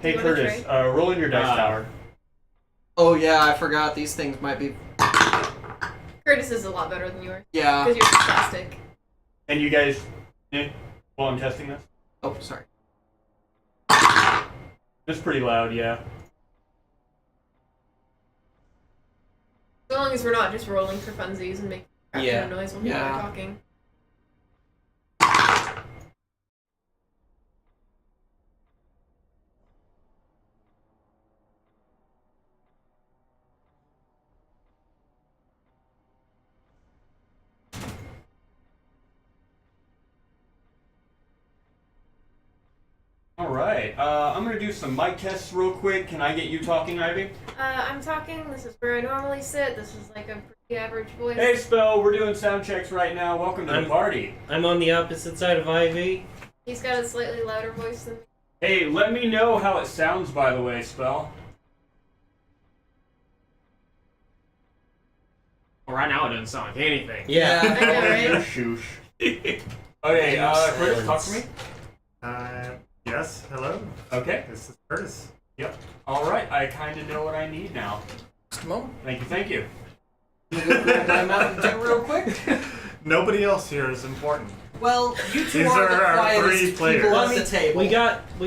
Hey Curtis, roll in your dice tower. Oh yeah, I forgot these things might be... Curtis is a lot better than yours. Yeah. Because yours is plastic. And you guys, while I'm testing this? Oh, sorry. It's pretty loud, yeah. As long as we're not just rolling for funsies and making crap ton of noise when people are talking. Alright, I'm gonna do some mic tests real quick. Can I get you talking, Ivy? I'm talking. This is where I normally sit. This is like a pretty average voice. Hey Spell, we're doing sound checks right now. Welcome to the party. I'm on the opposite side of Ivy. He's got a slightly louder voice than me. Hey, let me know how it sounds, by the way, Spell. Well, right now it doesn't sound like anything. Yeah. I know, right? Shoosh. Okay, Curtis, talk to me. Yes, hello. Okay. This is Curtis. Yep. Alright, I kind of know what I need now. Just a moment. Thank you. I'm gonna go grab my Mountain Dew real quick. Nobody else here is important. Well, you two These are the are our quietest three players. people on the table. We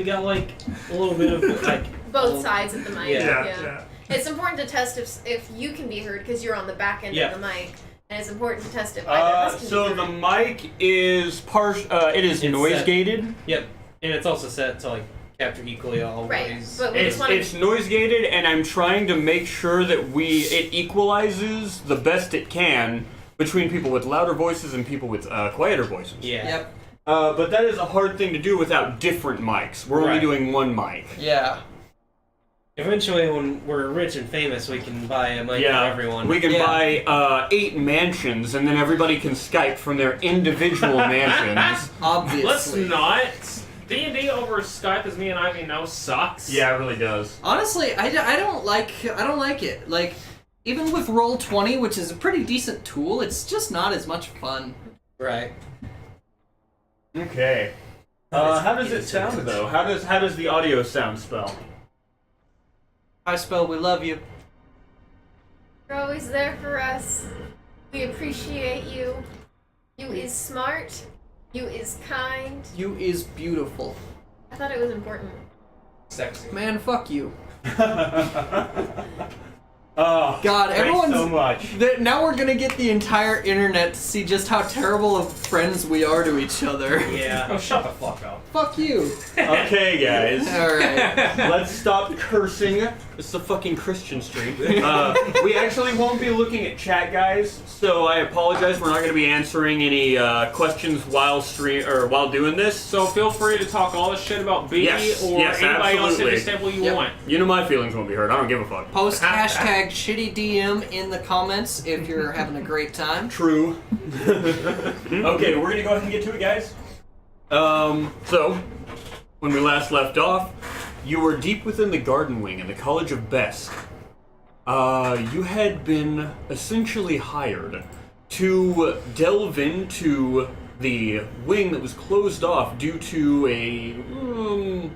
got like a little bit of like Both sides of the mic. Yeah. It's important to test if you can be heard because you're on the back end of the mic, and it's important to test if either of us can So be the heard. mic is It's noise set. gated. Yep, and it's also set to like capture equally all Right, ways. but we just want It's noise gated, and I'm trying to make sure that it equalizes the best it can between people with louder voices and people with quieter voices. Yeah. Yep. But that is a hard thing to do without different mics. We're only Right. doing one mic. Yeah. Eventually, when we're rich and famous, we can buy a mic for everyone. We can buy 8 mansions, and then everybody can Skype from their individual mansions. Obviously. Let's not. D&D over Skype, as me and Ivy know, sucks. Yeah, it really does. Honestly, I don't like it. Like, even with Roll20, which is a pretty decent tool, it's just not as much fun. Right. Okay. How does it sound though? How does the audio sound, Spell? Hi, Spell, we love you. You're always there for us. We appreciate you. You is smart. You is kind. You is beautiful. I thought it was important. Sexy. Man, fuck you. Oh, God, thanks everyone's so much. Now we're gonna get the entire internet to see just how terrible of friends we are to each other. Yeah. Oh, shut the fuck up. Fuck you. Okay, guys. Alright. Let's stop cursing. This is a fucking Christian stream. We actually won't be looking at chat, guys, so I apologize. We're not going to be answering any questions while doing this. So feel free to talk all the shit about B Yes, or yes, anybody else in absolutely. this table you Yep. want. You know my feelings won't be hurt. I don't give a fuck. Post hashtag shitty DM in the comments if you're having a great time. True. Okay, we're gonna go ahead and get to it, guys. So, when we last left off, you were deep within the garden wing in the College of Besk. You had been essentially hired to delve into the wing that was closed off due to a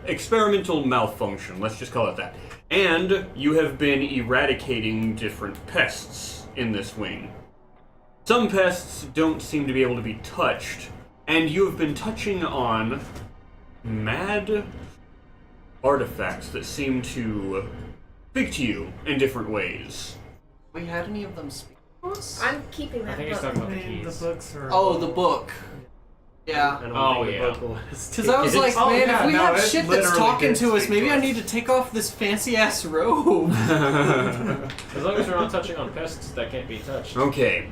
experimental malfunction, let's just call it that. And you have been eradicating different pests in this wing. Some pests don't seem to be able to be touched, and you have been touching on mad artifacts that seem to speak to you in different ways. We had any of them speak to us? I'm keeping I that think he's book. talking about the keys. The books are... Oh, the book. Yeah. I don't Oh, think yeah. the book was. Because I was Is it- like, oh, man, yeah, if we no, have it shit that's literally talking did to us, speak maybe to I us. need to take off this fancy ass robe. As long as we're not touching on pests that can't be touched. Okay.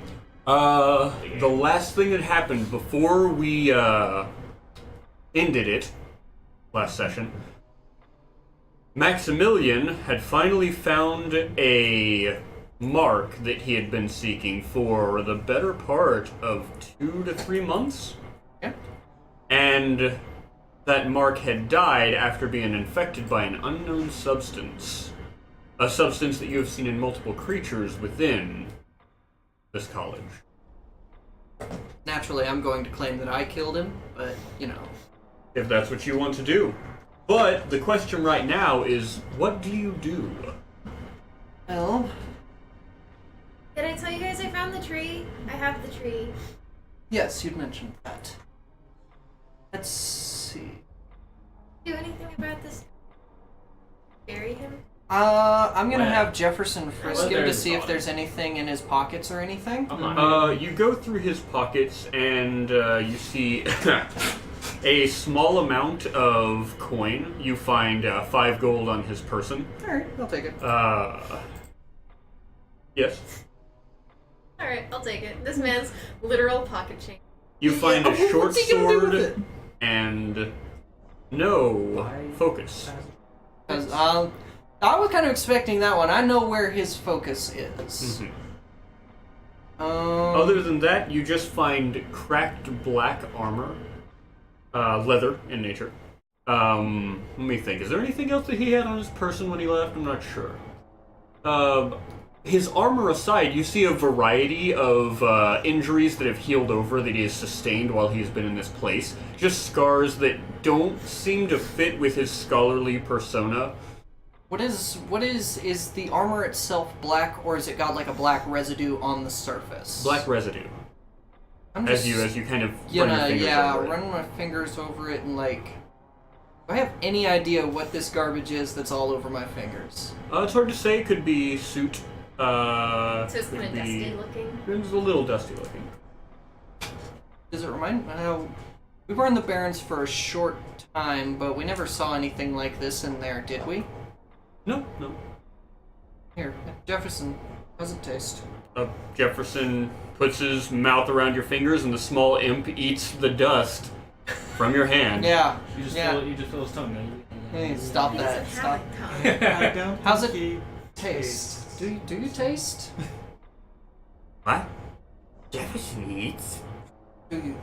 The last thing that happened before we ended it last session, Maximilian had finally found a mark that he had been seeking for the better part of 2 to 3 months. Yeah. And that mark had died after being infected by an unknown substance. A substance that you have seen in multiple creatures within this college. Naturally, I'm going to claim that I killed him, but, you know. If that's what you want to do. But the question right now is, what do you do? Well, Did I tell you guys I found the tree? I have the tree. yes, you'd mentioned that. Let's see. Do anything about this? Bury him? I'm gonna Well, have Jefferson frisk well, him to there's see if fine. there's anything in his pockets or anything. I'm not. You go through his pockets and you see a small amount of coin. You find 5 gold on his person. Alright, I'll take it. Yes. Alright, I'll take it. This man's literal pocket change. You find a What's short he gonna do with it? sword and no focus. 'Cause, I was kind of expecting that one. I know where his focus is. Mhm. Um, Other than that, you just find cracked black armor, leather in nature. Let me think. Is there anything else that he had on his person when he left? I'm not sure. His armor aside, you see a variety of injuries that have healed over that he has sustained while he's been in this place. Just scars that don't seem to fit with his scholarly persona. What is the armor itself black, or has it got like a black residue on the surface? Black residue. I'm As just you kind of run your fingers over it. run my fingers over it and like. Do I have any idea what this garbage is that's all over my fingers? It's hard to say. Could be soot. So it's Could kind of be- dusty looking. It's a little dusty looking. Does it remind? We were in the Barrens for a short time, but we never saw anything like this in there, did we? No. Here, Jefferson, how's it taste? Jefferson puts his mouth around your fingers, and the small imp eats the dust from your hand. Yeah. You just Yeah. feel his tongue. Now. Hey, stop He that. doesn't Stop. have a tongue. I don't How's think it he Taste. Do you taste? What? Jefferson eats? Do you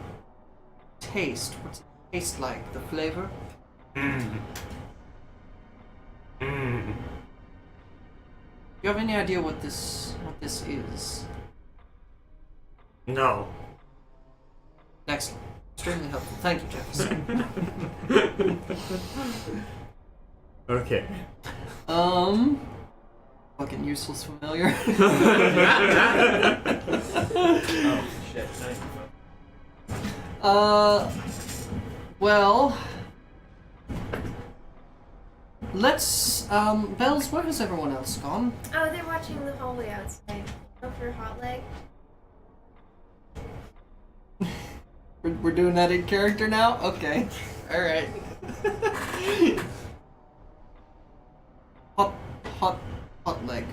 taste? What's it taste like? The flavor? You have any idea what this is? No. Excellent. Extremely helpful. Thank you, Jefferson. Okay. Fucking useless familiar. Oh shit! Well, let's, Bells, where has everyone else gone? Oh, they're watching the hallway outside. Go for a hot leg. We're doing that in character now? Okay. Alright. Hot leg.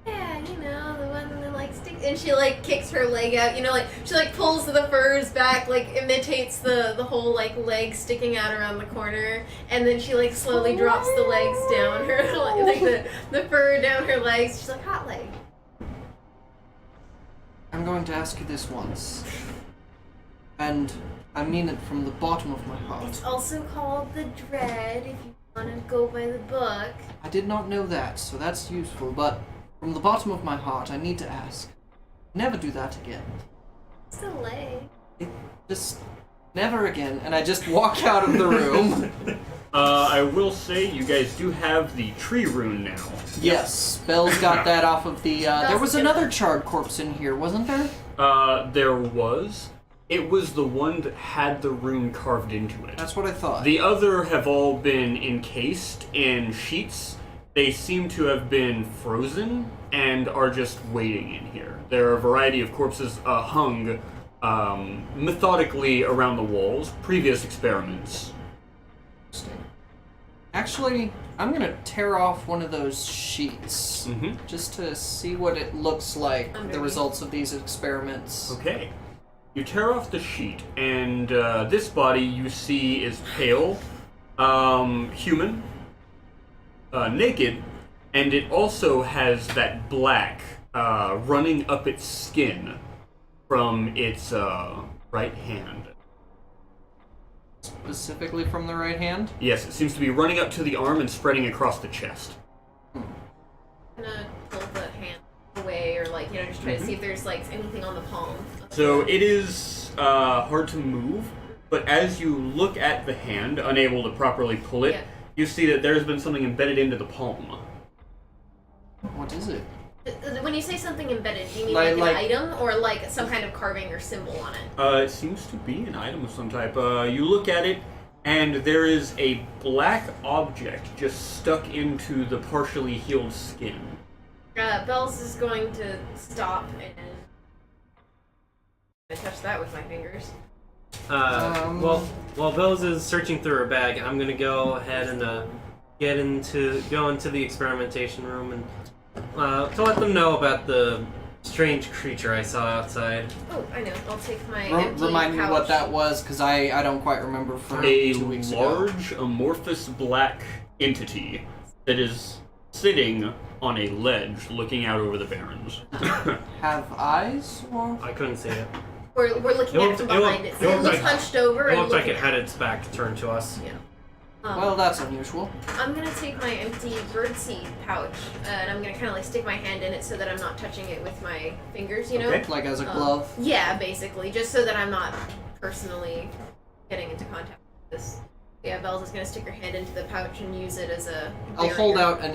Yeah, you know, the one that like sticks, and she like kicks her leg out. You know, like she like pulls the furs back, like imitates the whole like leg sticking out around the corner, and then she like slowly drops the legs down her like the fur down her legs. She's like hot leg. I'm going to ask you this once. And I mean it from the bottom of my heart. It's also called the dread if you want to go by the book. I did not know that, so that's useful, but from the bottom of my heart, I need to ask. Never do that again. It's the leg. Just never again, and I just walk out of the room. I will say you guys do have the tree rune now. Yes, Belle's got that off of the, there was another charred corpse in here, wasn't there? There was. It was the one that had the rune carved into it. That's what I thought. The other have all been encased in sheets. They seem to have been frozen and are just waiting in here. There are a variety of corpses hung methodically around the walls. Previous experiments. Actually, I'm gonna tear off one of those sheets Mm-hmm. just to see what it looks like, the Underneath. results of these experiments. Okay. You tear off the sheet, and this body you see is pale, human, naked, and it also has that black running up its skin from its right hand. Specifically from the right hand? Yes, it seems to be running up to the arm and spreading across the chest. I'm gonna pull the hand away, or like, you know, just try to see if there's like anything on the palm. So it is hard to move, but as you look at the hand, unable to properly pull it, Yeah. you see that there's been something embedded into the palm. What is it? When you say something embedded, do you mean Like- like an like- item or like some kind of carving or symbol on it? It seems to be an item of some type. You look at it, and there is a black object just stuck into the partially healed skin. Bells is going to stop and I touch that with my fingers. While Bells is searching through her bag, I'm gonna go ahead and go into the experimentation room and to let them know about the strange creature I saw outside. Oh, I know. I'll take my empty Remind me pouch. what that was, because I don't quite remember from A 2 weeks ago. large, amorphous black entity that is sitting on a ledge looking out over the barrens. Have eyes? Or? I couldn't see it. We're looking at it from behind it. So it looks hunched over It and looked like looking it at had its back turned to us. Yeah. Well, that's unusual. I'm gonna take my empty birdseed pouch and I'm gonna kind of like stick my hand in it so that I'm not touching it with my fingers, you know? Okay. Like as a glove. Yeah, basically, just so that I'm not personally getting into contact with this. Yeah, Bells is gonna stick her hand into the pouch and use it as a. I'll barrier. hold out an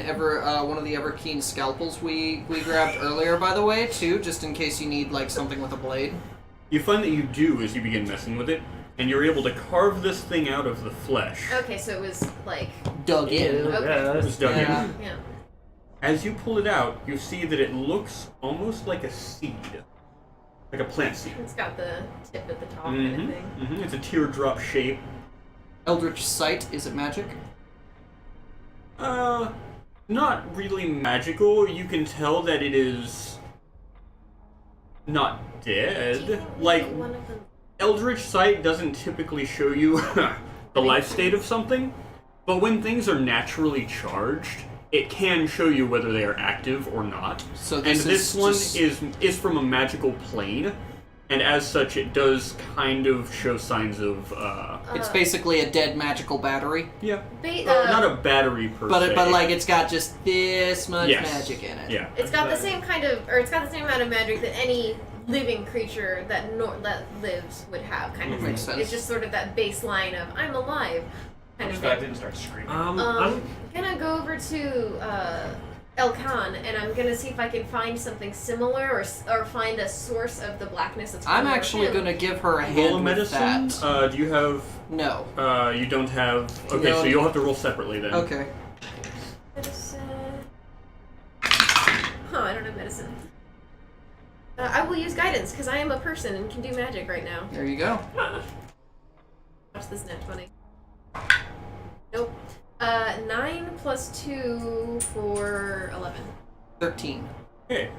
one of the ever keen scalpels we grabbed earlier, by the way, too, just in case you need like something with a blade. You find that you do as you begin messing with it, and you're able to carve this thing out of the flesh. Okay, so it was like. Dug in. Okay. It was dug Yeah. in. Yeah. As you pull it out, you see that it looks almost like a seed. Like a plant seed. It's got the tip at the top kind of thing. It's a teardrop shape. Eldritch Sight, is it magic? Not really magical. You can tell that it is not Do you dead. think Like, maybe one of them. Eldritch Sight doesn't typically show you the life state of something, but when things are naturally charged, it can show you whether they are active or not. So And this this is one just- is from a magical plane, and as such, it does kind of show signs of It's basically a dead magical battery, yeah, Ba- not a battery per se. but like it's got just this much Yes. magic in it. Yeah. It's got the same kind of, or it's got the same amount of magic that any living creature that that lives would have, kind of thing. Makes sense. It's just sort of that baseline of I'm alive, kind of Just that thing. didn't start screaming. Um, I'm gonna go over to El Khan and I'm gonna see if I can find something similar or find a source of the blackness that's. I'm coming from actually him. gonna give her a roll hand a with medicine. that. Do you have? No. You don't have. Okay, No. so you'll have to roll separately then. Okay. Medicine. Huh, I don't have medicine. I will use guidance because I am a person and can do magic right now. There you go. Watch this net 20. Nope. 9 plus 2 for 11. 13. Okay.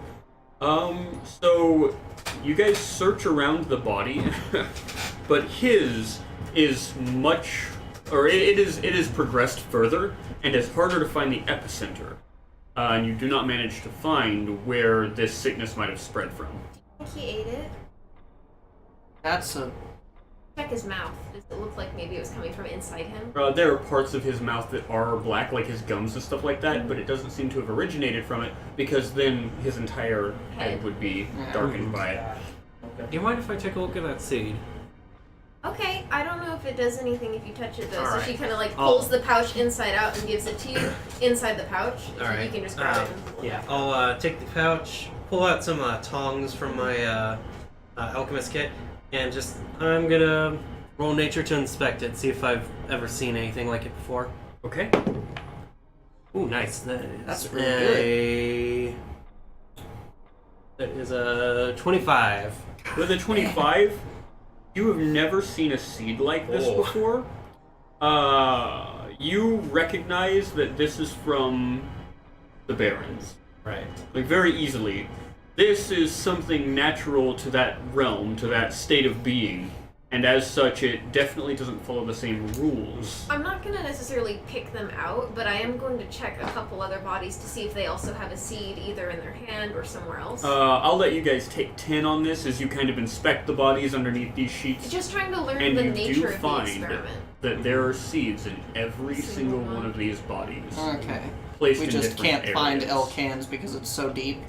So you guys search around the body, but his is much, or it is progressed further and it's harder to find the epicenter. And you do not manage to find where this sickness might have spread from. I think he ate it. That's a. Check his mouth. Does it look like maybe it was coming from inside him? There are parts of his mouth that are black, like his gums and stuff like that, but it doesn't seem to have originated from it, because then his entire head would be darkened by it. Do you mind if I take a look at that seed? Okay, I don't know if it does anything if you touch it though. So Alright. she kind of like I'll- pulls the pouch inside out and gives it to you inside the pouch. So you Alright. can just grab it. And pull it Yeah, out. I'll take the pouch, pull out some tongs from my alchemist kit, and just I'm gonna roll nature to inspect it, see if I've ever seen anything like it before. Okay. Ooh, nice. That's really That is a 25. With a 25, you have never seen a seed like this Oh. before. You recognize that this is from the Barrens. Right. Like, very easily. This is something natural to that realm, to that state of being. And as such, it definitely doesn't follow the same rules. I'm not going to necessarily pick them out, but I am going to check a couple other bodies to see if they also have a seed either in their hand or somewhere else. I'll let you guys take 10 on this as you kind of inspect the bodies underneath these sheets. Just trying to learn And the you nature do of the find experiment. that there are seeds in every Single single one one. of these bodies. Okay. Placed We in just different can't find areas. Elcans because it's so deep.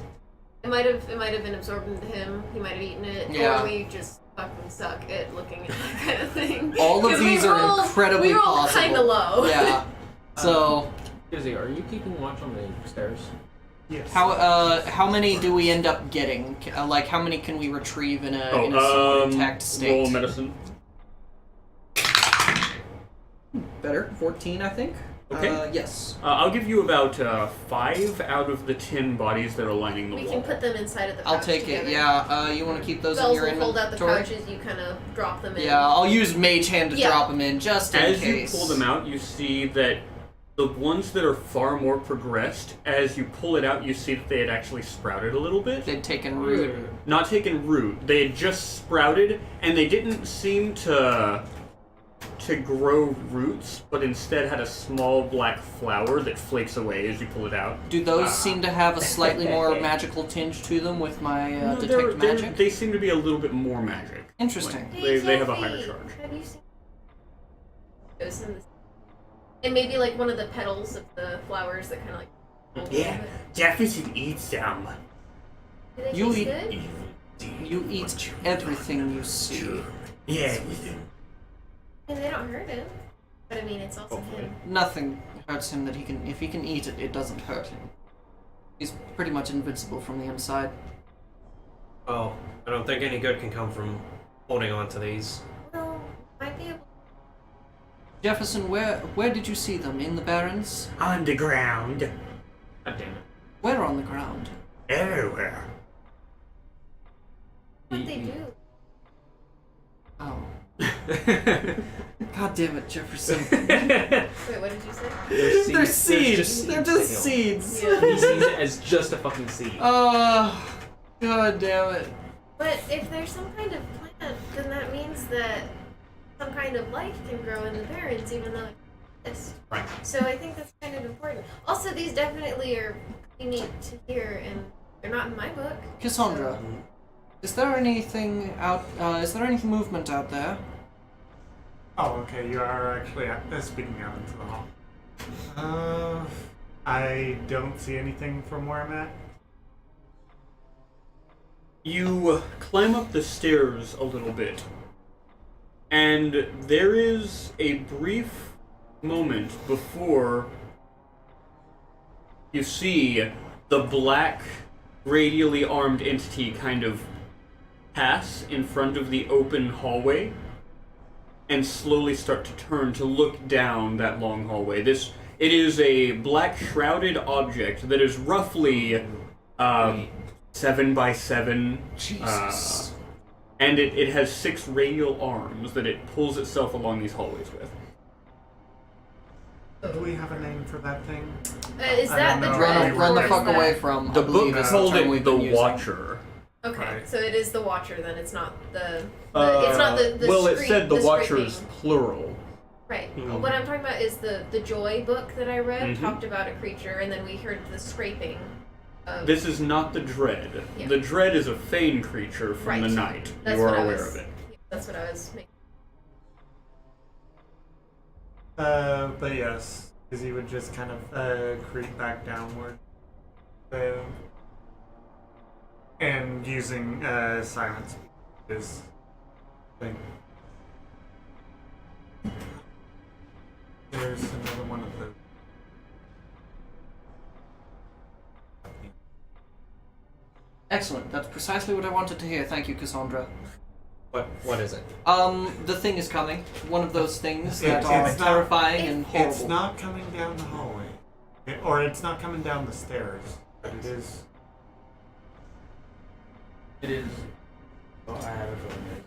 It might have been absorbed into him. He might have eaten it, Yeah. or we just fucking suck at looking at that kind of thing. All of 'Cause we these are rolled- incredibly we rolled possible. kind of low. Yeah. So, Izzy, are you keeping watch on the stairs? Yes. how many do we end up getting? Like, how many can we retrieve in a somewhat intact state? Roll medicine. Better, 14, I think. Okay. Yes. I'll give you about 5 out of the 10 bodies that are lining the We wall. can put them inside of the pouch I'll take together. it. Yeah. You want to keep those in Bells your will hold out the inventory? pouches, you kind of drop them in. Yeah, I'll use Mage Hand to Yeah. drop them in just in As case. you pull them out, you see that the ones that are far more progressed, as you pull it out, you see that they had actually sprouted a little bit. They'd taken root. Not taken root. They had just sprouted, and they didn't seem to grow roots, but instead had a small black flower that flakes away as you pull it out. Do those seem to have a slightly more magical tinge to them with my No, detect magic? they seem to be a little bit more magic. Interesting. Like, they have a Jeffy, higher charge. Have you seen those in this? And maybe like one of the petals of the flowers that kind of like. Yeah, Jefferson eats some. Do they You taste eat- good? You eat everything you see. Yeah. And they don't hurt him. But I mean, it's also him. Nothing hurts him that he can. If he can eat it, it doesn't hurt him. He's pretty much invincible from the inside. Oh, I don't think any good can come from holding on to these. Well, might be able. Jefferson, where did you see them? In the Barrens? On the ground. God damn it. Where on the ground? Everywhere. What they do? Oh. God damn it, Jefferson. Wait, what did you say? They're seeds. They're just seeds. Yeah. He sees it as just a fucking seed. Oh, god damn it. But if there's some kind of plant, then that means that some kind of life can grow in the barrens, even though it exists. Right. So I think that's kind of important. Also, these definitely are unique to here, and they're not in my book. Cassandra, is there anything out? Is there any movement out there? Oh, okay. You are actually speaking out into the hall. I don't see anything from where I'm at. You climb up the stairs a little bit, and there is a brief moment before you see the black, radially armed entity kind of pass in front of the open hallway and slowly start to turn to look down that long hallway. It is a black shrouded object that is roughly 7 by 7. Jesus. And it has 6 radial arms that it pulls itself along these hallways with. Do we have a name for that thing? Is I that don't the know. dread? Run the or is fuck that- away from. The I believe book is called term it we've the been using. Watcher. Okay, Right. so it is the Watcher then. It's not the it's not the well, it scream- said the Watcher's scraping. plural. Right. Mm. What I'm talking about is the Joy book that I read Mhm. talked about a creature, and then we heard the scraping. Of, This is not the Dread. Yeah. The Dread is a Fane creature from Right. the night. That's You are what I aware was- of it. That's what I was making. But yes, because he would just kind of creep back downward. And using silence is thing. There's another one of those. Excellent. That's precisely what I wanted to hear. Thank you, Cassandra. What is it? The thing is coming. One of those things that It's are not- terrifying and horrible. It's not coming down the hallway. Or it's not coming down the stairs. But it is. It is. Oh, I have it for a minute.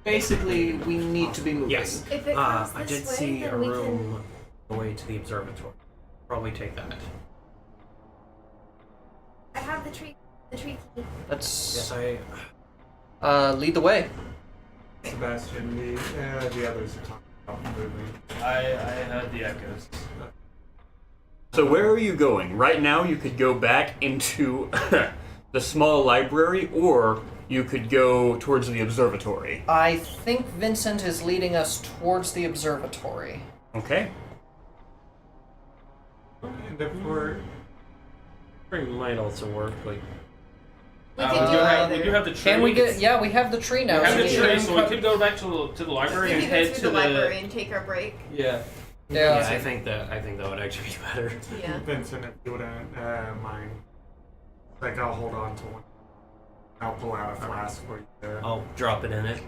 Basically, we need to be moving. Yes. If it comes I this did way, see then a we can- room away to the observatory. Probably take that. I have the tree key. Let's Yes, I. lead the way. Sebastian, the others are talking about moving. I had the echoes. So where are you going? Right now you could go back into the small library, or you could go towards the observatory. I think Vincent is leading us towards the observatory. Okay. And if we're. Spring might also work. Like, We We can do do either. have the tree. Can we get? Yeah, we have the tree now. We have so the we tree, can so we could go back to the library We and can head go to through the library and take our break. Yeah. Yeah. I think that would actually be better. Yeah. Vincent, if you wouldn't mind, like I'll hold on to one. I'll pull out a flask for you. I'll drop it in it.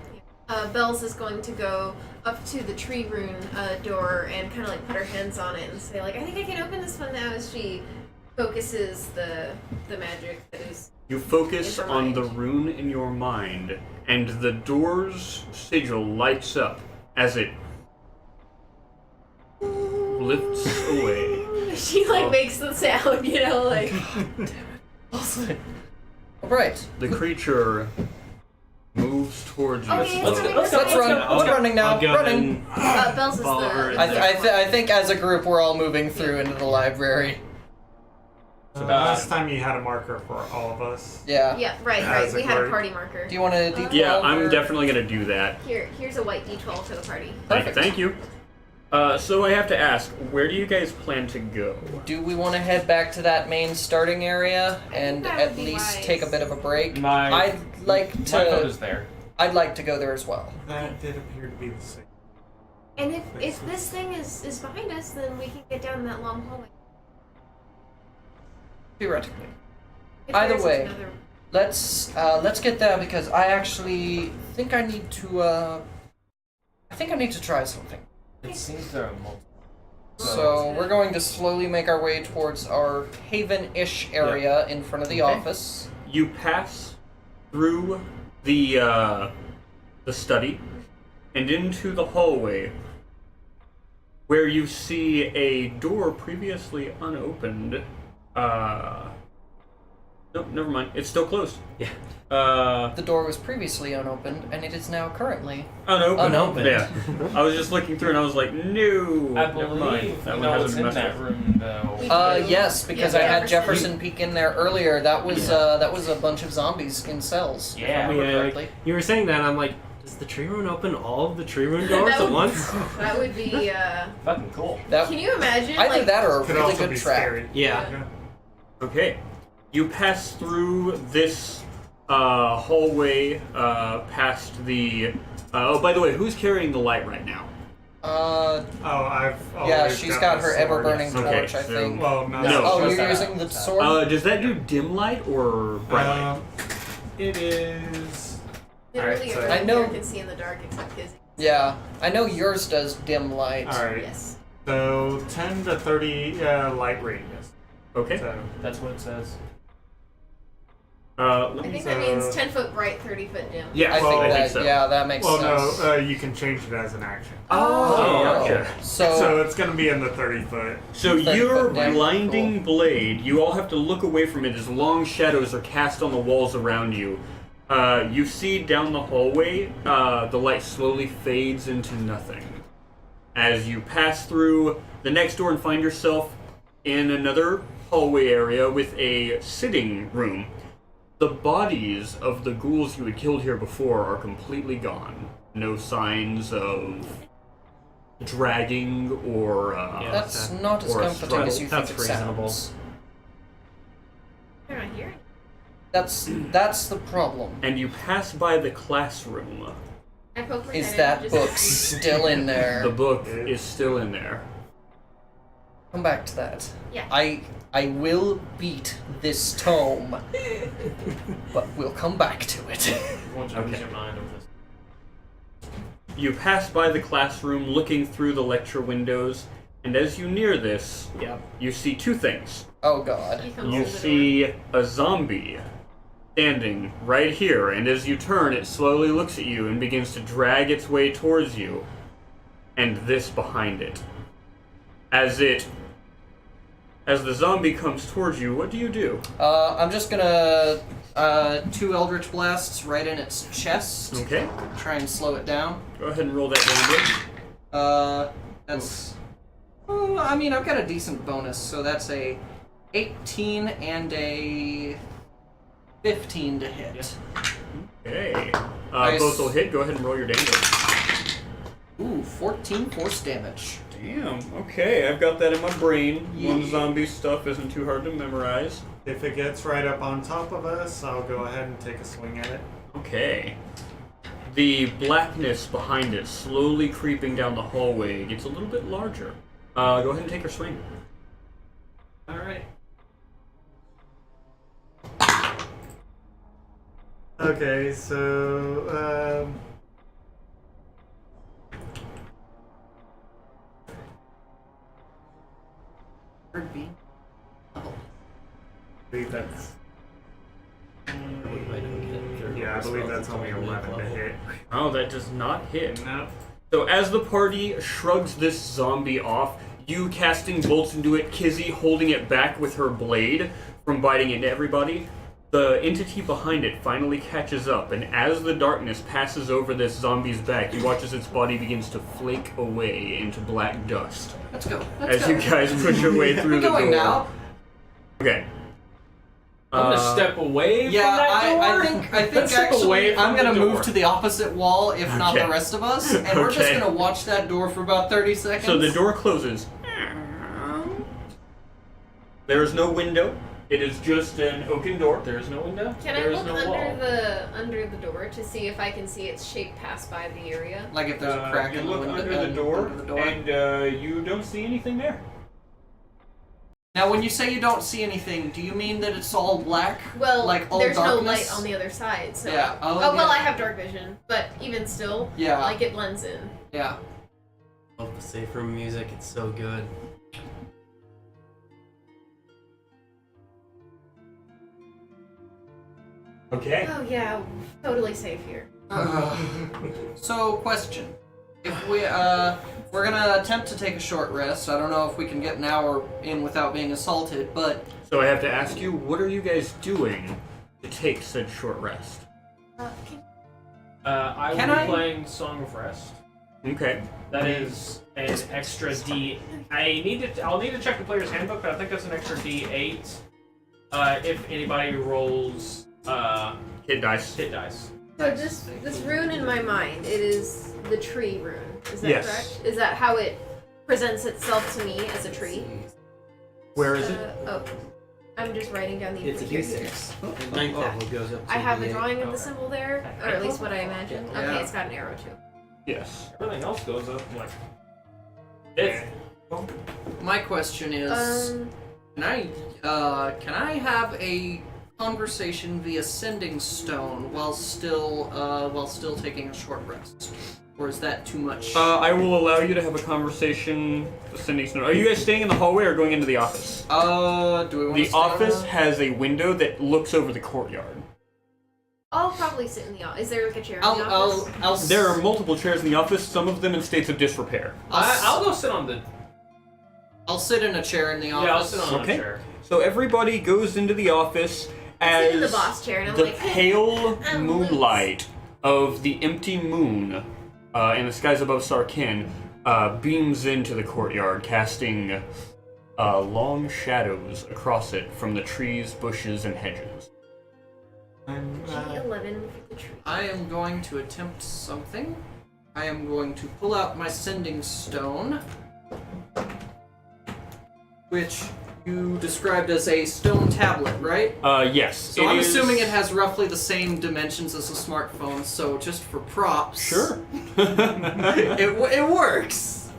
Bells is going to go up to the tree rune door and kind of like put her hands on it and say like, I think I can open this one now, as she focuses the magic that is. You focus In her on mind. the rune in your mind, and the door's sigil lights up as it lifts away. She like makes the sound, you know, like. Alright. The creature moves towards you. Okay, slowly. let's Let's run. We're running now. I'll go Running. and Bells is follow her. the. I think as a group we're all moving through into the library. Last time you had a marker for all of us. Yeah. Yeah, right. As a We had a group. party marker. Do you want to D12? Yeah, I'm or- definitely gonna do that. Here's a white D12 for the party. Perfect. Thank you. So I have to ask, where do you guys plan to go? Do we want to head back to that main starting area and that at would be least wise. take a bit of a break? My I'd like my vote to. is there. I'd like to go there as well. That did appear to be the same. And if this thing is behind us, then we can get down that long hallway. Theoretically. If Either there's way. another- Let's get there because I actually think I need to. I think I need to try something. It seems there are multiple. So we're going to slowly make our way towards our haven-ish area in front of the Okay. office. You pass through the study and into the hallway, where you see a door previously unopened. No, never mind. It's still closed. Yeah. The door was previously unopened, and it is now currently. Unopened. Unopened. Yeah. I was just looking through and I was like, no. I never mind. believe That we one know what's hasn't in messed that with. room, though. We- Yes, because Yeah, I had Jefferson. Jefferson peek in there earlier. That was a bunch of zombies in cells. if I Yeah. remember Yeah, correctly. you were saying that, and I'm like, does the tree rune open all of the tree rune doors That at would- once? That would be. Fucking cool. That Can you imagine? either like, that or a Could really also good be trap. scary. Yeah. Okay. You pass through this hallway, past the. Oh, by the way, who's carrying the light right now? Oh, I've Yeah, always she's got the her sword. ever-burning Okay, torch, I so- think. Well, no. No. Oh, What's you're that? using the sword? Does that do dim light or bright light? It is. Literally, Alright, so- everyone I know- here can see in the dark except his. Yeah, I know yours does dim light. Alright. Yes. So 10 to 30 light radius. Okay. So That's what it says. Let I me. think that means 10 foot bright, 30 foot dim. Yeah, I think Well, that so. yeah, that makes well, sense. no, you can change it as an action. Oh, gotcha. So it's gonna be in the 30 foot. So 30 your foot dim, blinding blade, you all have to look away from it as long shadows are cast on the walls around you. You see down the hallway, the light slowly fades into nothing. As you pass through the next door and find yourself in another hallway area with a sitting room. The bodies of the ghouls you had killed here before are completely gone. No signs of dragging or That's not as or a comforting as you think That's it reasonable. sounds. They're not here. That's the problem. and you pass by the classroom. I poke my Is head in that just book to see. still in there? The book is still in there. Come back to that. Yeah. I will beat this tome, but we'll come back to it. Won't you Okay. lose your mind over this? You pass by the classroom looking through the lecture windows, and as you near this, you see two things. Oh God. He comes You through the see a zombie standing right here, and as you turn, it slowly looks at you and begins to drag its way towards you, and this behind it. As the zombie comes towards you, what do you do? I'm just gonna 2 Eldritch Blasts right in its chest. Okay, Try and slow it down. go ahead and roll that damage. That's. Oh, I mean, I've got a decent bonus, so that's a 18 and a 15 to hit. Okay, Nice. both will hit. Go ahead and roll your damage. Ooh, 14 force damage. Damn. Okay, I've got that in my brain. One Yeah. zombie stuff isn't too hard to memorize. If it gets right up on top of us, I'll go ahead and take a swing at it. Okay. The blackness behind it, slowly creeping down the hallway, gets a little bit larger. Go ahead and take her swing. Alright. Okay, so Third B. I believe that's I believe that's only 11 to hit. Oh, that does not hit. No. So as the party shrugs this zombie off, you casting bolts into it, Kizzy holding it back with her blade from biting into everybody, the entity behind it finally catches up, and as the darkness passes over this zombie's back, you watch as its body begins to flake away into black dust. Let's go. As you guys push your way through We're the going door. now. Okay. I'm gonna step away Yeah, from that door. I think Let's step away actually from I'm gonna the move door. to the opposite wall, if not Okay. the rest of us, and we're just Okay. gonna watch that door for about 30 seconds. So the door closes. There is no window. It is just an oaken door. There is no window. Can there I is look no under wall. under the door to see if I can see its shape pass by the area? Like if there's a crack you in the look window. under the door, under the door. and you don't see anything there. Now, when you say you don't see anything, do you mean that it's all black? Well, Like all there's darkness? no light on the other side, so. Yeah. Oh, well, yeah. I have dark vision, but even still, Yeah. like it blends in. Yeah. Love the safe room music. It's so good. Okay. Oh yeah, totally safe here. So, question. If we're gonna attempt to take a short rest. I don't know if we can get an hour in without being assaulted, but So I have to ask you, what are you guys doing to take said short rest? I Can will I- be playing Song of Rest. Okay. That is an extra D. I'll need to check the player's handbook, but I think that's an extra D8. If anybody rolls Hit dice. hit dice. So this rune in my mind, it is the tree rune. Is that Yes. correct? Is that how it presents itself to me as a tree? Where is it? Oh, I'm just writing down the It's a information. D6. Oh. It goes up to I have a D8. drawing of the Okay. symbol there, or at least what I imagine. Yeah. Okay, it's got an arrow too. Yes. Everything else goes up like. It's, my question is, can I have a conversation via sending stone while still taking a short rest, or is that too much? I will allow you to have a conversation with Cindy Snow. Are you guys staying in the hallway or going into the office? Do we want to The office has a window that looks over the courtyard. I'll probably sit in the office. Is there like a chair in the office? I'll. There are multiple chairs in the office, some of them in states of disrepair. I'll go sit on the. I'll sit in a chair in the office. Yeah, I'll sit on Okay. a chair. So everybody goes into the office I sit in the as boss chair and I'm the like, pale I'm moonlight of the empty moon in the skies above Sarkin beams into the courtyard, casting long shadows across it from the trees, bushes, and hedges. I'm, G11 for the tree. I am going to attempt something. I am going to pull out my sending stone, which you described as a stone tablet, right? Yes. So I'm assuming it has roughly the same dimensions as a smartphone, so just for props. Sure. It works!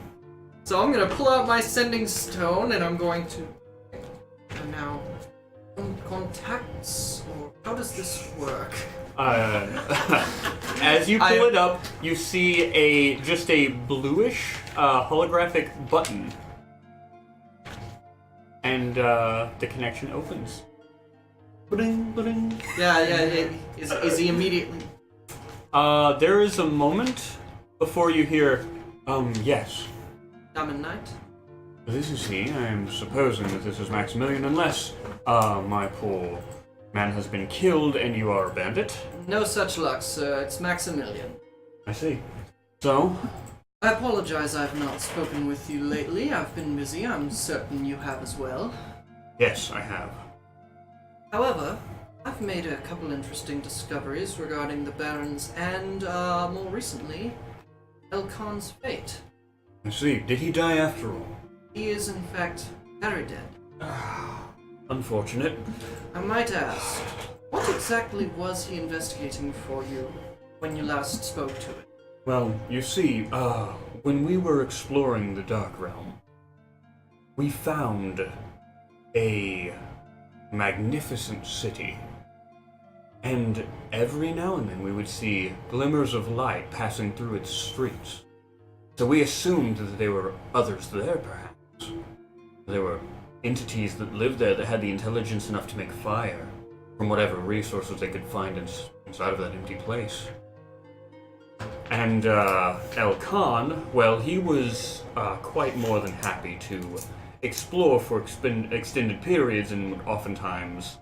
So I'm gonna pull out my sending stone and I'm going to. And now. Contacts? Or how does this work? As you pull it up, you see just a bluish holographic button, and the connection opens. Ba-ding, ba-ding. Yeah, is he immediately. There is a moment before you hear, yes. Diamond Knight? This is he. I am supposing that this is Maximilian, unless my poor man has been killed and you are a bandit. No such luck, sir. It's Maximilian. I see. So, I apologize I've not spoken with you lately. I've been busy. I'm certain you have as well. yes, I have. However, I've made a couple interesting discoveries regarding the Barons and, more recently, Elkon's fate. I see. Did he die after all? He is, in fact, very dead. Unfortunate. I might ask, what exactly was he investigating for you when you last spoke to it? Well, you see, when we were exploring the Dark Realm, we found a magnificent city. And every now and then we would see glimmers of light passing through its streets. So we assumed that there were others there, perhaps. There were entities that lived there that had the intelligence enough to make fire from whatever resources they could find inside of that empty place. And El Khan, well, he was quite more than happy to explore for extended periods and would oftentimes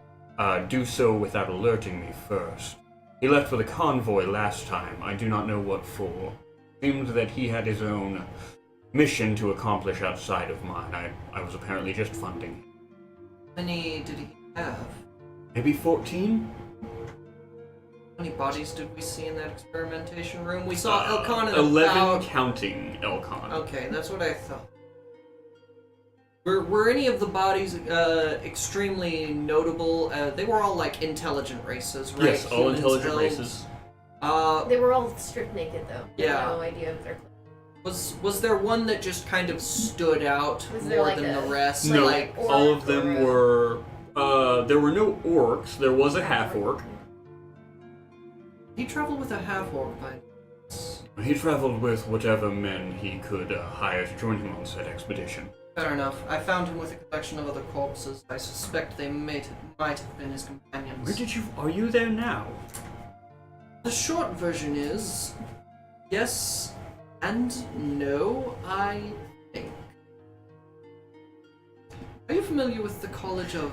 do so without alerting me first. He left with a convoy last time. I do not know what for. Seemed that he had his own mission to accomplish outside of mine. I was apparently just funding him. How many did he have? Maybe 14? How many bodies did we see in that experimentation room? We saw Elcon and 11 about... counting Elcon. Okay, that's what I thought. Were any of the bodies extremely notable? They were all like intelligent races, right? Yes, all Humans, intelligent elves. races. They were all stripped naked, though. They had Yeah. no idea of their clothes. Was there one that just kind of stood out Was there more like than a- the rest? No, Like, all orc of them or were. There were no orcs. There was a half orc. he traveled with a half orc by. He traveled with whatever men he could hire to join him on said expedition. Fair enough. I found him with a collection of other corpses. I suspect they might have been his companions. Where did you? Are you there now? The short version is yes and no, I think. Are you familiar with the College of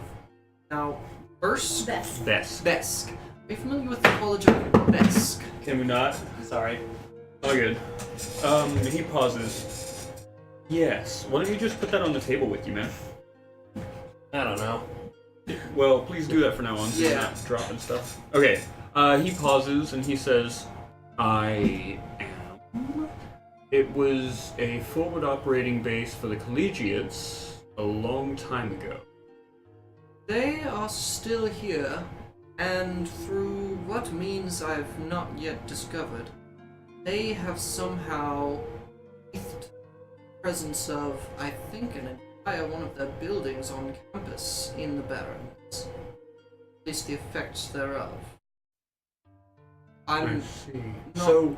now Bursk? Best. Best. Besk. Are you familiar with the College of Besk? Can we not? Sorry. Oh, good. He pauses. Yes. Why don't you just put that on the table with you, man? I don't know. Well, please do that for now on, so you're Yeah. not dropping stuff. Okay. He pauses and he says, I am. It was a forward operating base for the collegiates a long time ago. They are still here, and through what means I've not yet discovered, they have somehow breathed the presence of, I think, an entire one of their buildings on campus in the Barrens. At least the effects thereof. I I'm see. not- So,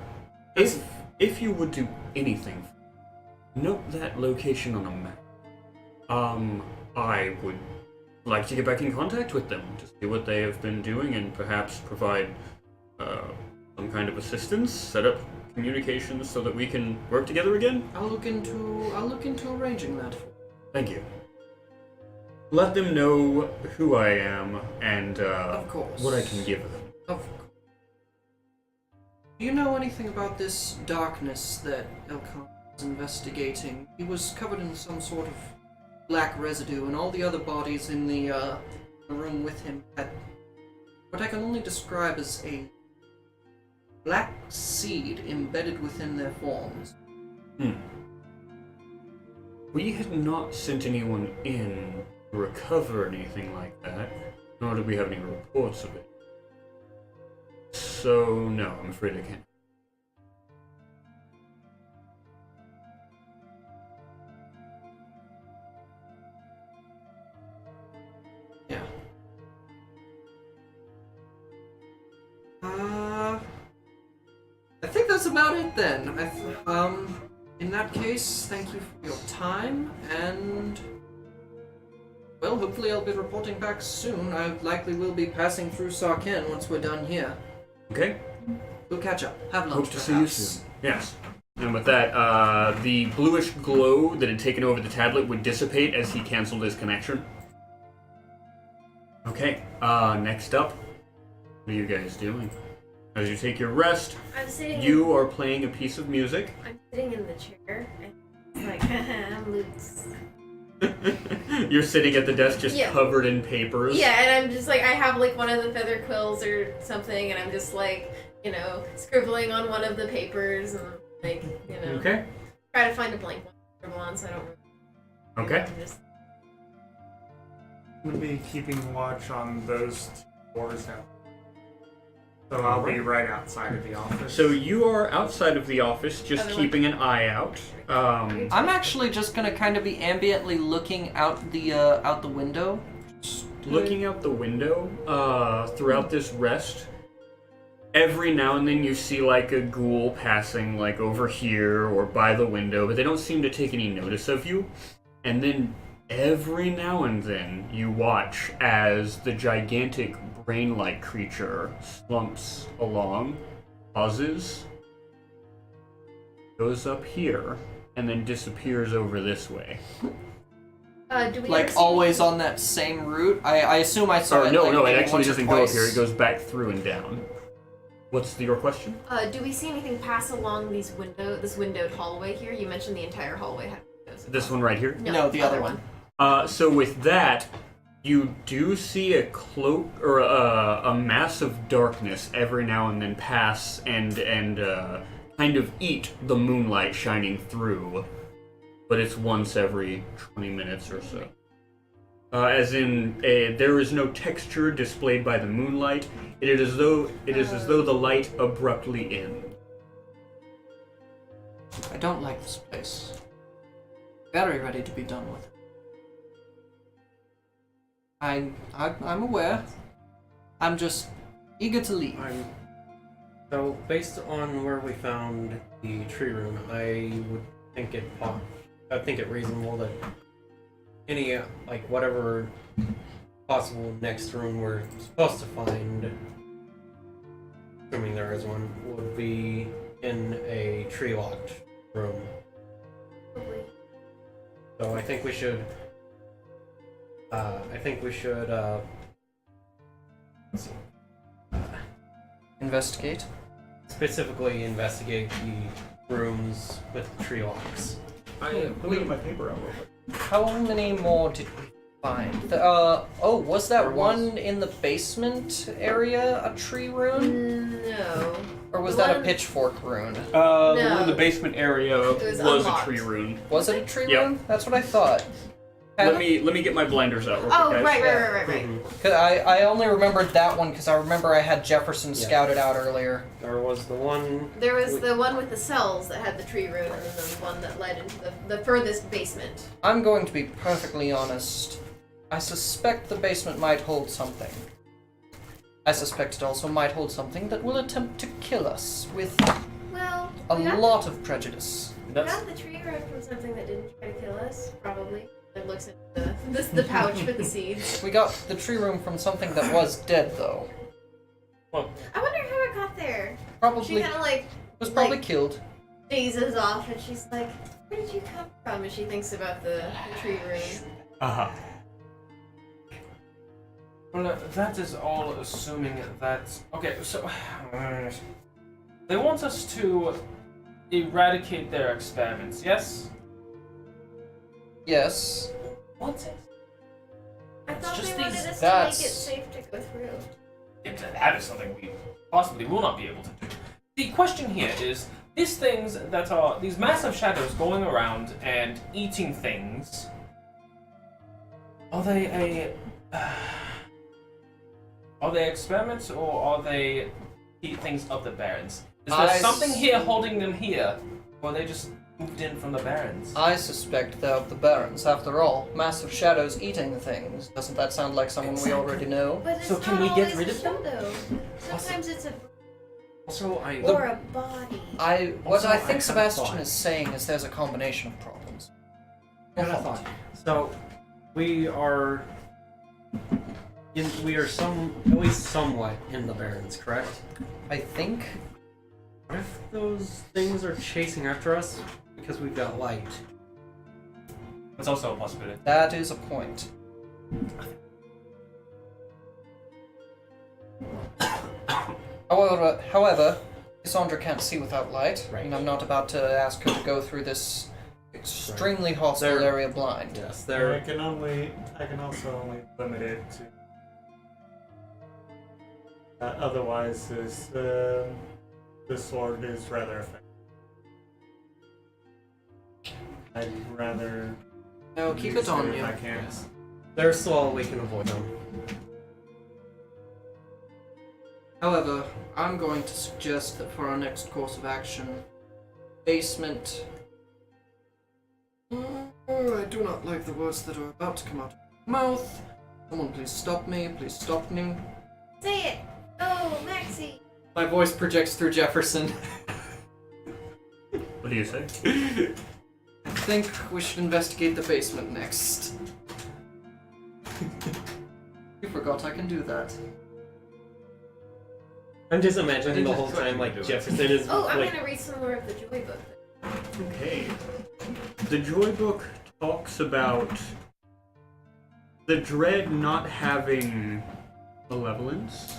if you would do anything, note that location on a map. I would like to get back in contact with them to see what they have been doing and perhaps provide some kind of assistance, set up communications so that we can work together again. I'll look into arranging that. Thank you. Let them know who I am and Of course. what I can give them. Of course. Do you know anything about this darkness that Elcon was investigating? He was covered in some sort of black residue, and all the other bodies in the room with him had what I can only describe as a black seed embedded within their forms. We had not sent anyone in to recover anything like that, nor did we have any reports of it. So, no, I'm afraid I can't. Yeah. I think that's about it then. In that case, thank you for your time, and well, hopefully I'll be reporting back soon. I likely will be passing through Sarkin once we're done here. Okay? We'll catch up. Have lunch. Hope to see you perhaps. soon. Yes. And with that, the bluish glow that had taken over the tablet would dissipate as he canceled his connection. Okay, next up, what are you guys doing? As you take your rest, I'm sitting. you are playing a piece of music. I'm sitting in the chair. And it's like, I'm loose. You're sitting at the desk just Yeah. covered in papers. Yeah, and I'm just like, I have like one of the feather quills or something, and I'm just like, scribbling on one of the papers, and like, Okay. try to find a blank one to scribble on so I don't. Okay. I'm just, I'm gonna be keeping watch on those two doors now. So I'll be right outside of the office. So you are outside of the office, just Other keeping an eye out. I'm actually just gonna kind of be ambiently looking out the window. Looking out the window throughout this rest, every now and then you see like a ghoul passing like over here or by the window, but they don't seem to take any notice of you. And then every now and then you watch as the gigantic brain-like creature slumps along, pauses, goes up here, and then disappears over this way. Do we ever Like see always anything- on that same route. I assume I saw Or it. no, like, no, it maybe actually once or doesn't go up twice. here. It goes back through and down. What's your question? Do we see anything pass along this windowed hallway here? You mentioned the entire hallway had windows. This one right here? No, the other one. So with that, you do see a cloak or a mass of darkness every now and then pass and kind of eat the moonlight shining through, but it's once every 20 minutes or so. As in, there is no texture displayed by the moonlight. It is as though the light abruptly ends. I don't like this place. Very ready to be done with it. I'm aware. I'm just eager to leave. So, based on where we found the tree room, I would think it reasonable that any like whatever possible next room we're supposed to find, assuming there is one, would be in a tree-locked room. Probably. So I think we should. Investigate. Specifically investigate the rooms with tree locks. Let me get my paper out real quick. How many more did we find? Was that There was. one in the basement area a tree rune? No. Or was The that a one- pitchfork rune? The one in No. the basement area was a unlocked. tree rune. Was it a tree Yep. rune? That's what I thought. Let me get my blinders out real quick, Oh, guys. right. Cause I only remembered that one because I remember I had Jefferson Yeah. scouted out earlier. Or was the one There was the one with the cells that had the tree room, and then the one that led into the furthest basement. I'm going to be perfectly honest. I suspect the basement might hold something. I suspect it also might hold something that will attempt to kill us with Well, a we got lot of prejudice. We That's got the tree room from something that didn't try to kill us, probably. It looks into the pouch with the seeds. We got the tree room from something that was dead, though. I wonder how it got there. She Probably kind of like was probably like- killed. dazes off, and she's like, "Where did you come from?" And she thinks about the tree room. Uh-huh. well, that is all assuming that. Okay, so they want us to eradicate their experiments. Yes. Yes. What? I It's thought just they wanted these- us to that's- make it safe to go through. That is something we possibly will not be able to do. The question here is, these things that are these massive shadows going around and eating things. Are they experiments or are they things of the Barons? Is there something here holding them here, or are they just moved in from the Barons? I suspect they're of the Barons. After all, massive shadows eating things. Doesn't that sound like someone we already know? But it's So can not we get always rid a of them? shadow. Sometimes it's a Also, or a body. What Also, I I think had a Sebastian thought. is saying is there's a combination of problems. I had a thought. So we are at least somewhat in the Barrens, correct? I think What if those things are chasing after us because we've got light? that's also a possibility. that is a point. However, Cassandra can't see without light, Right. and I'm not about to ask her to go through this extremely hostile There- area blind. Yes, I they're can also only limit it to. Otherwise, this sword is rather effective. I'd rather. No, keep use it on if you. I can. they're slow. We can avoid them. However, I'm going to suggest that for our next course of action, basement. I do not like the words that are about to come out of my mouth. Someone please stop me, please stop me. Say it! Oh, Maxie! My voice projects through Jefferson. What do you say? I think we should investigate the basement next. You forgot I can do that. I'm just imagining I the think whole that's what time you like do it. Jefferson is Oh, I'm like gonna read some more of the Joy book. Okay. The Joy Book talks about the dread not having malevolence.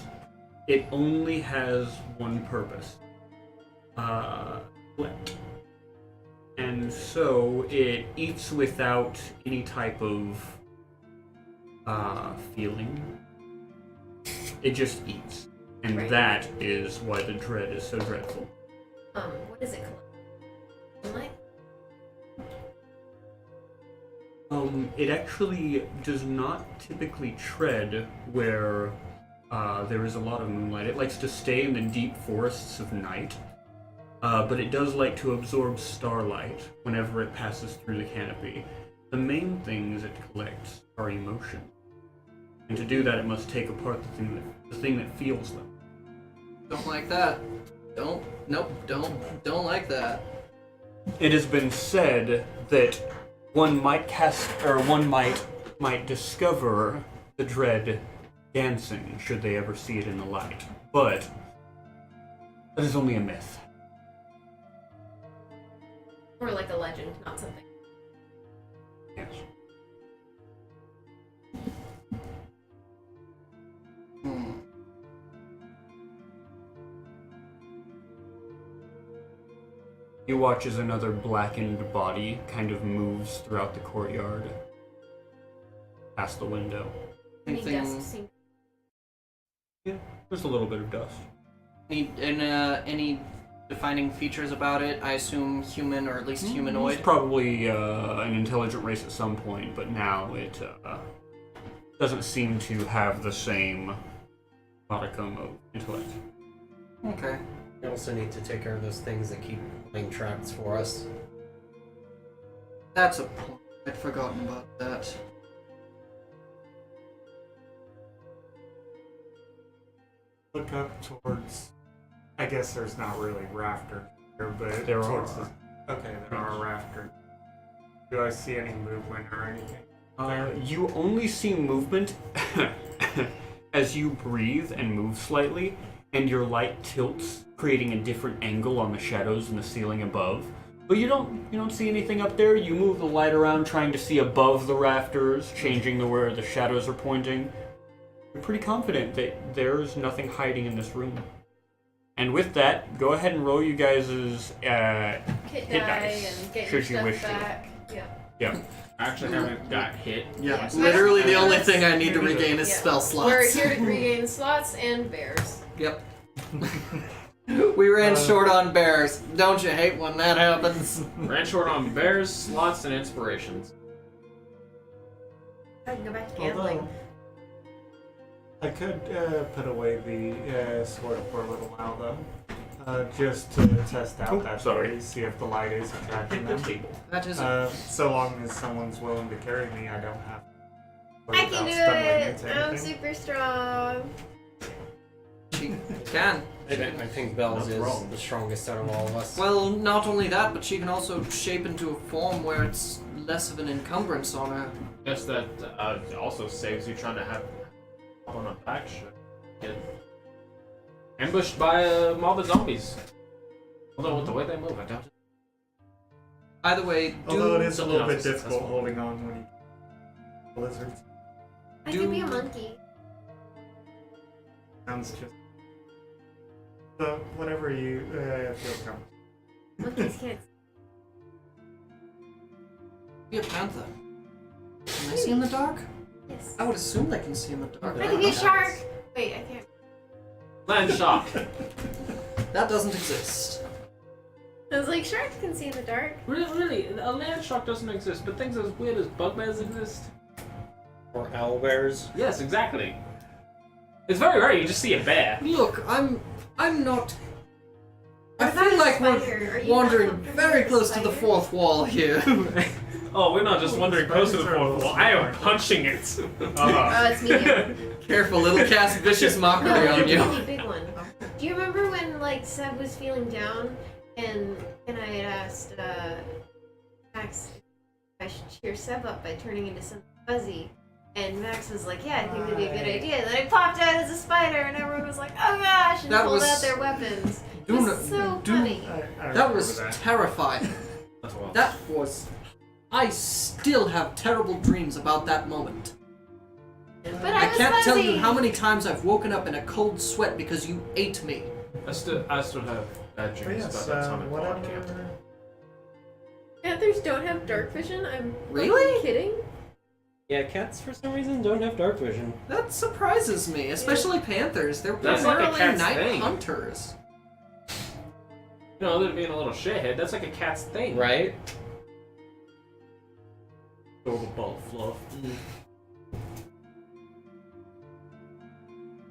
It only has one purpose. Collect. And so it eats without any type of feeling. It just eats. And Right. that is why the dread is so dreadful. What is it called? Moonlight? It actually does not typically tread where there is a lot of moonlight. It likes to stay in the deep forests of night, but it does like to absorb starlight whenever it passes through the canopy. The main things it collects are emotion, and to do that, it must take apart the thing that feels them. Don't like that. Don't like that. It has been said that one might discover the dread dancing should they ever see it in the light, but that is only a myth. Or like a legend, not something. Yes. You watch as another blackened body kind of moves throughout the courtyard, past the window. Any Anything? dust seems Yeah, there's a little bit of dust. Any defining features about it? I assume human or at least humanoid. It's probably an intelligent race at some point, but now it doesn't seem to have the same modicum of intellect. Okay. we also need to take care of those things that keep laying traps for us. That's a point. I'd forgotten about that. Look up towards. I guess there's not really rafters here, but There towards are. Okay, there are rafters. Do I see any movement or anything? You only see movement as you breathe and move slightly, and your light tilts, creating a different angle on the shadows in the ceiling above. But you don't see anything up there. You move the light around, trying to see above the rafters, changing where the shadows are pointing. You're pretty confident that there's nothing hiding in this room. And with that, go ahead and roll you guys' hit hit die dice, and get should your you stuff wish to. back. Yeah. Yeah. I actually haven't got hit. Yeah, Yes. literally the Yeah. only thing I need to regain is Yeah. spell slots. We're here to regain slots and bears. Yep. We ran short on bears. Don't you hate when that happens? Ran short on bears, slots, and inspirations. I can go back to gambling. Although, I could put away the sword for a little while though, just to test out Oh, that sorry. theory, see if the light is attracting them. That is So long as someone's willing to carry me, I don't have. to worry I can about do stumbling it! into I'm anything. super strong. she can. I think Bells Not is wrong. the strongest out of all of us. Well, not only that, but she can also shape into a form where it's less of an encumbrance on her. Guess that also saves you trying to have on a back shit. Get ambushed by a mob of zombies. Although with the way they move, I doubt it. Either way, Although it do is a something little bit else difficult successful. holding on when you blizzards. I Do- could be a monkey. Sounds just. So whatever you feel comfortable. Monkeys can't. be a panther. Can they see in the dark? Yes. I would assume they can see in the dark. I could be a shark. Wait, I can't. Land shock. That doesn't exist. I was like, sharks can see in the dark. Really, a land shock doesn't exist, but things as weird as bugbears exist. Or owlbears. Yes, exactly. It's very rare you just see a bear. Look, I'm not. I What about feel a like spider? Are we're you wandering not comfortable very with a close to the spider? fourth wall here. Oh, we're not just wandering close to the fourth wall. I am punching it. Oh, it's medium. Careful, it'll cast vicious mockery No, on it's a you. really big one. Do you remember when like Seb was feeling down and I had asked Max if I should cheer Seb up by turning into something fuzzy? And Max was like, yeah, I think that'd be a good idea. Then I popped out as a spider and everyone was like, oh gosh, and That pulled was- out their weapons. It Do was not- so do- funny. I That was remember that. terrifying. That's wild. That was. I still have terrible dreams about that moment. But I I was can't fuzzy. tell you how many times I've woken up in a cold sweat because you ate me. I still have bad But dreams yes, about that time at whatever. Quad Camp. Panthers don't have dark vision? I'm Really? fucking kidding? Yeah, cats for some reason don't have dark vision. That surprises me, especially panthers. They're That's like a primarily cat's night thing. hunters. You know, other than being a little shithead, that's like a cat's thing. Right? Total ball fluff.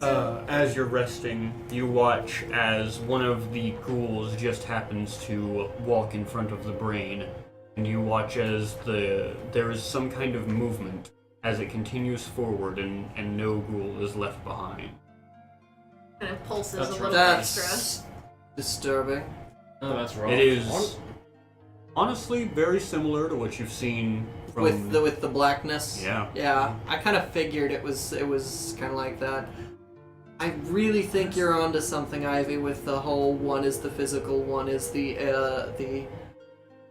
As you're resting, you watch as one of the ghouls just happens to walk in front of the brain, and you watch as there is some kind of movement as it continues forward, and no ghoul is left behind. Kind of pulses That's a little That's extra. disturbing. Oh, that's wrong. It is honestly very similar to what you've seen from With the blackness. Yeah. Yeah, I kind of figured it was kind of like that. I really think you're onto something, Ivy, with the whole one is the physical, one is the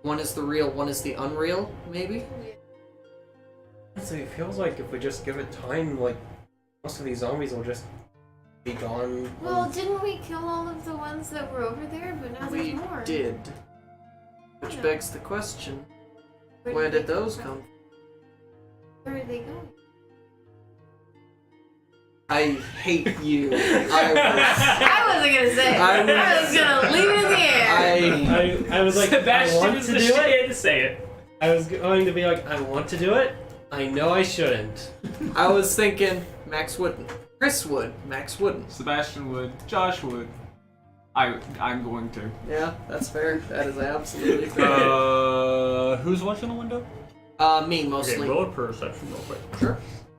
one is the real, one is the unreal, maybe. So it feels like if we just give it time, like most of these zombies will just be gone. Well, didn't we kill all of the ones that were over there? But now We there's more. did. Which Yeah. begs the question, Where where did they those from? come? Where are they going? I hate you. I I wasn't gonna say it. I was gonna leave it in the air. I was like, Sebastian I want is to the do it. shithead to say it. I was going to be like, I want to do it. I know I shouldn't. I was thinking Max wouldn't. Chris would. Max wouldn't. Sebastian would. Josh would. I'm going to. Yeah, that's fair. That is absolutely fair. Who's watching the window? Me Okay, mostly. roll a perception real quick. Sure.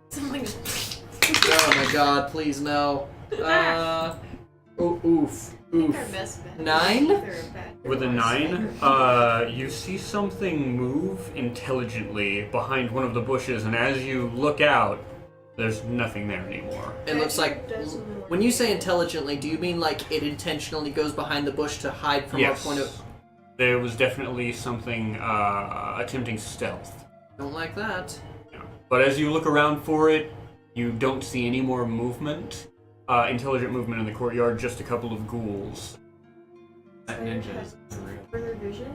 Something. Oh my god, please no. Oof. Our best bet. 9? They're a bad With a girl or 9, spider. you see something move intelligently behind one of the bushes, and as you look out, there's nothing there anymore. It looks like. Does more. When you say intelligently, do you mean like it intentionally goes behind the bush to hide from Yes. our point of. There was definitely something attempting stealth. Don't like that. Yeah. But as you look around for it, you don't see any more movement. Intelligent movement in the courtyard, just a couple of ghouls. That ninja is real. Further vision?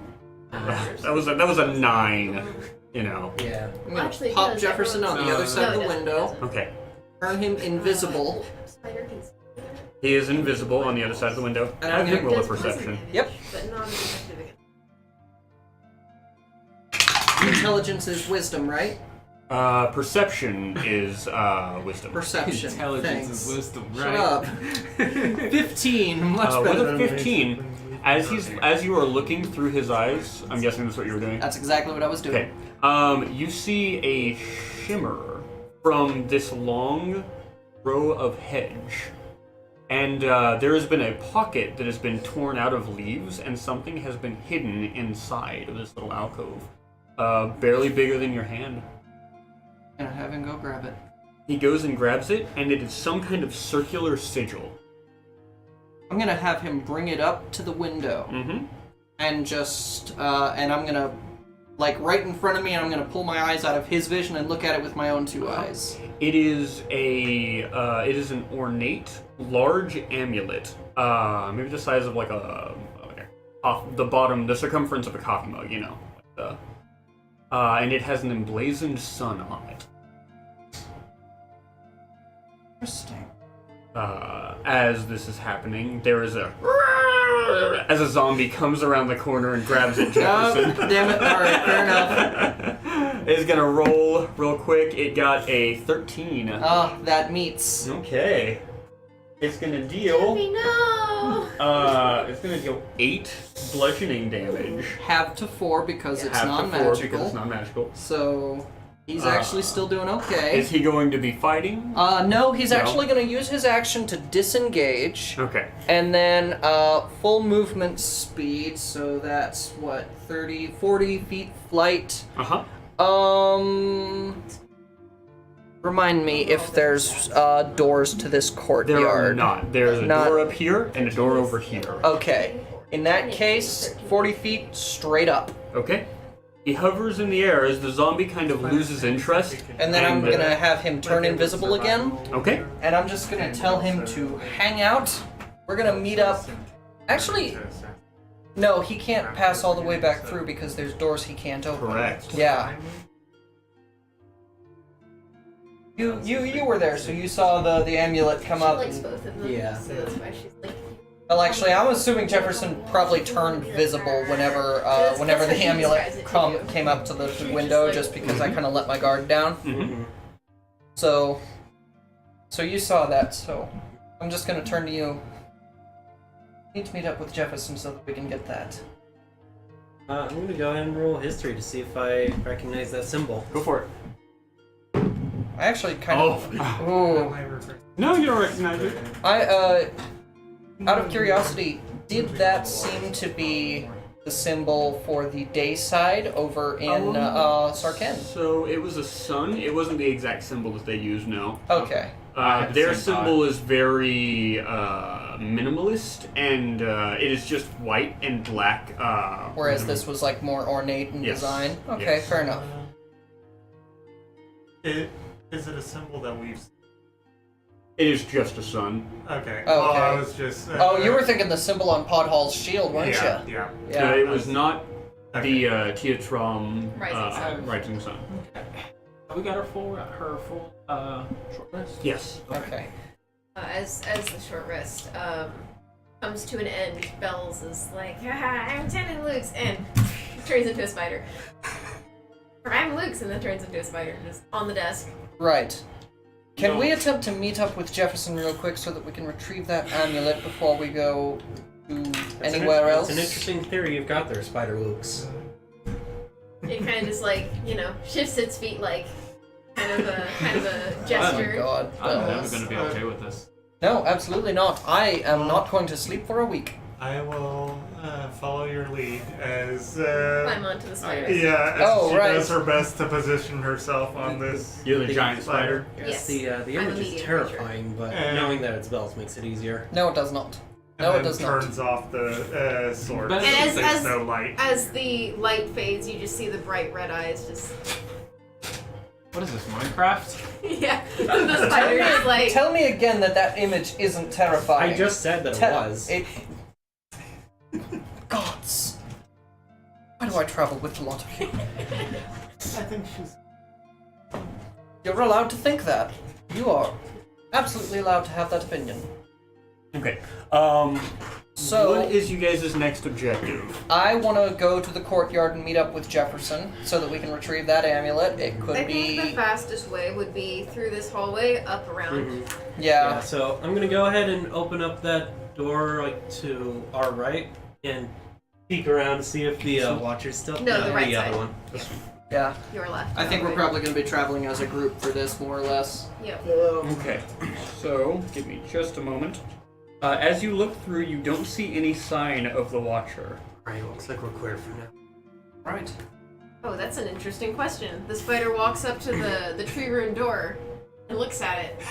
That was a 9, you know. Yeah. I'm gonna Actually, it pop does. Jefferson on the No, other side of no, the it doesn't, window, it doesn't. Okay. turn him invisible. Spider can see. He is invisible on the other side of the window. And Have I'm him gonna- roll a Does poison perception. damage, Yep. But not as effective again. Intelligence is wisdom, right? Perception is wisdom. Perception. Intelligence Thanks. is wisdom, Shut right? up. 15, much With better. a 15, as you are looking through his eyes, I'm guessing that's what you were doing. That's exactly what I was doing. Okay. You see a shimmer from this long row of hedge. And there has been a pocket that has been torn out of leaves, and something has been hidden inside of this little alcove. Barely bigger than your hand. Gonna have him go grab it. He goes and grabs it, and it is some kind of circular sigil. I'm gonna have him bring it up to the window Mm-hmm. and just, and I'm gonna, like, right in front of me, and I'm gonna pull my eyes out of his vision and look at it with my own 2 eyes. It is an ornate, large amulet, maybe the size of like the circumference of a coffee mug, you know. And it has an emblazoned sun on it. Interesting. As this is happening, there is as a zombie comes around the corner and grabs it, Jefferson. Oh, damn it. Alright, fair enough. Is gonna roll real quick. It got a 13. That meets. Okay. It's gonna deal. Jeffy, no! It's gonna deal 8 bludgeoning damage. Half to 4 because it's Half to 4 non-magical. because it's non-magical. So he's actually still doing okay. Is he going to be fighting? No, he's No. actually going to use his action to disengage. Okay. And then full movement speed, so that's what, 30, 40 feet flight. Uh-huh. Remind me if there's doors to this courtyard. There are not. There's a Not- door up here and a door over here. Okay. In that case, 40 feet straight up. Okay. He hovers in the air as the zombie kind of loses interest. And then I'm going to have him turn invisible again. Okay. And I'm just going to tell him to hang out. We're going to meet up. Actually, no, he can't pass all the way back through because there's doors he can't open. Correct. Yeah. You were there, so you saw the amulet come She up. likes and- both of them, Yeah. so that's why she's like... Well, actually, I'm assuming Jefferson probably turned visible whenever whenever the amulet came up to the window, just because I kind of let my guard down. Mm-hmm. So you saw that. So I'm just gonna turn to you. Need to meet up with Jefferson so that we can get that. I'm gonna go ahead and roll history to see if I recognize that symbol. Go for it. I actually kind of. Ooh. No, you don't recognize it. Out of curiosity, did that seem to be the symbol for the day side over in Sarken? So it was a sun. It wasn't the exact symbol that they use, no. Okay. Their symbol is very minimalist, and it is just white and black. Whereas this was like more ornate in Yes. design. Okay, Yes. fair enough. Is it a symbol that we've... It is just a sun. Okay. Oh, Well, I okay. was just... Oh, you were thinking the symbol on Podhall's shield, weren't yeah, you? yeah. Yeah. It was not Okay. the Teatrom Rising sun. Rising Sun. We got her full short rest. Yes. Okay. As the short rest comes to an end, Bells is like, haha, I'm Lieutenant Luke's, and turns into a spider. Or I'm Luke's, and then turns into a spider, just on the desk. Right. Can No. we attempt to meet up with Jefferson real quick so that we can retrieve that amulet before we go to anywhere else? It's an interesting theory you've got there, Spider Lukes. It kind of just like, shifts its feet like kind of a Oh my gesture. god. I'm Bells. never gonna be okay with this. No, absolutely not. I am not going to sleep for a week. I will follow your lead as... Climb onto the spider. Yeah, as Oh, she right. does her best to position herself on this. You're the giant spider. Yes. The I'm a image medium is terrifying, but creature. knowing that it's bells makes it easier. No, it does not. And No, it then does not. turns off the sword. And so as- there's as- no light. As the light fades, you just see the bright red eyes just... What is this, Minecraft? yeah. The spider is like... Tell me again that image isn't terrifying. I just said that it Tell- was. It... Gods. Why do I travel with a lot of you? I think she's... You're allowed to think that. You are absolutely allowed to have that opinion. Okay. So- what is you guys' next objective? I want to go to the courtyard and meet up with Jefferson so that we can retrieve that amulet. It could I think the be... fastest way would be through this hallway, up around. Mm-hmm. Yeah, so I'm gonna go ahead and open up that door like to our right and peek around to see if the watcher's still. No, the right the side. other one. Yeah. Your left. I think we're right. probably going to be traveling as a group for this, more or less. Yep. Okay. So, give me just a moment. As you look through, you don't see any sign of the Watcher. Alright, looks like we're clear for now. Right. Oh, that's an interesting question. The spider walks up to the tree room door and looks at it.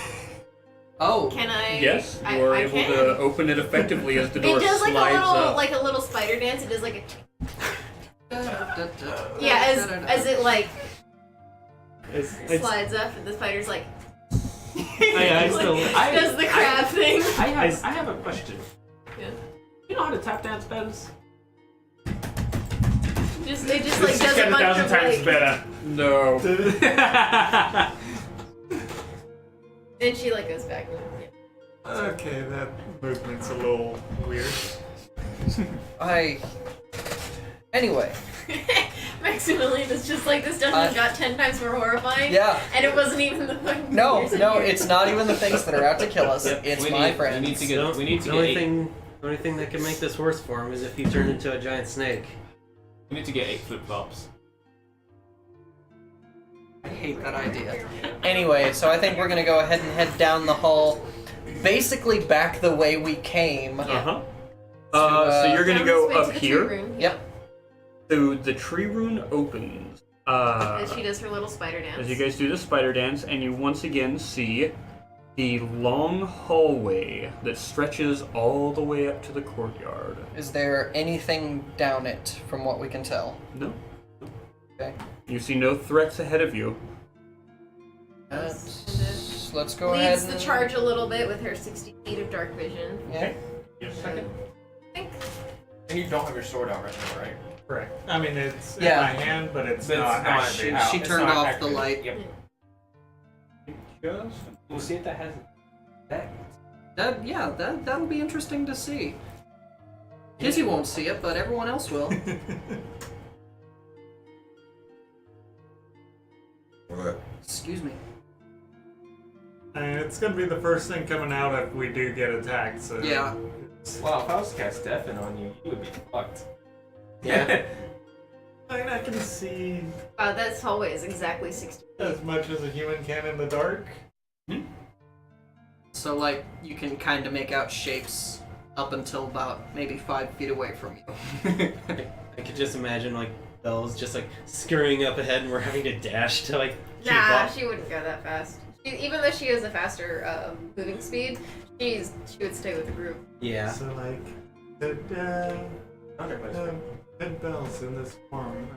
Oh. Can I? Yes, I, you are I able can. to open it effectively as the door It does like slides up. a little spider dance. It does like a yeah, as it like slides up, and the spider's like I still. does the crab thing. I have a question. Yeah. You know how to tap dance bells? It just like This does is a bunch 10,000 of times like, better. No. and she like goes back. Okay, that movement's a little weird. Anyway. Maximilian is just like, this dungeon got 10 times more horrifying. Yeah. And it wasn't even the fucking No, years in no, here. it's not even the things that are out to kill us. It's we my need, friends. We need to get. We need to The get. only thing that can make this worse for him is if he turned into a giant snake. We need to get 8 flip flops. I hate that idea. Anyway, so I think we're gonna go ahead and head down the hall, basically back the way we came. Uh-huh. So you're gonna Down go this way up to the tree here. room. Yep. So the tree rune opens. As she does her little spider dance. As you guys do the spider dance, and you once again see the long hallway that stretches all the way up to the courtyard. Is there anything down it, from what we can tell? No. Okay. You see no threats ahead of you. Let's go ahead. Leads And, the charge a little bit with her 60 feet of dark vision. Yeah. Give us a second. I think. And you don't have your sword out right now, right? Correct. I mean, it's Yeah. in my hand, but it's But it's not not actually out. She It's turned not off the activated. light. Yep. Just We'll see if that has that. That'll be interesting to see. Kizzy won't see it, but everyone else will. Excuse me. And it's gonna be the first thing coming out if we do get attacked. So Yeah. Wow, if I was to cast Deafen on you, you would be fucked. Yeah. I mean, I can see This hallway is exactly 60 feet. as much as a human can in the dark. So, like, you can kind of make out shapes up until about maybe 5 feet away from you. I could just imagine like Belle's just like scurrying up ahead, and we're having to dash to like keep Nah, up. she wouldn't go that fast. Even though she has a faster moving speed, she would stay with the group. Yeah. So like, could bells in this form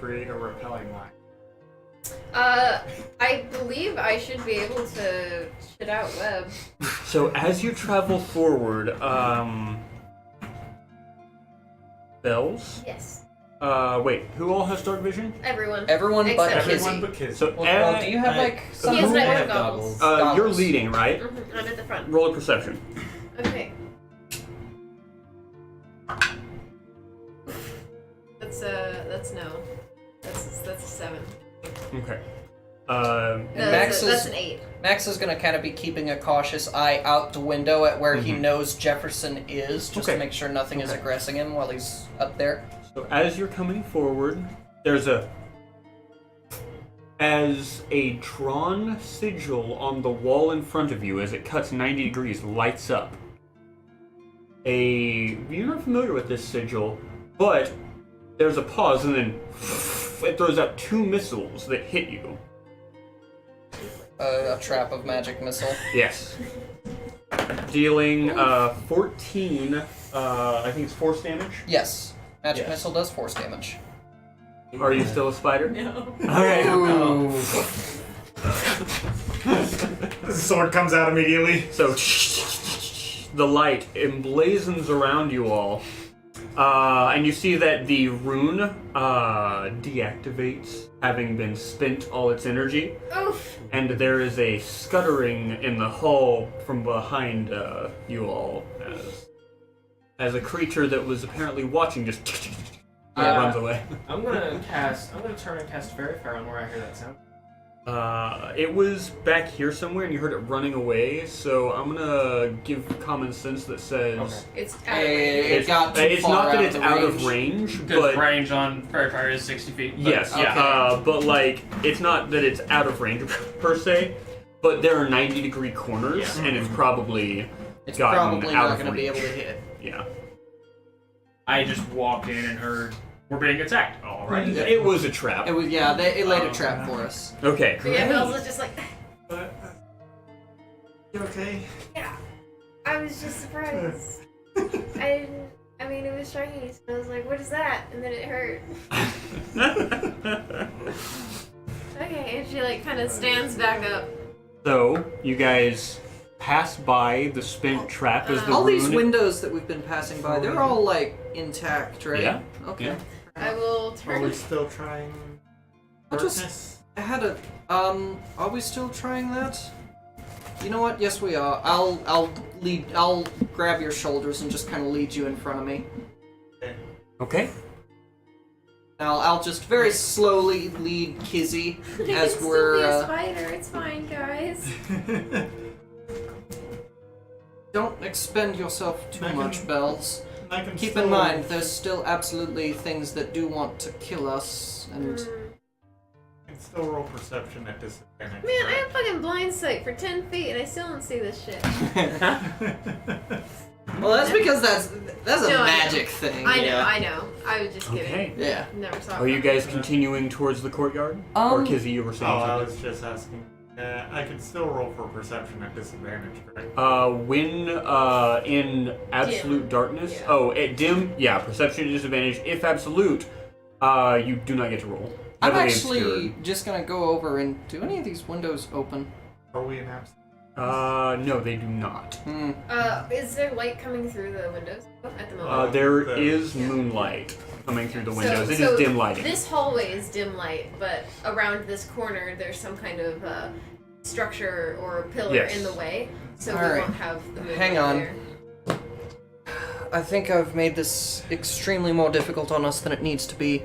create a repelling line? I believe I should be able to shit out web. So as you travel forward, Bells? Yes. Wait, who all has dark vision? Everyone. Everyone but Except Kizzy. Everyone but kids. So Well, do you have like some? He has who- network have goggles. goggles. you're Goggles. leading, right? I'm at the front. Roll a perception. Okay. That's no. That's a 7. Okay. No, Max that's is- an 8. Max is gonna kind of be keeping a cautious eye out the window at where he knows Jefferson is, just Okay. to make sure nothing is Okay. aggressing him while he's up there. So as you're coming forward, there's as a drawn sigil on the wall in front of you as it cuts 90 degrees lights up. You're not familiar with this sigil, but there's a pause and then it throws out 2 missiles that hit you. A trap of magic missile. Yes. Dealing 14, I think it's force damage. Yes. Magic Yes. missile does force damage. Are you still a spider? No. Okay. The sword comes out immediately. So the light emblazons around you all, and you see that the rune deactivates, having been spent all its energy, Oof. and there is a scuttering in the hall from behind you all as a creature that was apparently watching just runs away. I'm gonna turn and cast Fairy Fire on where I hear that sound. It was back here somewhere, and you heard it running away. So I'm gonna give common sense that says Okay. It's out of range. It got too it's far not that out it's of the out range. of range, Because but range on Fairy Fire is 60 feet. But yes, yeah. but like it's not that it's out of range per se, but there are 90-degree corners, Yeah. and it's probably It's gotten probably out not of going to be reach. able to hit. Yeah, I just walked in and heard we're being attacked. All right. it was a trap. It was it laid a trap for us. Okay, But yeah, Bells was just like, You okay? yeah. I was just surprised. I mean, it was shiny, so I was like, what is that? And then it hurt. Okay, and she like kind of stands back up. So you guys pass by the spent trap as the All these rune- windows that we've been passing by, they're all like intact, right? Yeah. Okay. Yeah. I will Are turn. we still trying I'll just- darkness? I had a are we still trying that? You know what? Yes, we are. I'll grab your shoulders and just kind of lead you in front of me. Okay. I'll just very slowly lead Kizzy I can as still we're. be a spider. It's fine, guys. Don't expend yourself too much, Bells. I can Keep still, in mind, there's still absolutely things that do want to kill us, and I can still roll perception at disadvantage. Man, I have fucking blind sight for 10 feet and I still don't see this shit. well, that's because that's a No, I know. magic thing. I know, yeah. I know. I was just kidding. Okay. Yeah. Never saw it. Are you guys continuing towards the courtyard? Or Kizzy, you were saying Oh, I something? was just asking. I can still roll for perception at disadvantage, right? When in absolute Dim. darkness. Yeah. Oh, at dim, yeah, perception disadvantage. If absolute, you do not get to roll. I'm Heavily actually obscured. just gonna go over and do any of these windows open? Are we in absence? No, they do not. Is there light coming through the windows at the moment? There The- is moonlight coming through the windows. It So is dim lighting. This hallway is dim light, but around this corner there's some kind of structure or pillar Yes. in the way, so we Alright. won't have the moonlight Hang on. there. I think I've made this extremely more difficult on us than it needs to be.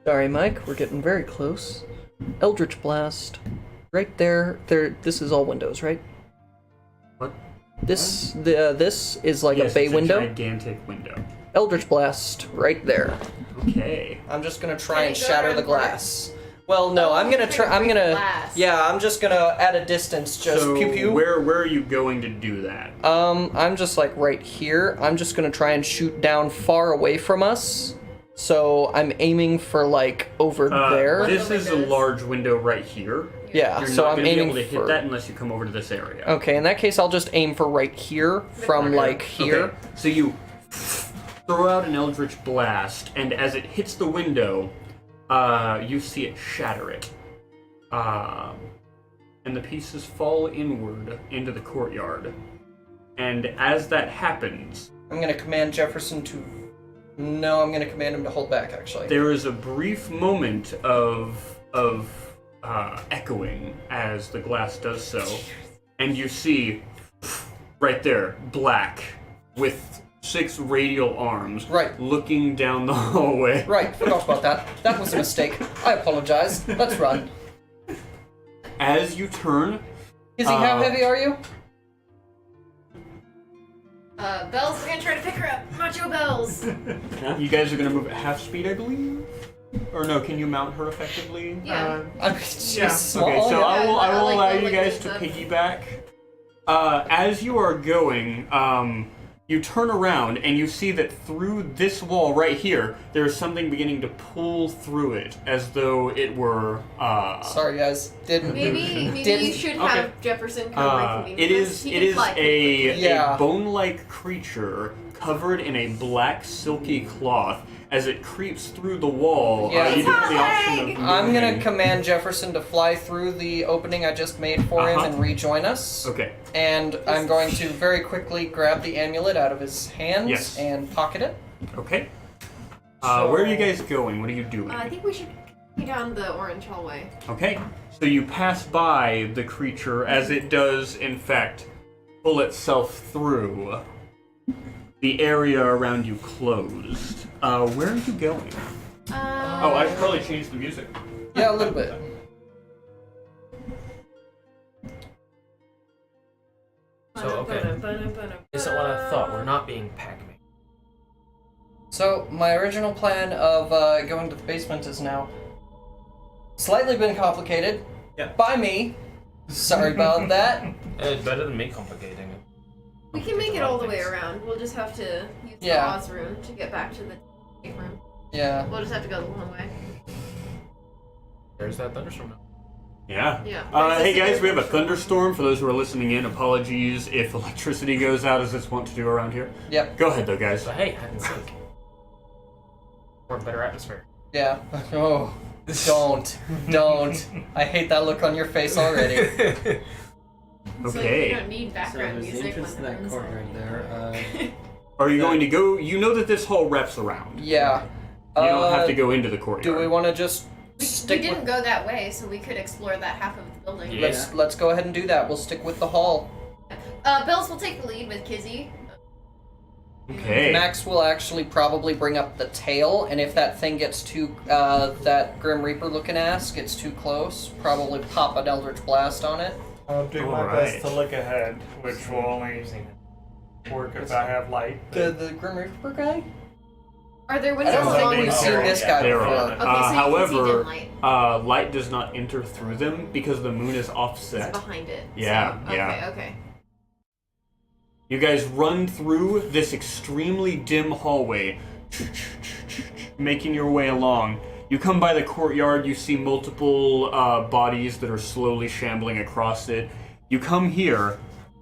Sorry, Mike, we're getting very close. Eldritch Blast. Right there. This is all windows, right? What? This is like Yes, a bay it's window. A gigantic window. Eldritch Blast right there. Okay. I'm just gonna try Can and it go shatter around the the corner? glass. Well, no, Oh, I'm gonna it's try. like I'm gonna. glass. Yeah, I'm just gonna at a distance just so pew pew. Where are you going to do that? I'm just like right here. I'm just gonna try and shoot down far away from us. So I'm aiming for like over there. This is a windows. large window right here. Yeah, You're so not I'm going to be aiming able to hit for. that unless you come over to this area. Okay, in that case, I'll just aim for right here from corner. like here. Okay, so you throw out an eldritch blast, and as it hits the window, you see it shatter it. And the pieces fall inward into the courtyard. And as that happens, I'm gonna command Jefferson to. No, I'm gonna command him to hold back. Actually. there is a brief moment of echoing as the glass does so, and you see right there black with 6 radial arms Right. looking down the hallway. Right. Forgot about that. That was a mistake. I apologize. Let's run. As you turn, Izzy, how heavy are you? Bells, we're gonna try to pick her up. Macho Bells. you guys are gonna move at half speed, I believe. Or no, can you mount her effectively? Yeah. She's Yeah. small. Okay, so I will I'll, like, allow go you like guys this to up. piggyback. As you are going, you turn around and you see that through this wall right here, there's something beginning to pull through it, as though it were. Sorry, guys. Didn't. Maybe you should have Jefferson come reconvene It with us. is He it can is fly quickly. Yeah. a bone-like creature covered in a black silky cloth. As it creeps through the wall, Yeah. you It's do have the option of I'm gonna moving. command Jefferson to fly through the opening I just made for him Uh-huh. and rejoin us. Okay. And I'm going to very quickly grab the amulet out of his hands Yes. and pocket it. Okay. So- Where are you guys going? What are you doing? I think we should go down the orange hallway. Okay. So you pass by the creature as it does, in fact, pull itself through. The area around you closed. Where are you going? Oh, I should probably change the music. Yeah, a little bit. So, okay. Isn't what I thought. We're not being Pac-Man. So, my original plan of going to the basement is now slightly been complicated. Yeah. By me. Sorry about that. It's better than me complicating it. We can make it all the way around. We'll just have to use the Yeah. Oz room to get back to the escape room. Yeah. We'll just have to go the long way. There's that thunderstorm now. Yeah. Yeah. Hey guys, we have a thunderstorm. For those who are listening in, apologies if electricity goes out, as it's wont to do around here. Yep. Go ahead though, guys. So hey, hide and seek. Or a better atmosphere. Yeah. Oh. Don't. I hate that look on your face already. So Okay. you don't need So background there's the music entrance to when the that room's court on. right there. Are you going to go? You know that this hall wraps around. Yeah. You don't have to go into the courtyard. Do we want to just We stick didn't with? go that way, so we could explore that half of the building. Yeah. Let's go ahead and do that. We'll stick with the hall. Bells will take the lead with Kizzy. Okay. Max will actually probably bring up the tail, and if that thing gets too, that Grim Reaper looking ass gets too close, probably pop an Eldritch Blast on it. I'll do my best to look ahead, which will only work if I have light. The Grim Reaper guy? Are there I windows don't think along we've the seen door? this guy There before. are. Okay, so you can see However, dim light. light does not enter through them because the moon is It's offset. behind it. Yeah, so, yeah. Okay. You guys run through this extremely dim hallway, making your way along. You come by the courtyard, you see multiple bodies that are slowly shambling across it. You come here,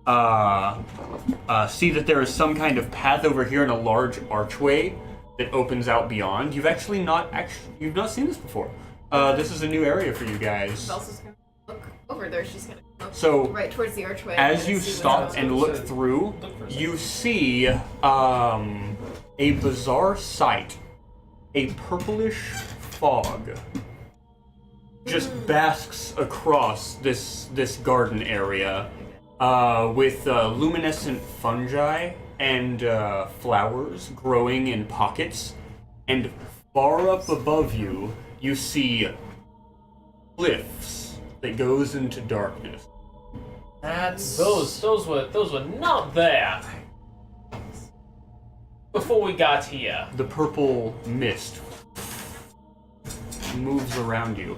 see that there is some kind of path over here and a large archway that opens out beyond. You've not seen this before. This is a new area for you guys. Elsa's gonna look over there. She's gonna go So, right towards the archway. as and you see what's stop up. and look through, you see a bizarre sight. A purplish fog just basks across this garden area with luminescent fungi and flowers growing in pockets. And far up above you, you see cliffs that goes into darkness. That's... Those were not there before we got here. The purple mist moves around you,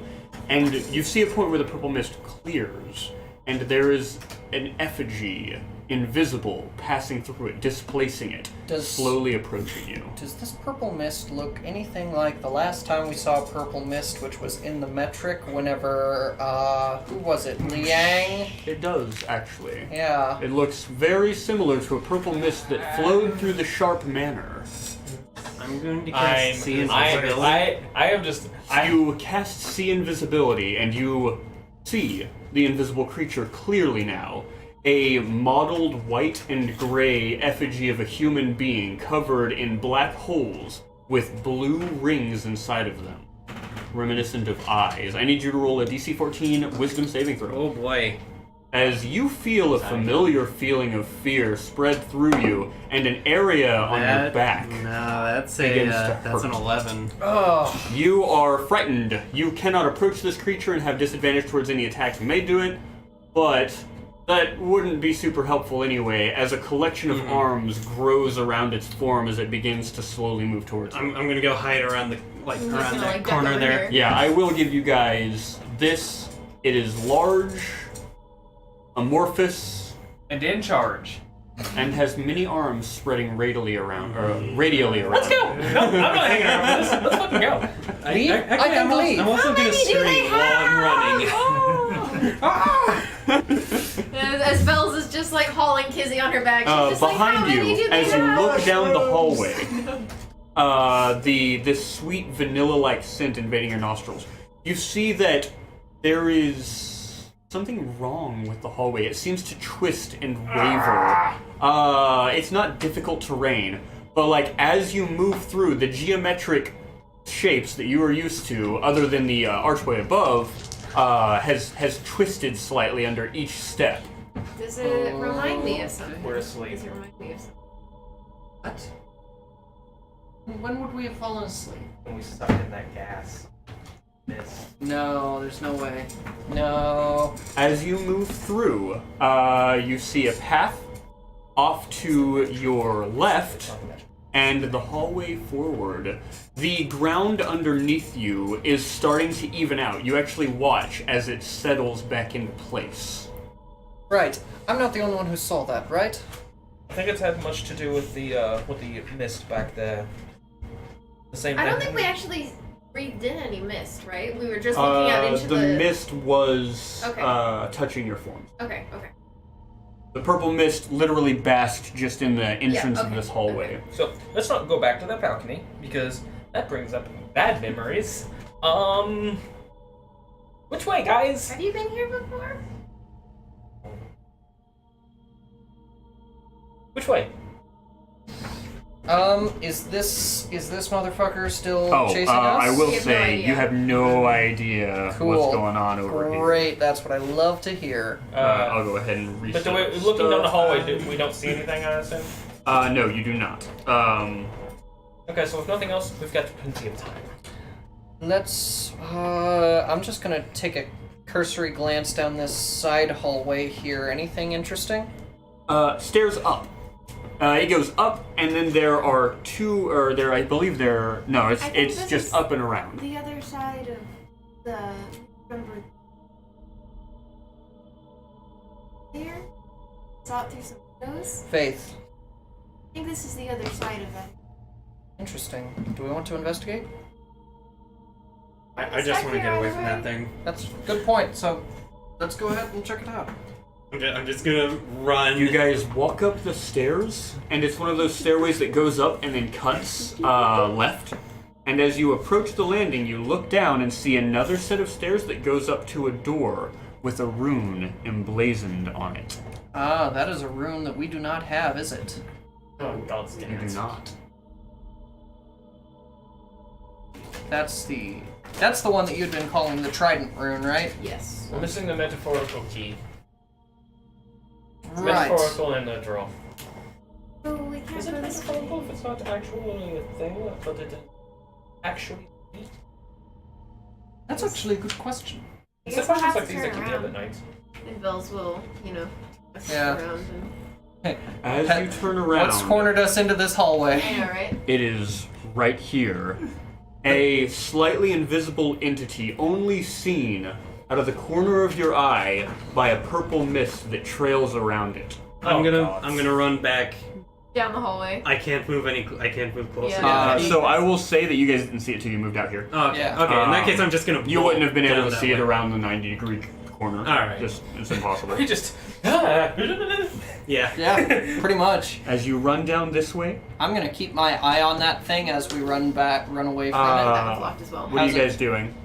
and you see a point where the purple mist clears, and there is an effigy, invisible, passing through it, displacing it, slowly approaching you. Does this purple mist look anything like the last time we saw a purple mist, which was in the metric whenever, who was it, Liang? It does, actually. Yeah. It looks very similar to a purple mist that flowed through the Sharp Manor. I'm going to cast See Invisibility. I am just. You cast See Invisibility, and you see the invisible creature clearly now. A mottled white and gray effigy of a human being covered in black holes with blue rings inside of them, reminiscent of eyes. I need you to roll a DC 14 Wisdom saving throw. Oh boy. As you feel a familiar feeling of fear spread through you, and an area on your back. No, that's begins to that's an hurt. 11. Oh. You are frightened. You cannot approach this creature and have disadvantage towards any attacks you may do it, but that wouldn't be super helpful anyway, as a collection of arms grows around its form as it begins to slowly move towards you. I'm gonna go hide around the just around gonna, that like, duck corner over there. here. Yeah, I will give you guys this. It is large, amorphous, And in charge. and has many arms spreading radially around. Let's go! No, I'm not hanging around with this. Let's fucking go. Leave? I can leave. I'm also gonna many do they scream while I'm running. As Bells is just like hauling Kizzy on her back. She's just Behind like, how many you, do they as you have? look down the hallway, this sweet vanilla-like scent invading your nostrils. You see that there is something wrong with the hallway. It seems to twist and waver. It's not difficult terrain, but like as you move through, the geometric shapes that you are used to, other than the archway above, has twisted slightly under each step. Does it remind me of something? We're asleep. Does it remind me of something? What? When would we have fallen asleep? When we sucked in that gas. Miss. No, there's no way. No. As you move through, you see a path off to your left and the hallway forward. The ground underneath you is starting to even out. You actually watch as it settles back in place. Right. I'm not the only one who saw that, right? I think it's had much to do with the mist back there. The same I thing. don't think we actually redid any mist, right? We were just looking out into the mist was Okay. touching your form. Okay, okay. The purple mist literally basked just in the entrance of okay, this hallway. So let's not go back to that balcony because that brings up bad memories. Which way, guys? Have you been here before? Which way? Is this motherfucker still Oh, chasing us? I will You have no say, idea. you have no idea Cool. what's going on over here. Great, that's what I love to hear. I'll go ahead and reset. But looking down the hallway, we don't see anything, I assume? No, you do not. Okay, so if nothing else, we've got plenty of time. Let's. I'm just gonna take a cursory glance down this side hallway here. Anything interesting? Stairs up. It goes up, and then there are two, or there, I believe there. No, I think it's this just is up and around. The other side of the. Remember. Here? Saw it through some windows? Faith. I think this is the other side of that. Interesting. Do we want to investigate? I just want to get away from that thing. That's a good point. So, let's go ahead and check it out. I'm just gonna run. You guys walk up the stairs, and it's one of those stairways that goes up and then cuts left. And as you approach the landing, you look down and see another set of stairs that goes up to a door with a rune emblazoned on it. Ah, that is a rune that we do not have, is it? Oh, God's You damn do it. not. That's the one that you'd been calling the Trident rune, right? Yes. We're missing the metaphorical key. Right. Metaphorical and a draw. Oh, we can't Is it go this metaphorical way. if it's not actually a thing, but it actually be? That's actually a good question. I Is guess it we'll questions have like to these that turn keep me up around. at night? And Bells will, us Yeah. around and... As Pet- you turn around, What's cornered us into this hallway? I know, right? it is right here. A slightly invisible entity only seen out of the corner of your eye by a purple mist that trails around it. I'm Oh, gonna God. run back. Down the hallway. I can't move closer. Yeah. So I will say that you guys didn't see it till you moved out here. Oh, okay. Yeah. Okay. In that case, I'm just gonna. You wouldn't have been able down to that see it way. around the 90-degree corner. Alright. Just, it's impossible. We just. Yeah. Yeah, pretty much. As you run down this way, I'm gonna keep my eye on that thing as we run away from That it. one's locked as well. what are you How's it- guys doing?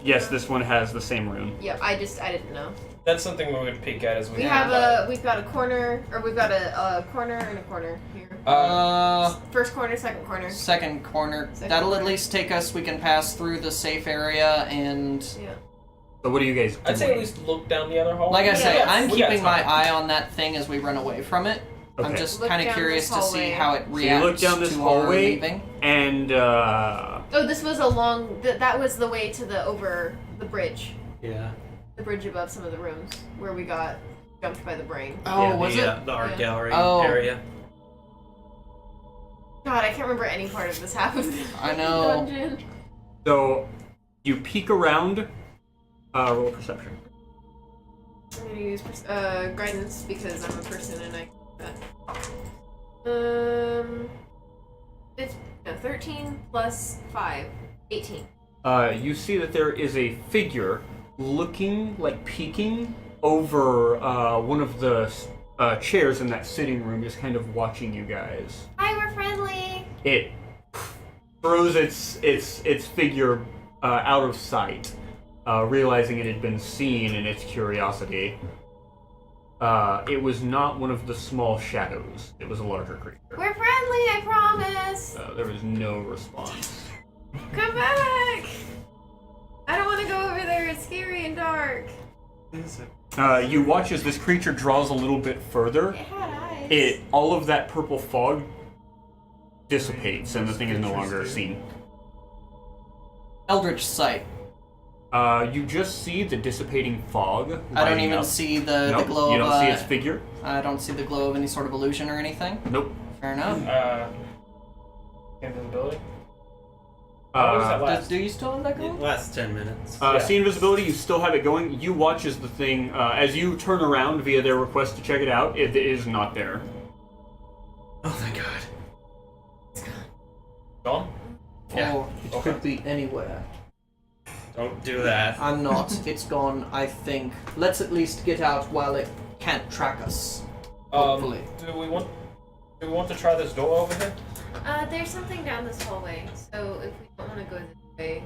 Yes, this one has the same rune. Yep, I didn't know. That's something we would peek at as we. We've got a corner, or we've got a corner and a corner here. First corner, second corner. Second corner. Second That'll at corner. least take us. We can pass through the safe area, and Yeah. So what are you guys doing? I'd say at least look down the other hallway. like I say, Yes. I'm We got keeping my time. eye on that thing as we run away from it. I'm Okay. just Look kind of down curious this to see hallway. how it So you reacts look down this to our hallway, leaving. and Oh, this was a long. That was the way to over the bridge. Yeah. The bridge above some of the rooms where we got jumped by the brain. Oh, yeah, was the, it? the art Yeah. gallery Oh. area. God, I can't remember any part of this half of the I know. dungeon. so you peek around. Roll perception. I'm gonna use guidance because I'm a person and I. 13 plus 5, 18. You see that there is a figure looking, like peeking over one of the chairs in that sitting room, just kind of watching you guys. Hi, we're friendly. It throws its figure out of sight, realizing it had been seen in its curiosity. It was not one of the small shadows. It was a larger creature. We're friendly, I promise. There was no response. Come back. I don't want to go over there. It's scary and dark. You watch as this creature draws a little bit further. It had eyes. All of that purple fog dissipates, and the thing is no longer seen. Eldritch sight. You just see the dissipating fog. I don't lighting even up. see the Nope, glow you of. don't see its figure. I don't see the glow of any sort of illusion or anything. Nope. Fair enough. Invisibility. How long does that last? Do you still have that It going? lasts 10 minutes. See invisibility, you still have it going. You watch as the thing, as you turn around via their request to check it out, it is not there. Oh, thank God. Gone? Yeah. Or it could be anywhere. Don't do that. I'm not. It's gone, I think. Let's at least get out while it can't track us. Hopefully. Do we want to try this door over here? There's something down this hallway, so if we don't want to go this way.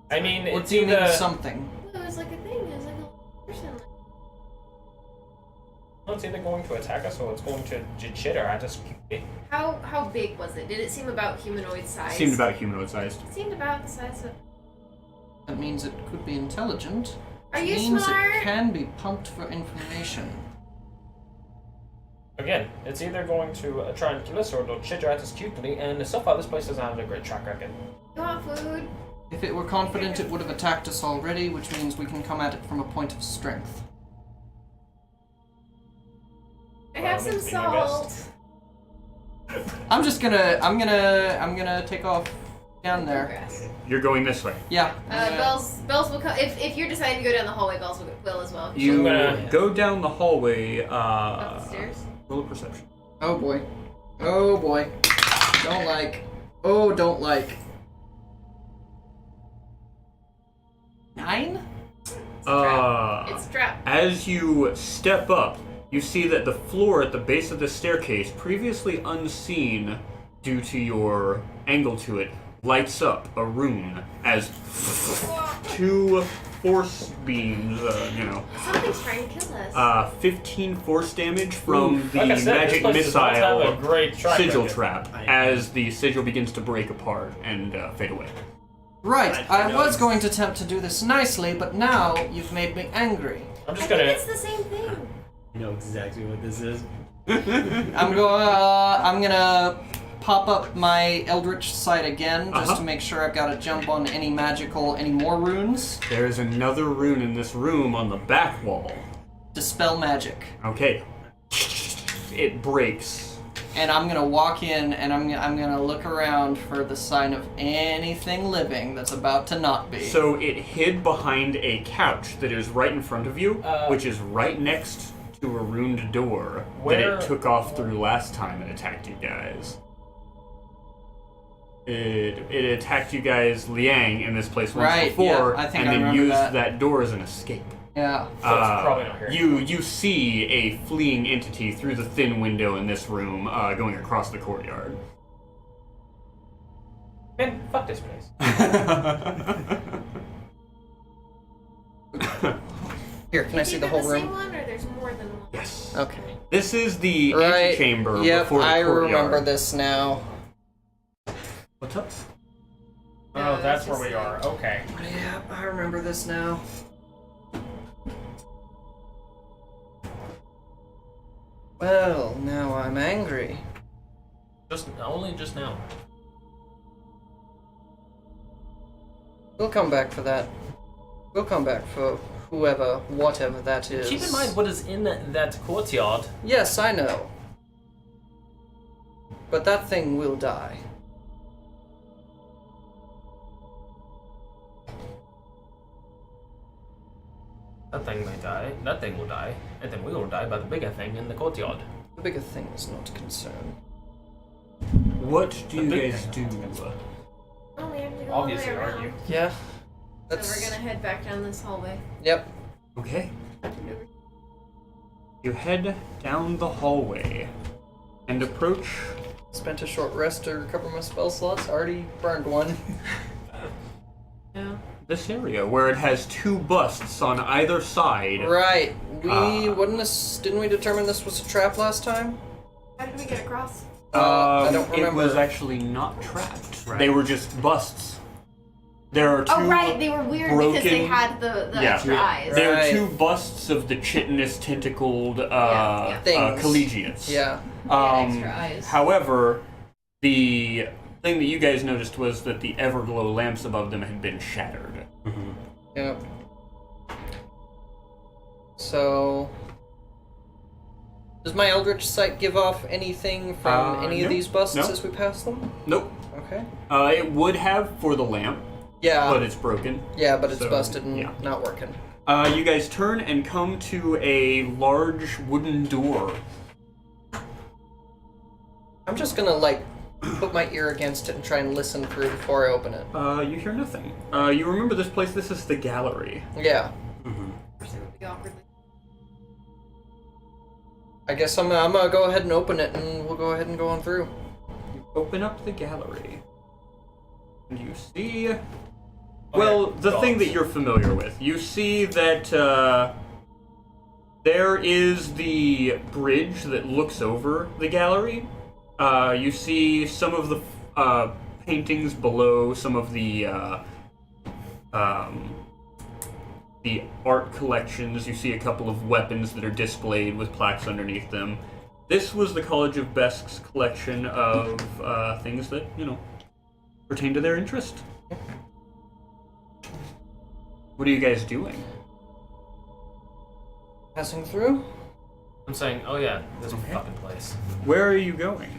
I mean, What it's do you mean either. something? Well, it was like a thing. It was like a person. It's either going to attack us or it's going to chitter at us. How big was it? Did it seem about humanoid size? Seemed about humanoid sized. It seemed about the size of. That means it could be intelligent. Are It you means smart? it can be pumped for information. Again, it's either going to try and kill us or it'll chit at us cutely, and so far this place doesn't have a great track record. You want food? If it were confident, it would have attacked us already, which means we can come at it from a point of strength. I have some It's being my best. salt. I'm gonna take off down there. Grass. You're going this way. Yeah. Bells will come. If you're deciding to go down the hallway, Bells will as well. You gonna- go down the hallway. Up the stairs. Roll a perception. Oh boy. Oh boy. Don't like. Oh, don't like. 9? It's trapped. As you step up, you see that the floor at the base of the staircase, previously unseen due to your angle to it, lights up a rune as 2 force beams, Something's trying to kill us. 15 force damage from the Like I said, magic this place does not have a missile great track sigil record. trap as the sigil begins to break apart and fade away. Right. I was going to attempt to do this nicely, but now you've made me angry. I'm I just think gonna. it's the same thing. You know exactly what this is. I'm gonna pop up my Eldritch Sight again, just to make sure I've got to jump on any more runes. There's another rune in this room on the back wall. Dispel magic. Okay. It breaks. And I'm gonna walk in and I'm gonna look around for the sign of anything living that's about to not be. So it hid behind a couch that is right in front of you, which is right next to a ruined door that Where- it took off through last time it attacked you guys. It attacked you guys, Liang, in this place once Right, before, yeah, I think and I then remember used that. door as an escape. Yeah. So it's probably not here. You see a fleeing entity through the thin window in this room, going across the courtyard. Man, fuck this place. Here, can I see the whole the same room? one, or there's more than one? Yes. Okay. This is the Right. antechamber Yep, before the I courtyard. remember this now. What's up? Oh, that's it's where just we are. Okay. Yeah, I remember this now. Well, now I'm angry. Only just now. We'll come back for that. We'll come back for whatever that is. Keep in mind what is in that courtyard. Yes, I know. But that thing will die. That thing may die. That thing will die. And then we will die by the bigger thing in the courtyard. The bigger thing is not a concern. What do The you big guys do? thing. Oh, we have to go Obviously, all the way argue. around. Yeah. So That's we're gonna head back down this hallway. Yep. Okay. You head down the hallway and approach Spent a short rest to recover my spell slots. Already burned one. Yeah. this area where it has 2 busts on either side. Right. We Ah. didn't we determine this was a trap last time? How did we get across? I don't It remember. was actually not trapped. They were just busts. There are 2 Oh, right. They were weird because they broken- had the Yeah. extra eyes. There are Right. 2 busts of the chitinous tentacled Yeah. Things. collegiates. Yeah. Extra eyes. However, the thing that you guys noticed was that the everglow lamps above them had been shattered. Yep. So, does my Eldritch Sight give off anything from any no. of these busts No. as we pass them? Nope. Okay. It would have for the lamp, Yeah. but it's broken. Yeah, but it's So, busted and yeah. not working. You guys turn and come to a large wooden door. I'm just gonna put my ear against it and try and listen through before I open it. You hear nothing. You remember this place? This is the gallery. Yeah. I guess I'm gonna go ahead and open it, and we'll go ahead and go on through. You open up the gallery, and you see. Well, the thing that you're familiar with. You see that there is the bridge that looks over the gallery. You see some of the paintings below, some of the art collections. You see a couple of weapons that are displayed with plaques underneath them. This was the College of Besk's collection of things that, pertain to their interest. What are you guys doing? Passing through? I'm saying, oh yeah, this Okay. fucking place. Where are you going?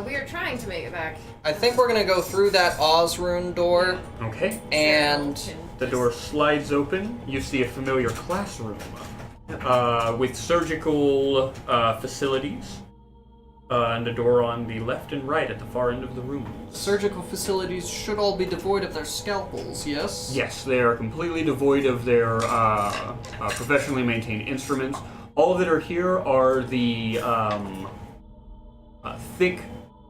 We are trying to make it back. I think we're gonna go through that Oz rune door, Okay. and The door slides open. You see a familiar classroom with surgical facilities, and a door on the left and right at the far end of the room. surgical facilities should all be devoid of their scalpels, yes? Yes, they are completely devoid of their professionally maintained instruments. All that are here are the thick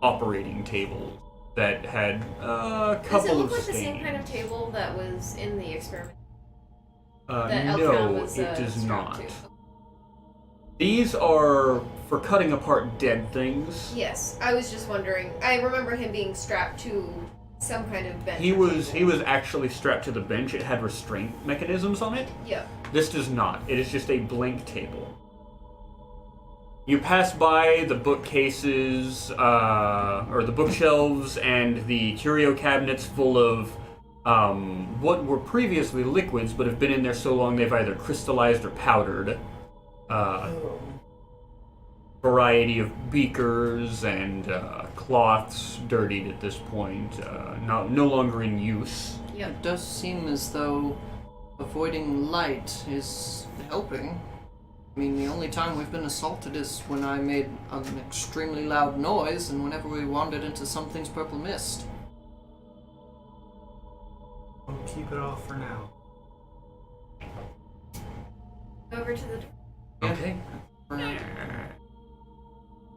operating tables that had a Does it couple look of like the stains. same kind of table that was in the experiment? That No, Eltron was, it does strapped not. to? These are for cutting apart dead things. Yes, I was just wondering. I remember him being strapped to some kind of bench. He or was table. actually strapped to the bench. It had restraint mechanisms on it. Yeah. This does not. It is just a blank table. You pass by the bookcases, or the bookshelves, and the curio cabinets full of what were previously liquids, but have been in there so long they've either crystallized or powdered. Variety of beakers and cloths dirtied at this point, no longer in use. Yep. It does seem as though avoiding light is helping. I mean, the only time we've been assaulted is when I made an extremely loud noise and whenever we wandered into something's purple mist. We'll keep it off for now. Over to the door. Okay.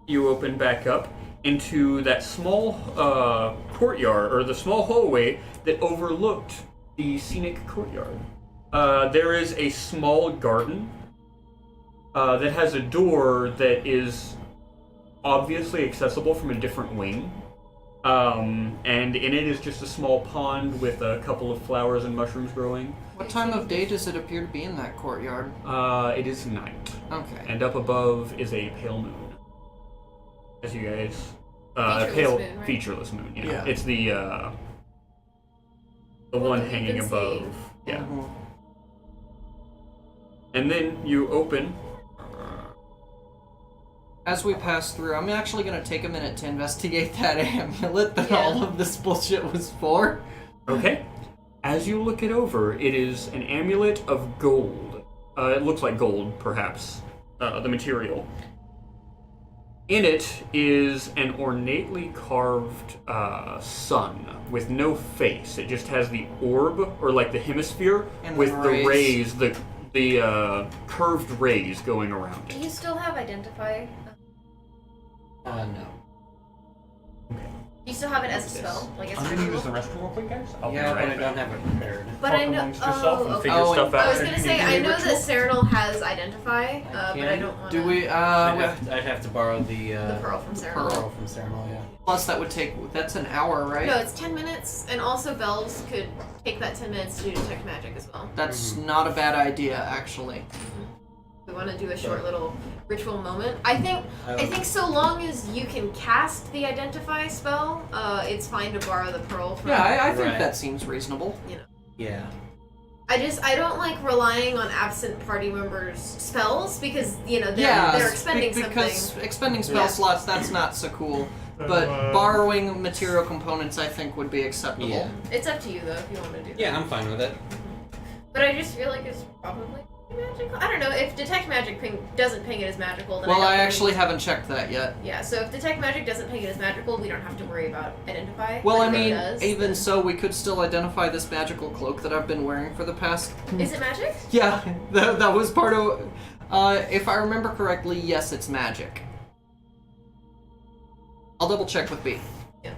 You open back up into that small courtyard, or the small hallway that overlooked the scenic courtyard. There is a small garden that has a door that is obviously accessible from a different wing. And in it is just a small pond with a couple of flowers and mushrooms growing. What time of day does it appear to be in that courtyard? It is night. Okay. And up above is a pale moon. As you guys... Featureless pale, moon, right? featureless moon, yeah. Yeah. It's the One one that we've hanging been above. seeing. Yeah. Mhm. And then you open... As we pass through, I'm actually going to take a minute to investigate that amulet that Yeah. all of this bullshit was for. Okay. As you look it over, it is an amulet of gold. It looks like gold, perhaps, the material. In it is an ornately carved sun with no face. It just has the orb, or like the hemisphere, And with the the rays. rays, the curved rays going around Do it. you still have identify? No. Do you still have it as a spell? Like as I'm a gonna use the ritual? restroom real quick, guys. I'll Yeah, be but right I don't have it prepared. But I Talk know. amongst yourself and okay. figure Oh, stuff out. I was if gonna you say, need I any know ritual. that Cyrano has identify, but I can. don't want Do we, I'd have to borrow the the pearl from Cyrano. pearl from Cyrano, yeah. plus that would take, that's an hour, right? No, it's 10 minutes, and also Bells could take that 10 minutes to do detect magic as well. That's not a bad idea, actually. We want to do a short little ritual moment. I think so long as you can cast the identify spell, it's fine to borrow the pearl from. Yeah, I think Right. that seems reasonable. Yeah. I don't like relying on absent party members' spells because Yeah, they're expending because something. expending spell Yeah. slots, that's not so cool. But Uh, borrowing material components, I think, would be acceptable. Yeah. It's up to you though if you want to do that. Yeah, I'm fine with it. But I just feel like it's probably magical. I don't know if detect magic doesn't ping it as magical. Then Well, don't I think actually we- haven't checked that yet. Yeah, so if detect magic doesn't ping it as magical, we don't have to worry about identify. Well, But I if it mean, does, even then- so, we could still identify this magical cloak that I've been wearing for the past. Is it magic? Yeah, that was part of. If I remember correctly, yes, it's magic. I'll double check with B. Yeah.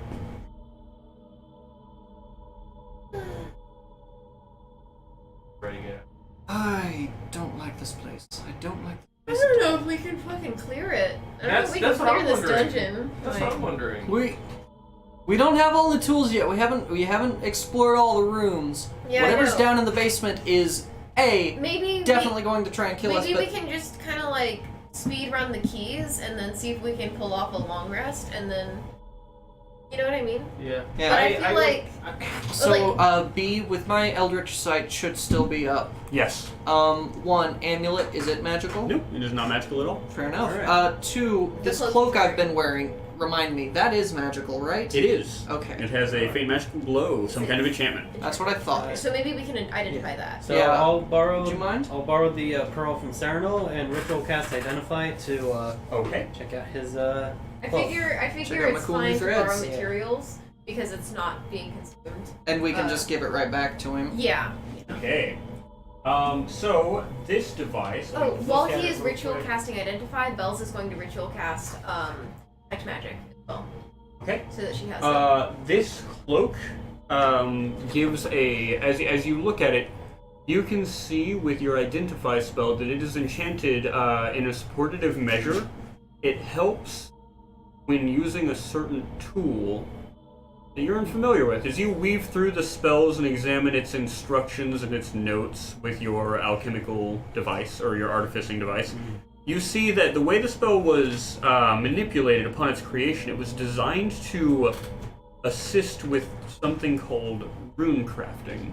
Ready to go. I don't like this place. I don't like. I don't know if we can fucking clear it. I don't know if we can That's what clear I'm this wondering. dungeon. That's Like, what I'm wondering. We don't have all the tools yet. We haven't explored all the rooms. Yeah, I Whatever's know. down in the basement is maybe definitely going to try and kill us. Maybe But we can just kind of like speed run the keys and then see if we can pull off a long rest and then, you know what I mean? Yeah. Yeah. But I feel like So, B with my Eldritch Sight should still be up. Yes. 1, amulet, is it magical? Nope, it is not magical at all. Fair enough. Alright. 2, this cloak cloak is I've been wearing, remind me, that is magical, right? It is. Okay. It has a faint magical glow, some kind of enchantment. That's what I thought. so maybe we can identify that. So Yeah. I'll borrow. Would you mind? I'll borrow the pearl from Serenal and ritual cast Identify to Okay. check out his. I figure Check out it's my cool new fine to borrow threads. Yeah. materials because it's not being consumed. And we can Uh, just give it right back to him. Yeah. Okay. So this device. Oh, while look at he it is real ritual quick. casting Identify, Bells is going to ritual cast Detect Magic as well. Okay. So that she has This cloak gives a as you look at it, you can see with your identify spell that it is enchanted in a supportive measure. It helps when using a certain tool that you're unfamiliar with. As you weave through the spells and examine its instructions and its notes with your alchemical device or your artificing device, you see that the way the spell was manipulated upon its creation, it was designed to assist with something called rune crafting.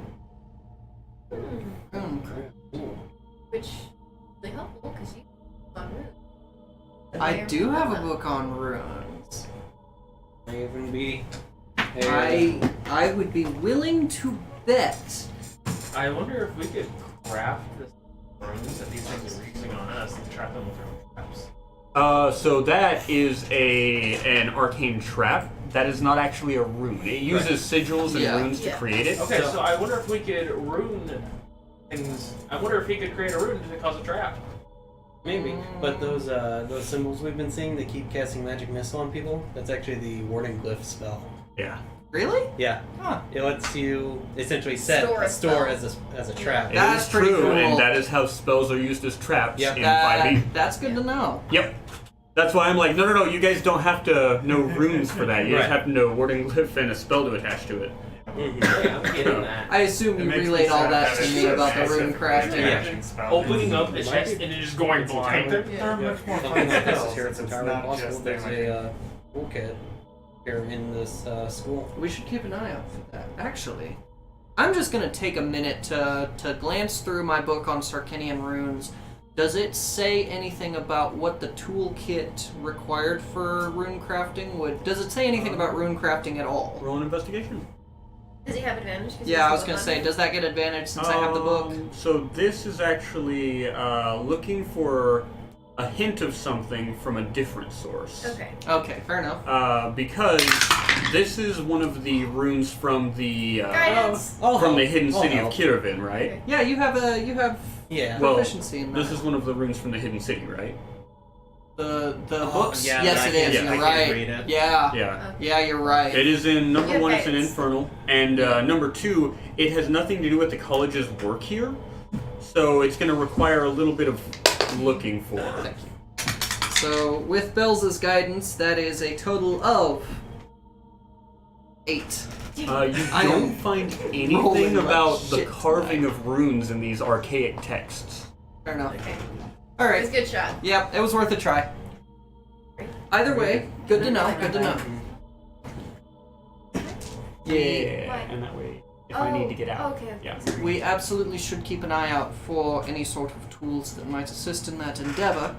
which is really helpful because you on root. I do have a book on runes. May even be. I would be willing to bet. I wonder if we could craft this runes that these things are using on us and trap them with our own traps. So that is an arcane trap. That is not actually a rune. It uses sigils and Yeah. runes to Yeah. create it. Okay, so I wonder if we could rune things. I wonder if he could create a rune to cause a trap. Maybe, but those symbols we've been seeing that keep casting magic missile on people, that's actually the warding glyph spell. Yeah. Really? Yeah. Huh. It lets you essentially set Store a a store spell. as a trap. It That's is pretty true, cool. and that is how spells are used as traps Yep. in 5e. That's good to know. Yep. That's why I'm like, no, you guys don't have to know runes for that. You just Right. have to know warding glyph and a spell to attach to it. Yeah, I'm getting that. I assume It you makes me relayed all sad that to it's me so about the rune specific crafting. magic spell. Opening up a Might chest be- and then just going blind. They're Yeah. much more Something like this is spells. here. It's It's entirely not possible. just There's damage. a toolkit here in this school. We should keep an eye out for that. Actually, I'm just gonna take a minute to glance through my book on Sarkinian runes. Does it say anything about what the toolkit required for rune crafting would? Does it say anything about rune crafting at all? Roll an investigation. Does he have advantage? 'Cause Yeah, I was he's gonna level say, 100? does that get advantage since I have the book? So this is actually looking for a hint of something from a different source. Okay. Okay, fair enough. Because this is one of the runes from the Guidance. from the hidden city of help. Kirovin, right? Okay. Yeah, you have Yeah. Well, proficiency in that. This is one of the runes from the hidden city, right? the Oh, books. yeah, Yes, I it is. can't- yeah, You're I can't right. read it. Yeah. Yeah. Yeah, you're right. It is in number Yeah, one. It's in guidance. Infernal, and number two, it has nothing to do with the college's work here, so it's going to require a little bit of looking for. Thank you. So, with Bell's guidance, that is a total of 8. You I don't am find rolling anything like about the shit carving tonight. of runes in these archaic texts. Fair enough. Okay. All It was right. a good shot. Yep, it was worth a try. Either way, good to know. Good to know. Yeah. Why? And that way, if I need to get out. Okay. Yeah. We absolutely should keep an eye out for any sort of tools that might assist in that endeavor.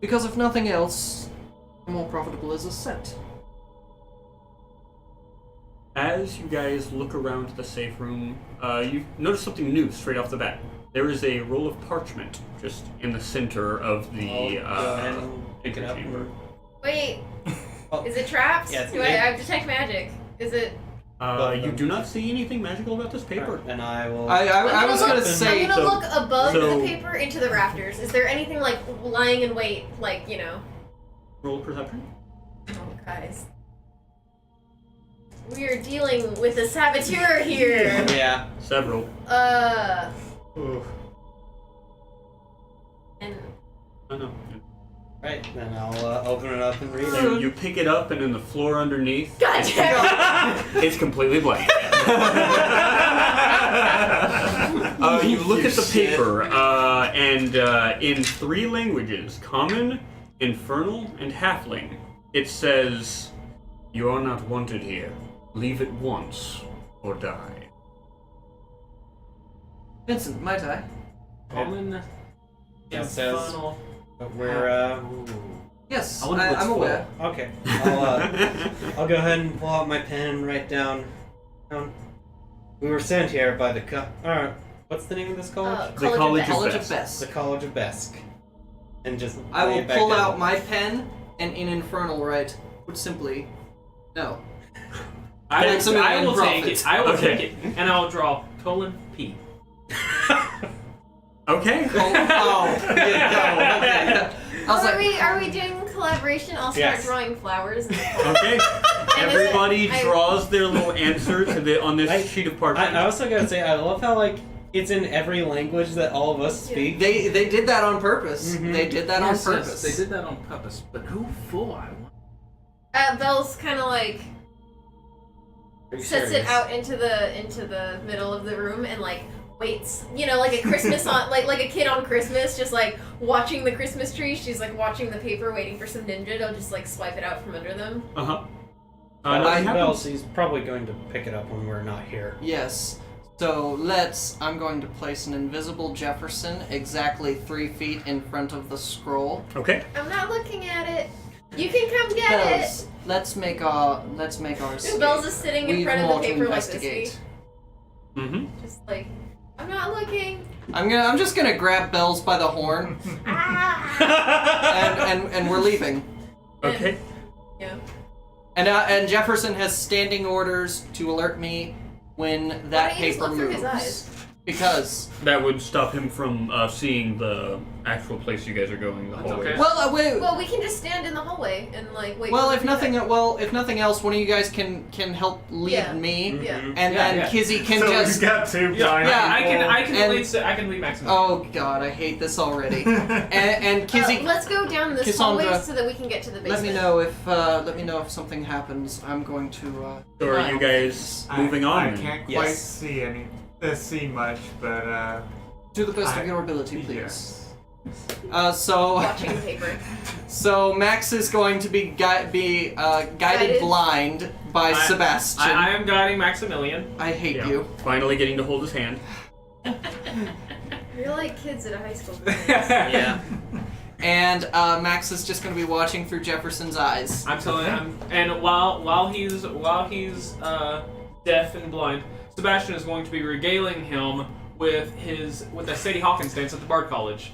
Because if nothing else, more profitable as a set. As you guys look around the safe room, you notice something new straight off the bat. There is a roll of parchment just in the center of the pick it up. chamber. Wait. Oh. Is it trapped? Yeah, it's Do I have detect magic? Is it? You do not see anything magical about this paper. And I will. I was gonna I'm say. gonna look above so- the paper into the rafters. Is there anything like lying in wait, like you know? Roll of perception. Oh, guys. We are dealing with a saboteur here. Yeah. Several. Oof. And I know. Right. Then I'll open it up and read it. You pick it up, and in the floor underneath, God damn it's completely blank. You look at the paper, and in 3 languages, Common, Infernal, and Halfling, it says, "You are not wanted here. Leave at once, or die." Vincent, might I? Common. It says- Infernal. But we're Yes, I wonder what's I'm aware. full. Okay. I'll go ahead and pull out my pen and write down. We were sent here by the what's the name of this college? The College College of Besk. Best. The College of Besk. And just I lay will it back pull down. out my pen and in Infernal write, would simply, no. I will Maximilian take profits. it. I will Okay. take it, and I will draw P. Okay. I was like, Are we doing collaboration? I'll start Yes. drawing flowers. Okay. Everybody draws their little answer on this sheet of parchment. I also gotta say, I love how it's in every language that all of us speak. they did that on purpose. Mhm. They did that Yes, on yes, purpose. they did that on purpose, but who for? I want. Belle's kind of like Are you sets serious? it out into the middle of the room and like waits. You know, like a Christmas on like a kid on Christmas, just like watching the Christmas tree. She's like watching the paper, waiting for some ninja to just like swipe it out from under them. Uh-huh. Nothing nothing else. happens. He's probably going to pick it up when we're not here. Yes. So I'm going to place an invisible Jefferson exactly 3 feet in front of the scroll. Okay. I'm not looking at it. You can come get Bells, let's make our it. scene. Bells is sitting in We've front more of the to paper like this. investigate. Mm-hmm. Just like I'm not looking. I'm just gonna grab Bells by the horn Ah! and we're leaving. Okay. Yeah. And Jefferson has standing orders to alert me when that Why don't you just paper look through moves. his eyes? Because That would stop him from seeing the actual place you guys are going. The That's hallway. okay. wait. Well, we can just stand in the hallway and like wait. Well, for if him to nothing, come if nothing else, one of you guys can help lead Yeah. me, back. Yeah. and Yeah, then yeah. Kizzy can so just. we've got 2 blind Yeah, I people. And- lead Maximilian. Oh God, I hate this already. and Kizzy, Let's go down this Cassandra, hallway so that we can get to the basement. let me know if something happens. I'm going to. So are you guys moving on? I then? can't quite Yes. see much, but Do the best of I- your ability, please. yes. So Watching the paper. so Max is going to be guided Guided. blind by Sebastian. I am guiding Maximilian. I hate Yeah. you. Finally getting to hold his hand. You're like kids at a high school. Yeah. And Max is just going to be watching through Jefferson's eyes. I'm telling him, and while he's deaf and blind, Sebastian is going to be regaling him with the Sadie Hawkins dance at the Bard College.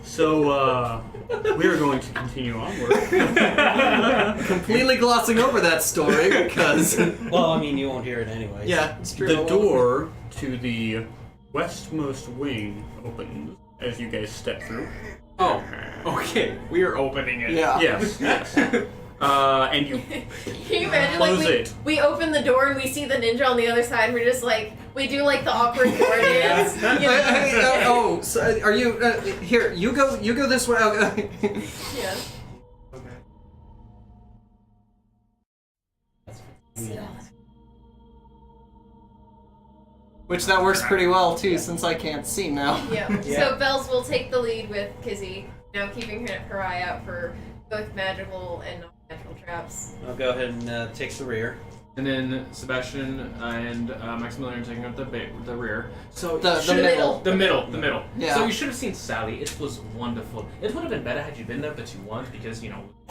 So we are going to continue onward. Completely glossing over that story because. Well, I mean, you won't hear it anyway. Yeah, it's true. The door to the westmost wing opens as you guys step through. Oh, okay. We are opening it. Yeah. Yes, yes. And you Can you imagine Close like it. we open the door and we see the ninja on the other side and we're just like we do like the awkward door dance. You know? Oh, so are you here? You go this way. I'll go. Yeah. Which that works pretty well too, since I can't see now. Yeah. Yeah. So Bells will take the lead with Kizzy, now keeping her eye out for both magical and non-magical traps. I'll go ahead and take the rear. And then Sebastian and Maximilian are taking up the rear. So The you should- middle. The middle. Yeah. So you should have seen Sally. It was wonderful. It would have been better had you been there, but you weren't because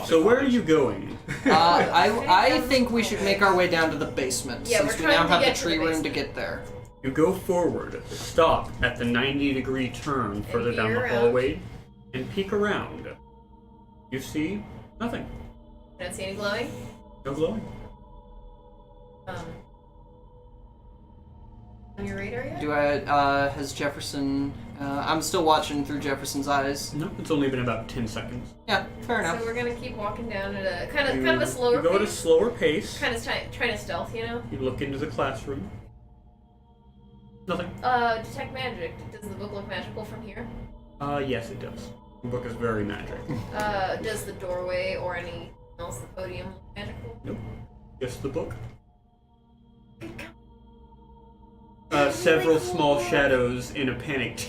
So where are you going? I think we should make our way down to the basement, Yeah, since we're we trying now to have the get to the tree room to basement. get there. You go forward, stop at the 90-degree turn further down the peer around. hallway, and peek around. You see nothing. I don't see any glowing. No glowing. On your radar yet? Do has Jefferson? I'm still watching through Jefferson's eyes. No, it's only been about 10 seconds. Yeah, fair enough. So we're gonna keep walking down at a kind of a You slower go at a pace. slower pace. Kind of trying to stealth, you know. You look into the classroom. Nothing. Detect magic. Does the book look magical from here? Yes, it does. The book is very magic. Does the doorway or anything else, the podium, look magical? Nope. Just the book. several really small cool. shadows in a panic,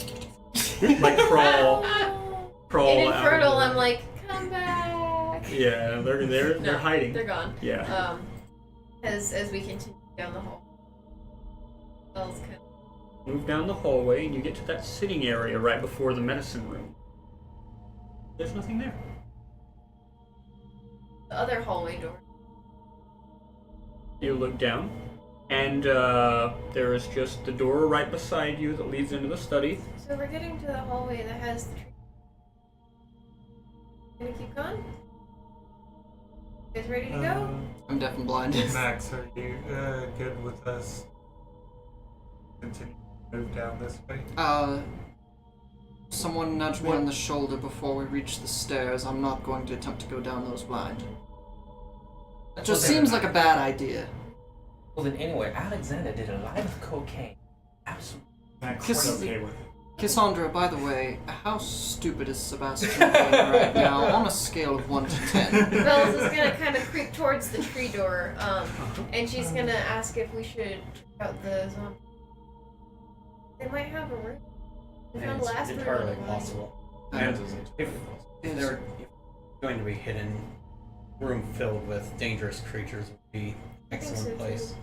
like crawl In out. Infernal, I'm like, come back. Yeah, they're hiding. They're gone. Yeah. As we continue down the hall. Bells kind of Move down the hallway and you get to that sitting area right before the medicine room. There's nothing there. the other hallway door. You look down, and there is just the door right beside you that leads into the study. So we're getting to the hallway that has the tree. Gonna keep going? You guys ready to go? I'm deaf and blind. Max, are you good with us? Continue to move down this way. Someone nudged me on the shoulder before we reached the stairs. I'm not going to attempt to go down those blind. It just seems like a bad idea. Well, then anyway, Alexander did a lot of cocaine. Absolutely. Max, Kiss- we're okay with it. Cassandra, by the way, how stupid is Sebastian being right now on a scale of 1 to 10? Bells is gonna kind of creep towards the tree door, and she's gonna ask if we should check out the zombie. They might have a room. We found the last room. entirely online. possible. And if they're going to be hidden, room filled with dangerous creatures would be I think excellent so, place. too.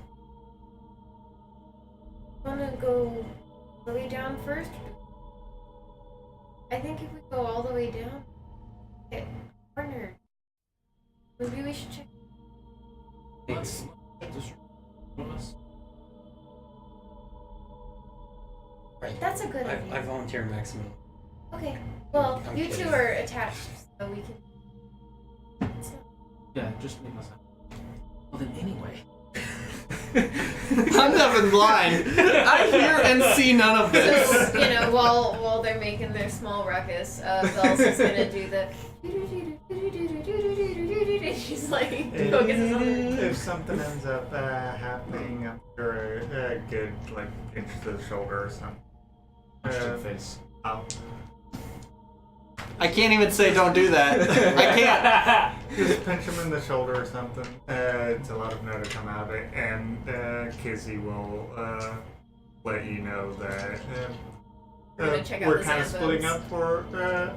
Wanna go all the way down first? I think if we go all the way down, get cornered. Maybe we should check. That's a good I idea. volunteer maximum. Okay. Well, I'm you kidding. two are attached, so we can. It's not- Yeah, just leave us out. Well, then anyway. I'm deaf and blind. I hear and see none of this. So, while they're making their small ruckus, Bells is gonna do the. She's like, focuses on it. If something ends up happening, I'm sure a good pinch to the shoulder or something. Face. I can't even say don't do that. I can't. Just pinch him in the shoulder or something to let him know to come out, and Kizzy will let you know that We're gonna check out we're the kind of splitting Zambones. up for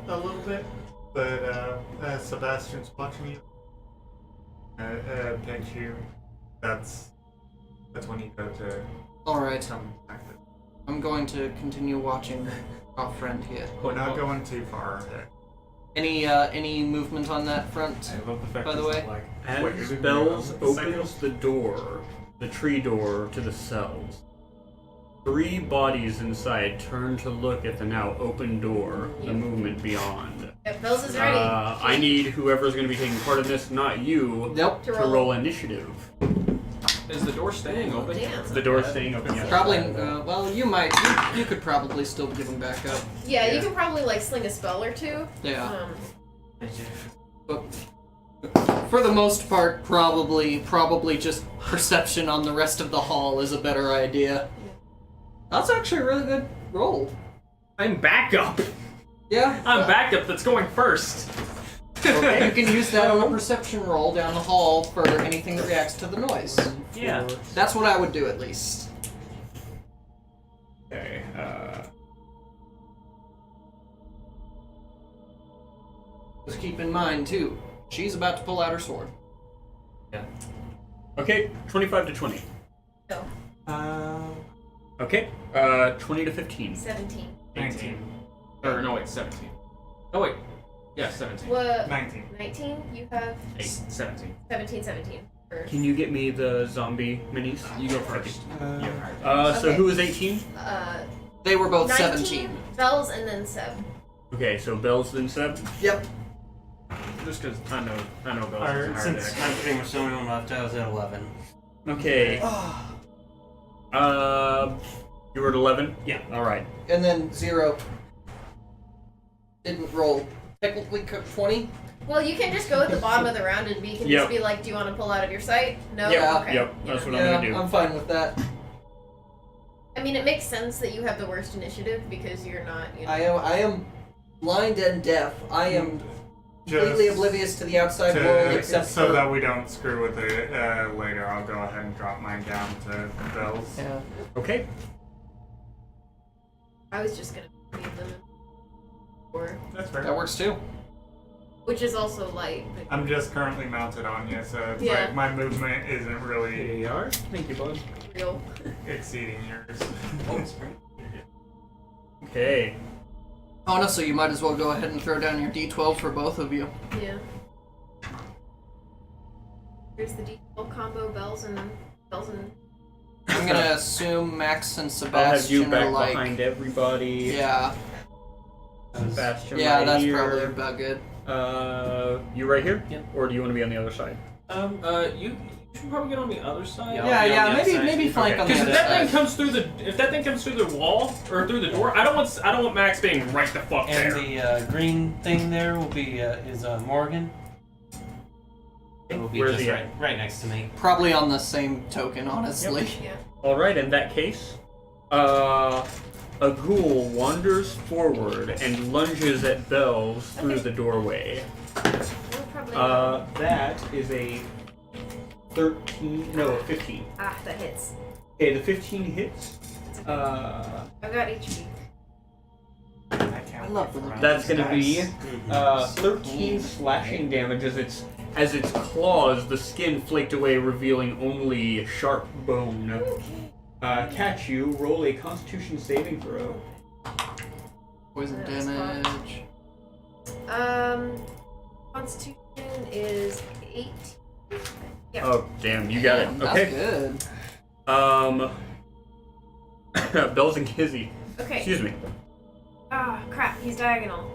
a little bit, but Sebastian's watching you. Pinch you. That's when you go to Alright, come back. I'm going to continue watching our friend here. We're not going too far. Any movement on that front? By the way? As Bells opens the door, the tree door to the cells, 3 bodies inside turn to look at the now open door, the movement beyond. Yep, Bells is ready. I need whoever's going to be taking part in this, not you, Nope. to to roll. roll initiative. Is the door staying open? Damn. The door's staying open, yes. Probably, well, you might, you could probably still give him back up. Yeah, you Yeah. can probably sling a spell or two. Yeah. But for the most part, probably just perception on the rest of the hall is a better idea. That's actually a really good roll. I'm backup. Yeah. I'm backup that's going first. Okay. You can use that on a perception roll down the hall for anything that reacts to the noise. Yeah. That's what I would do at least. Okay, Just keep in mind too, she's about to pull out her sword. okay, 25 to 20. No, Okay, 20 to 15. 17. 19. Or no, wait, 17. Oh wait, yeah, 17. What? 19. 19? You have 17. 17. First. Can you get me the zombie minis? You go first. So Okay. who was 18? They were both 19, 17. Bells, and then Seb. Okay, so Bells then Seb. Yep. Just because I know Bell's Or, higher since deck. I'm pretty much the only one left, I was at 11. Okay. You were at 11? Yeah. Alright. And then 0 didn't roll. Technically 20? Well, you can just go at the bottom of the round and we can Yep. just be like, do you want to pull out of your sight? No? Yep, Okay. yep, that's what I'm Yeah, gonna do. I'm fine with that. I mean, it makes sense that you have the worst initiative because you're not, I am blind and deaf. I am completely Just oblivious to the outside world except so for... that we don't screw with it later, I'll go ahead and drop mine down to Bells. Yeah. Okay. I was just gonna leave them. Or, That's fair. That works too. which is also light. But I'm just currently mounted on you, so it's Yeah. like my movement isn't Here really you are. Thank you, bud. real. exceeding yours. Okay. Oh no, so you might as well go ahead and throw down your D12 for both of you. Yeah. Here's the D12 combo bells and. I'm gonna assume Max and I'll have you Sebastian back are like. behind everybody. Yeah, Sebastian yeah, right that's here. probably about good. You right here? Yep. Or do you want to be on the other side? You should probably get on the other side. Yeah, maybe flank on the Because other if that side. thing comes through the wall or through the door, I don't want Max being right the fuck And there. the green thing there will be is Morgan. It will be Where's just he right next to me. Probably on the same token, honestly. Yeah. Alright, in that case, a ghoul wanders forward and lunges at Bells through Okay. the doorway. We'll probably. That is a 13, no, a 15. That hits. Okay, the 15 hits. I've got HP. I love the That's gonna be 13 slashing damage as its claws, the skin flaked away, revealing only sharp bone. Catch you, roll a Constitution saving throw. poison That's damage. Constitution is 8. Yeah. Oh, damn, you got it. That's Okay. good. Bells and Kizzy. Okay. Excuse me. Ah, crap. He's diagonal.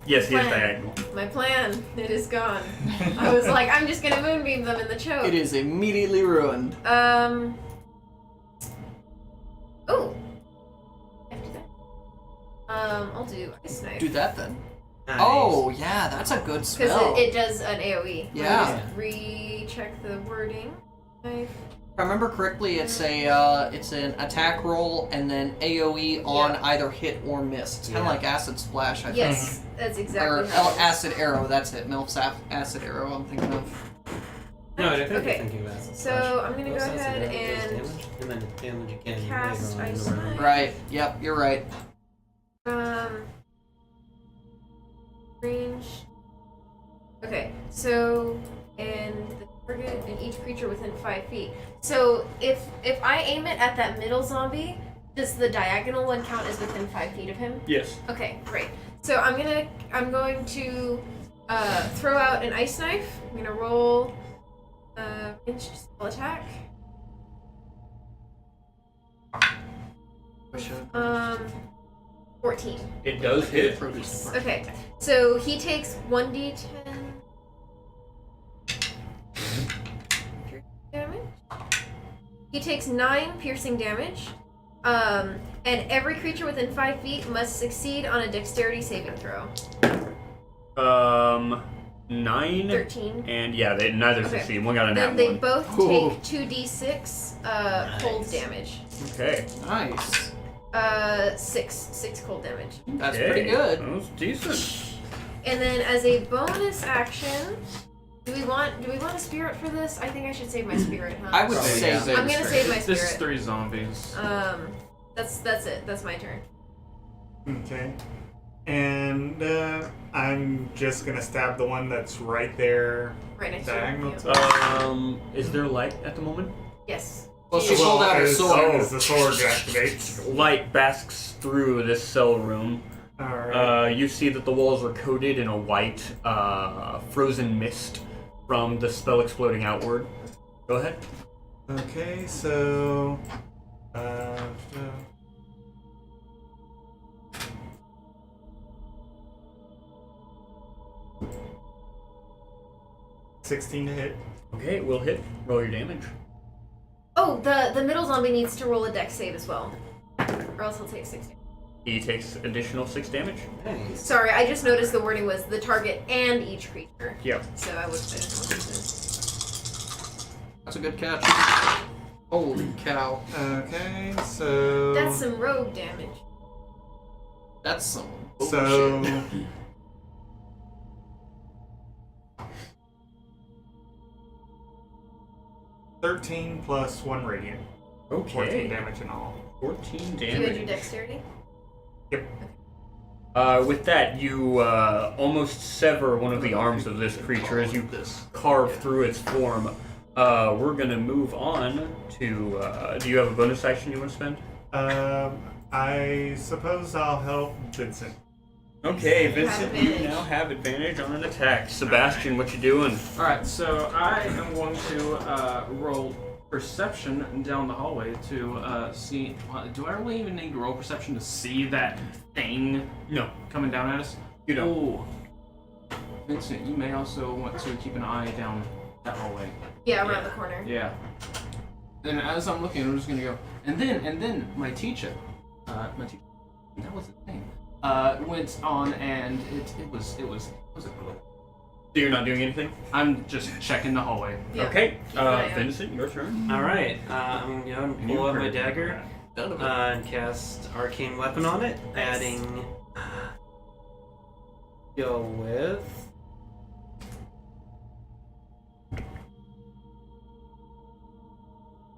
Yes, he is Plan. diagonal. My plan. It is gone. I was like, I'm just gonna moonbeam them in the choke. It is immediately ruined. Oh. I have to do that. I'll do Ice Knife. Do that then. Nice. Oh, yeah, that's a good spell. Because it does an AoE. Yeah. Let me just recheck the wording. Knife. If I remember correctly, it's an attack roll and then AoE on Yeah. either hit or miss. It's kind of Yeah. like acid splash, I think. Yes, that's Or exactly how it is. acid arrow. That's it. Melf's acid arrow. I'm thinking of. No, I think Okay. you're thinking about it. So I'm gonna go Both sides ahead of that, and damage, and then damage again cast later on in Ice the round. Knife. Right. Yep. You're right. Range. Okay, so and the target and each creature within 5 feet. So if I aim it at that middle zombie, does the diagonal one count as within 5 feet of him? Yes. Okay, great. So I'm going to throw out an ice knife. I'm gonna roll ranged spell attack. 14. It does hit. Okay, so he takes 1d10 damage. He takes 9 piercing damage. And every creature within 5 feet must succeed on a dexterity saving throw. 9. 13. And yeah, they neither Okay. succeed. One got a Then nat they 1. both Ooh. take 2d6 cold damage. Okay. Nice. 6 cold damage. That's Okay. pretty good. That was decent. And then as a bonus action, do we want a spirit for this? I think I should save my spirit, huh? I would Probably, say yeah. that. I'm gonna save my This is spirit. 3 zombies. That's it. That's my turn. Okay. And I'm just gonna stab the one that's right there. Right next Diagonal to to you. Is there light at the moment? Yes. Well, she pulled out her as sword. soon as the sword activates. Light basks through this cell room. Alright. You see that the walls are coated in a white, frozen mist from the spell exploding outward. Go ahead. Okay, so. 16 to hit. Okay, we'll hit. Roll your damage. Oh, the middle zombie needs to roll a dex save as well, or else he'll take 6 damage. He takes additional 6 damage. Nice. Sorry, I just noticed the wording was the target and each creature. Yep. So I just wanted to. That's a good catch. Holy cow. Okay, so. That's some rogue damage. That's some bullshit. So. $13 plus 1 radiant. 14 Okay. damage in all. 14 Do you add your damage. dexterity? With that, you almost sever one of the arms of this creature as you carve through its form. We're gonna move on to. Do you have a bonus action you want to spend? I suppose I'll help Vincent. Okay, You have Vincent, you advantage. now have advantage on an attack. Sebastian, what you doing? Alright, so I am going to roll perception down the hallway to see. Do I really even need to roll perception to see that thing No, coming down at us? you don't. Oh. Vincent, you may also want to keep an eye down that hallway. Yeah, around the corner. Yeah. Then as I'm looking, I'm just gonna go. And then my teacher, that was the thing. Went on and it was a glow. So you're not doing anything? I'm just checking the hallway. Yeah. Okay, Keep an eye out. Vincent, your turn. Alright, I'm going to pull out my dagger None of it. and cast Arcane Weapon on it, Nice. adding. Go with.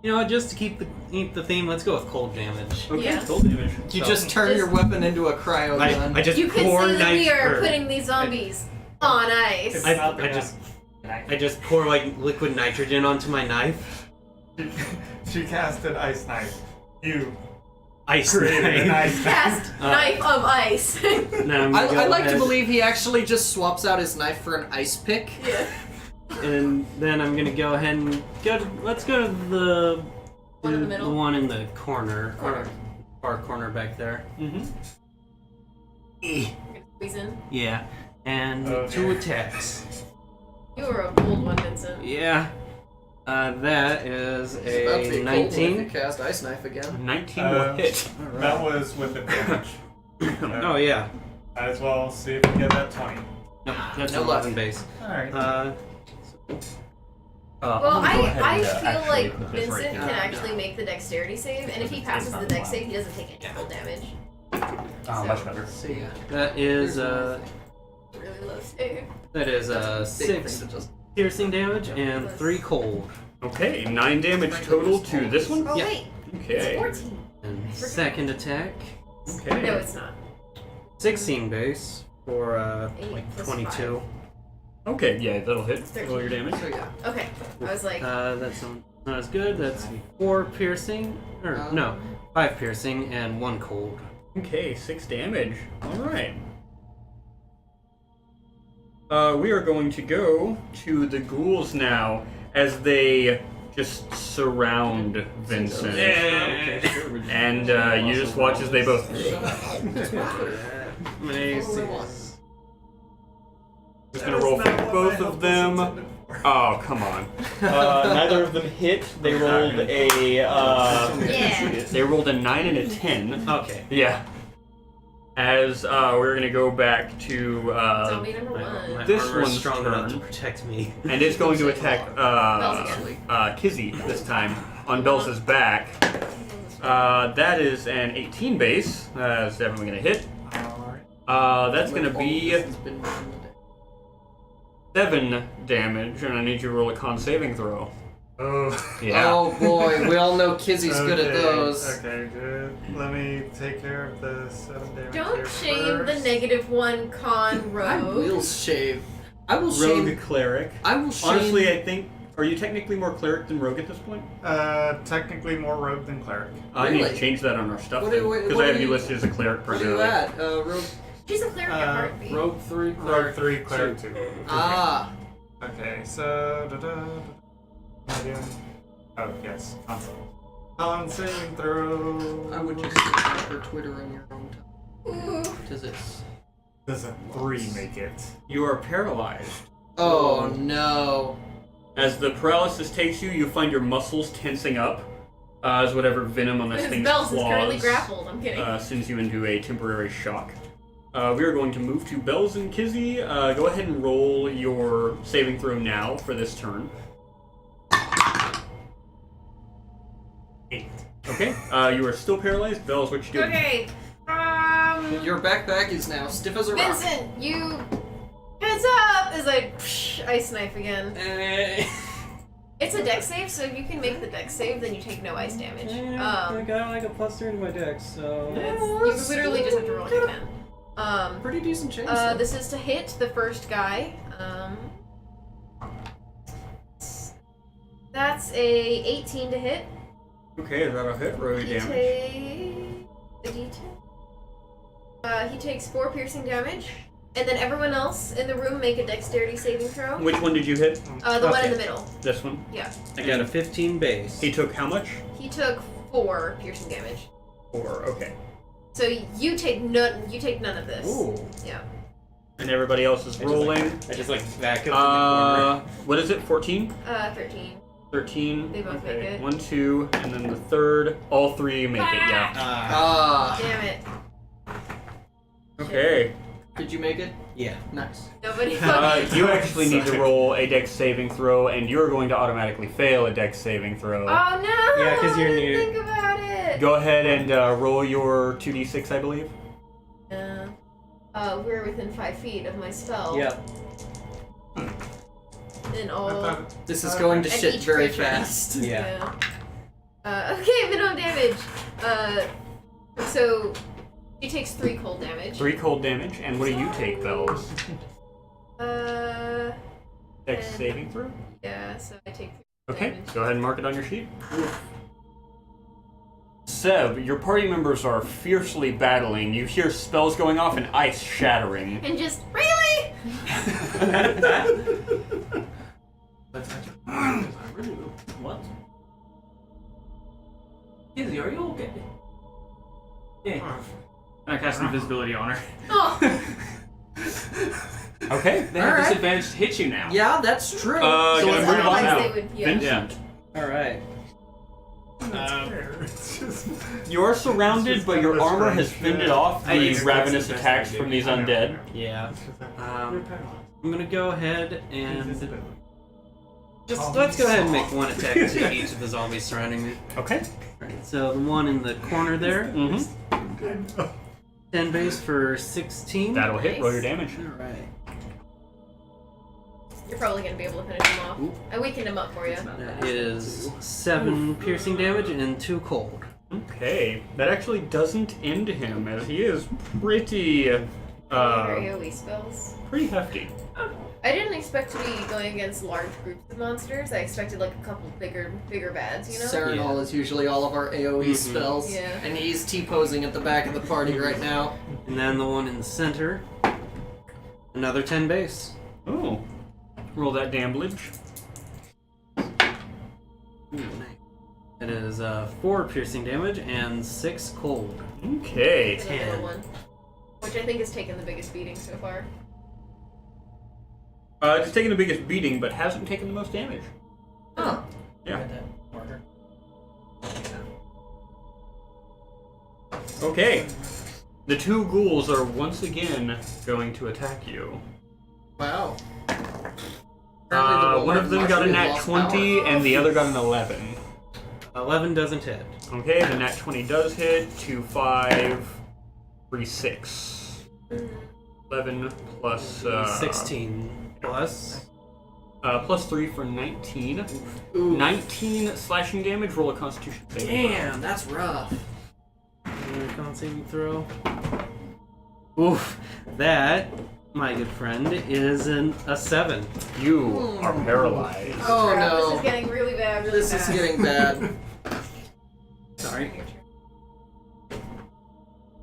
You know what, just to keep the theme, let's go with cold damage. Okay, Yeah. cold damage. You So- just turn your weapon into a cryo gun. I just You could pour say that we knife. are or- putting these zombies on ice. I just pour like liquid nitrogen onto my knife. She casted ice knife. You Ice created an knife. ice knife. Cast knife of ice. Now I'm gonna I go like to ahead, believe he actually just swaps out his knife for an ice pick. Yeah. and then I'm gonna go ahead and let's go to the One in the middle? one in the corner, Corner. or far corner back there. Mm-hmm. Squeeze in. Yeah, and Oh, 2 dear. attacks. You were a bold one, Vincent. Yeah, that is It's about to be a cold if you 19. cast ice knife again. 19 will hit. That was with advantage. Oh yeah, Might as well see if we get that 20. no, that's No 11 luck. base. Alright. Well, I'm gonna go ahead I and, feel actually like put this Vincent right can here. actually make the dexterity save, and if he passes the dex save, he doesn't take any full damage. Oh, much better. So yeah. That is Really low save. that is That's a big 6 thing to just- piercing damage and 3 cold. Okay, 9 damage total to this one. Oh Yeah. wait, Okay. it's 14. And second attack, Okay. No, it's not. 16 base for 8 like plus 22. Okay, yeah, that'll hit. Roll your damage. So yeah. Okay, I was like, That's not as good. That's 4 piercing, or no, 5 piercing and 1 cold. Okay, 6 damage. Alright. We are going to go to the ghouls now as they just surround Vincent. And you just watch as they both. Just gonna roll for both of them. Oh, come on. Neither of them hit. They rolled a. yeah. They rolled a 9 and a 10. Okay. Yeah. As we're gonna go back to Zombie number My one. This armor is one's strong enough to turn. protect me. and it's going to attack Kizzy this time on Belz's back. That is an 18 base. That's definitely gonna hit. Alright. That's gonna be 7 damage, and I need you to roll a con saving throw. Oh. Yeah. Oh boy, we all know Kizzy's good at those. Okay, good. Let me take care of the 7 damage here Don't shame the first. -1 con I rogue. will shave. I will Rogue shame. cleric. I will shame. Honestly, I think. Are you technically more cleric than rogue at this point? Technically more rogue than cleric. I need to Really? change that on our stuff What do- because what I have do you you- listed as a cleric Where are you primarily. at? Rogue. She's a cleric at heartbeat. Rogue 3, Rogue 3, cleric 2. Ah. Okay, so what am I doing? Oh yes, con saving throw. I would just search out her Twitter on your own time. Ooh. Does it? Does a 3 make it? You are paralyzed. Oh no. As the paralysis takes you, you find your muscles tensing up as whatever venom on this His thing's bells is currently claws grappled. I'm kidding. sends you into a temporary shock. We are going to move to Bells and Kizzy. Go ahead and roll your saving throw now for this turn. 8. Okay. You are still paralyzed. Bells, what you doing? Okay. Your backpack is now stiff as a rock. Vincent, you heads up as I ice knife again. It's a dex save, so if you can make the dex save, then you take no ice damage. I got like a +3 to my dex, so. You literally just have to roll a d10. Pretty decent chance. This is to hit the first guy. That's a 18 to hit. Okay, that'll hit. Roll your damage. He takes 4 piercing damage. And then everyone else in the room make a dexterity saving throw. Which one did you hit? The one in the middle. This one? Yeah. I got a 15 base. He took how much? He took 4 piercing damage. 4, okay. So you take none of this. Ooh. Yeah. And everybody else is rolling. I just like back up What is it, 14? 13. 13. They both okay. make it. 1, 2, and then the third. All 3 make it, yeah. Damn it. Okay. Did you make it? Yeah. Nice. Nobody You actually need to roll a dex saving throw, and you're going to automatically fail a dex saving throw. Oh no! Yeah, 'cause you're I didn't new. think about it. Go ahead and roll your 2d6, I believe. We're within 5 feet of my spell. Yep. And all. This is going to And shit each very creature. fast. Yeah. Okay, minimum damage. So he takes 3 cold damage. 3 cold damage, and what do you take, Bells? Dex and- saving throw? Yeah, so I take 3 Okay, damage. go ahead and mark it on your sheet. Seb, your party members are fiercely battling. You hear spells going off and ice shattering. And just really. What? Izzy, are you okay? Yeah. I cast invisibility on her. Oh. Okay. They have Alright. disadvantage to hit you now. Yeah, that's true. So Because let's move on otherwise now. they would. Yeah. Vincent. Alright. It's just. You are surrounded, but your armor has fended off I the used ravenous that's attacks the from these I know, undead. I know. Yeah. It's just that Um, you're paralyzed. I'm gonna go ahead and Invisibility. just let's go ahead and make one attack to each of the zombies surrounding me. Okay. Alright, so the one in the corner there, Mm-hmm. 10 base for 16. That'll hit. Roll your damage. Alright. You're probably gonna be able to finish him off. I weakened him up for you. That is 7 piercing damage and 2 cold. Okay. That actually doesn't end him, as he is pretty, Very AoE spells. pretty hefty. I didn't expect to be going against large groups of monsters. I expected like a couple bigger bads, you know? Serenol is usually all of our AoE spells. Yeah. And he's T-posing at the back of the party right now. And then the one in the center, another 10 base. Oh. Roll that damage. It is 4 piercing damage and 6 cold. Okay. The little one. Which I think has taken the biggest beating so far. It's taken the biggest beating, but hasn't taken the most damage. Huh. Yeah. Okay. The 2 ghouls are once again going to attack you. Wow. One of them got a nat 20 and the other got an 11. 11 doesn't hit. Okay, the nat 20 does hit. 2, 5, 3, 6. 11 plus 16 plus. Plus 3 for 19. Ooh. 19 slashing damage. Roll a Constitution saving. Damn, that's rough. Con saving throw. Oof. That, my good friend, is a 7. You are paralyzed. Oh Crap, This is no. getting really bad. Really This is fast. getting bad. Sorry.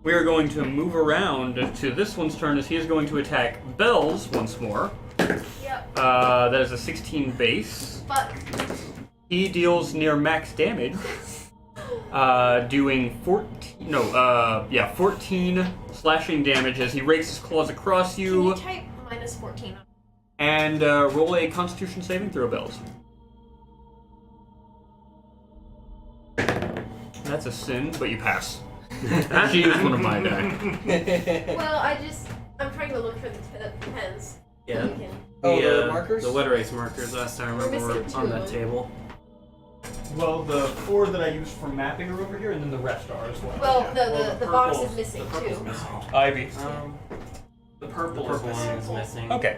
We are going to move around to this one's turn as he is going to attack Bells once more. Yep. That is a 16 base. Fuck. He deals near max damage, doing 14 slashing damage as he rakes his claws across Can you. you type minus 14 on And roll a Constitution saving throw, Bells. That's a sin, but you pass. She is one of my die. Well, I'm trying to look for the pens. Yeah. So we can... Oh, the The markers? The wet erase markers last time I We're remember were missing on 2 that of them. table. Well, the 4 that I used for mapping are over here, and then the rest are as well. Well, no, the box purple- is missing the purple's too. missing. Ivy. The The purple, purple is one missing. is missing. Okay.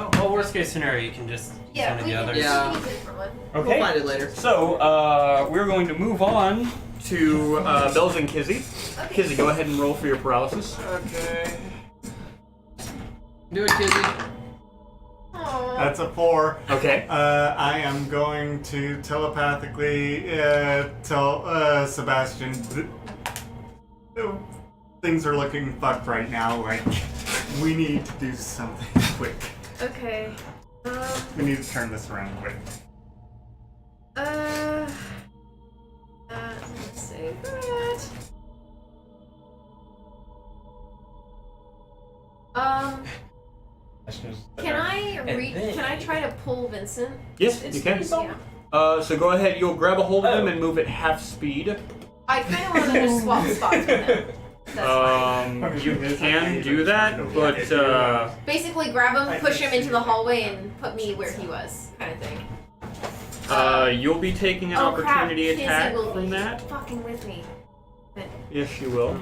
Oh, well, worst case scenario, you can just use one Yeah, of we the can others. Yeah. use a different one. Okay. We'll find it later. So, we're going to move on to Bells and Kizzy. Okay. Kizzy, go ahead and roll for your paralysis. Okay. Do it, Kizzy. Aww. That's a 4. Okay. I am going to telepathically tell Sebastian. Things are looking fucked right now. Like, we need to do something quick. Okay. We need to turn this around quick. Let's save that. Can I try to pull Vincent? Yes, you can. Yeah. So go ahead, you'll grab a hold of him and move at half speed. I kind of want to just swap spots with him. That's You can do that, but fine. Basically, grab him, push him into the hallway, and put me where he was, kind of thing. you'll be taking an Oh, opportunity crap. Kizzy attack will from be that. fucking with me. Yes, you will.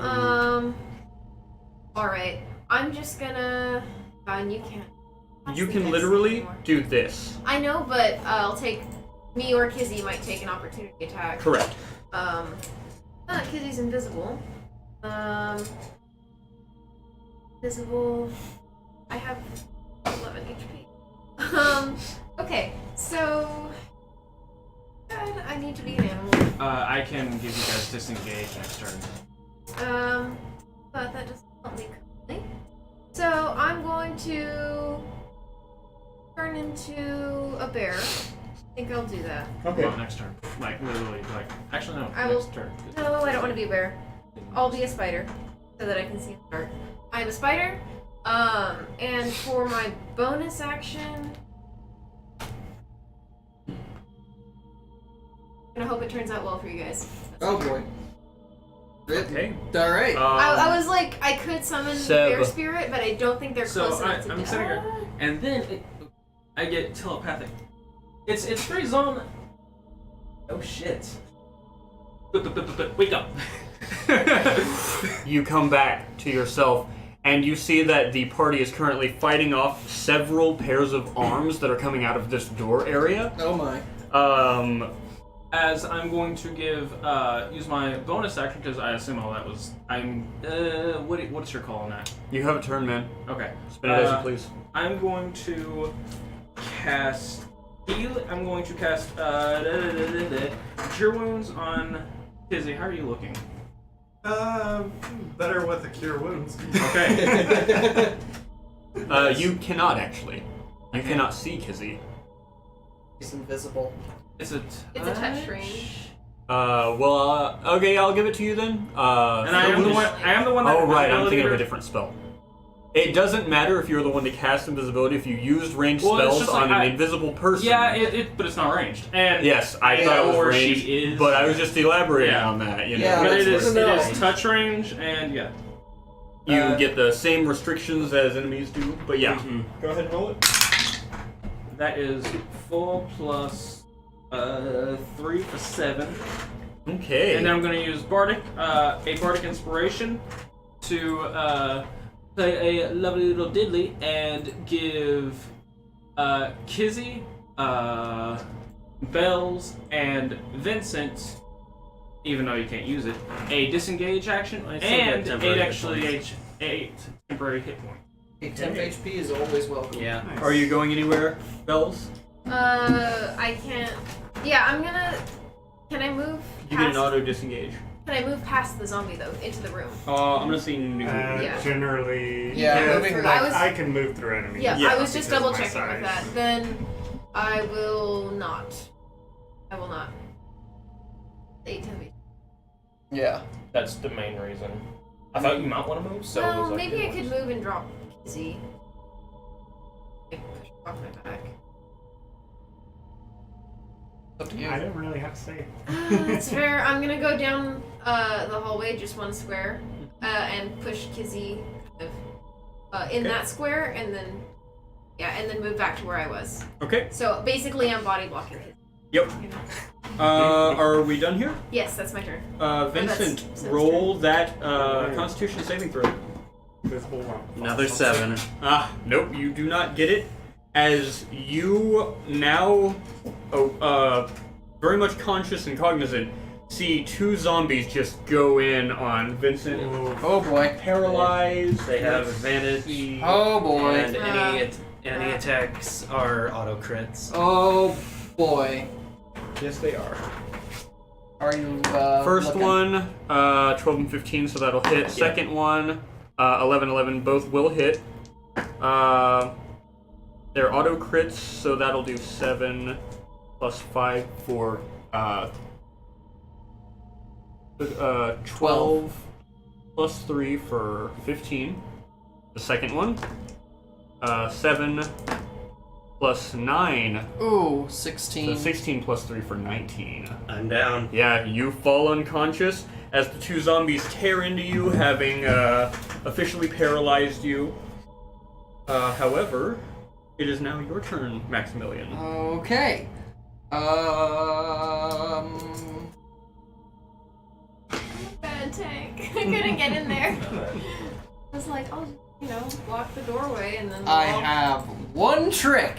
Alright. I'm just gonna. And you can't. That's You the can next literally anymore. do this. I know, but I'll take. Me or Kizzy might take an opportunity attack. Correct. Kizzy's invisible. Invisible. I have 11 HP. Okay, so. God, I need to be an animal. I can give you guys disengage next turn. But that doesn't help me currently. So I'm going to turn into a bear. I think I'll do that. Okay. Well, next turn. Like, literally, like, actually, no, I will- next turn. No, I don't want to be a bear. I'll be a spider so that I can see in the dark. I'm a spider. And for my bonus action, I'm gonna hope it turns out well for you guys. Oh boy. Okay. All right. I was like, I could summon Seb. bear spirit, but I don't think they're So close enough to I'm do sitting that. here, and then I get telepathic. It's pretty zone. Oh shit! Wake up! You come back to yourself, and you see that the party is currently fighting off several pairs of arms that are coming out of this door area. Oh my. As I'm going to give use my bonus action because I assume all that was what's your call on that? You have a turn, man. Okay. Spin it as you please. I'm going to cast heal. I'm going to cast Cure Wounds on Kizzy. How are you looking? Better with the cure wounds. Okay. You cannot actually. You cannot see Kizzy. He's invisible. It's a touch range. Okay, I'll give it to you then. And I am the one. I am the one that. Oh, right, I'm ability thinking of a to- different spell. It doesn't matter if you're the one to cast invisibility if you used ranged Well, it's spells just like on I- an invisible person. Yeah, but it's not ranged. And Yes, I thought it was or ranged, she is. but I was just elaborating Yeah. on that. You know, Yeah, But that's it good is to know. touch range, and yeah. you get the same restrictions as enemies do. But yeah, Mhm. go ahead and roll it. That is 4 plus 3 for 7. Okay. And then I'm going to use Bardic, a Bardic Inspiration to play a lovely little diddly and give Kizzy, Bells, and Vincent, even though you can't use it, a disengage action I still and get temporary 8 hit actually points. 8 temporary hit points. A temp HP is always welcome. Yeah. Are you going anywhere, Bells? I can't. Yeah, I'm gonna. Can I move? You get an Past, auto disengage. can I move past the zombie though, into the room? I'm gonna see new. Yeah. Generally, Yeah, moving like, I was- I can move through enemies. Yeah, Yeah, I was just because double my checking with size. that. Then I will not. I will not. 8 10 Yeah. That's the main reason. I thought you might want to move, so it Well, was like, maybe I it could was- move and drop Kizzy. Like, push it off my back. Up to you. I don't really have to say. That's fair. I'm gonna go down the hallway just one square and push Kizzy kind of, in that square and then and then move back to where I was. Okay. So basically, I'm body blocking Kizzy. Yep. You know? Are we done here? Yes, that's my turn. Vincent, Seb's roll that Constitution saving throw. Visible one. Another 7. Ah, nope, you do not get it. as you now, very much conscious and cognizant, see two zombies just go in on Vincent. Oh boy. Paralyzed. They have advantage. Oh boy. And any attacks are auto crits. Oh boy. Yes, they are. Are you First looking? one, 12 and 15, so that'll hit. Second one, 11, 11, both will hit. They're auto crits, so that'll do 7 plus 5 for 12 plus 3 for 15. The second one, 7 plus 9. Ooh, So 16. 16 plus 3 for 19. I'm down. Yeah, you fall unconscious as the two zombies tear into you, having officially paralyzed you. However, it is now your turn, Maximilian. Okay. Bad tank. I couldn't get in there. I was like, I'll, block the doorway and then. I have one trick.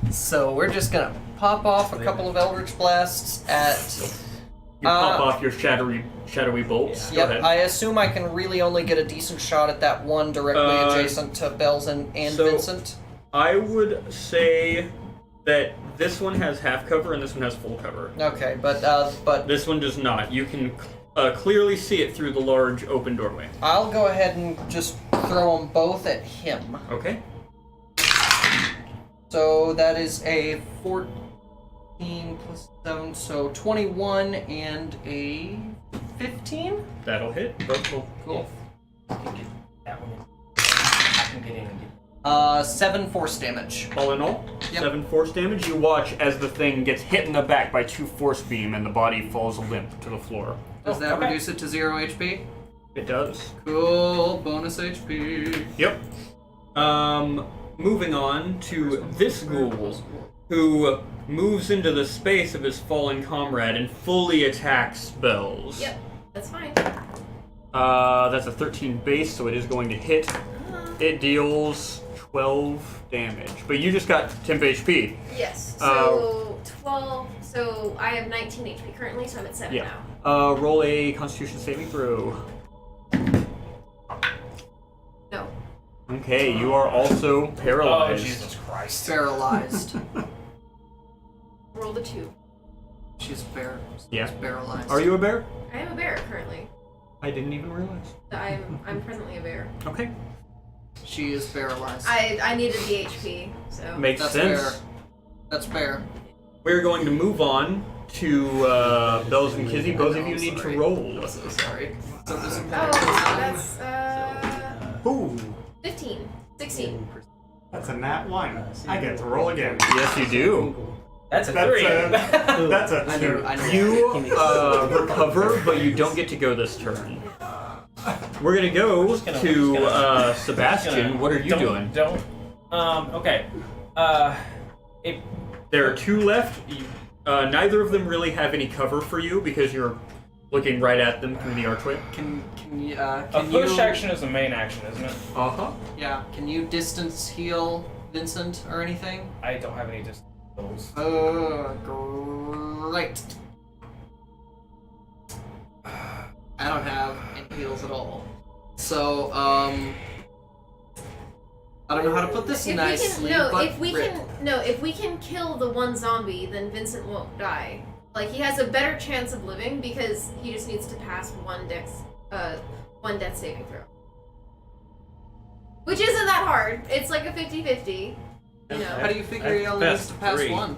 So we're just gonna pop off a couple of Eldritch Blasts at. You pop off your shadowy bolts. Go Yep, ahead. I assume I can really only get a decent shot at that one directly adjacent to Bells and so- Vincent. I would say that this one has half cover and this one has full cover. Okay, but This one does not. You can clearly see it through the large open doorway. I'll go ahead and just throw them both at him. Okay. So that is a 14 plus 7, so 21 and a 15? That'll hit. Both will. Cool. I can get that one in. I can get in and get 7 force damage. All in all, Yep. 7 force damage. You watch as the thing gets hit in the back by 2 force beam and the body falls limp to the floor. Does that okay. reduce it to 0 HP? It does. Cool, bonus HP. Yep. Moving on to this ghoul, who moves into the space of his fallen comrade and fully attacks Bells. Yep, that's fine. That's a 13 base, so it is going to hit. It deals 12 damage, but you just got temp HP. Yes. So 12. So I have 19 HP currently, so I'm at 7 Yeah. now. Roll a Constitution saving throw. No. Okay, you are also Oh, paralyzed. Jesus Christ. Paralyzed. Roll the 2. She's Yeah. paralyzed. Are you a bear? I am a bear currently. I didn't even realize. I'm presently a bear. Okay. She is paralyzed. I needed the HP, so. Makes That's sense. fair. That's fair. We're going to move on to Bells and Kizzy. Both of you need to roll. I'm so sorry. So Oh, disappointed. that's Ooh, 15, 16. that's a nat 1. I get to roll again. Yes, you do. That's a That's 3. a, that's a I 2. know. I know. You recover, but you don't get to go this turn. We're gonna go to Sebastian. What are you doing? Okay. There are 2 left. Neither of them really have any cover for you because you're looking right at them through the archway. Can you A can push you action is a main action, isn't it? Uh-huh. yeah, can you distance heal Vincent or anything? I don't have any distance. Great. I don't have any heals at all. So, I don't know how to put this nicely, but if we can kill the one zombie, then Vincent won't die. Like, he has a better chance of living because he just needs to pass one death saving throw. Which isn't that hard. It's like a 50-50. You know, how do you figure he only needs to pass 1?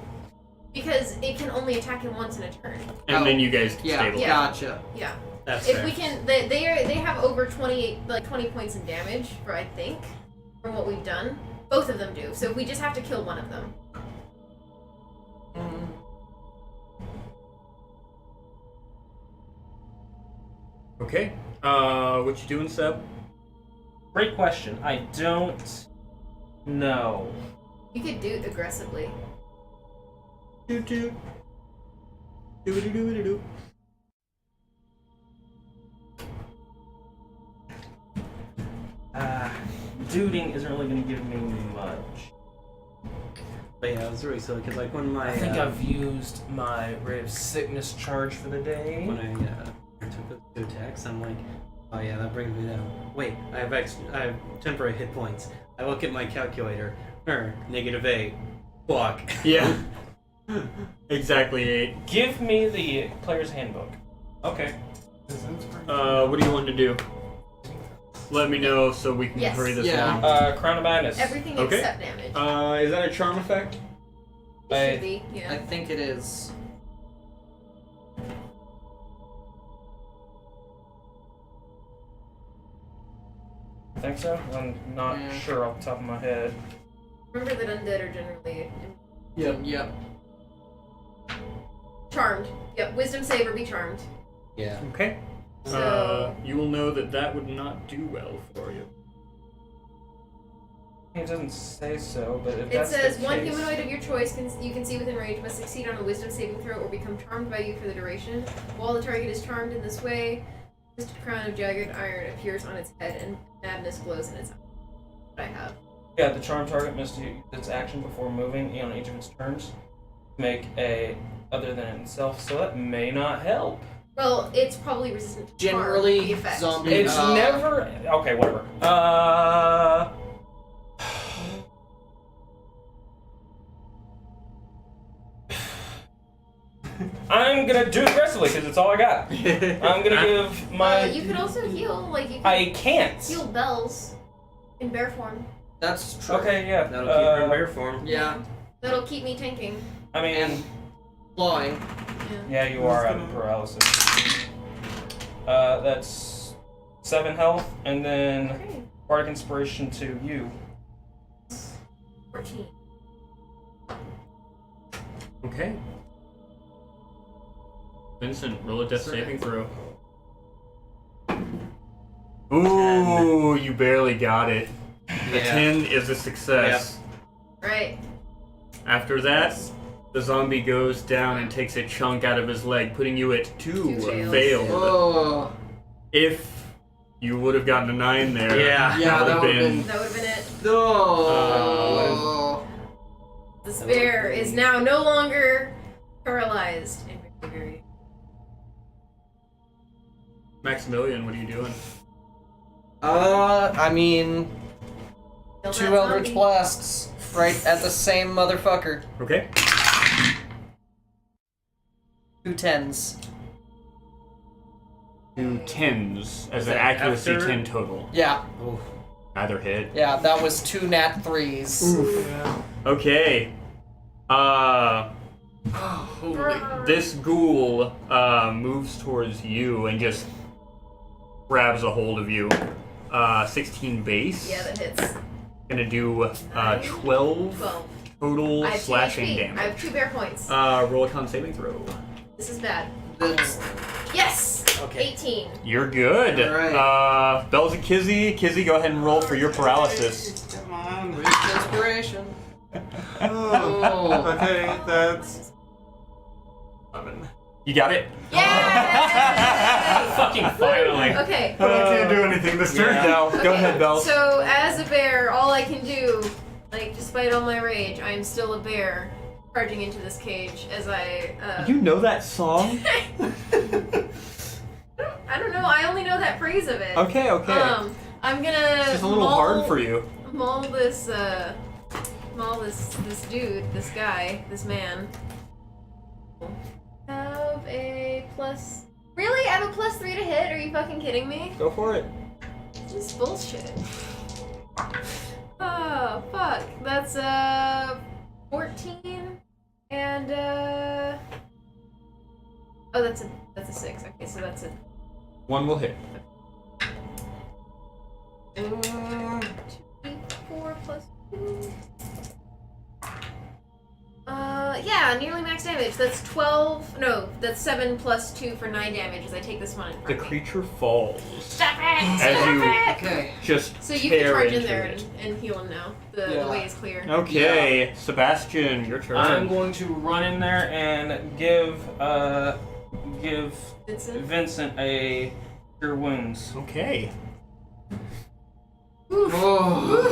because it can only attack him once in a turn. And then you guys Yeah, stabilize. Yeah. gotcha. Yeah. That's If fair. we can, they have over 20 points in damage, for I think, from what we've done. Both of them do. So we just have to kill one of them. Okay. What you doing, Seb? Great question. I don't know. You could do it aggressively. Doot doot. Doo-doo-doo-doo-doo. Duding isn't really going to give me much. But yeah, it was really silly because like when my I think I've used my Ray of Sickness charge for the day. when I took those 2 attacks, I'm like, oh yeah, that brings me down. Wait, I have temporary hit points. I look at my calculator. -8. Fuck. Yeah. Exactly 8. Give me the player's handbook. Okay. What do you want to do? Let me know so we can Yes. hurry this Yeah. along. Crown of Madness. Everything Okay. except damage. Is that a charm effect? It should be, I yeah. think it is. Think so? I'm not Yeah. sure off the top of my head. Remember that undead are generally Yep. charmed. Yep, wisdom save or be charmed. Yeah. Okay. So- You will know that would not do well for you. It doesn't say so, but if It that's says the one case, humanoid of your choice you can see within range must succeed on a wisdom saving throw or become charmed by you for the duration. While the target is charmed in this way, a twisted crown of jagged iron appears on its head and madness glows in its eyes. What I have. Yeah, the charm target must use its action before moving on each of its turns to make a other than itself, so that may not help. Well, it's probably resistant to charm, Generally, the effect. zombie. It's never okay. Whatever. I'm gonna do it aggressively because it's all I got. I'm gonna give my. You could also heal, like you can I can't. heal bells in bear form. That's true. Okay, yeah. That'll keep her in bear form. Yeah. That'll keep me tanking. I mean, And clawing. yeah, you are out of paralysis. That's 7 health, and then Okay. Bardic Inspiration to you. 14. Okay. Vincent, roll a death saving throw. Ooh, you barely got it. The 10 is a success. Right. After that, the zombie goes down and takes a chunk out of his leg, putting you at 2 fails. failed. Oh. If you would have gotten a 9 there, Yeah. Yeah, that would would've been. That would have been it. Oh. This bear is now no longer paralyzed and very. Maximilian, what are you doing? I mean, Kill 2 that Eldritch zombie. Blasts right at the same motherfucker. Okay. 2 10s. 2 10s as Is an that accuracy after? 10 total. Yeah, Neither hit. yeah, that was 2 nat 3s. Okay. This ghoul moves towards you and just grabs a hold of you. 16 base. Yeah, that hits. Gonna do 12 12. total I have 2 slashing HP. damage. I have 2 bear points. Roll a con saving throw. This is bad. That's. Yes! Okay. 18. You're good. Alright. Bells and Kizzy. Kizzy, go ahead and roll for your paralysis. Come on. Inspiration. Oh. Okay, that's 11. You got it? Yeah! Fucking finally. Okay. I can't do anything this turn. No. Okay, Go ahead, Bells. So, as a bear, all I can do, like, despite all my rage, I am still a bear charging into this cage as I. You know that song? I don't know. I only know that phrase of it. Okay, okay. I'm gonna. It's just a little hard for you. Maul this. Maul this dude, this guy, this man. Have a plus. Really? I have a +3 to hit? Are you fucking kidding me? Go for it. This is bullshit. Oh fuck. That's 14 and oh that's a 6. Okay, so that's a 1 will hit. 2d4 plus 2. Yeah, nearly max damage. That's 12. No, that's 7 plus 2 for 9 damage as I take this one. in The front of me. creature falls. Stop it! As Stop you- it! Okay. Just So you can tear charge in into there it. and heal him now. The Yeah. way is clear. Okay, Sebastian, your turn. I'm going to run in there and give Vincent? Vincent a cure wounds. Okay. Oh.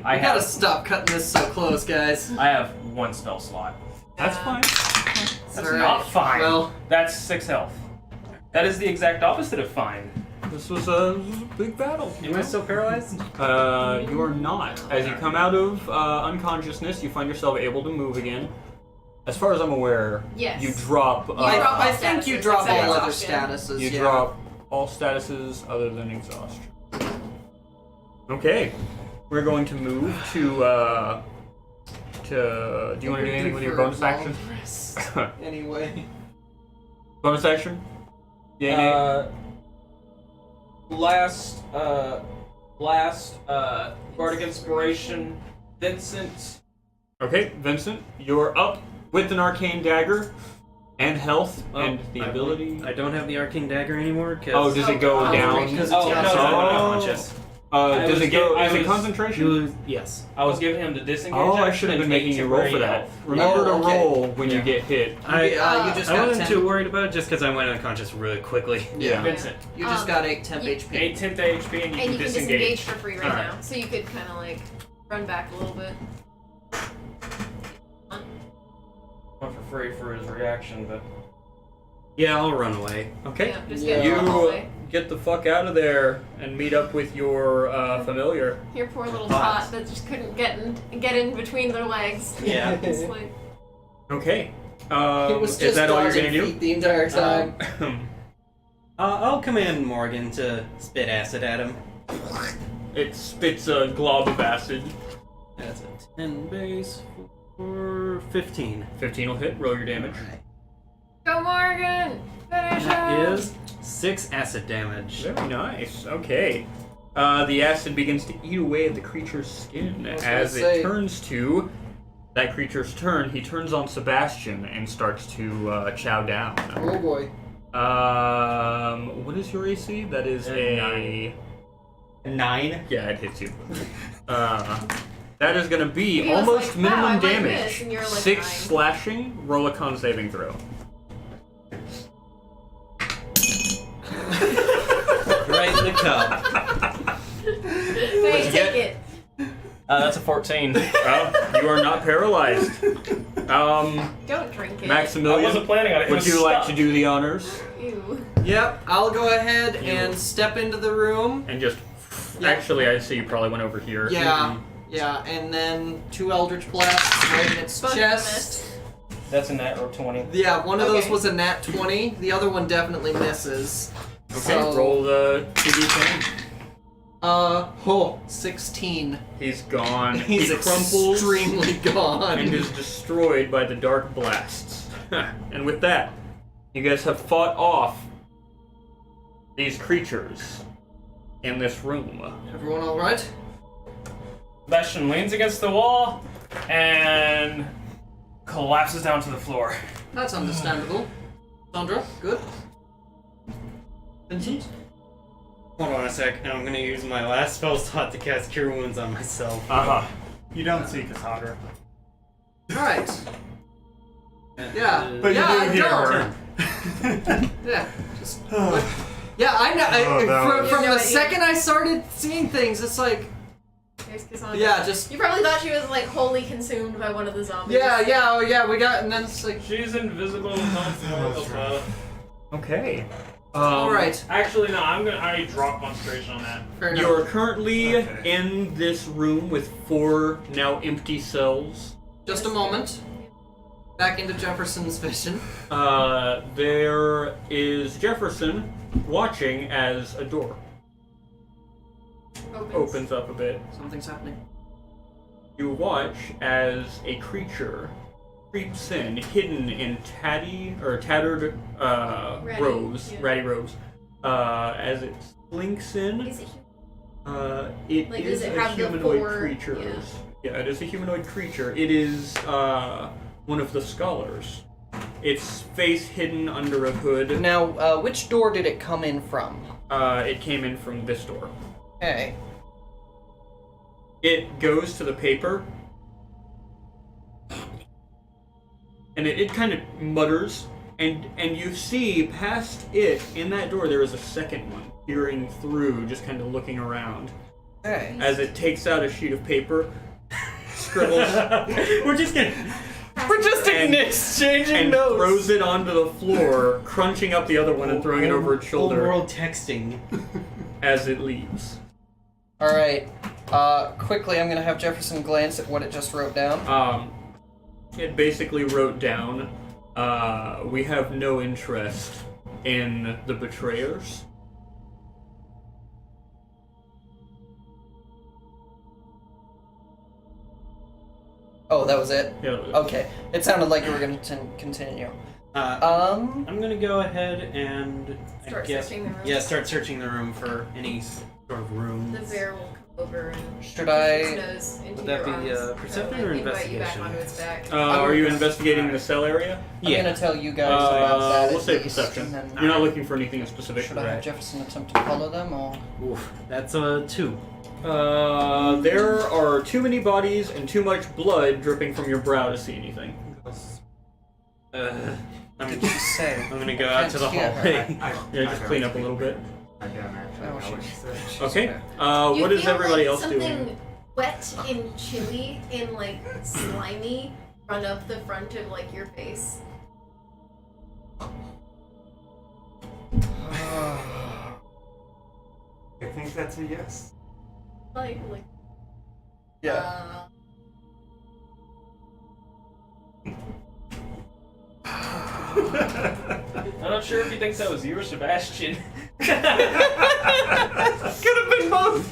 I I gotta have stop cutting this so close, guys. I have 1 spell slot. That's fine. That's Alright, not fine. well- That's 6 health. That is the exact opposite of fine. This was a big battle. Am I still paralyzed? You are not. As you come out of unconsciousness, you find yourself able to move again. As far as I'm aware, Yes. you drop. I think you statuses, drop all except other exhaustion. statuses. You yeah. drop all statuses other than exhaustion. Okay, we're going to move to. Do you want to do anything with your bonus action? Anyway. Bonus action? Yeah. Nate? Last Bardic Inspiration, Vincent. Okay, Vincent, you're up with an arcane dagger and health and the ability. I don't have the arcane dagger anymore. Oh, does it go down? Because Oh, it's no, got no, no, unconscious. Does it go? I Is it was- concentration? Yes. I was giving him the disengage. Oh, I action should have and been making you roll for that. health. Remember to okay. roll when you Yeah. get hit. you just I got wasn't 10. too worried about it just because I went unconscious really quickly. Yeah. Vincent, You just got 8 temp you- HP. 8 temp HP and you And can you can disengage. disengage for free right Alright. now, so you could kind of like run back a little bit. Not for free for his reaction, but Yeah, I'll run away. Okay. Yeah, just Yeah. get in the You hallway. get the fuck out of there and meet up with your familiar. Your poor little Bots. tot that just couldn't get in between their legs. Yeah. It's like, Okay. It was Is just that all you're dodging gonna feet the entire time. do? I'll command Morgan to spit acid at him. It spits a glob of acid. That's a 10 base for 15. 15 will hit. Roll your damage. go Morgan! Finish That him! is 6 acid damage. Very nice. Okay. The acid begins to eat away at the creature's skin. was As gonna it say- turns to that creature's turn, he turns on Sebastian and starts to chow down. Oh boy. What is your AC? That is a 9. Yeah, it hits you. That is going to be He was almost like, "Wow, I minimum like this," damage. and you're like, 6 9. slashing. Roll a con saving throw. Right in the cup. Hey, take it. that's a 14. Well, you are not paralyzed. Don't drink it. I Maximilian, wasn't planning on it. It would was you like stuck. to do the honors Ew. Yep, I'll go ahead and step into the room. and just? Yeah. Actually, I'd say you probably went over here. Yeah, yeah, and then 2 Eldritch Blasts right in its Both of them chest. That's a nat roll 20. Yeah, one of those Okay. was a nat 20. The other one definitely misses. Okay, So, roll the 2d10. 16. He's gone. He's he crumples extremely gone. and is destroyed by the dark blasts. And with that, you guys have fought off these creatures in this room. Everyone all right? Sebastian leans against the wall and collapses down to the floor. That's understandable. Sandra, good. Vincent? Hold on a sec. I'm going to use my last spell slot to cast Cure Wounds on myself. You don't see Cassandra. All right. Yeah. But yeah, you I do hear don't. her. Yeah. Just. Yeah, I know. Oh, no. From You the know what, second I started seeing things, it's like, There's Cassandra. yeah, just. You probably thought she was like wholly consumed by one of the zombies. Yeah, oh yeah, we got, and then it's like, She's invisible. Okay. all right, Actually, no. I already dropped concentration on that. fair enough. You're currently Okay. in this room with 4 now empty cells. Just a moment. Back into Jefferson's vision. There is Jefferson watching as a door opens up a bit. Something's happening. You watch as a creature creeps in, hidden in tattered Ratty, robes, yeah. ratty robes. As it slinks in, Is it it Like, is does it a have the humanoid 4 creature. Yeah, it is a humanoid creature. It is one of the scholars. Its face hidden under a hood. Now, which door did it come in from? It came in from this door. Okay. It goes to the paper, and it kind of mutters, and you see past it, in that door, there is a second one, peering through, just kind of looking around. Okay. as it takes out a sheet of paper, scribbles, We're just gonna. We're just And- exchanging and notes. throws it onto the floor, crunching up the other one and throwing it over its Old shoulder world texting. as it leaves. All right. Quickly, I'm gonna have Jefferson glance at what it just wrote down. It basically wrote down, we have no interest in the betrayers. Oh, that was it. Yeah, Okay. It sounded like you were gonna continue. I'm gonna go ahead and Start I guess, searching the room. Yeah, start searching the room for any sort of rooms. The bear will come over and Should push I- his nose into Would that your be, arms, perception and, or invite you back investigation? onto its back. are you investigating the cell area? I'm gonna tell you guys about that. We'll at say least, perception. and then- You're not looking for anything in specific. Should I have Jefferson attempt to follow them, or? Oof, that's a 2. There are too many bodies and too much blood dripping from your brow to see anything. What did she say? I'm gonna go out to the Can't hear her. hallway. Yeah, just clean up a little bit. I don't actually Oh, know what she- she said. she's Okay. okay. You What is feel everybody like else something doing? wet and chilly and like slimy run up the front of like your face. I think that's a yes. Like Yeah. I'm not sure if he thinks that was you or Sebastian. Could have been both.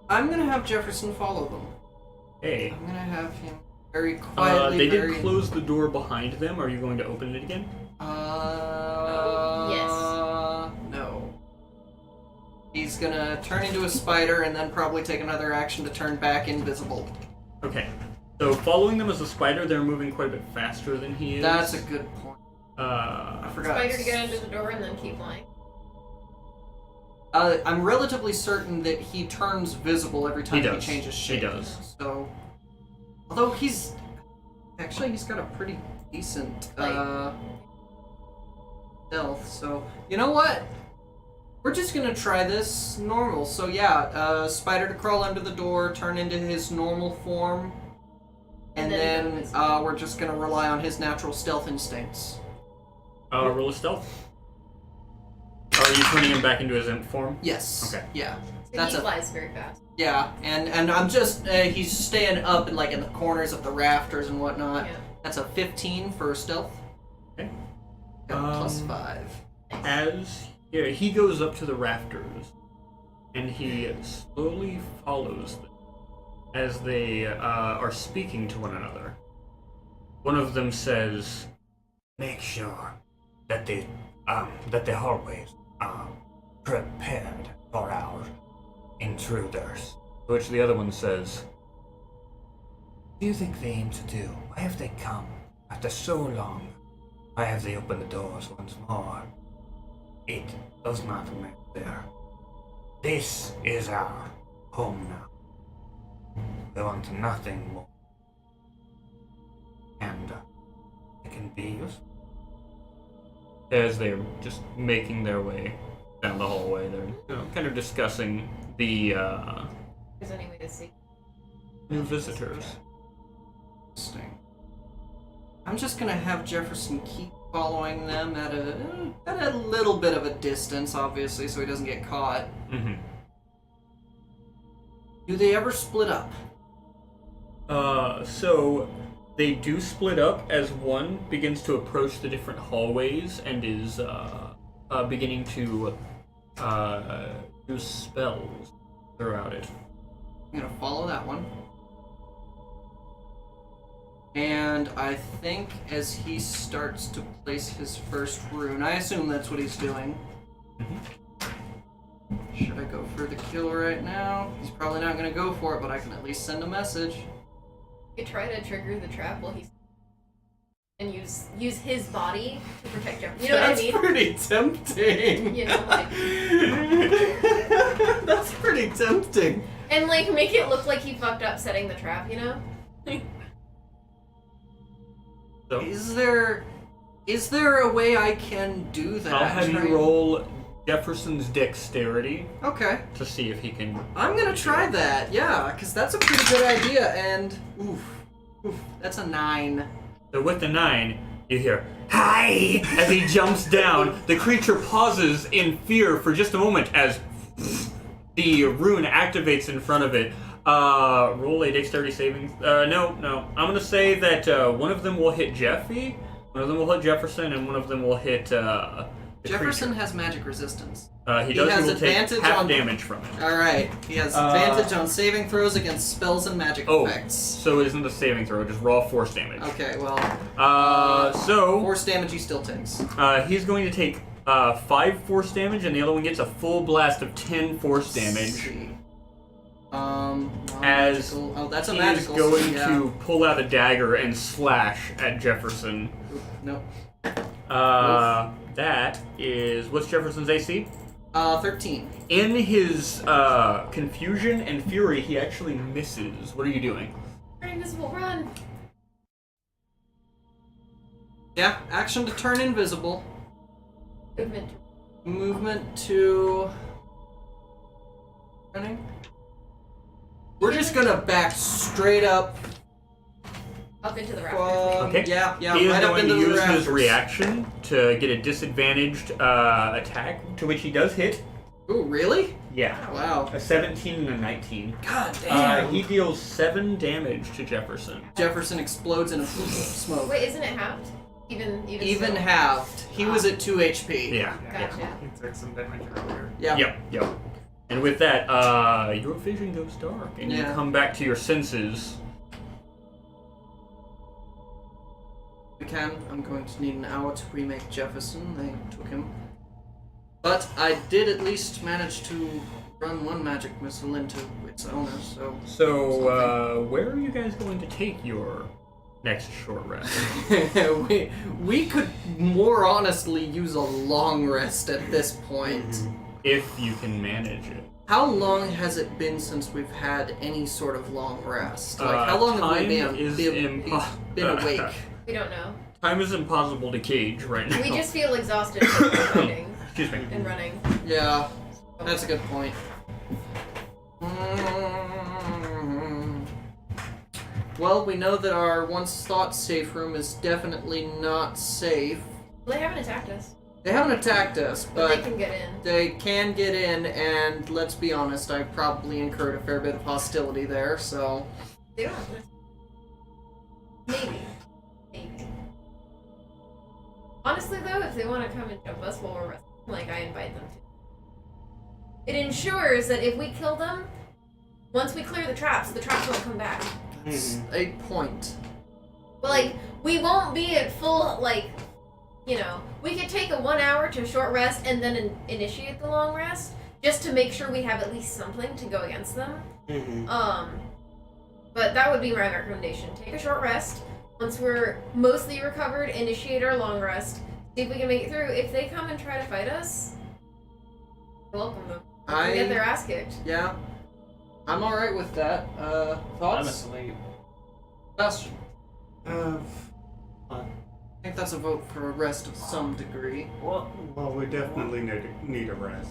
I'm gonna have Jefferson follow them. Hey. I'm gonna have him very quietly. They very... did close the door behind them. Are you going to open it again? Yes. No. He's gonna turn into a spider and then probably take another action to turn back invisible. Okay. So following them as a spider, they're moving quite a bit faster than he is. That's a good point. I forgot. spider to get under the door and then keep flying. I'm relatively certain that he turns visible every time he does. changes He shape. does. So, although he's got a pretty decent stealth. So you know what? We're just gonna try this normal. So yeah, spider to crawl under the door, turn into his normal form, and And then then go visible. we're just gonna rely on his natural stealth instincts. Roll a stealth. Are you turning him back into his imp form? Yes. Okay. Yeah. So That's he a flies very fast. Yeah, and I'm just he's staying up in the corners of the rafters and whatnot. Yeah. That's a 15 for stealth. Okay. Got plus 5. As he goes up to the rafters, and he slowly follows them as they are speaking to one another. One of them says, "Make sure that the hallways are prepared for our intruders." To which the other one says, "What do you think they aim to do? Why have they come after so long? Why have they opened the doors once more? It does not matter. This is our home now. We want nothing more. And it can be used." As they're just making their way down the hallway, they're kind of discussing the There's any way to see. new visitors. Interesting. I'm just gonna have Jefferson keep following them at a little bit of a distance, obviously, so he doesn't get caught. Mm-hmm. Do they ever split up? So they do split up as one begins to approach the different hallways and is beginning to do spells throughout it. I'm gonna follow that one. And I think as he starts to place his first rune, I assume that's what he's doing. Should I go for the kill right now? He's probably not gonna go for it, but I can at least send a message. You could try to trigger the trap while he's and use his body to protect him. You know That's what I mean? pretty tempting. You know, like That's pretty tempting. and like make it look like he fucked up setting the trap. You know? So Is there Is there a way I can do that? I'll have you roll Jefferson's dexterity Okay. to see if he can. I'm gonna try that, yeah, because that's a pretty good idea, and oof, that's a 9. So with the 9, you hear "Hi!" as he jumps down. The creature pauses in fear for just a moment as the rune activates in front of it. Roll a dexterity saving. No. I'm gonna say that one of them will hit Jeffy, one of them will hit Jefferson, and one of them will hit the Jefferson creature. has magic resistance. He does. has He will take advantage half on- damage from it. Alright, he has advantage on saving throws against spells and magic Oh, effects. so it isn't a saving throw, just raw force damage. Okay, well, So force damage he still takes. he's going to take 5 force damage, and the other one gets a full blast of 10 force Let's damage. see. As magical. Oh, that's a He magical. is going so yeah. to pull out a dagger and slash at Jefferson. Oop, nope. That is what's Jefferson's AC? 13. In his confusion and fury, he actually misses. What are you doing? Turn invisible, run! Yeah, action to turn invisible. Movement. Movement to... running? We're just gonna back straight up. Up into the rafters. Okay. Yeah, He is right up going into to the use his rafters. reaction to get a disadvantaged attack, to which he does hit. Ooh, really? Yeah. Wow. A 17 and a 19. God damn. He deals 7 damage to Jefferson. Jefferson explodes in a poof of smoke. Wait, isn't it halved? Even Even still? halved. He was at 2 HP. Yeah. Gotcha. He took some damage earlier. Yeah. Yep. And with that, your vision goes dark, and you Yeah. come back to your senses. We can. I'm going to need an hour to remake Jefferson. They took him. But I did at least manage to run one magic missile into its owner, so... So, where are you guys going to take your next short rest? we could more honestly use a long rest at this point. If you can manage it. How long has it been since we've had any sort of long rest? Like, how long have we time been, is been awake? We don't know. Time is impossible to gauge right now. We just feel exhausted from fighting Excuse me. and running. Yeah, that's a good point. Well, we know that our once thought safe room is definitely not safe. Well, they haven't attacked us, They haven't attacked us, but they but can get in. they can get in, and let's be honest, I probably incurred a fair bit of hostility there, so... They don't. Maybe. Honestly, though, if they want to come and jump us while we're resting, like, I invite them to. It ensures that if we kill them, once we clear the traps won't come back. That's a point. But, like, we won't be at full, like, you know, we could take a 1 hour to a short rest and then initiate the long rest, just to make sure we have at least something to go against them. But that would be my recommendation. Take a short rest. Once we're mostly recovered, initiate our long rest. See if we can make it through. If they come and try to fight us, welcome them. We get their ass kicked. Yeah. I'm alright with that. I'm Thoughts? asleep. Bastion. Fine. I think that's a vote for a rest of some degree. Well, Well, we definitely need a rest.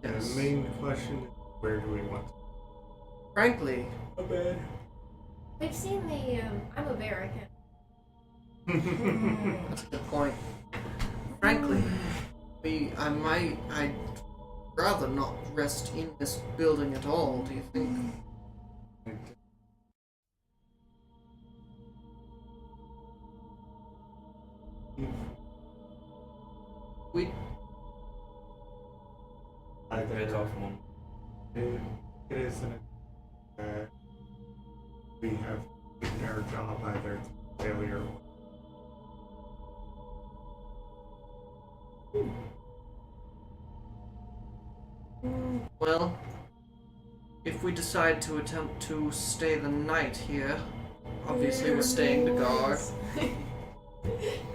Yes. The main question is, where do we want to Frankly, go to bed? We've seen the, I'm a bear, I can't. that's a good point. Frankly, I'd rather not rest in this building at all, do you think? We it's Either off one. it isn't we have taken our job, either it's a failure or well, if we decide to attempt to stay the night here, obviously we're staying the guard.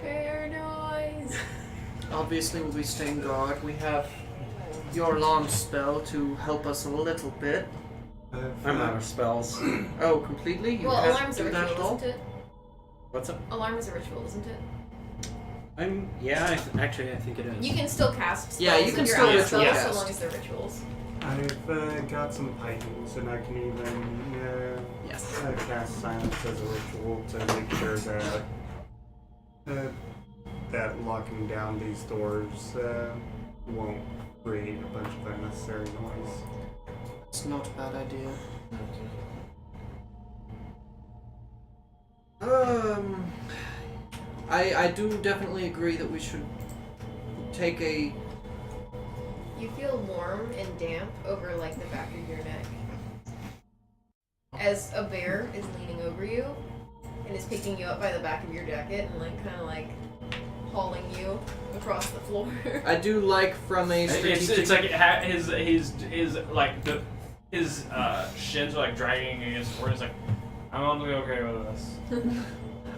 Bear noise. Obviously we'll be staying guard. We have your alarm spell to help us a little bit. I'm out of spells. Oh, completely? You Well, can't alarm's a do that at ritual, all? isn't it? What's up? Alarm is a ritual, isn't it? Actually, I think it is. You can still cast spells. Yeah, you can if you're still out of ritual spells cast. so long as they're rituals. I've got some Titans, and I can even Yes. cast Silence as a ritual to make sure that that locking down these doors won't create a bunch of unnecessary noise. It's not a bad idea. I do definitely agree that we should take a. You feel warm and damp over like the back of your neck. As a bear is leaning over you and is picking you up by the back of your jacket and like kind of like hauling you across the floor. I do like from a strategic. It's like his shins are like dragging against the floor. He's like, I'm totally okay with this.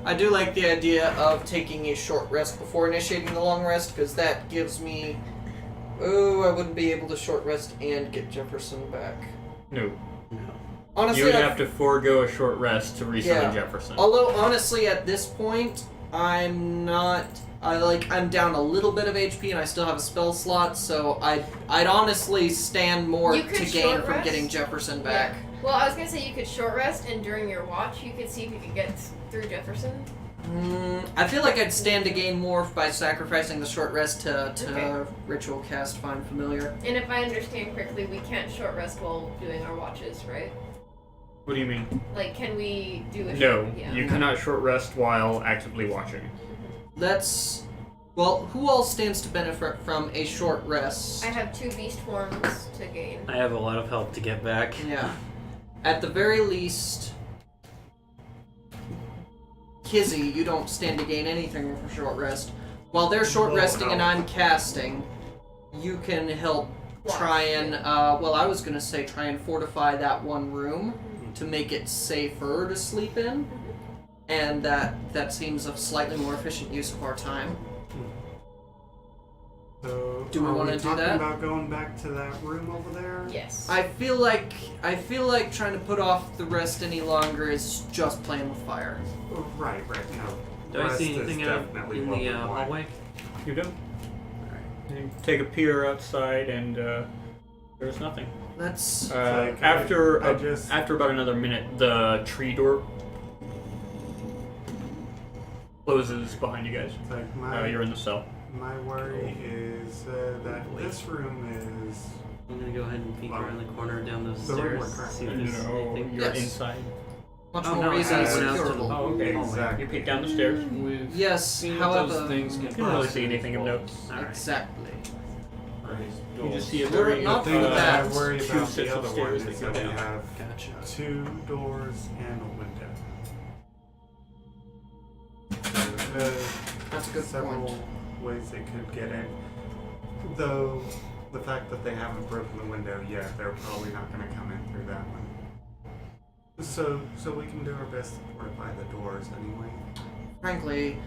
I do like the idea of taking a short rest before initiating the long rest because that gives me. Oh, I wouldn't be able to short rest and get Jefferson back. No. Honestly, You would have to forego a short rest to resummon Yeah. Jefferson. Although honestly, at this point, I'm not. I'm down a little bit of HP and I still have a spell slot, so I'd honestly stand more You to could gain short from rest? getting Jefferson back. Yeah. Well, I was gonna say you could short rest, and during your watch, you could see if you could get through Jefferson. I feel like I'd stand to gain more by sacrificing the short rest to Okay. ritual cast Find Familiar. And if I understand correctly, we can't short rest while doing our watches, right? What do you mean? Like, can we do a No, short? Yeah. you cannot short rest while actively watching. Well, who all stands to benefit from a short rest? I have 2 beast forms to gain. I have a lot of help to get back. Yeah. At the very least, Kizzy, you don't stand to gain anything from short rest. While they're short Oh, resting no. and I'm casting, you can help try and, I was gonna say try and fortify that one room to make it safer to sleep in. And that seems a slightly more efficient use of our time. So, Do we are wanna we do talking that? about going back to that room over there? Yes. I feel like trying to put off the rest any longer is just playing with fire. Oh, right. No. Do I Rest see is anything out definitely in what the we want. hallway? You don't? You take a peer outside and there's nothing. That's like, after I just- after about another minute, the tree door closes behind you guys. It's like You're in the cell. my worry is that this room is I'm gonna go ahead and peek around the corner down those The room stairs, we're see if currently there's anything. you're Yes. inside. much Oh, more no, I easily went out to the- securable. Oh, okay. Exactly. You peek down the stairs. We've Yes, seen however- those things can You don't really see anything of note. Alright. Exactly. You just see a We're very not The doing thing that I that. worry two about sets the of other one stairs is that go that we down. have Gotcha. 2 doors and a window. That's a good several point. ways they could get in. Though the fact that they haven't broken the window yet, they're probably not going to come in through that one. So we can do our best to fortify the doors anyway. Frankly,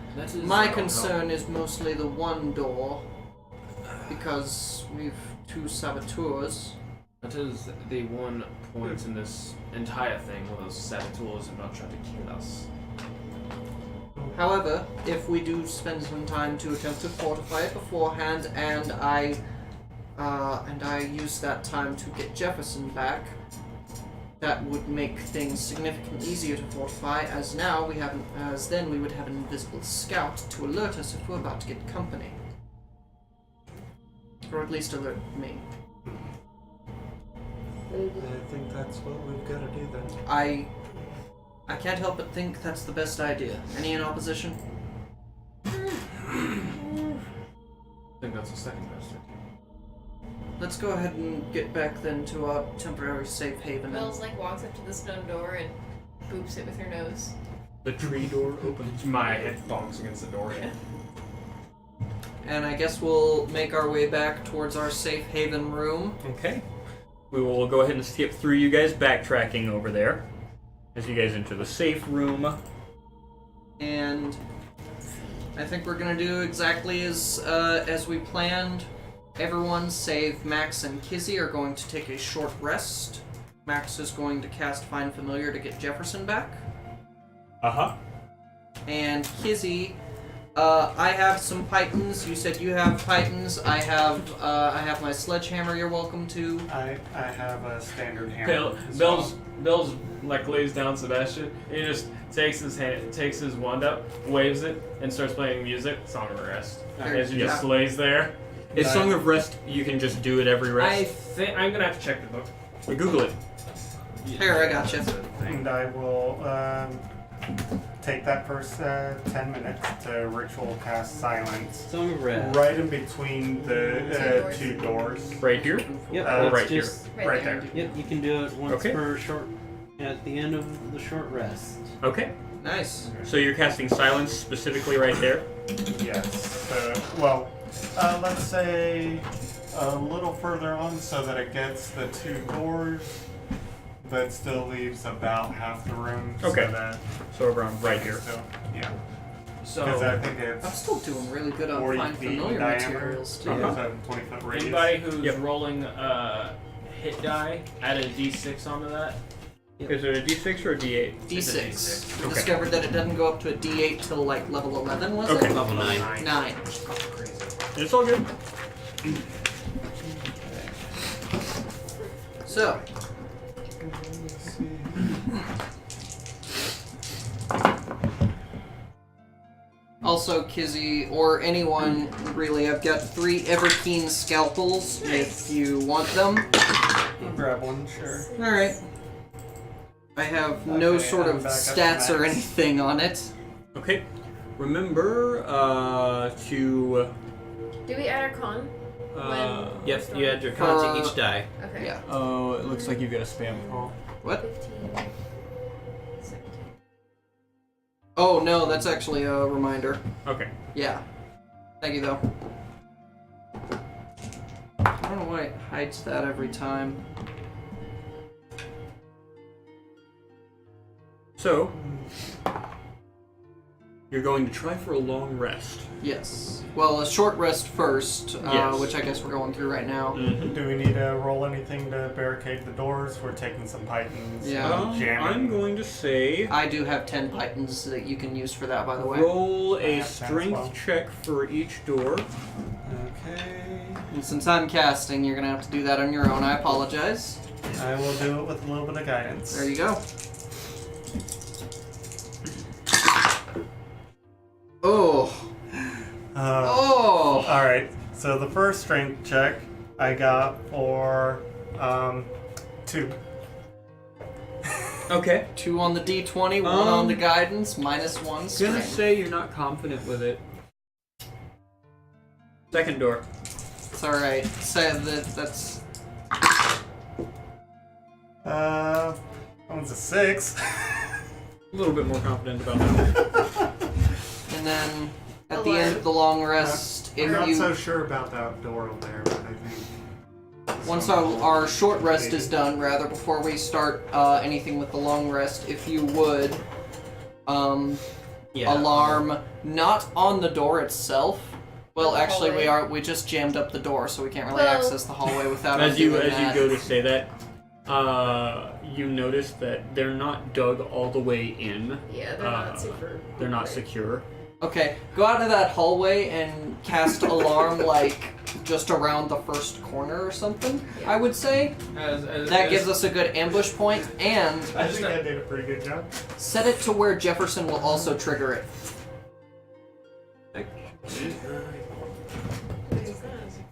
my concern is mostly the one door because we've 2 saboteurs. That is the one point in this entire thing where those saboteurs have not tried to kill us. However, if we do spend some time to attempt to fortify it beforehand, and I use that time to get Jefferson back, that would make things significantly easier to fortify. As then we would have an invisible scout to alert us if we're about to get company, or at least alert me. I think that's what we've got to do then. I can't help but think that's the best idea. Any in opposition? I think that's the second best idea. Let's go ahead and get back then to our temporary safe haven. Bells like walks up to the stone door and boops it with her nose. The tree door opens. My head bonks against the door. Yeah. And I guess we'll make our way back towards our safe haven room. Okay. We will go ahead and skip through you guys backtracking over there as you guys enter the safe room. And I think we're gonna do exactly as we planned. Everyone save Max and Kizzy are going to take a short rest. Max is going to cast Find Familiar to get Jefferson back. Uh-huh. And Kizzy I have some pythons. You said you have pythons. I have my sledgehammer. You're welcome to. I have a standard hammer. Bill's like lays down Sebastian. He just takes his wand up, waves it, and starts playing music. Song of Rest. As he just lays there. Is Song of Rest, you can just do it every I rest? think I'm gonna have to check the book. Google it. Here, I gotcha. And I will take that first 10 minutes to ritual cast silence. Song of Red. Right in between the two doors. Right here? Yep. Uh, it's right here. just, Right there. Yep. You can do it once Okay. per short. At the end of the short rest. Okay. Nice. So you're casting silence specifically right there? Yes. Let's say a little further on so that it gets the two doors, but still leaves about half the room. Okay. So that So around right here. So, yeah. So Because I think I'm it's still doing really good on 40 finding feet familiar diameter. materials too. Uh-huh. So 20-foot radius. anybody who's Yep. rolling hit die, add a d6 onto that. Is it a D6 or a D8? It's a D6. D6. We Okay. discovered that it doesn't go up to a D8 till like level 11, was Okay. it? Level 9. 9. It's all good. So, also, Kizzy, or anyone really, I've got 3 Everkeen scalpels Nice. if you want them. I'll grab one, sure. Alright. I have no Okay, sort I'm of back up to stats or max. anything on it. Okay. Remember to. Do we add our con? Yep. You add your con to each die. Okay. Yeah. Oh, it looks like you've got a spam call. What? 15. 17. Oh, no, that's actually a reminder. Okay. Yeah. Thank you, though. I don't know why it hides that every time. So, you're going to try for a long rest. Yes. Well, a short rest first, Yes. which I guess we're going through right now. Mm-hmm. Do we need to roll anything to barricade the doors? We're taking some pythons. Yeah. Jamming. I'm going to say I do have 10 pythons that you can use for that, by the way. roll a Yeah, that's strength well. check for each door. Okay. And since I'm casting, you're gonna have to do that on your own. I apologize. I will do it with a little bit of guidance. There you go. Oh. Oh. Alright, so the first strength check I got for 2. Okay. 2 on the d20, 1 Um, on the guidance, -1 Gonna strength. say you're not confident with it. Second door. It's alright. Say that's... That one's a 6. A little bit more confident about that. And then, at A the what? end of the long rest, I'm if not you... so sure about that door over there, but I think... Once our short rest is done, rather, before we start anything with the long rest, if you would, Yeah. alarm not on the door itself. Well, On the actually, hallway. we just jammed up the door, so we can't really Well- access the hallway without As you doing as that. you go to say that, you notice that they're not dug all the way in. Yeah, they're not super. They're not great. secure. Okay, go out of that hallway and cast alarm like just around the first corner or something. Yeah. I would say that gives us a good ambush point, and I think I did a pretty good job. set it to where Jefferson will also trigger it.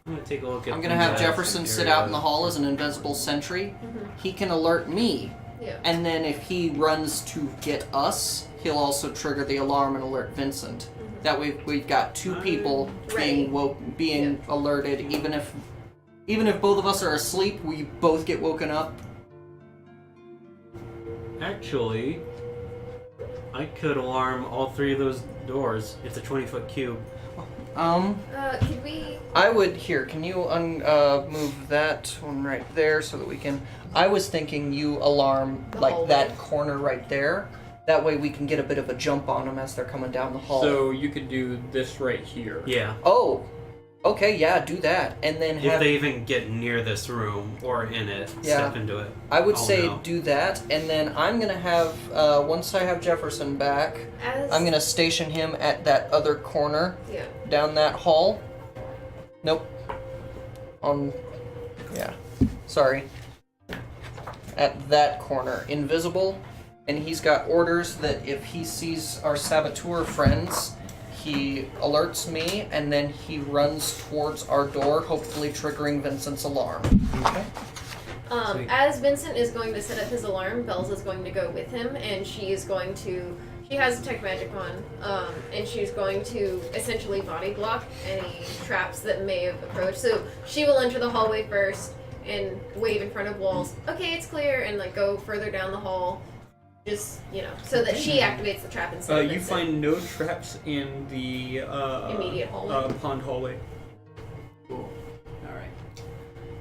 I'm gonna take a look at. I'm gonna the, have Jefferson sit out in the area. hall as an invisible sentry. He can alert me, Yeah. and then if he runs to get us, he'll also trigger the alarm and alert Vincent. That we've got 2 people being alerted, even if both of us are asleep, we both get woken up. Actually, I could alarm all 3 of those doors. It's a 20-foot cube. Could we? I would here. Can you move that one right there so that we can? I was thinking you alarm The like hallway. that corner right there. That way we can get a bit of a jump on them as they're coming down the hall. So you could do this right here. Yeah. Oh, Okay, yeah, do that, and then If have. they even get near this room or in it, Yeah. step into it. I would I'll say know. do that, and then I'm gonna have once I have Jefferson back, As I'm gonna station him at that other corner yeah. down that hall. Nope. Yeah. Sorry. At that corner, invisible, and he's got orders that if he sees our saboteur friends, he alerts me, and then he runs towards our door, hopefully triggering Vincent's alarm. Okay. Sweet. As Vincent is going to set up his alarm, Bells is going to go with him, and she is going to. She has detect magic on, and she's going to essentially body block any traps that may have approached. So she will enter the hallway first and wave in front of walls. Okay, it's clear, and like go further down the hall. Just, so that she activates the trap instead of You Vincent. find no traps in the Immediate hallway. pond hallway. Cool. All right.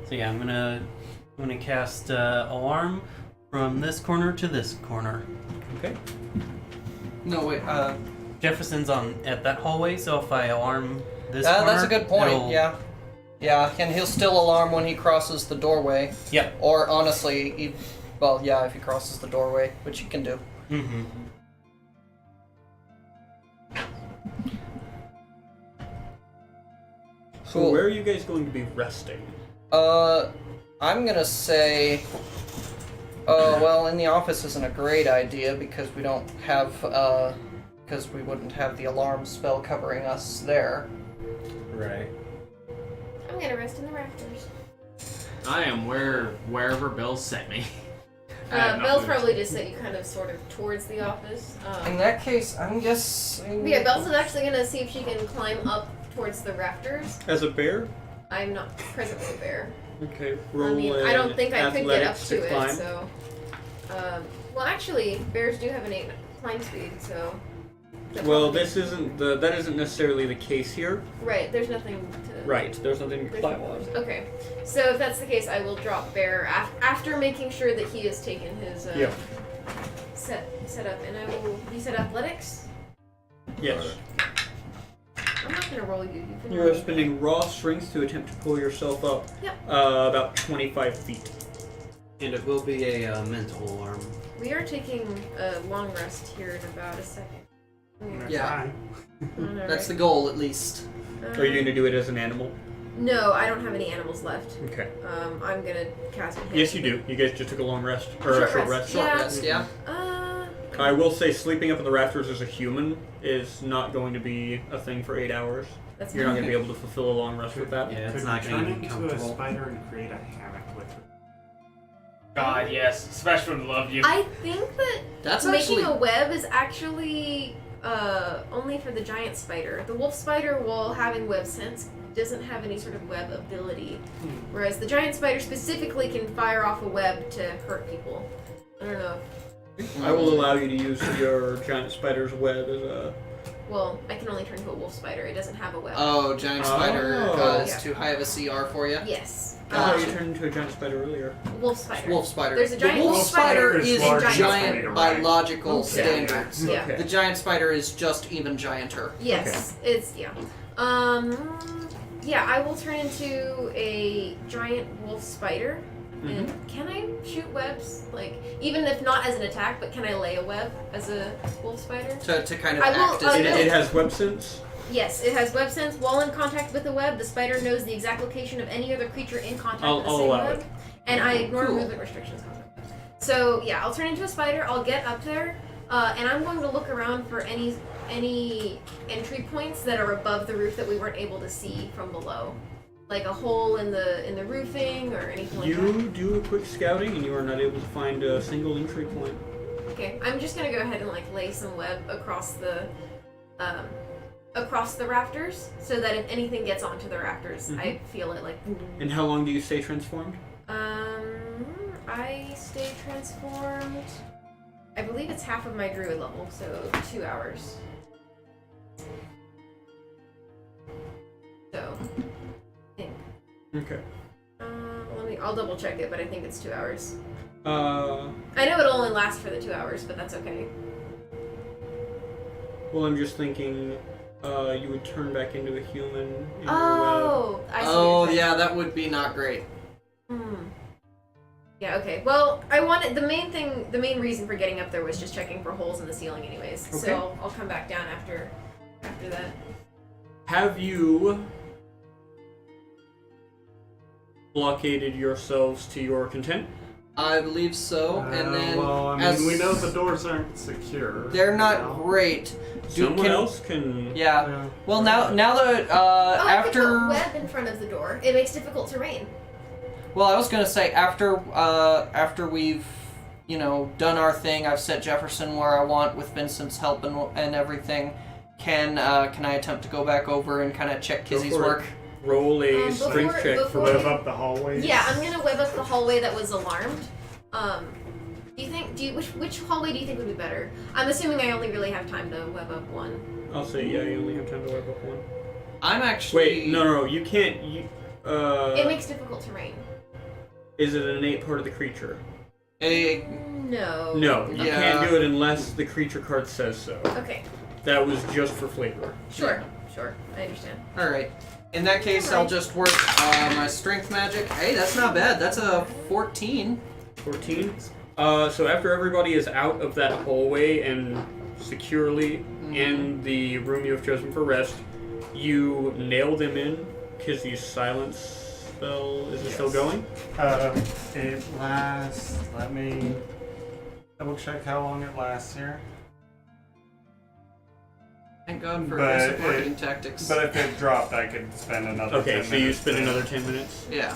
So yeah, I'm gonna cast alarm from this corner to this corner. Okay. No, wait, Jefferson's at that hallway, so if I alarm this corner, that's a good point, it'll- yeah. Yeah, and he'll still alarm when he crosses the doorway. Yep. Or honestly, if he crosses the doorway, which he can do. Mm-hmm. So Cool. where are you guys going to be resting? I'm gonna say, well, in the office isn't a great idea because we don't have, because we wouldn't have the alarm spell covering us there. Right. I'm gonna rest in the rafters. I am wherever Bill sent me. Bells probably just set you kind of sort of towards the office. In that case, I'm guessing. Yeah, Bells is actually gonna see if she can climb up towards the rafters. As a bear? I'm not presently a bear. Okay, roll I don't think I could get up athletics to it, climb. so. Well, actually, bears do have an 8 climb speed, so. Well, that isn't necessarily the case here. Right, there's nothing to. Right, there's nothing to There's climb no- on. Okay, so if that's the case, I will drop bear after making sure that he has taken his Yeah. set up, and I will. You said athletics? Yes. I'm not gonna roll you. You can You roll are me. spending raw strength to attempt to pull yourself up Yep. about 25 feet. And it will be a mental alarm. We are taking a long rest here in about a second. Yeah. Alright. That's the goal, at least. Are you going to do it as an animal? No, I don't have any animals left. Okay. I'm gonna cast a Yes, you do. You guys just took a long rest. Or a Short short rest. rest. Short Yeah. rest, yeah. I will say sleeping up in the rafters as a human is not going to be a thing for 8 hours. That's You're not going to be able to fulfill a long rest with that. Yeah, it's Could not we going to turn be into a comfortable. spider and create a hammock with it? God, yes. Special would love you. I think that That's making actually. a web is actually only for the giant spider. The wolf spider, while having web sense, doesn't have any sort of web ability. Whereas the giant spider specifically can fire off a web to hurt people. I don't know. I will allow you to use your giant spider's web as a... Well, I can only turn to a wolf spider. It doesn't have a web. Oh, giant spider Oh. is Yeah. too high of a CR for you. Yes. I thought you turned into a giant spider earlier. Wolf spider. Wolf spider. There's a the giant wolf wolf spider spider is is larger than giant spider, by right? logical Okay. standards. Yeah. Okay. The giant spider is just even gianter. Yes, it's yeah. Yeah, I will turn into a giant wolf spider. And can I shoot webs? Like, even if not as an attack, but can I lay a web as a wolf spider? To kind of I will- act as It, no. it has web sense. Yes, it has web sense. While in contact with the web, the spider knows the exact location of any other creature in contact I'll with the same allow web. it. And I ignore Cool. movement restrictions. So yeah, I'll turn into a spider. I'll get up there, and I'm going to look around for any entry points that are above the roof that we weren't able to see from below, like a hole in the roofing or anything like that. You do a quick scouting and you are not able to find a single entry point. Okay, I'm just gonna go ahead and like lay some web across the rafters, so that if anything gets onto the rafters, I feel it like. And how long do you stay transformed? I stay transformed. I believe it's half of my druid level, so 2 hours. So, I think. Okay. I'll double check it, but I think it's 2 hours. Well, I know it'll only last for the 2 hours, but that's okay. I'm just thinking, you would turn back into a human. In Oh, I see. Oh what you're yeah, that would be not great. saying. Yeah. Okay. Well, I wanted the main reason for getting up there was just checking for holes in the ceiling, anyways. Okay. So I'll come back down after that. Have you blockaded yourselves to your content? I believe so. And then well, I mean, as we know the doors aren't secure. they're not now. great. Someone else can. Yeah. Yeah. Well, now that Oh, I could after put web in front of the door. It makes difficult terrain. well, I was gonna say after we've done our thing, I've set Jefferson where I want with Vincent's help and everything. Can I attempt to go back over and kind of check Go Kizzy's for it. work? Roll a Before- strength check for before- Web up the hallways. Yeah, I'm gonna web up the hallway that was alarmed. Which hallway do you think would be better? I'm assuming I only really have time to web up one. I'll say yeah. You only have time to web up one. I'm actually Wait, no, you can't. It makes difficult terrain. Is it an innate part of the creature? No. No, you Yeah. can't do it unless the creature card says so. Okay. That was just for flavor. Sure. I understand. All right. In that case, I'll just work my strength magic. Hey, that's not bad. That's a 14. 14. So after everybody is out of that hallway and securely in the room you have chosen for rest, you nail them in. Kizzy's silence spell, is it still going? It lasts. Let me double check how long it lasts here. Thank God for But aggressive it- marketing tactics. But if it dropped, I could spend another. Okay, 10 so you minutes spend to- another 10 minutes. Yeah.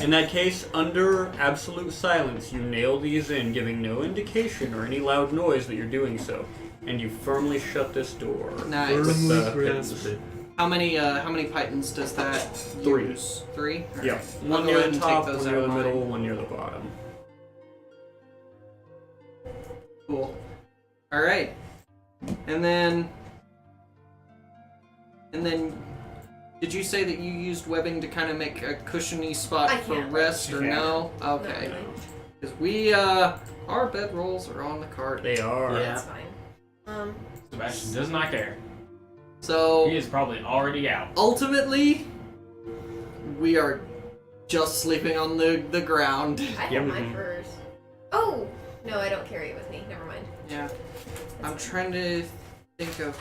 In that case, under absolute silence, you nail these in, giving no indication or any loud noise that you're doing so. And you firmly shut this door. Nice. With the Firmly pins. grasp it. How many pythons does that 3. use? 3? All Yeah. right. I'll One go near ahead the and top, take those one out near of the mine. middle, one near the bottom. Cool. All right. And then, did you say that you used webbing to kind of make a cushiony spot I for can't. rest, or You no? Okay. No, Because our bedrolls are on the card. They are. Yeah. That's fine. Sebastian does not care. So He is probably already out. ultimately, we are just sleeping on the ground. I have Yep. my furs. Oh no, I don't carry it with me. Never mind. Yeah. I'm trying to think of.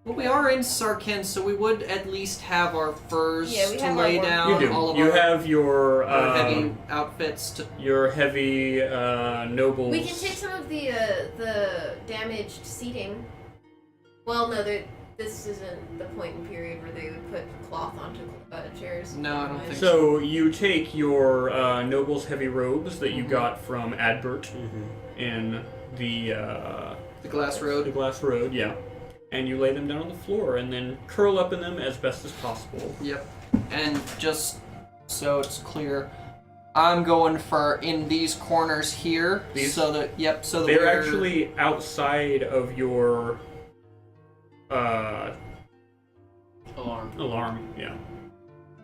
Well, we are in Sarkhan, so we would at least have our furs Yeah, we to have our lay warm- down. You do. All of You our, have your our heavy outfits to. nobles. We can take some of the damaged seating. Well, no, this isn't the point in period where they would put cloth onto chairs. No, I don't Never mind. think So you take your nobles' heavy robes that you got from Adbert in the The glass road. glass road, yeah, and you lay them down on the floor and then curl up in them as best as possible. Yep. And just so it's clear, I'm going for in these corners here. These? So that so that They're we're actually outside of your alarm. Yeah,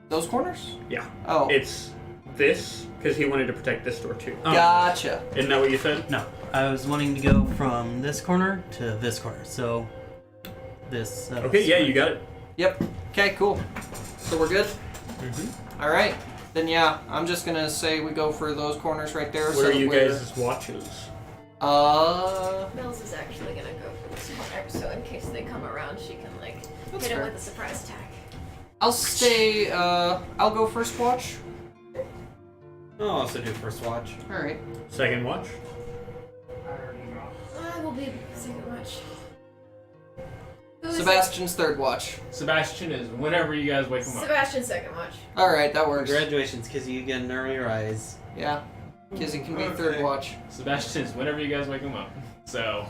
those corners. yeah. Oh, It's this because he wanted to protect this door too. gotcha. Isn't that what you said? No, I was wanting to go from this corner to this corner. So this. Okay, yeah, you got it. Yep. Okay, cool. So we're good. Mm-hmm. All right. Then yeah, I'm just gonna say we go for those corners right there. Where are that you we're- guys' watches? Mills is actually gonna go for this corner, so in case they come around, she can like That's hit him fair. with a surprise attack. I'll stay. I'll go first watch. I'll also do first watch. All right. Second watch. I will be second watch. Who is Sebastian's third watch. Sebastian is whenever you guys wake him up. Sebastian's second watch. All right, that works. Congratulations, because you get an early rise. Yeah. Kizzy can be third Okay. watch. Sebastian is whenever you guys wake him up. So,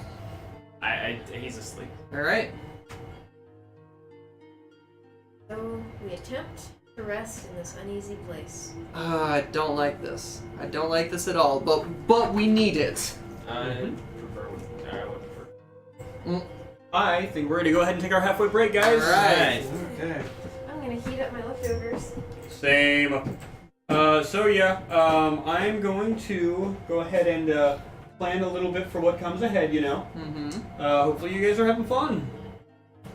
he's asleep. All right. So we attempt to rest in this uneasy place. I don't like this. I don't like this at all. But we need it. I would prefer. I think we're gonna go ahead and take our halfway break, guys. All right. Okay. I'm gonna heat up my leftovers. Same. I'm going to go ahead and plan a little bit for what comes ahead. Mm-hmm. Hopefully you guys are having fun.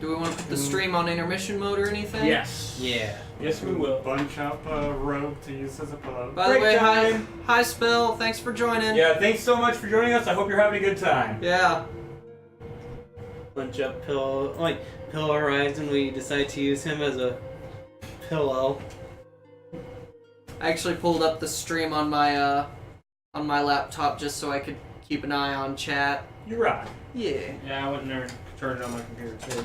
Do we want to put the stream on intermission mode or anything? Yes. Yeah. Yes, we will. Bunch up a robe to use as a pillow. By the Break way, time. hi Spill. Thanks for joining. Yeah, thanks so much for joining us. I hope you're having a good time. Yeah. Bunch up pillow. Pillow arrives and we decide to use him as a pillow. I actually pulled up the stream on my laptop just so I could keep an eye on chat. You're right. Yeah. Yeah, I went and turned it on my computer too.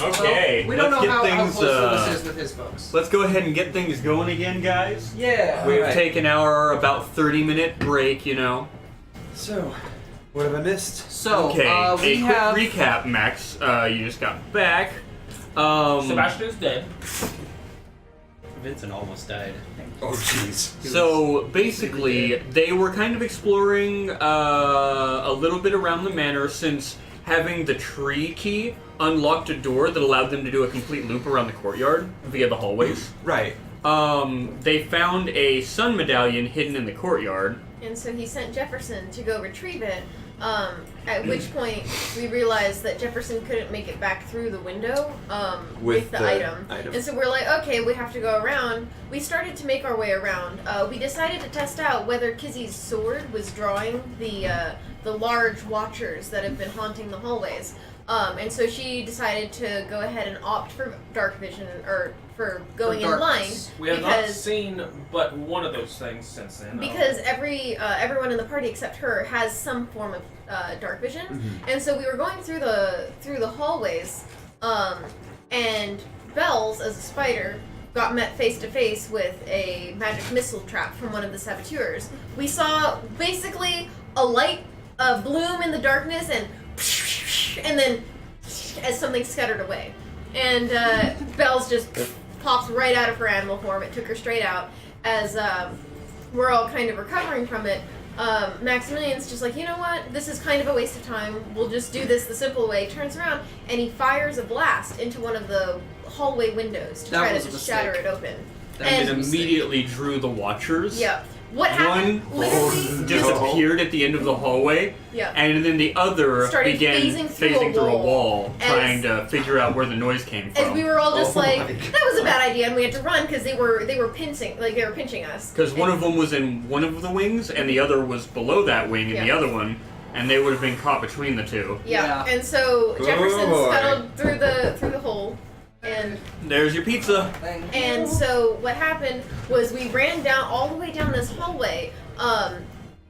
Okay, we don't let's know get how things. close Lewis is with his folks. Let's go ahead and get things going again, guys. Yeah. We've Alright. taken our about 30-minute break, So, what have I missed? So, Okay, we a quick have. recap, Max. You just got back. Sebastian is dead. Vincent almost died. Oh jeez. So basically, they were kind of exploring a little bit around the manor since having the tree key unlocked a door that allowed them to do a complete loop around the courtyard via the hallways. Right. They found a sun medallion hidden in the courtyard. And so he sent Jefferson to go retrieve it. At which point we realized that Jefferson couldn't make it back through the window with the item. And so we're like, okay, we have to go around. We started to make our way around. We decided to test out whether Kizzy's sword was drawing the large watchers that have been haunting the hallways. And so she decided to go ahead and opt for dark vision, or for going in blind. darkness. We have not because seen but one of those things since then. because everyone in the party except her has some form of dark vision, and so we were going through the hallways, and Bells, as a spider, got met face to face with a magic missile trap from one of the saboteurs. We saw basically a light bloom in the darkness, and then as something scuttered away, and Bells just pops right out of her animal form. It took her straight out. As we're all kind of recovering from it, Maximilian's just like, you know what? This is kind of a waste of time. We'll just do this the simple way. Turns around and he fires a blast into one of the hallway windows to That try was to a just shatter mistake. it open. And And immediately drew the Watchers. yeah, what One happened? Literally, disappeared at the end of the hallway, yeah. and then the other Started began phasing through phasing a through a wall. wall, As- trying to figure out where the noise came As from. we were all just Oh like, my that was a bad idea, and we had to run because they were pinching us. Because one of them was in one of the wings, and the other was below that wing in the Yeah. other one, and they would have been caught between the two. Yeah. Yeah. And so Oh, Jefferson boy. scuttled through the hole, and There's your pizza. And so what happened was we ran down all the way down this hallway,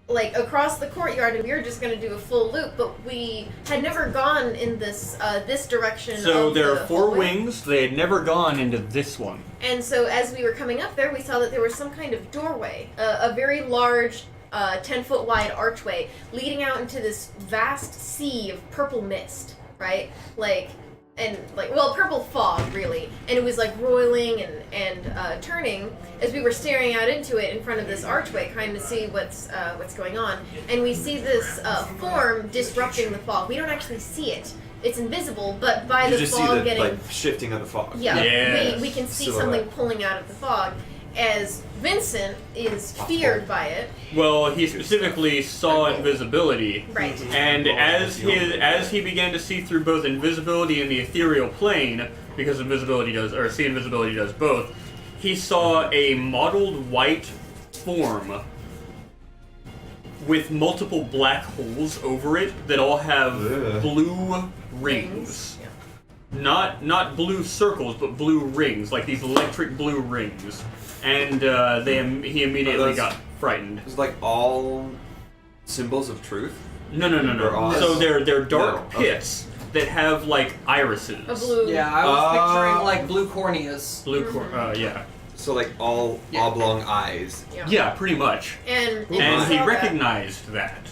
like across the courtyard, and we were just going to do a full loop, but we had never gone in this this direction. So of there the are four hallway. wings. They had never gone into this one. And so as we were coming up there, we saw that there was some kind of doorway, a very large 10-foot wide archway leading out into this vast sea of purple mist, right? Purple fog, really. And it was like roiling and turning as we were staring out into it in front of this archway, trying to see what's going on. And we see this form disrupting the fog. We don't actually see it. It's invisible, but by You the just see fog the getting shifting of the fog. Yes. we can see Silhouette. something pulling out of the fog. As Vincent is feared by it, Well, he specifically saw invisibility, right? and as he began to see through both invisibility and the ethereal plane, because see invisibility does both, he saw a mottled white form with multiple black holes over it that all have Ugh. blue rings. Not blue circles, but blue rings, like these electric blue rings. And he immediately those- got frightened. It's like all symbols of truth. No. Or eyes? So they're dark No, okay. pits that have like irises. A blue. Yeah, I was picturing like blue corneas. Blue yeah. So like all Yeah. oblong eyes. Yeah, pretty much. And And he saw that. recognized that.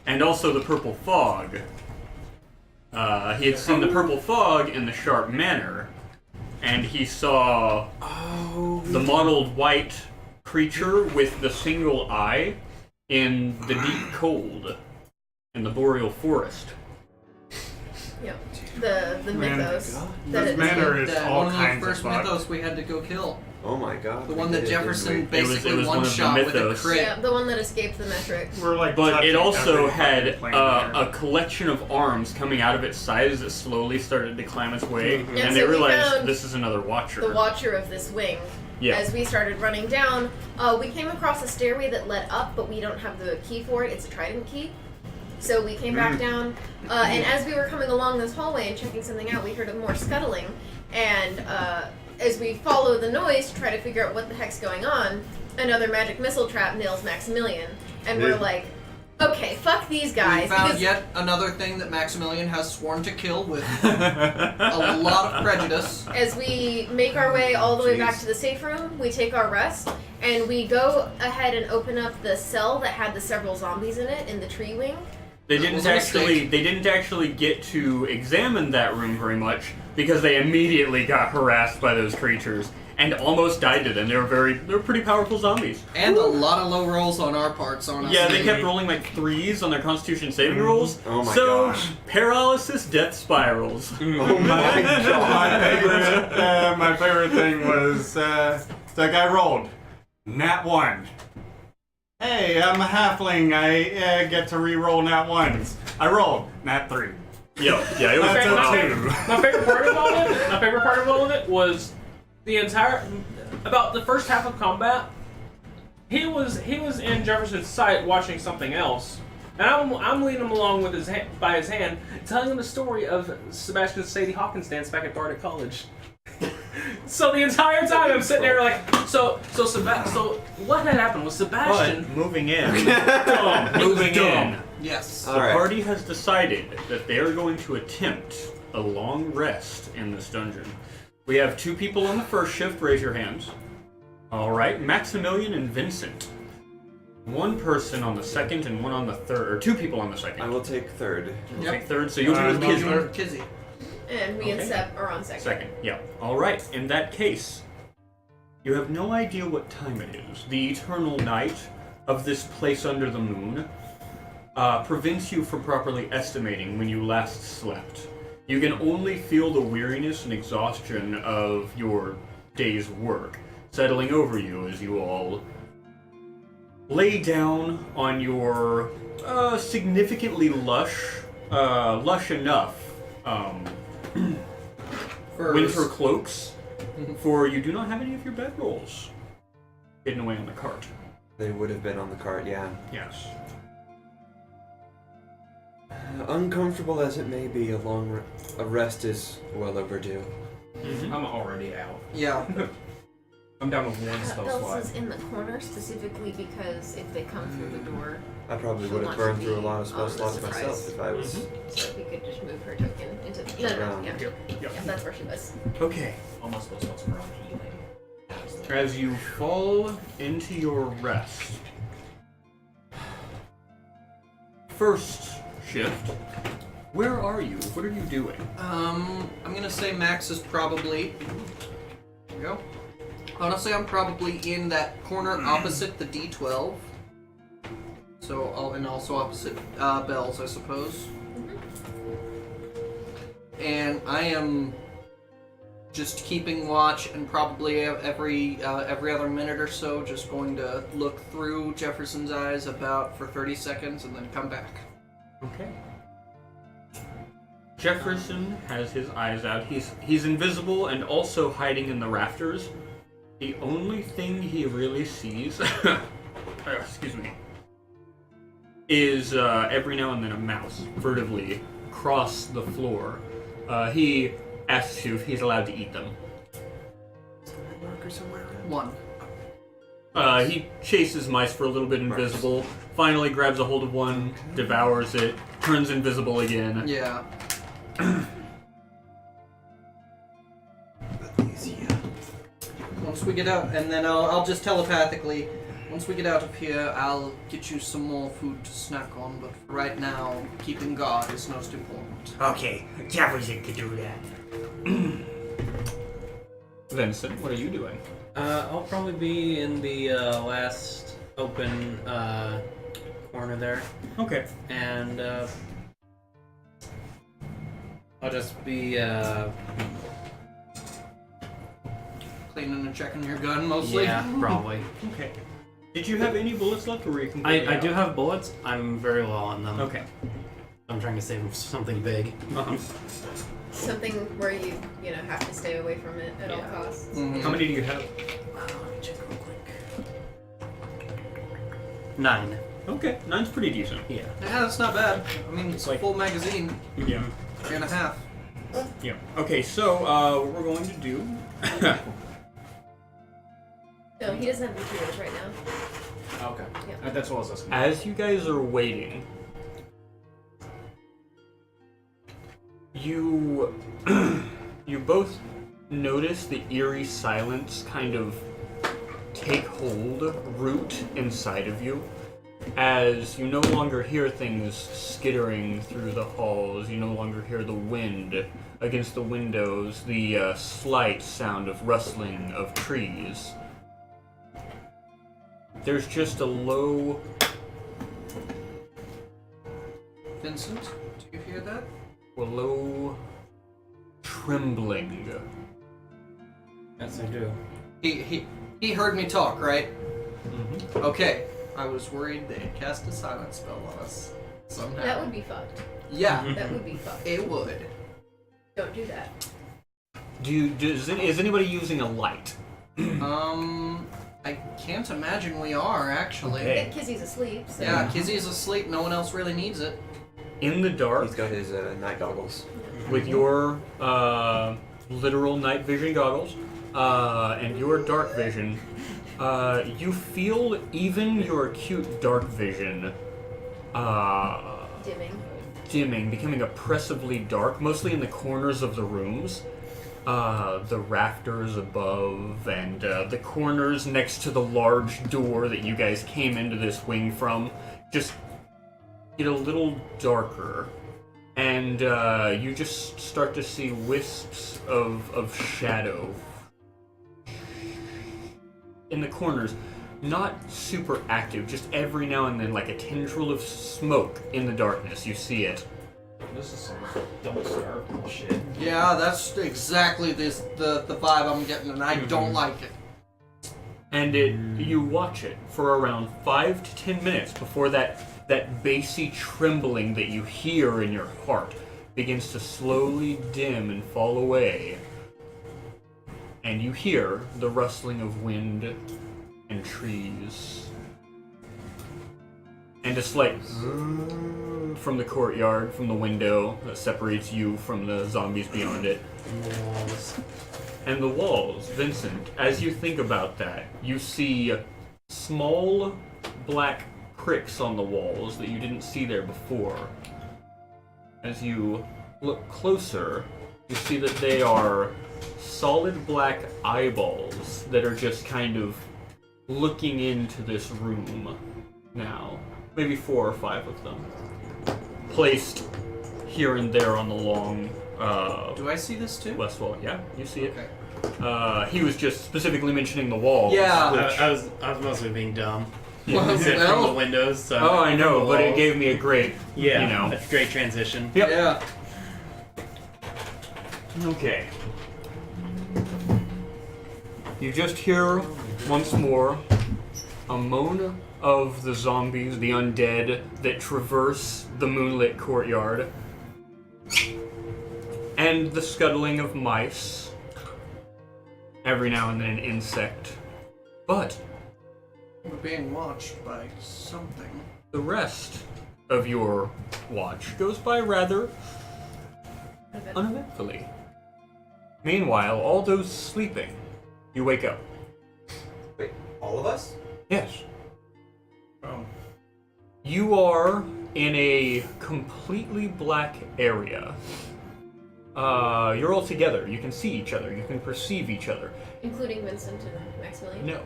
And also the purple fog. He had seen the purple fog in the Sharp Manor, and he saw the mottled white creature with the single eye in the deep cold in the boreal forest. Yeah. The Man, mythos. This it- manor is all one of kinds the first of fun. mythos we had to go kill. Oh my god. The we one did that it, didn't Jefferson we? basically it was one one of the shot with a mythos. crit. Yeah, the one that escaped the metric. We're like But it touching also every had fucking plane a here. collection of arms coming out of its side as it slowly started to climb its way, Yeah, and so they we realized found this is another Watcher. The watcher of this wing. Yeah. As we started running down, we came across a stairway that led up, but we don't have the key for it. It's a trident key. So we came back down, and as we were coming along this hallway and checking something out, we heard more scuttling. And as we follow the noise to try to figure out what the heck's going on, another magic missile trap nails Maximilian. And we're Yeah. like, Okay, fuck these guys. We found because- yet another thing that Maximilian has sworn to kill with a lot of prejudice. As we make our way all the way back Jeez. to the safe room, we take our rest, and we go ahead and open up the cell that had the several zombies in it in the tree wing. They That was a mistake. they didn't actually get to examine that room very much because they immediately got harassed by those creatures and almost died to them. They were pretty powerful zombies. And a lot of low rolls on our parts, honestly. Yeah, they kept rolling like 3s on their Constitution saving rolls. Oh my so, gosh. paralysis, death spirals. Oh my god. My favorite thing was that guy rolled nat 1. Hey, I'm a halfling. I get to re-roll nat 1s. I rolled nat 3. Yeah, it was That's wow. a 2. My favorite part of all of it was the entire about the first half of combat. He was in Jefferson's sight watching something else, and I'm leading him along with by his hand, telling him the story of Sebastian's Sadie Hawkins dance back at Bardic College. So the entire time I'm sitting there like, so what had happened was Sebastian. But moving in, Moving in, Yes. the Alright. party has decided that they are going to attempt a long rest in this dungeon. We have 2 people on the first shift. Raise your hands. All right, Maximilian and Vincent. 1 person on the second and 1 on the third, or 2 people on the second. I will take third. You'll take third, so you'll be with Kizzy. Kizzy. And me and Okay. Seb are on second. Second, yeah. All right. In that case, you have no idea what time it is. The eternal night of this place under the moon prevents you from properly estimating when you last slept. You can only feel the weariness and exhaustion of your day's work settling over you as you all lay down on your significantly lush enough winter cloaks, for you do not have any of your bedrolls hidden away on the cart. They would have been on the cart, yeah. Yes. Uncomfortable as it may be, a rest is well overdue. I'm already out. Yeah. I'm down with 1 That spell Bells slot. is in the corner specifically because if they come through the door, I probably She'll would want have burned to through a be lot of spell on the slots surprise. myself if I was. so we could just move her token into the. No, Around. yeah. Yep. Yeah, that's where she was. Okay. All my spell slots are on healing. As you fall into your rest, first shift, where are you? What are you doing? I'm gonna say Max is probably. There we go. Honestly, I'm probably in that corner opposite the D12. So, and also opposite Bells, I suppose. And I am just keeping watch, and probably every other minute or so, just going to look through Jefferson's eyes about for 30 seconds, and then come back. Okay. Jefferson has his eyes out. He's invisible and also hiding in the rafters. The only thing he really sees, excuse me, is every now and then a mouse furtively cross the floor. He asks you if he's allowed to eat them. One. He chases mice for a little bit invisible, finally grabs a hold of one, devours it, turns invisible again. Yeah. Once we get out, and then I'll just telepathically, once we get out of here, I'll get you some more food to snack on, but for right now, keeping guard is most important. Okay, Jefferson could do that. Vincent, what are you doing? I'll probably be in the last open corner there, Okay. and I'll just be Cleaning and checking your gun, mostly. yeah, probably. Okay. Did you have any bullets left, or were you completely I do out? have bullets. I'm very low on them. Okay. I'm trying to save something big. Uh-huh. Something where you have to stay away from it at all costs. Mhm. How many do you have? Let me check real quick. 9. Okay, 9's pretty decent. Yeah. Yeah, that's not bad. I mean, it's a Like- full magazine Yeah. and a half. Yeah. Okay, so what we're going to do. No, he doesn't have materials right now. Okay. Yeah. That's what I was asking. As you guys are waiting, you you both notice the eerie silence kind of take root inside of you, as you no longer hear things skittering through the halls. You no longer hear the wind against the windows, the slight sound of rustling of trees. There's just a low... Vincent, do you hear that? a low trembling. Yes, I do. He heard me talk, right? Mm-hmm. Okay. I was worried they had cast a silence spell on us somehow. That would be fucked. Yeah, That would be fucked. it would. Don't do that. Is anybody using a light? I can't imagine we are, actually. Okay. I think Kizzy's asleep, so... Yeah, Kizzy's asleep. No one else really needs it. In the dark, He's got his night goggles. with your literal night vision goggles and your dark vision, you feel even your acute dark vision Dimming. becoming oppressively dark, mostly in the corners of the rooms. The rafters above and the corners next to the large door that you guys came into this wing from just get a little darker. And you just start to see wisps of shadow in the corners. Not super active, just every now and then, like a tendril of smoke in the darkness. You see it. This is some Don't Starve bullshit. Yeah, that's exactly the vibe I'm getting, and I don't like it. And you watch it for around 5 to 10 minutes before that bassy trembling that you hear in your heart begins to slowly dim and fall away. And you hear the rustling of wind and trees. And a slight from the courtyard, from the window that separates you from the zombies beyond it. And the walls, Vincent, as you think about that, you see small black pricks on the walls that you didn't see there before. As you look closer, you see that they are solid black eyeballs that are just kind of looking into this room now. Maybe 4 or 5 of them. Placed here and there on the long Do I see this too? west wall. Yeah, you see it. Okay. He was just specifically mentioning the walls. Yeah. which- I was mostly being dumb. Well, You said from the windows. So Oh, I know, from the but it walls. gave me a great, Yeah, you know. a great transition. Yep. Yeah. Okay. You just hear once more a moan of the zombies, the undead that traverse the moonlit courtyard, and the scuttling of mice. Every now and then an insect. But We're being watched by something. the rest of your watch goes by rather uneventfully. Meanwhile, all those sleeping, you wake up. Wait, all of us? Yes. Oh. You are in a completely black area. You're all together. You can see each other. You can perceive each other. Including Vincent and Maximilian? No,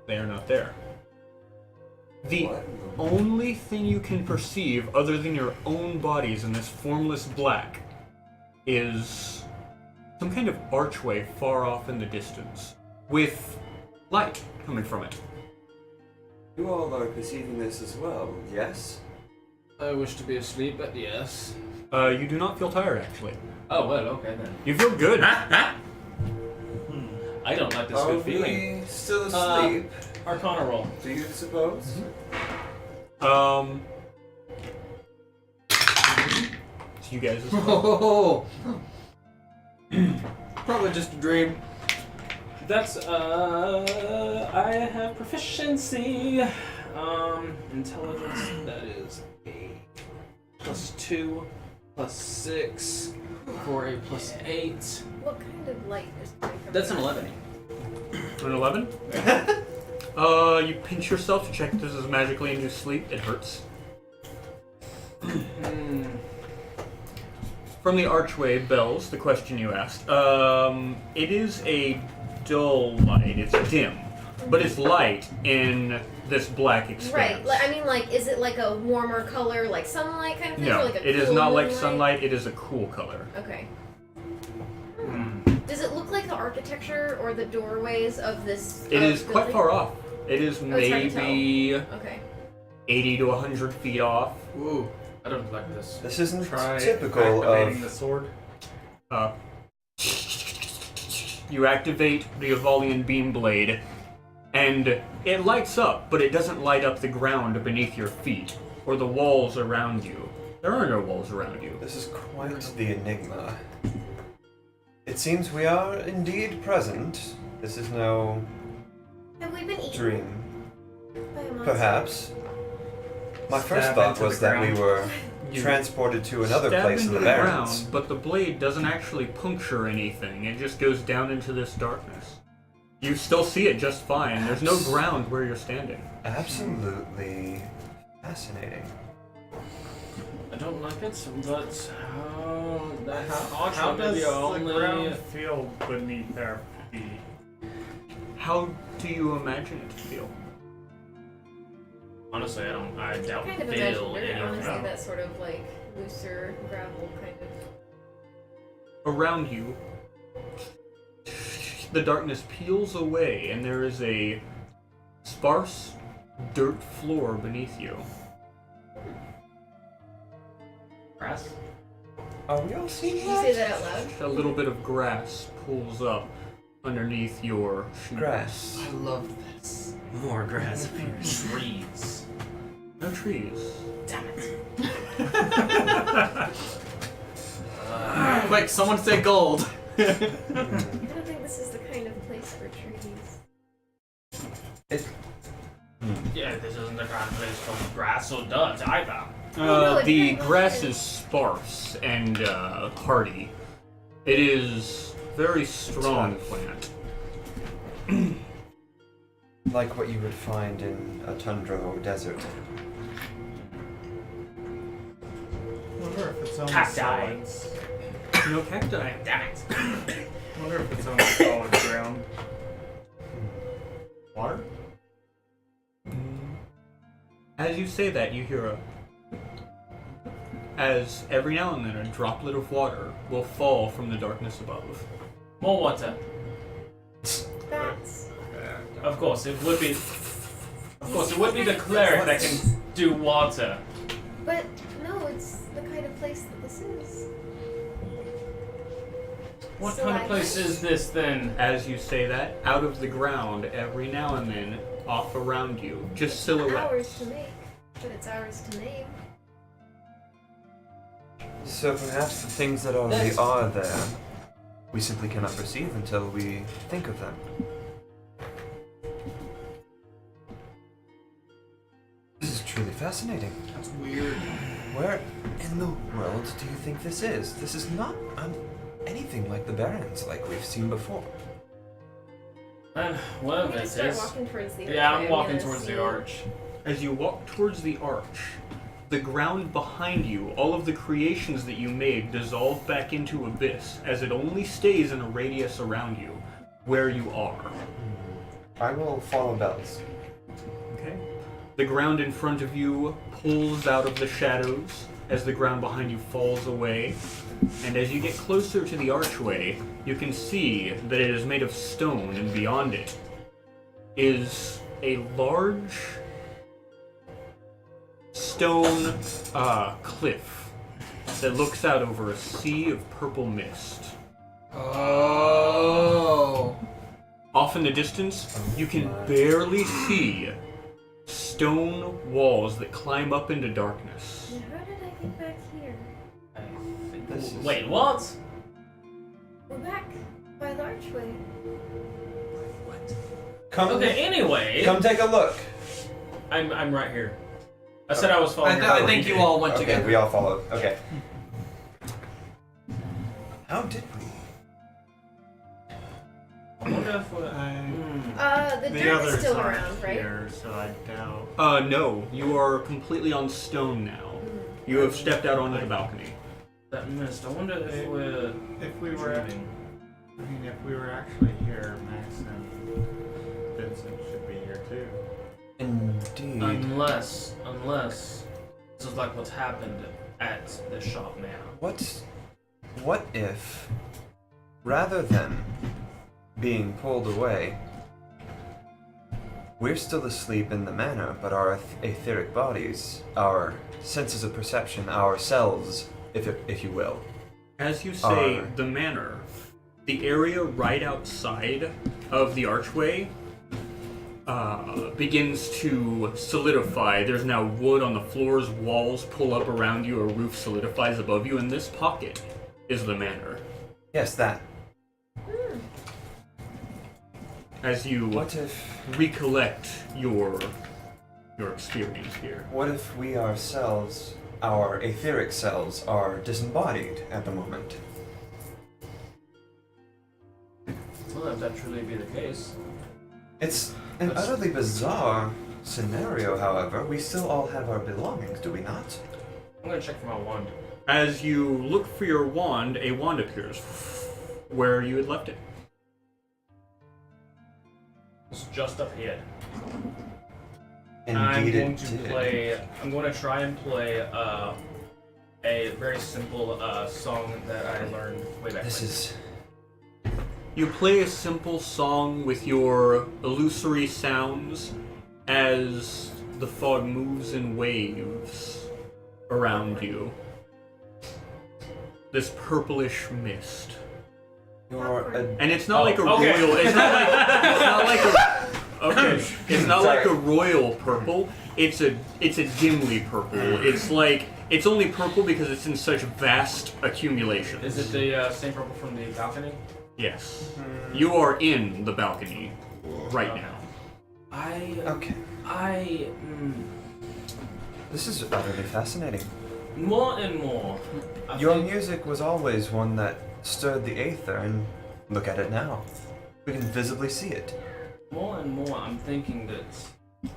they are not there. The What? only thing you can perceive, other than your own bodies in this formless black, is some kind of archway far off in the distance, with light coming from it. You all are perceiving this as well, yes? I wish to be asleep, but yes. You do not feel tired, actually. Oh, well, okay then. You feel good. I don't like this Are good feeling. we still asleep? Arcana roll. Do you suppose? So you guys. Oh, probably just a dream. That's, I have proficiency. Intelligence, that is a +2, +6, for a +8. What kind of light is coming from That's that? an 11. An 11? You pinch yourself to check if this is magically induced sleep. It hurts. From the archway, bells, the question you asked. It is a dull light. It's dim. But it's light in this black expanse. Right. I mean, like, is it like a warmer color, like sunlight kind of thing? No, or like a it is cool not like moonlight? sunlight. It is a cool color. Okay. Does it look like the architecture or the doorways of this? It is quite building? far off. It is Oh, it's hard to maybe Okay. 80 to 100 feet off. Ooh, I don't like this. This isn't Try typical activating of. the sword. You activate the Evolian beam blade, and it lights up, but it doesn't light up the ground beneath your feet or the walls around you. There are no walls around you. This is quite the enigma. It seems we are indeed present. This is no Have we been eaten dream. by a monster? Perhaps. My first Stab thought into was the that we ground. were You transported to another stab place in into the the Barrens. ground, but the blade doesn't actually puncture anything. It just goes down into this darkness. You still see it just fine. There's no ground where you're standing. Absolutely fascinating. I don't like it, but How does the ground feel beneath our feet? How do you imagine it to feel? Honestly, I I doubt kind of feel imagine dirt, any of honestly, that. that sort of like looser gravel kind of. Around you, the darkness peels away, and there is a sparse dirt floor beneath you. Grass? Are we all seeing Did you say that out loud? A little bit of grass pulls up underneath your shoes. Grass. I love this. More grass appears. Trees. No trees. Damn it. Quick, someone say gold. I don't think this is the kind of place for trees. Yeah, this isn't the kind of place for grass or dirt either. no, it The very well grass is. is sparse and hardy. It is very strong plant. Like what you would find in a tundra or desert. I wonder if it's on Cacti. solids. No cacti. Damn it. I wonder if it's on solid ground. Water? As you say that, you hear as every now and then a droplet of water will fall from the darkness above. More water. Bats. Of course, it would be. Of course, it would be the cleric that can do water. But no, it's the kind of place that this is. What So kind of I place wish- is this then? As you say that, out of the ground, every now and then, off around you, just silhouettes. Ours to make, but it's ours to name. So perhaps the things that already are there, we simply cannot perceive until we think of them. This is truly fascinating. That's weird. Where in the world do you think this is? This is not anything like the Barrens like we've seen before. Well, I'm whatever gonna it start is. walking towards the arch. Yeah, I'm walking gonna towards see- the arch. As you walk towards the arch, the ground behind you, all of the creations that you made dissolve back into abyss, as it only stays in a radius around you, where you are. I will follow bells. Okay? The ground in front of you pulls out of the shadows as the ground behind you falls away. And as you get closer to the archway, you can see that it is made of stone, and beyond it is a large stone cliff that looks out over a sea of purple mist. Oh. Off in the distance, you can barely see stone walls that climb up into darkness. And how did I get back here? I think This is- Wait, what? We're back by the archway. Come, Okay, anyway. come take a look. I'm right here. I said I was following I her. think you all went Okay, together. we all followed. Okay. How did we? I wonder if The The dirt is others still aren't around, right? here, so I doubt. No, you are completely on stone now. You have stepped out onto the balcony. That mist. I wonder if we're If we were, dreaming. I mean, if we were actually here, Max and Vincent should be here too. Indeed. Unless this is like what's happened at the shop now. What if, rather than being pulled away, we're still asleep in the manor, but our etheric bodies, our senses of perception, our selves, if you will. As you say, Are- the manor, the area right outside of the archway begins to solidify. There's now wood on the floors, walls pull up around you, a roof solidifies above you, and this pocket is the manor. Yes, that. As you What if recollect your experience here. What if we ourselves, our etheric selves, are disembodied at the moment? Well, if that truly be the case. It's an That's- utterly bizarre scenario, however. We still all have our belongings, do we not? I'm gonna check for my wand. As you look for your wand, a wand appears where you had left it. It's just up here. Indeed, I'm going it to did. play. I'm going to try and play a very simple song that I learned way back This when. is. You play a simple song with your illusory sounds as the fog moves in waves around you. This purplish mist. You're a. And it's not Oh, like a okay. royal. It's not like a. Okay, it's not like a Sorry. royal purple. It's a dimly purple. It's like it's only purple because it's in such vast accumulations. Is it the same purple from the balcony? Yes. You are in the balcony right Okay. now. Okay. I This is utterly fascinating. more and more. I Your think- music was always one that stirred the aether, and look at it now. We can visibly see it. More and more, I'm thinking that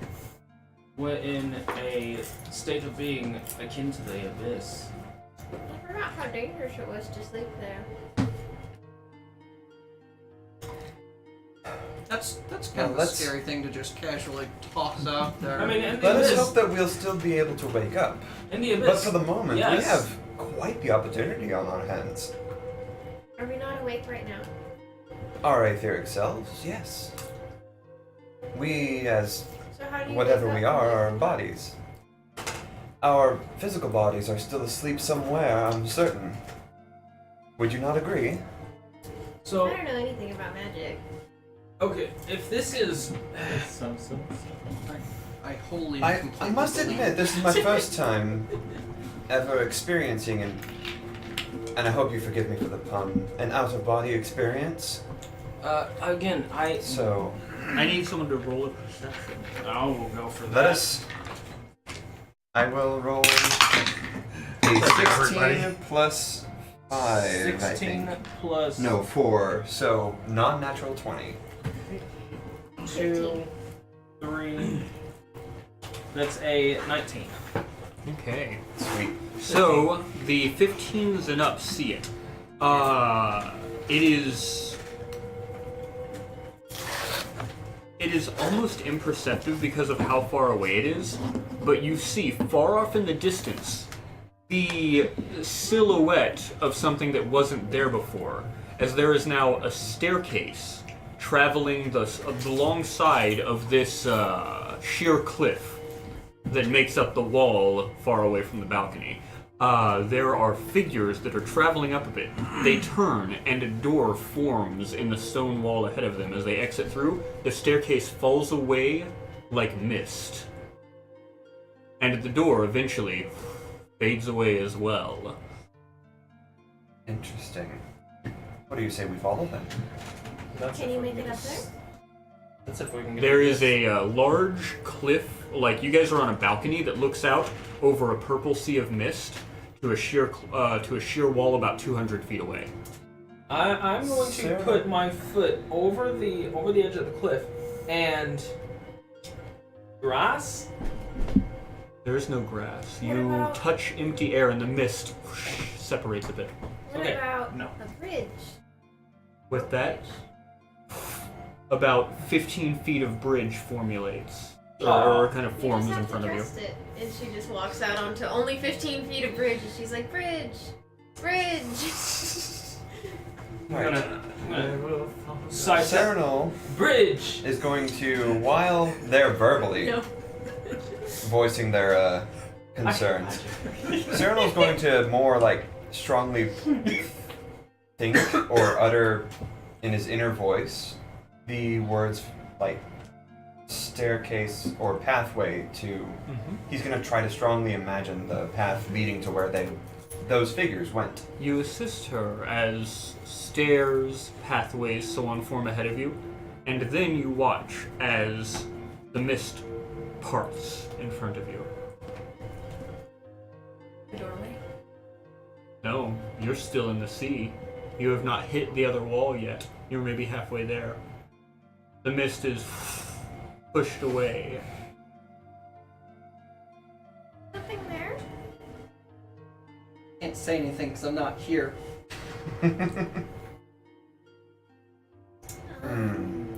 we're in a state of being akin to the abyss. I forgot how dangerous it was to sleep there. That's kind Well, of a let's- scary thing to just casually toss out there. I mean, in the Let us abyss, hope that we'll still be able to wake up. in the But abyss. for the moment, we yes. have quite the opportunity on our hands. Are we not awake right now? Our etheric selves, yes. We, as So how do you whatever wake we up? are, are bodies. Our physical bodies are still asleep somewhere, I'm certain. Would you not agree? So I don't know anything about magic. okay, if this is I wholly I completely must believe admit, this is my first time ever experiencing and I hope you forgive me for the pun, an out-of-body experience. again, So, I need someone to roll a perception. I will go for that. let us... I will roll a 16 plus 5, I 16 think. plus No, 4, so non-natural 20. 2, 3. That's a 19. Okay. Sweet. So the 15s and up see it. It is almost imperceptible because of how far away it is, but you see far off in the distance the silhouette of something that wasn't there before, as there is now a staircase traveling the long side of this sheer cliff that makes up the wall far away from the balcony. There are figures that are traveling up a bit. They turn, and a door forms in the stone wall ahead of them. As they exit through, the staircase falls away like mist. And the door eventually fades away as well. Interesting. What do you say we follow them? That's Can if you we make it can up get there? s- That's if we can get There this. is a large cliff, like you guys are on a balcony that looks out over a purple sea of mist to a sheer wall about 200 feet away. I'm going to Sarah? put my foot over the edge of the cliff, And grass? There is no grass. What You about- touch empty air and the mist separates a bit. What Okay, about no. a bridge? With that, about 15 feet of bridge formulates. Or kind of forms you just in have front to of you. trust it. And she just walks out onto only 15 feet of bridge, and she's like, bridge! Bridge! I'm gonna side Serenal bridge. is going to, while they're verbally No. voicing their concerns, Serenal is going to more like strongly think or utter in his inner voice the words like staircase or pathway to. He's going to try to strongly imagine the path leading to where those figures went. You assist her as stairs, pathways, so on form ahead of you, and then you watch as the mist parts in front of you. The doorway. No, you're still in the sea. You have not hit the other wall yet. You're maybe halfway there. The mist is pushed away. Nothing there? Can't say anything because I'm not here.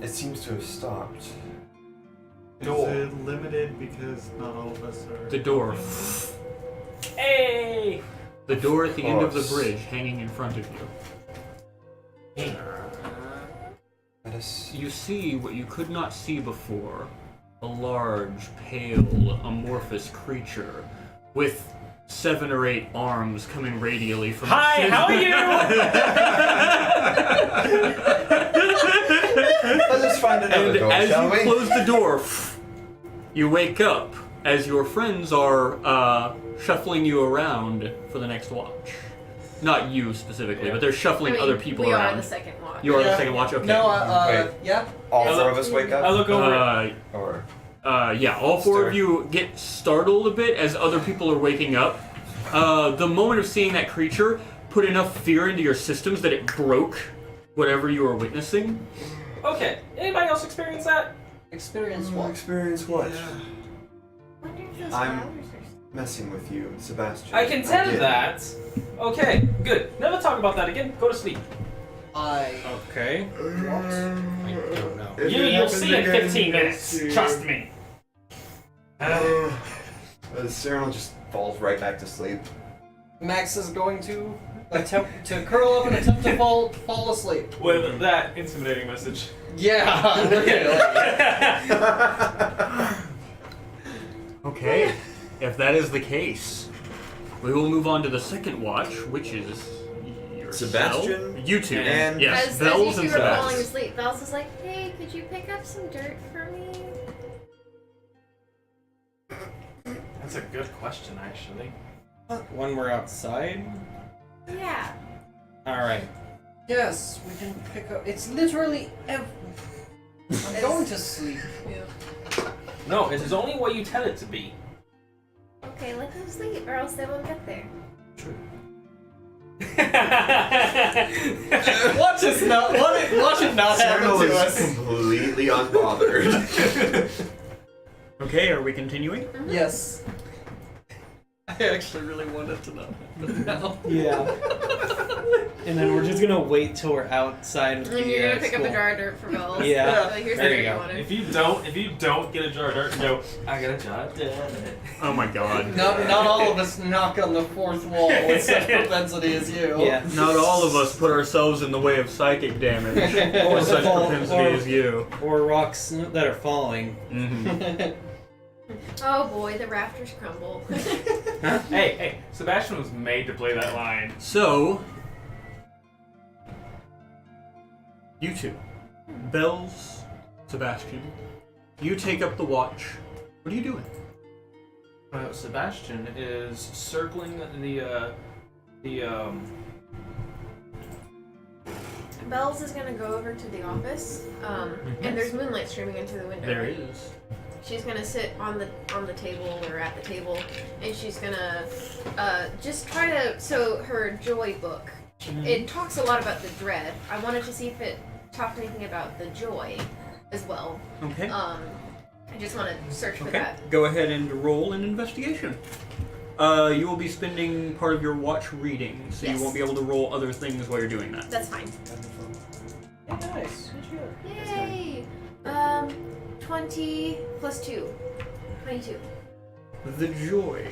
It seems to have stopped. Is Door. it limited because not all of us are... The door. Hey! The door at the end of the Course. bridge hanging in front of you. Let us... You see what you could not see before. A large, pale, amorphous creature with 7 or 8 arms coming radially from Hi, the how are you? Let us find another And door, as shall you we? close the door, you wake up as your friends are shuffling you around for the next watch. Not you specifically, but they're shuffling I mean, other people we around. are the second watch. You are the Yeah. second watch? Okay. No, Wait. yeah. All Is 4 it- of us wake I up? look over. Or... Yeah, all 4 Stir. of you get startled a bit as other people are waking up. The moment of seeing that creature put enough fear into your systems that it broke whatever you were witnessing. Okay. Anybody else experience that? Experience what? Experience what? I wonder if those I'm- flowers are... Messing with you, Sebastian. I can tell did. that. Okay, good. Never talk about that again. Go to sleep. Okay. I don't know. If it You'll happens see in again, 15 you'll minutes. see. Trust me. Serenal just falls right back to sleep. Max is going to attempt to curl up and attempt to fall asleep. With that intimidating message. Yeah, really. Okay, if that is the case, we will move on to the second watch, which is yourself. Sebastian You two. and- yes, As Bells you and two were falling Sebastian. asleep, Bells is like, hey, could you pick up some dirt for me? That's a good question, actually. When we're outside? Yeah. Alright. Yes, we can pick up. It's literally I'm going to sleep. No, it is only what you tell it to be. Okay, let them sleep, or else they won't get there. Watch it not happen Serenal to is us. completely unbothered. Okay, are we continuing? Yes. I actually really wanted to know now. Yeah. And then we're just gonna wait till we're outside of And the you're gonna pick up a school. jar of dirt for Bells. Yeah. Like, here's There the you dirt go. wanted. If you don't get a jar of dirt and go, I got a jar of dirt. Oh my god. Not all of us knock on the fourth wall with such propensity as you. Yeah. Not all of us put ourselves in the way of psychic damage Or with such fall- propensity or- as you. Or rocks that are falling. Mm-hmm. Oh boy, the rafters crumble. Hey, Sebastian was made to play that line. So, you two, Bells, Sebastian, you take up the watch. What are you doing? Sebastian is circling Bells is gonna go over to the office, and there's moonlight streaming into the window. There is. She's gonna sit on the table or at the table, and she's gonna just try to. So her joy book, it talks a lot about the dread. I wanted to see if it talked anything about the joy as well. Okay. I just want to search for Okay. that. Go ahead and roll an investigation. You will be spending part of your watch reading, so Yes. you won't be able to roll other things while you're doing that. That's fine. Nice. Yay! 20 plus 2. 22. The joy.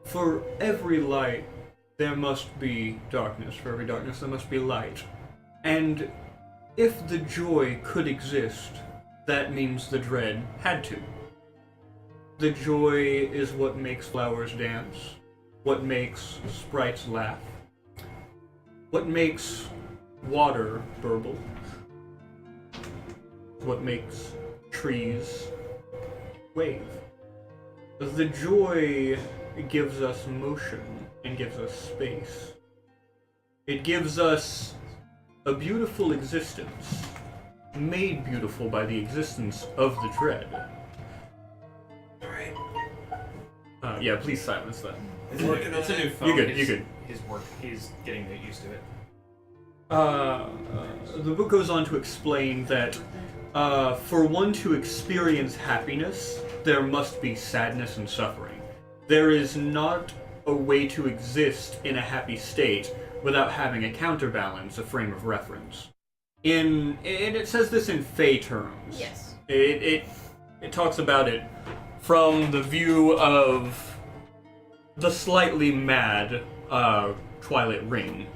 For every light, there must be darkness. For every darkness, there must be light. And if the joy could exist, that means the dread had to. The joy is what makes flowers dance, what makes sprites laugh, what makes water burble, what makes trees wave. The joy gives us motion and gives us space. It gives us a beautiful existence, made beautiful by the existence of the dread. Alright. Yeah, please silence that. It's a new phone. You're good, His- you're good. His work, he's getting used to it. The book goes on to explain that for one to experience happiness, there must be sadness and suffering. There is not a way to exist in a happy state without having a counterbalance, a frame of reference. And it says this in Fey terms. Yes. It talks about it from the view of the slightly mad Twilight Ring.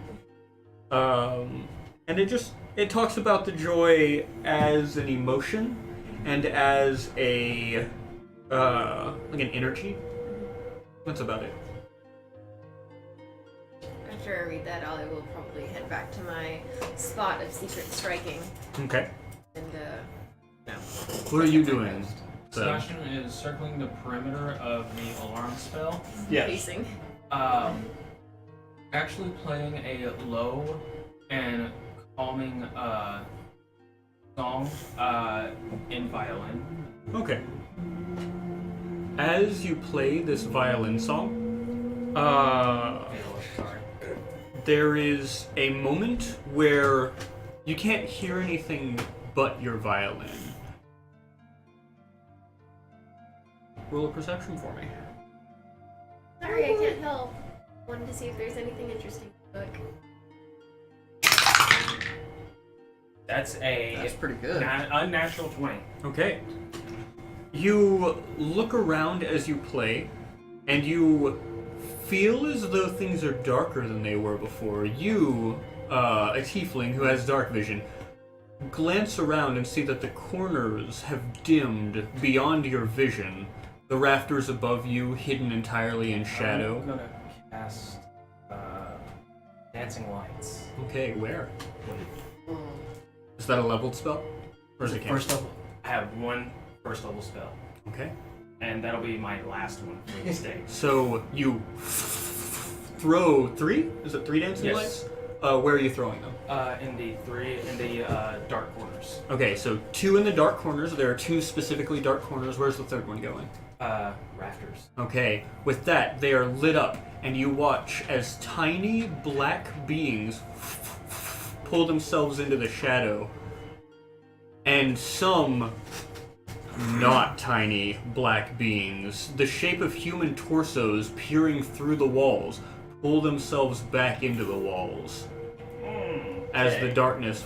And it talks about the joy as an emotion and as a like an energy. That's about it. After I read that, I will probably head back to my spot of secret striking. Okay. And, What are you doing? Sebastian is circling the perimeter of the alarm spell. Yes. pacing. Actually playing a low and calming song in violin. Okay. As you play this violin song, Sorry. there is a moment where you can't hear anything but your violin. Roll a perception for me. Sorry, I can't help. Wanted to see if there's anything interesting in the book. That's That's pretty good. unnatural 20. Okay. You look around as you play, and you feel as though things are darker than they were before. You, a tiefling who has dark vision, glance around and see that the corners have dimmed beyond your vision. The rafters above you hidden entirely in shadow. I'm gonna cast dancing lights. Okay, where? Is that a leveled spell? Or is it First level. I have one first level spell, Okay. and that'll be my last one for this day. So you throw 3? Is it 3 dancing Yes. lights? Where are you throwing them? In the dark corners. Okay, so 2 in the dark corners. There are 2 specifically dark corners. Where's the third one going? Rafters. Okay, with that, they are lit up, and you watch as tiny black beings pull themselves into the shadow, and some not tiny black beings, the shape of human torsos peering through the walls, pull themselves back into the walls as the darkness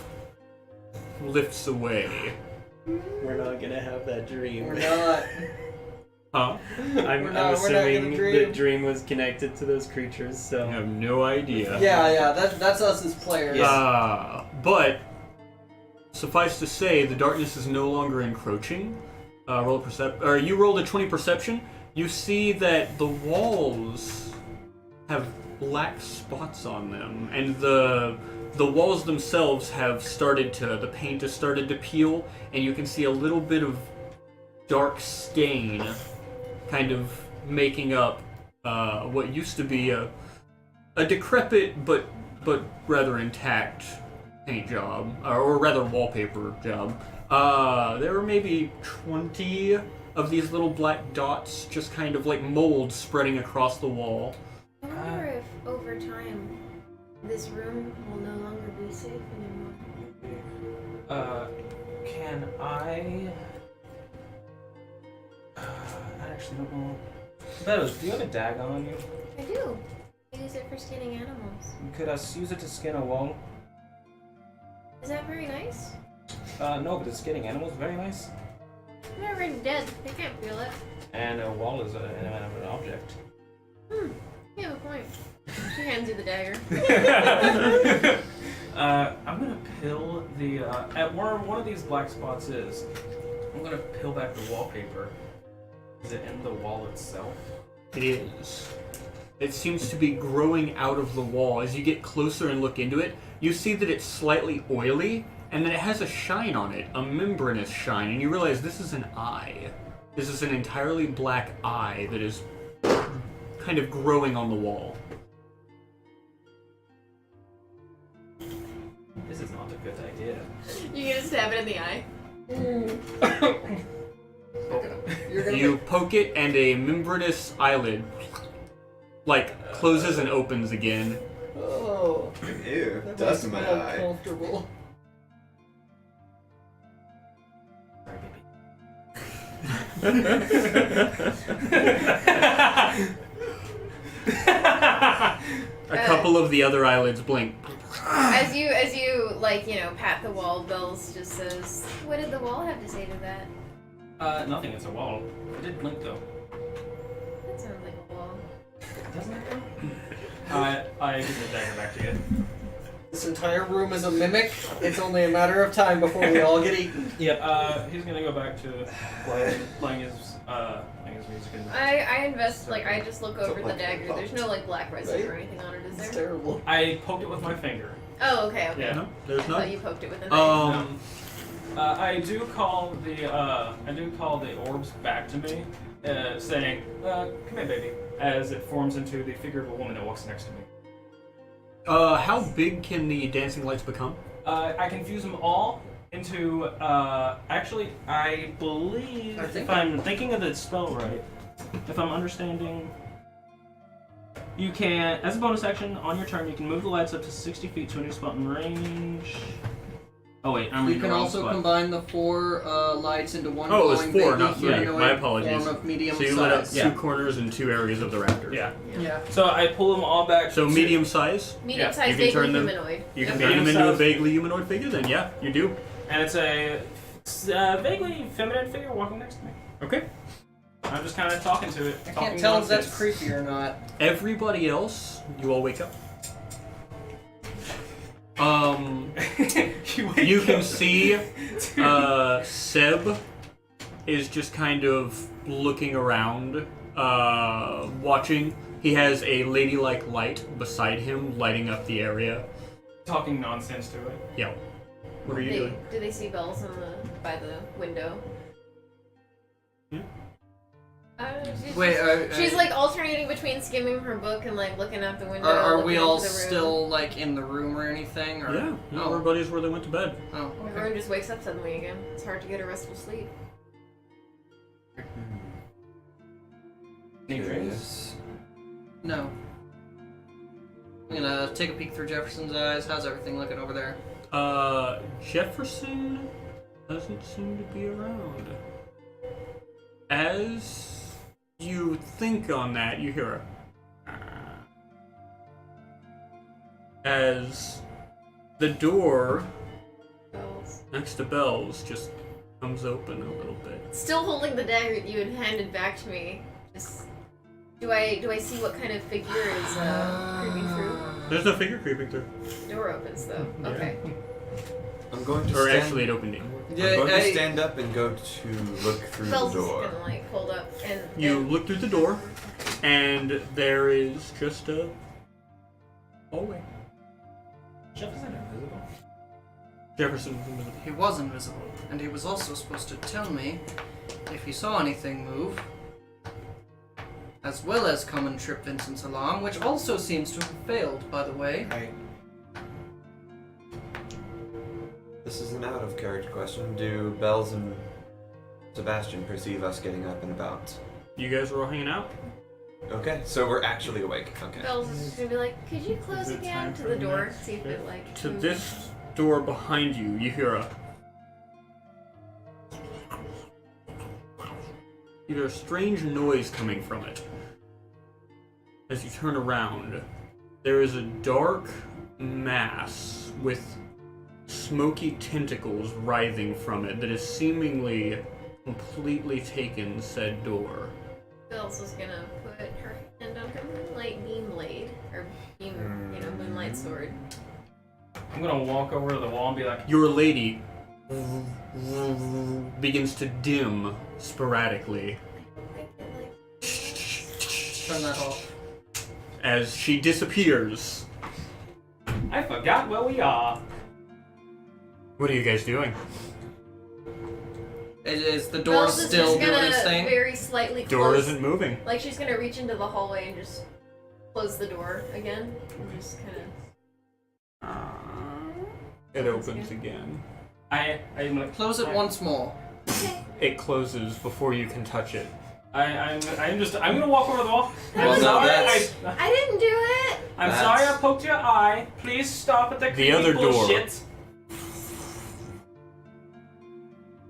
lifts away. We're not gonna have that dream. We're not. Huh? I'm We're not assuming gonna the dream. dream was connected to those creatures, I so. have no idea. Yeah, that's us as players. But suffice to say, the darkness is no longer encroaching. Roll a or you rolled a 20 perception. You see that the walls have black spots on them, and the walls themselves have started to, the paint has started to peel, and you can see a little bit of dark stain kind of making up what used to be a decrepit but rather intact paint job, or rather wallpaper job. There were maybe 20 of these little black dots, just kind of like mold spreading across the wall. I wonder if over time this room will no longer be safe anymore. Can I actually don't know. Bellows, do you have a dagger on you? I do. I use it for skinning animals. Could I use it to skin a wall? Is that very nice? No, but it's skinning animals very nice. They're already dead. They can't feel it. And a wall is an inanimate object. You have a point. She hands you the dagger. I'm gonna peel the at where one of these black spots is. I'm gonna peel back the wallpaper. Is it in the wall itself? It is. It seems to be growing out of the wall. As you get closer and look into it, you see that it's slightly oily, and that it has a shine on it, a membranous shine, and you realize this is an eye. This is an entirely black eye that is kind of growing on the wall. This is not a good idea. You can just stab it in the eye. You poke it, and a membranous eyelid, closes and opens again. Oh, Ew, that dust makes in me my eye. uncomfortable. A couple of the other eyelids blink. As you pat the wall, Bells just says, "What did the wall have to say to that?" Nothing. It's a wall. It did blink though. That sounds like a wall. Doesn't it though? I give the dagger back to you. This entire room is a mimic. It's only a matter of time before we all get eaten. Yep. He's gonna go back to playing his music. And I invest, I just look over the dagger. There's no, black residue or anything on it, is It's there? terrible. I poked it with my finger. Oh, okay. Yeah. No, there's I thought none. you poked it with a knife. I do call the orbs back to me, saying, "Come here, baby," as it forms into the figure of a woman that walks next to me. How big can the dancing lights become? I can fuse them all into. Actually, I believe if I'm thinking of the spell right, if I'm understanding. You can, as a bonus action, on your turn, you can move the lights up to 60 feet to a new spot in range. Oh wait, I'm You reading can the wrong also spot. combine the 4 lights into one Oh, it was glowing 4, baby not 3. humanoid My apologies. form of medium So you lit up size. 2 corners and 2 areas of the rafters. Yeah. Yeah. So I pull them all back. So to- medium size? Medium-sized, you can vaguely turn them- humanoid. You can Yeah, turn them into a medium-sized. vaguely humanoid figure? Then yeah, you do. And it's a vaguely feminine figure walking next to me. Okay. I'm just kind of talking to it. I can't tell if that's creepy or not. Everybody else, you all wake up. You can see Seb is just kind of looking around, watching. He has a ladylike light beside him, lighting up the area. Talking nonsense to it. Yeah. What are you doing? Do they see Bells by the window? Yeah. She's alternating between skimming her book and looking out the window. Are looking we into all the room. still in the room or anything? Or? Yeah. No, Oh. everybody's where they went to bed. Oh. Everyone just wakes up suddenly again. It's hard to get a restful sleep. Any dreams? Curious. No. I'm gonna take a peek through Jefferson's eyes. How's everything looking over there? Jefferson doesn't seem to be around. As you think on that, you hear a... As the door Bells. next to Bells just comes open a little bit. Still holding the dagger that you had handed back to me. Just do I see what kind of figure is creeping through? There's no figure creeping through. Door opens though. Okay. I'm going to Or stand. actually, it opened in. I'm going to stand up and go to look through Bells the is door. gonna hold up and You look through the door, and there is just a hallway. Jefferson invisible. Jefferson was invisible. He was invisible, and he was also supposed to tell me if he saw anything move, as well as come and trip Vincent's along, which also seems to have failed, by the way. Right. This is an out of character question. Do Bells and Sebastian perceive us getting up and about? You guys were all hanging out? Okay, so we're actually awake. Okay. Bells is just gonna be like, could you close Is it again time to for the the door? next See if it To moves. this door behind you, you hear a you hear a strange noise coming from it. As you turn around, there is a dark mass with smoky tentacles writhing from it that is seemingly completely taken said door. Bells is gonna put her hand on her moonlight beam blade, or beam, moonlight sword. I'm gonna walk over to the wall and be like, Your lady begins to dim sporadically Turn that off. as she disappears. I forgot where we are. What are you guys doing? Is the door Bells is still just doing gonna its thing? very slightly Door close. isn't moving. Like she's gonna reach into the hallway and just close the door again. And just kind of. It opens again. I'm gonna Close it once more. It closes before you can touch it. I'm gonna walk over to the wall. Well, I'm no, sorry. that's- I didn't do it. I'm sorry I poked your eye. Please stop at the creepy other door. bullshit.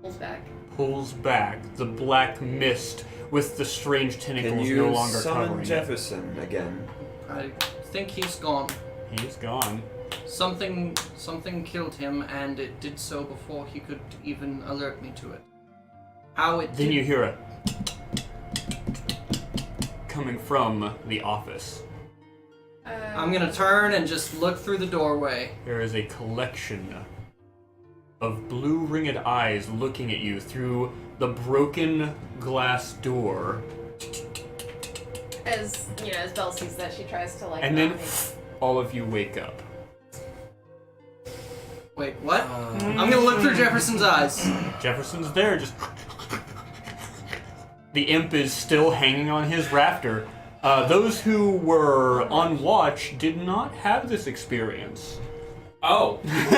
Pulls back. Pulls back the black mist with the strange Can tentacles you no longer summon covering Jefferson again? I think he's gone. it. He's gone. Something killed him, and it did so before he could even alert me to it. How it Then did. you hear a coming from the office. I'm gonna turn and just look through the doorway. There is a collection of blue ringed eyes looking at you through the broken glass door, As Belle sees that, she tries to like. and then dominate. all of you wake up. Wait, what? I'm gonna look through Jefferson's eyes. Jefferson's there, just. The imp is still hanging on his rafter. Those who were on watch did not have this experience. Oh. That's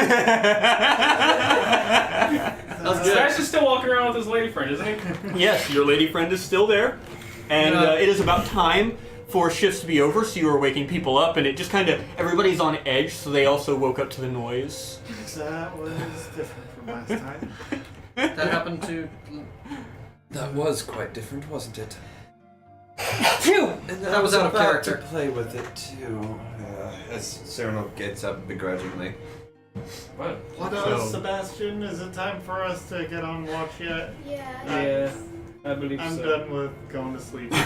This guy's just still walking around with his lady friend, isn't he? Yes, your lady friend is still there, and it is about time for shifts to be over, so you are waking people up, and it just kind of, everybody's on edge, so they also woke up to the noise. That was different from last time. That happened to. That was quite different, wasn't it? Phew! And That was out of about character. to play with it too. As Cyrano gets up begrudgingly. What? So- Sebastian, is it time for us to get on watch yet? Yeah. Yeah, I believe I'm so. done with going to sleep. So,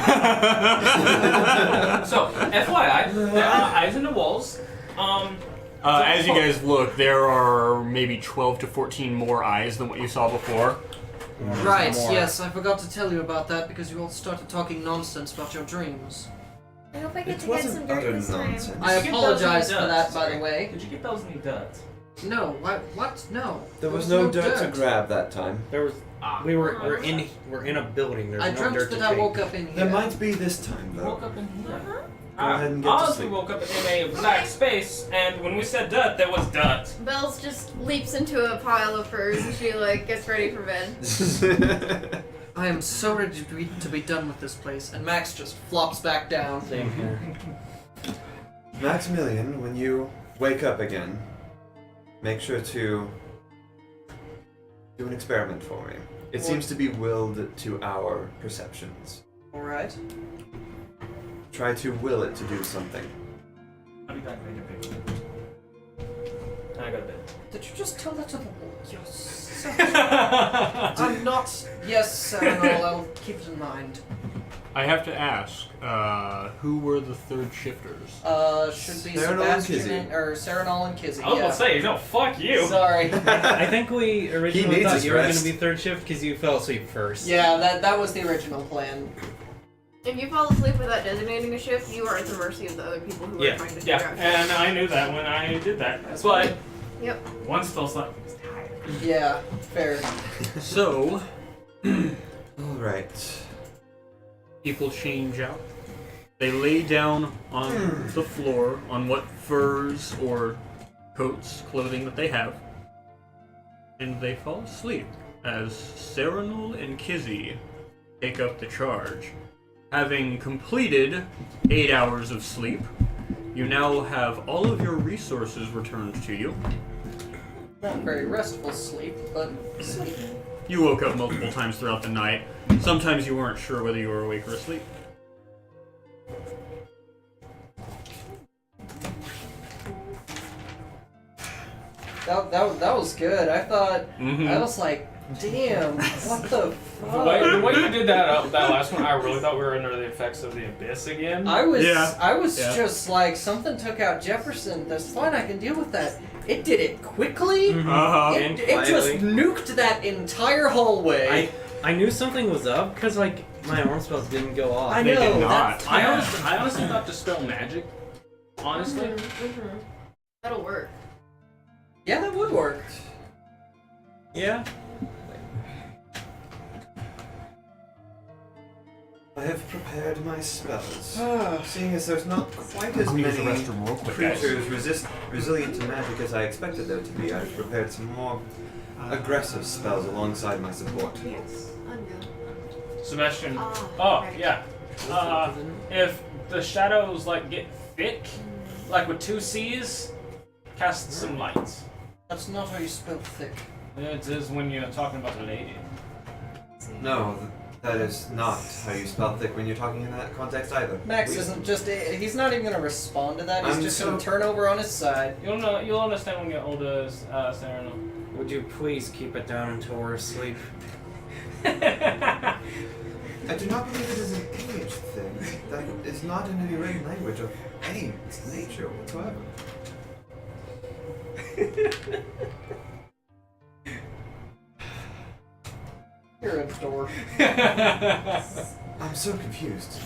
FYI, there are eyes in the walls. As you guys look, there are maybe 12 to 14 more eyes than what you saw before. Right, yes, I forgot to tell you about that because you all started talking nonsense about your dreams. I hope I get It to get wasn't some dirt utter this time. nonsense. I Did you get apologize those for in that, dirt? by the way. Did you get those in the dirt? No, what? No. There was no dirt to grab that time. There was. We're in a building. There's I no dreamt dirt that to I take. woke up in here. There might be this time You though. woke up in here. Go ahead and get to Ours, we sleep. woke up in a black space, and when we said dirt, there was dirt. Bells just leaps into a pile of furs and she gets ready for bed. I am so ready to be done with this place, and Max just flops back down. Same here. Maximilian, when you wake up again, make sure to do an experiment for me. It seems to be willed to our perceptions. Alright. Try to will it to do something. I'll be back later, baby. I go to bed. Did you just tell that to the wall? You're so... I'm not... Yes, Serenol, I'll keep it in mind. I have to ask, who were the third shifters? Should be Serenol and Sebastian or Serenol and Kizzy. I was about to say, no, fuck you. Sorry. I think we originally needs thought his you were going to rest. be third shift because you fell asleep first. Yeah, that was the original plan. If you fall asleep without designating a shift, you are at the mercy of the other people who Yeah. are trying to Yeah, figure out. and I knew that when I did that. That's why Yep. one still slept. He was tired. Yeah, fair. So, Alright. people change out. They lay down on the floor on what furs or coats, clothing that they have, and they fall asleep as Serenol and Kizzy take up the charge. Having completed 8 hours of sleep, you now have all of your resources returned to you. Not very restful sleep, but sleep. You woke up multiple times throughout the night. Sometimes you weren't sure whether you were awake or asleep. That was good. I thought Mm-hmm. I was like, damn, what the fuck? The way you did that last one, I really thought we were under the effects of the abyss again. I was Yeah. just like, something took out Jefferson. That's fine, I can deal with that. It did it quickly. Uh-huh. It just nuked that entire hallway. I knew something was up because like my arm spells didn't go off. I They know. did not. That's- I honestly thought dispel magic. Honestly, Mm-hmm. That'll work. Yeah, that would work. Yeah. I have prepared my spells. Seeing as there's not quite as I'm gonna use many the restroom real quick, guys. creatures resilient to magic as I expected there to be, I've prepared some more aggressive spells alongside my support. Yes. Unreal. Sebastian. Ah, Oh right. yeah. If the shadows like get thick, like with 2 C's, cast some lights. That's not how you spell thick. It is when you're talking about a lady. No, that is not how you spell thick when you're talking in that context either. Max We- isn't just. He's not even gonna respond to that. He's I'm just so- gonna turn over on his side. You'll know. You'll understand when you're older, Sarah. Would you please keep it down until we're asleep? I do not believe it is an age thing. That is not in any written language of any nature whatsoever. You're a dork. I'm so confused.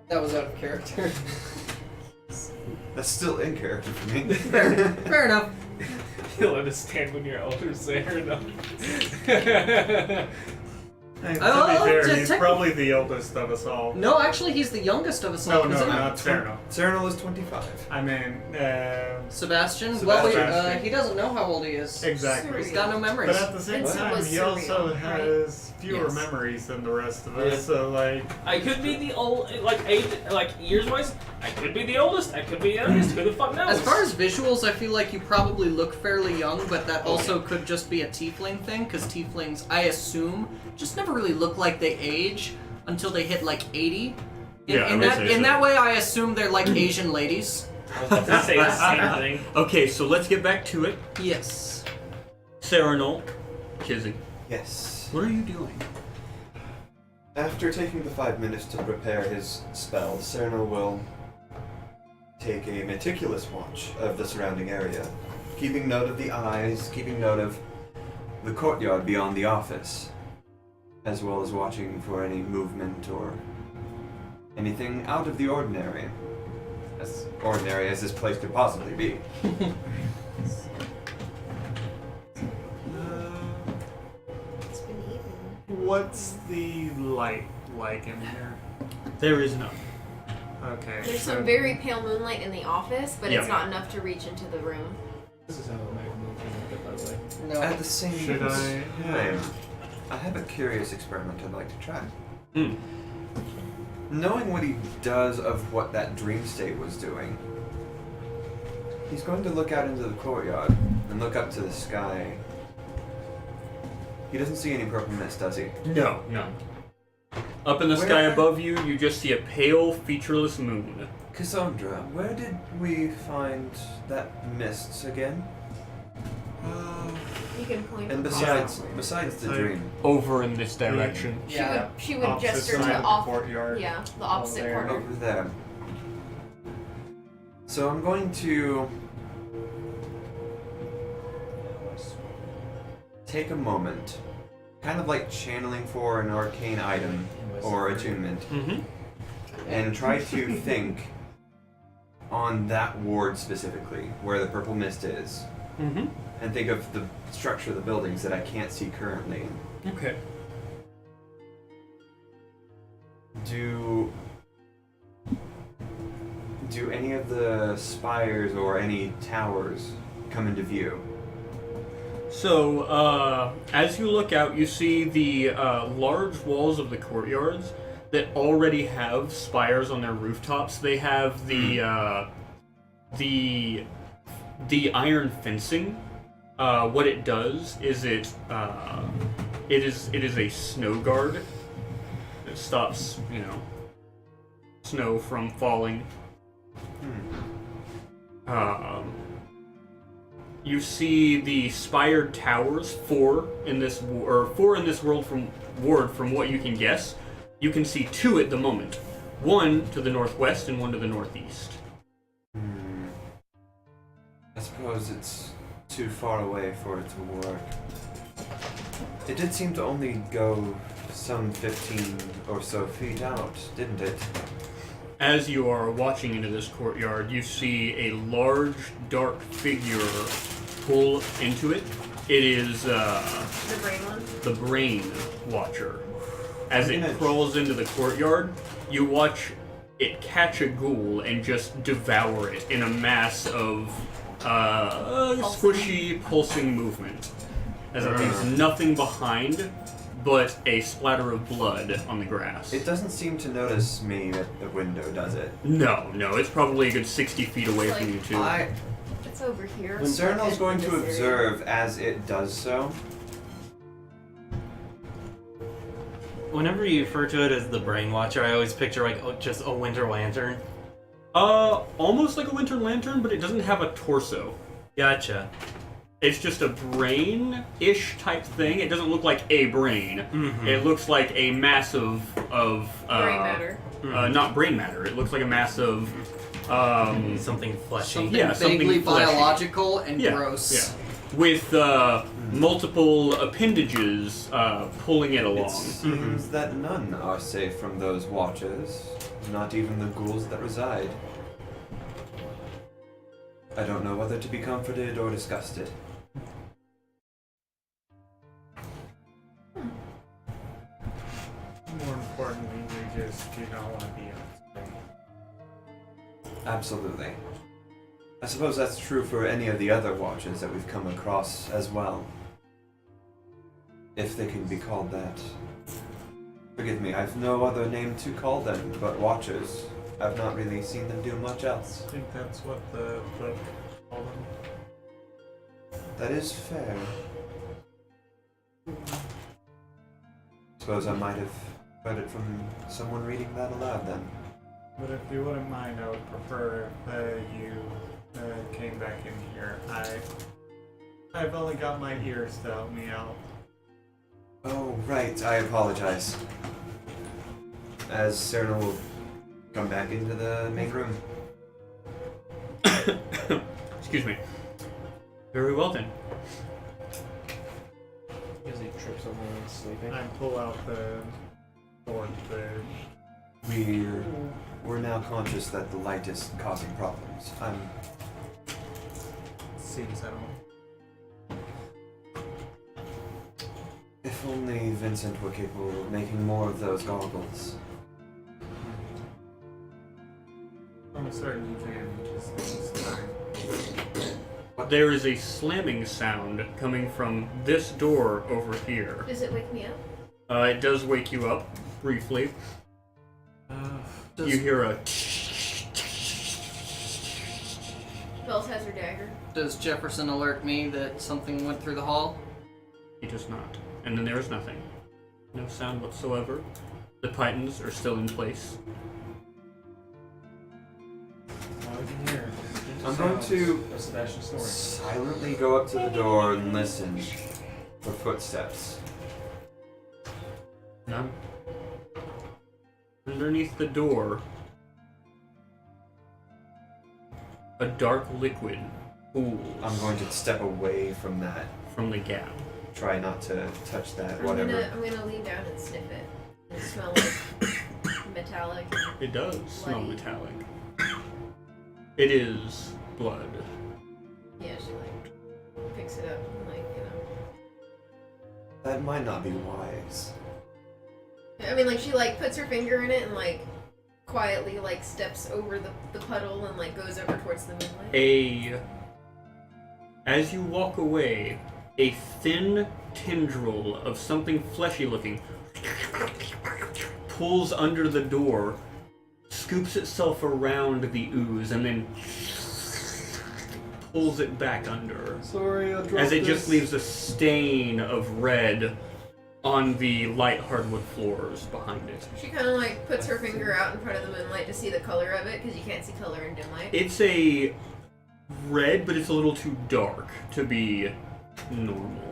That was out of character. That's still in character for me. Fair enough. You'll understand when you're older, Sarah. Hey, to Oh, be fair, te- he's techni- probably the oldest of us all. No, actually, he's the youngest of us all. No, isn't he? not Cernal. Cernal is 25. I mean, Sebastian? Well, Sebastian. he doesn't know how old he is. exactly. He's got no memories. But at the same Vincent time, was he also surreal, has fewer Yes. memories than the rest of Yeah. us. So, like, I could be the old, like age, like years wise. I could be the oldest. I could be the youngest. Who the fuck knows? As far as visuals, I feel like you probably look fairly young, but that also could just be a tiefling thing, because tieflings, I assume, just never really look like they age until they hit like 80. Yeah, I in would that say in so. that way, I assume they're like Asian ladies. I was about to say the same thing. Okay, so let's get back to it. Yes. Cernal, Kizzy, Yes. what are you doing? After taking the 5 minutes to prepare his spells, Cernal will take a meticulous watch of the surrounding area, keeping note of the eyes, keeping note of the courtyard beyond the office, as well as watching for any movement or anything out of the ordinary. As ordinary as this place could possibly be. It's been eaten. what's the light like in here? There is none. Okay. There's so some very pale moonlight in the office, but Yeah. it's not enough to reach into the room. This is how I move, by the way. No. At the same Should I? time, I have a curious experiment I'd like to try. Hmm. Knowing what he does of what that dream state was doing, he's going to look out into the courtyard and look up to the sky. He doesn't see any purple mist, does he? No, none. Up in the sky Where- above you, you just see a pale, featureless moon. Cassandra, where did we find that mist again? You can point. And to besides, it. besides the So- dream, Over in this direction. Yeah. She would Opposite gesture side to of the off. courtyard. Yeah, the opposite there. corner. over there. So I'm going to take a moment, kind of like channeling for an arcane item or attunement, Mm-hmm. and try to think on that ward specifically, where the purple mist is, Mm-hmm. and think of the structure of the buildings that I can't see currently. Okay. Do any of the spires or any towers come into view? So, as you look out, you see the large walls of the courtyards that already have spires on their rooftops. They have the iron fencing. What it does is it It is a snow guard that stops, snow from falling. You see the spired towers, four in this world from what you can guess. You can see two at the moment. One to the northwest and one to the northeast. I suppose it's too far away for it to work. It did seem to only go some 15 or so feet out, didn't it? As you are watching into this courtyard, you see a large, dark figure pull into it. It is The brain one. the Brain Watcher. As it crawls into the courtyard, you watch it catch a ghoul and just devour it in a mass of squishy, pulsing movement. As it leaves nothing behind but a splatter of blood on the grass. It doesn't seem to notice me at the window, does it? No, it's probably a good 60 feet away from you, too. It's over here. Cernal's going to In this observe as it does so. Whenever you refer to it as the Brain Watcher, I always picture just a winter lantern. Almost like a winter lantern, but it doesn't have a torso. Gotcha. It's just a brain-ish type thing. It doesn't look like a brain. Mm-hmm. It looks like a mass of brain matter. Not brain matter. It looks like a mass of Something fleshy. Something something vaguely fleshy. biological and Yeah, gross. yeah. With multiple appendages pulling it along. It seems that none are safe from those watchers, not even the ghouls that reside. I don't know whether to be comforted or disgusted. More importantly, we just do not want to be outside. Absolutely. I suppose that's true for any of the other watchers that we've come across as well. If they can be called that. Forgive me, I've no other name to call them but watchers. I've not really seen them do much else. I think that's what the book called them. That is fair. Suppose I might have heard it from someone reading that aloud then. But if you wouldn't mind, I would prefer if you came back in here. I've only got my ears to help me out. Oh, right, I apologize. As Cernal will come back into the main room. Excuse me. Very well then. Because he trips over when he's sleeping. I pull out the sword there. We're now conscious that the light is causing problems. Seems that way. If only Vincent were capable of making more of those goggles. I'm certain you can, just this time. There is a slamming sound coming from this door over here. Does it wake me up? It does wake you up briefly. You hear a. Bells has her dagger. Does Jefferson alert me that something went through the hall? He does not. And then there is nothing. No sound whatsoever. The pythons are still in place. I'm going to silently go up to the door and listen for footsteps. None. Underneath the door, a dark liquid pools I'm going to step away from that. from the gap. Try not to touch that, whatever. I'm gonna lean down and sniff it. It smells like metallic. It does smell Bloody. metallic. It is blood. Yeah, she like picks it up and like, That might not be wise. I mean, like she like puts her finger in it and like quietly like steps over the puddle and like goes over towards the moonlight. As you walk away, a thin tendril of something fleshy looking pulls under the door, scoops itself around the ooze, and then pulls it back under. Sorry, I'll drop As it this. just leaves a stain of red on the light hardwood floors behind it. She kind of like puts her finger out in front of the moonlight to see the color of it, because you can't see color in dim light. It's a red, but it's a little too dark to be normal.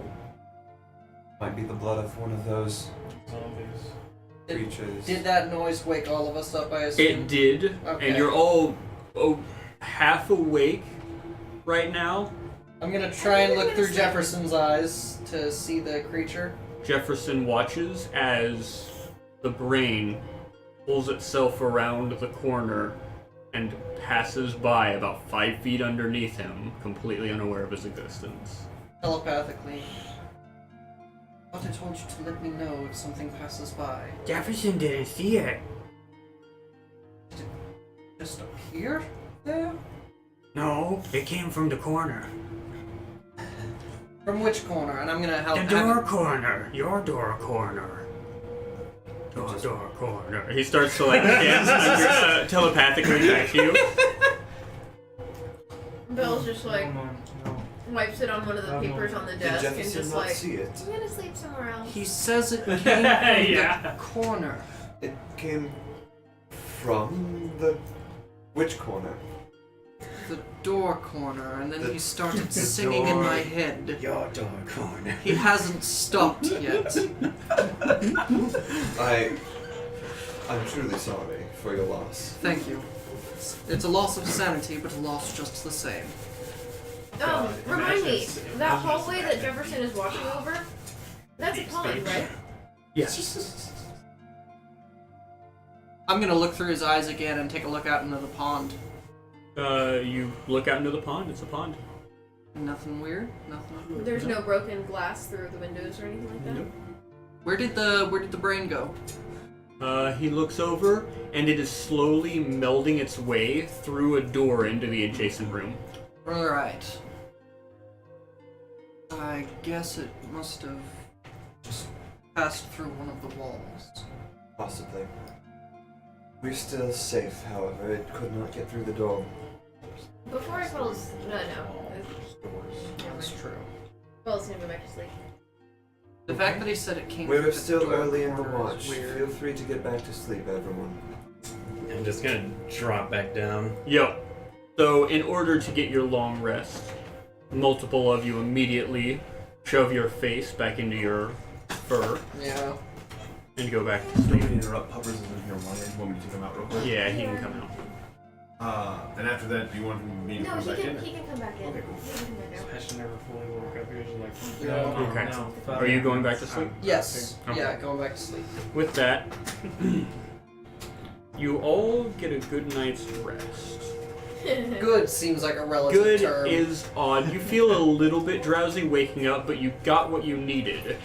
Might be the blood of one of those Zombies. creatures. Did that noise wake all of us up, I assume? It did, Okay. and you're all half awake right now. I'm gonna try and look through Jefferson's eyes to see the creature. Jefferson watches as the brain pulls itself around the corner and passes by about 5 feet underneath him, completely unaware of his existence. Telepathically. I thought I told you to let me know if something passes by. Jefferson didn't see it. Just appear there? No, it came from the corner. From which corner? And I'm gonna help. The door corner. Your door corner. Door corner. He starts to like dance telepathically back to you. Bill's just like No. wipes it on one of the papers on the Did desk and Jefferson just not like, see it? I'm gonna sleep somewhere else. He says it came from Yeah. the corner. It came from the which corner? The door corner, and then The he started singing in door. my head. Your door corner. He hasn't stopped yet. I'm truly sorry for your loss. Thank you. It's a loss of sanity, but a loss just the same. Remind me, that hallway that Jefferson is walking over, that's a pond, right? Yes. I'm gonna look through his eyes again and take a look out into the pond. You look out into the pond. It's a pond. Nothing weird? Nothing. There's no broken glass through the windows or anything like that? Nope. Where did the brain go? He looks over, and it is slowly melding its way through a door into the adjacent room. Alright. I guess it must have just passed through one of the walls. Possibly. We're still safe, however. It could not get through the door. Before I fall asleep, no. That's true. Fall asleep and go back to sleep. The fact that he said it came We're through still the door early in the corner watch. is weird. Feel free to get back to sleep, everyone. I'm just gonna drop back down. Yep. So, in order to get your long rest, multiple of you immediately shove your face back into your fur Yeah. and go back to Don't sleep. mean to interrupt. Puppers is in here wanted. Want me to take him out real quick? Yeah, he can come out. And after that, do you want me to No, come back in? he can come back in. Okay, cool. He can come back out. I should never fully woke up. Usually like. Yeah. Okay. No. Are you going back to sleep? Yes. Okay. Yeah, going back to sleep. With that, you all get a good night's rest. Good seems like a relative Good term. is odd. You feel a little bit drowsy waking up, but you got what you needed.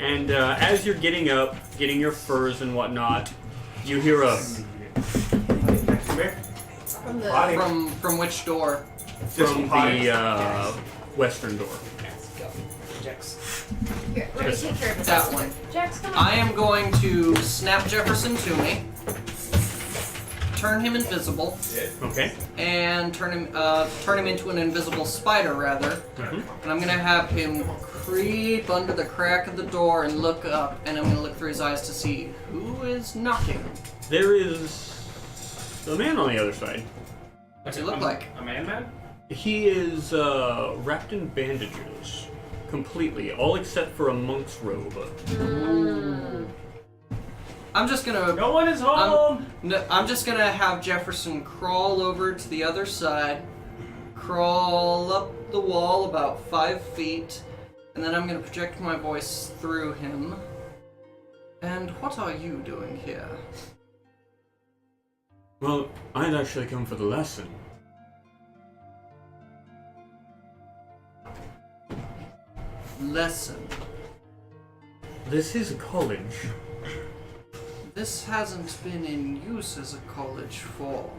And as you're getting up, getting your furs and whatnot, you hear a Come here. From the Body. From which door? from the western door. Here, let me take care of it. That one. Jax, come on. I am going to snap Jefferson to me, turn him invisible, Okay. and turn him into an invisible spider rather. Mhm. And I'm gonna have him creep under the crack of the door and look up, and I'm gonna look through his eyes to see who is knocking. There is a man on the other side. What's he look like? A man? He is wrapped in bandages, completely, all except for a monk's robe. I'm just gonna. No one is home! No, I'm just gonna have Jefferson crawl over to the other side, crawl up the wall about 5 feet, and then I'm gonna project my voice through him. And what are you doing here? Well, I'd actually come for the lesson. Lesson. This is a college. This hasn't been in use as a college for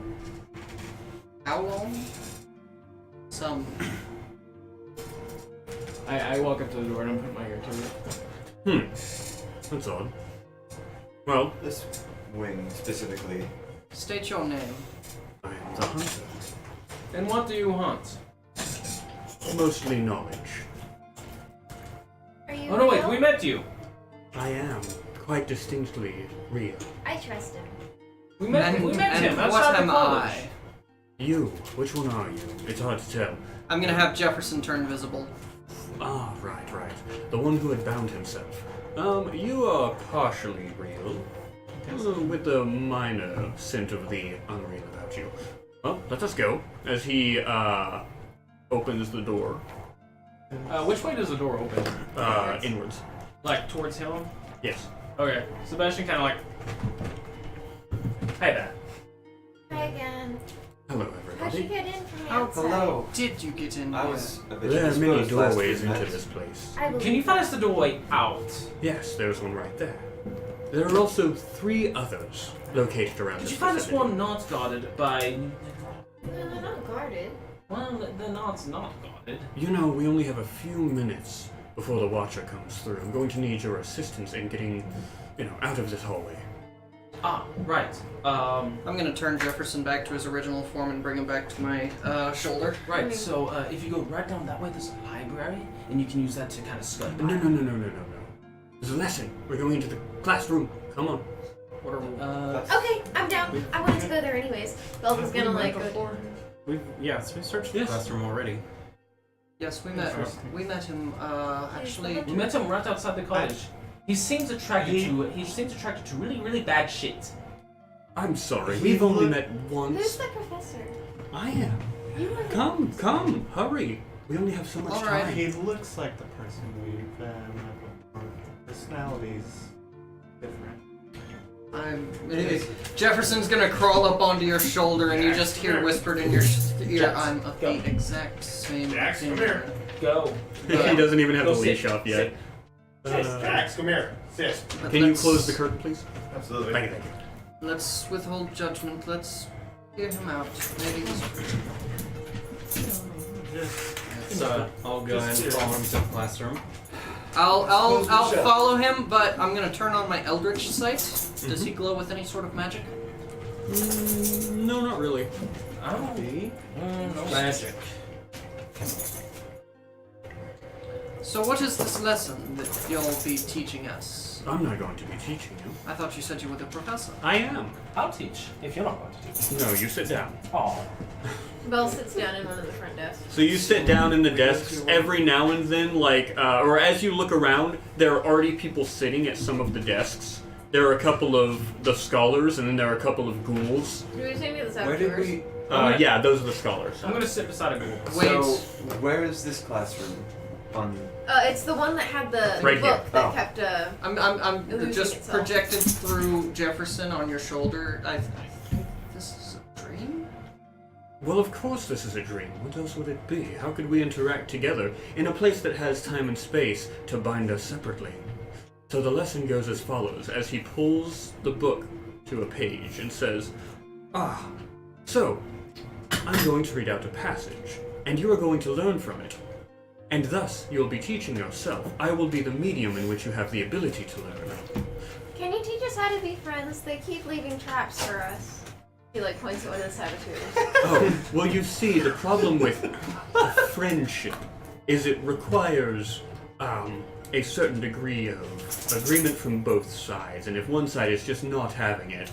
how long? Some. I walk up to the door and I'm putting my ear to it. That's odd. Well, This wing specifically. State your name. I am the hunter. And what do you hunt? Mostly knowledge. Are you Oh no, wait, real? we met you! I am quite distinctly real. I trust him. We met And him what outside am the college. I? You, which one are you? It's hard to tell. I'm gonna have Jefferson turn visible. Ah, right. The one who had bound himself. You are partially real, with a minor scent of the unreal about you. Well, let us go. As he, opens the door, Which way does the door open? inwards. Like towards him? Yes. Okay. Sebastian kind of like. Hey there. Hi again. Hello, How'd you everybody. get in from the How outside? Hello. did you get in I here? was a bit There are many indisposed last doorways few into nights. this place. I believe Can you find that. us the doorway out? Yes, there's one right there. There are also 3 others located around Did this you find us vicinity. one not guarded by? No, they're not guarded. Well, the not guarded. You know, we only have a few minutes before the Watcher comes through. I'm going to need your assistance in getting, out of this hallway. Ah, right. I'm gonna turn Jefferson back to his original form and bring him back to my shoulder. Right. So if you go right down that way, there's a library, and you can use that to kind of scud by. No. There's a lesson. We're going into the classroom. Come on. What are we? Okay, I'm down. I wanted to go there anyways. Bells is gonna like go. We searched the Yes. classroom already. Yes, we met. We met him. Actually, We met him right outside the college. He seems attracted to really, really bad shit. I'm sorry. He We've only look- met Who's once. the professor? I am. You are. Come. Hurry. We only have so much All right. time. He looks like the person we've met before. Personality's different. Jefferson's gonna crawl up onto your shoulder, and you just hear whispered in your ear, Jax, "I'm of go. the exact same Jax, come opinion." here. Go. He doesn't even have Go the leash sit. off yet. Jax, come here. Sit. But Can you let's- close the curtain, please? Absolutely. Thank you. Let's withhold judgment. Let's hear him out. Maybe he's. So I'll go ahead and follow him to the classroom. I'll follow him, but I'm gonna turn on my Eldritch sight. Does he glow with any sort of magic? No, not really. Oh. No magic. So what is this lesson that you'll be teaching us? I'm not going to be teaching you. I thought you said you were the professor. I am. I'll teach if you're not going to teach. No, you sit down. Oh. Belle sits down in one of the front desks. So you sit down in the desks every now and then, or as you look around, there are already people sitting at some of the desks. There are a couple of the scholars, and then there are a couple of ghouls. Do we take this Where afterwards? did we? Yeah, those are the scholars. I'm gonna sit beside a ghoul. Wait. So where is this classroom? On. It's the one that had the Right book here. that Oh. kept. I'm Losing just itself. projected through Jefferson on your shoulder. I think this is a dream. Well, of course this is a dream. What else would it be? How could we interact together in a place that has time and space to bind us separately? So the lesson goes as follows, as he pulls the book to a page and says, so, I'm going to read out a passage, and you are going to learn from it. And thus, you'll be teaching yourself. I will be the medium in which you have the ability to learn. Can you teach us how to be friends? They keep leaving traps for us. He like points at one of the saboteurs. Oh, well, you see, the problem with a friendship is it requires a certain degree of agreement from both sides, and if one side is just not having it,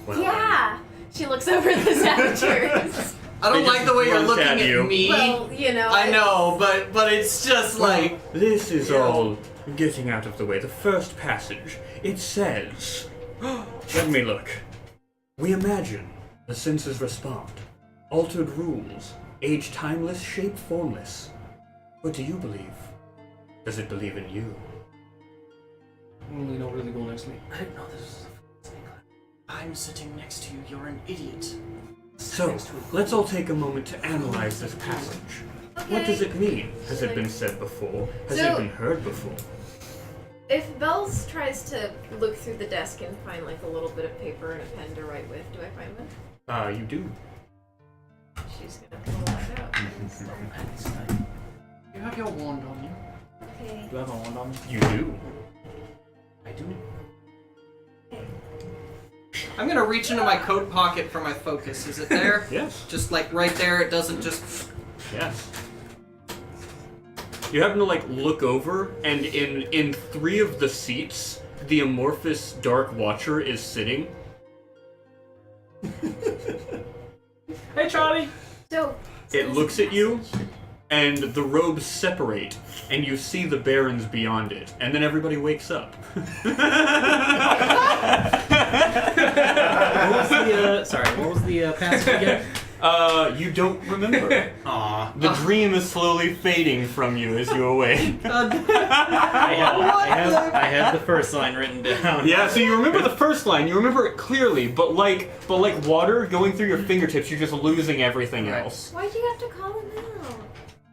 well, Yeah. She looks over at the saboteurs. I don't They like just the way you're grunt looking at at you. me. Well, you know. I know, but it's just like this is all getting out of the way. The first passage, it says, let me look. We imagine, the senses respond. Altered rules, age timeless, shape formless. What do you believe? Does it believe in you? Lean over to the ghoul next to me. I didn't know this was a thing. I'm sitting next to you. You're an idiot. So, let's all take a moment to analyze this passage. What does it mean? Has it been said before? Has it So- been heard before? If Bells tries to look through the desk and find like a little bit of paper and a pen to write with, do I find one? You do. She's gonna pull that out. You have your wand on you. Okay. Do I have a wand on me? You do. I do. I'm gonna reach into my coat pocket for my focus. Is it there? Yes. Just like right there. It doesn't just. Yes. You happen to look over, and in 3 of the seats the amorphous Dark Watcher is sitting. Hey, Charlie. So It looks at you, and the robes separate, and you see the barons beyond it, and then everybody wakes up. What was the passage again? You don't remember. Aw. The dream is slowly fading from you as you awake. I had the first line written down. Yeah, so you remember the first line, you remember it clearly, but like water going through your fingertips, you're just losing everything else. why'd you have to call him out?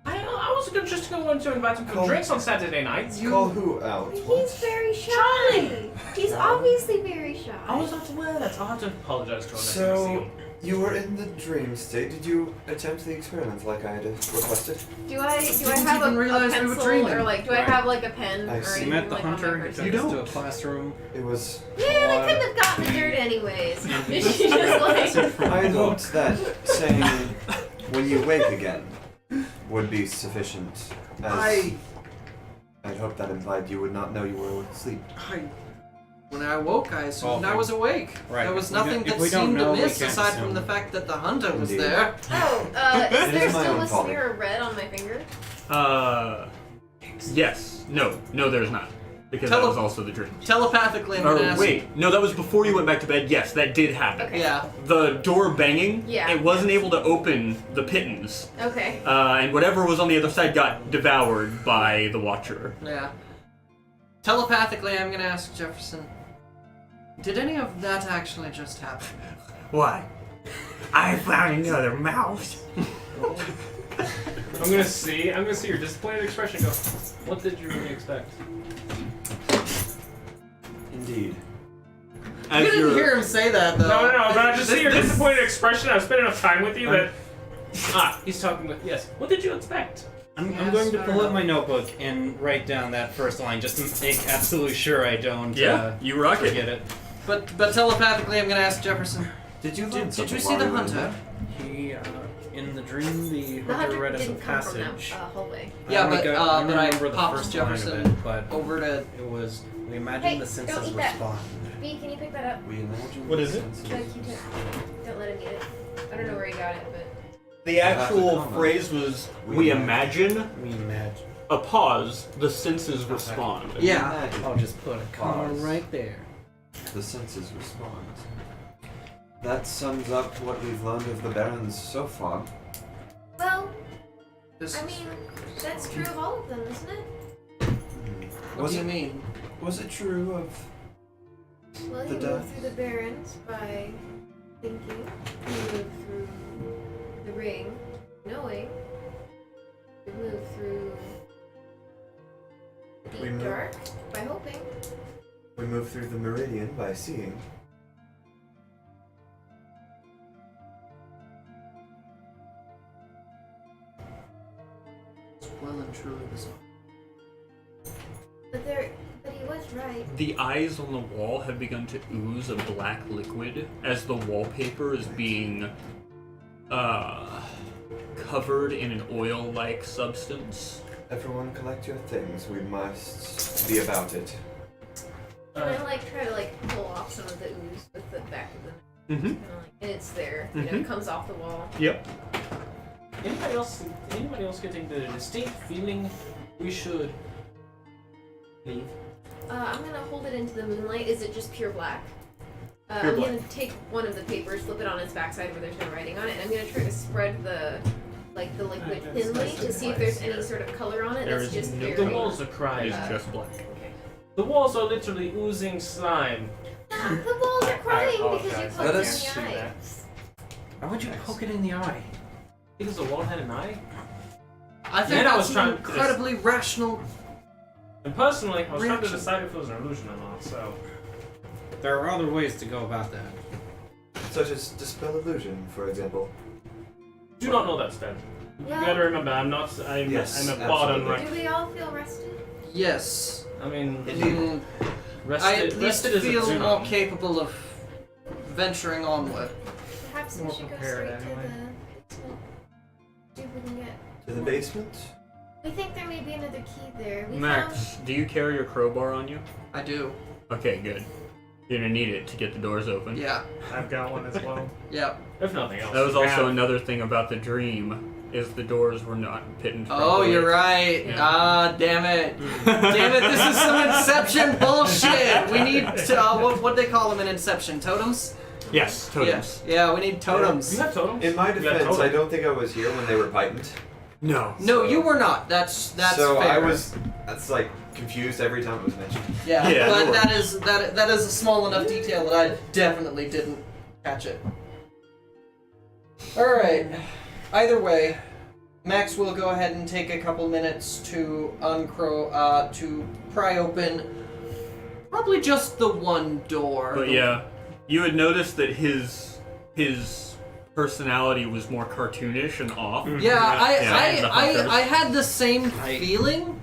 I was just going to invite him for drinks on Saturday nights. Call who out? He's very shy. Charlie! He's obviously very shy. I was not aware that. I'll have to apologize to him. So, you were in the dream state. Did you attempt the experiment like I had requested? Do I Didn't have even a realize we were pencil dreaming. or like do I have like a pen I or see. anything You met the like on my hunter. person? He took us to a classroom. It was. Man, I couldn't have gotten the dirt anyways. She just like I hoped that saying when you wake again would be sufficient. I'd hoped that implied you would not know you were asleep. When I awoke, I assumed I was awake. Right. There was If we nothing don't- if that we don't seemed know, we amiss can't aside from assume. the fact that the hunter was Indeed. there. oh, is It there is my still own a fault. smear of red on my finger? Yes. No, there's not. Because that was also the dream. Telepathically, I'm Or gonna ask. wait, no, that was before you went back to bed. Yes, that did happen. Okay. Yeah. The door banging, Yeah. it wasn't able to open the pittance. Okay. And whatever was on the other side got devoured by the Watcher. Yeah. Telepathically, I'm gonna ask Jefferson. Did any of that actually just happen? Why? I found another mouse. I'm gonna see your disappointed expression. And go. What did you really expect? Indeed. You didn't hear him say that though. No. But I just see your disappointed expression. I've spent enough time with you that. He's talking with. Yes. What did you expect? I'm going to pull out my notebook and write down that first line just to make absolutely sure I don't you rock forget it. But telepathically, I'm gonna ask Jefferson. Did you Did you see the hunter? He, in the dream, the The hunter hunter read us a didn't come from passage. that hallway. Yeah, only but got- but I remember the popped first line of Jefferson it, but over to. it was, we imagine Hey, the don't senses eat that. respond. B, can you pick that up? We imagine. What is it? the The senses- Q-tip. Don't let him eat it. I don't know where he got it, but The actual phrase was, we imagine, We imagine. a pause, the senses respond. Yeah. Imagine. I'll just put a comma Pause. right there. The senses respond. That sums up what we've learned of the barons so far. well, This, I mean, that's true of all of them, isn't it? what Was do you it? mean? Was it true of? Well, The you move death. through the barons by thinking. You move through the ring, knowing. You move through the We deep move- dark by hoping. We move through the meridian by seeing. It's well and truly bizarre. But he was right. The eyes on the wall have begun to ooze a black liquid as the wallpaper is being covered in an oil-like substance. Everyone collect your things. We must be about it. And I like try to like pull off some of the ooze with the back of the Mm-hmm. kinda like, and it's there. You know, it comes off the wall. Yep. Anybody else getting the distinct feeling we should leave? I'm gonna hold it into the moonlight. Is it just pure black? Pure I'm black. gonna take one of the papers, flip it on its backside where there's no writing on it, and I'm gonna try to spread the liquid thinly to see if there's any sort of color on it There that's is just no very. The color. walls are It crying. is just black. Okay. The walls are literally oozing slime. The walls are crying because you apologize. poked Let it us in the see eye. that. Why would you poke it in the eye? Because the wall had an eye. I think Then I was that's trying an to incredibly rational. And personally, I was trying to Reaction. decide if it was an illusion or not. So There are other ways to go about that. Such as dispel illusion, for example. do not know that, Stan. You Well- gotta remember, I'm Yes, a bot on absolutely. Do we all feel rested? Yes. I mean, Mm, rested, I at least rested is a feel more Zunon. capable of venturing onward. Perhaps we More should go prepared straight anyway. to the basement. See if we can get. To the basement? We think there may be another key there. We Max, do you carry your crowbar on you? I do. Okay, good. You're gonna need it to get the doors open. Yeah. I've got one as well. Yeah. If nothing else. That was also Yeah. another thing about the dream, is the doors were not pitted Oh, properly. you're right. Yeah. Ah, damn it. Damn it, this is some Inception bullshit. We need, what they call them in Inception? Totems? Yes, totems. Yeah, we need totems. You have totems? In my You have defense, totems? I don't think I was here when they were heightened. No. No, you were not. That's so fair. I was. That's like confused every time it was mentioned. Yeah, Yeah, but no that is a small enough detail that I definitely didn't catch it. Alright. Either way, Max will go ahead and take a couple minutes to to pry open probably just the one door. But yeah, you had noticed that his personality was more cartoonish and off. Yeah, Yeah, the hunters. I had the same I- feeling.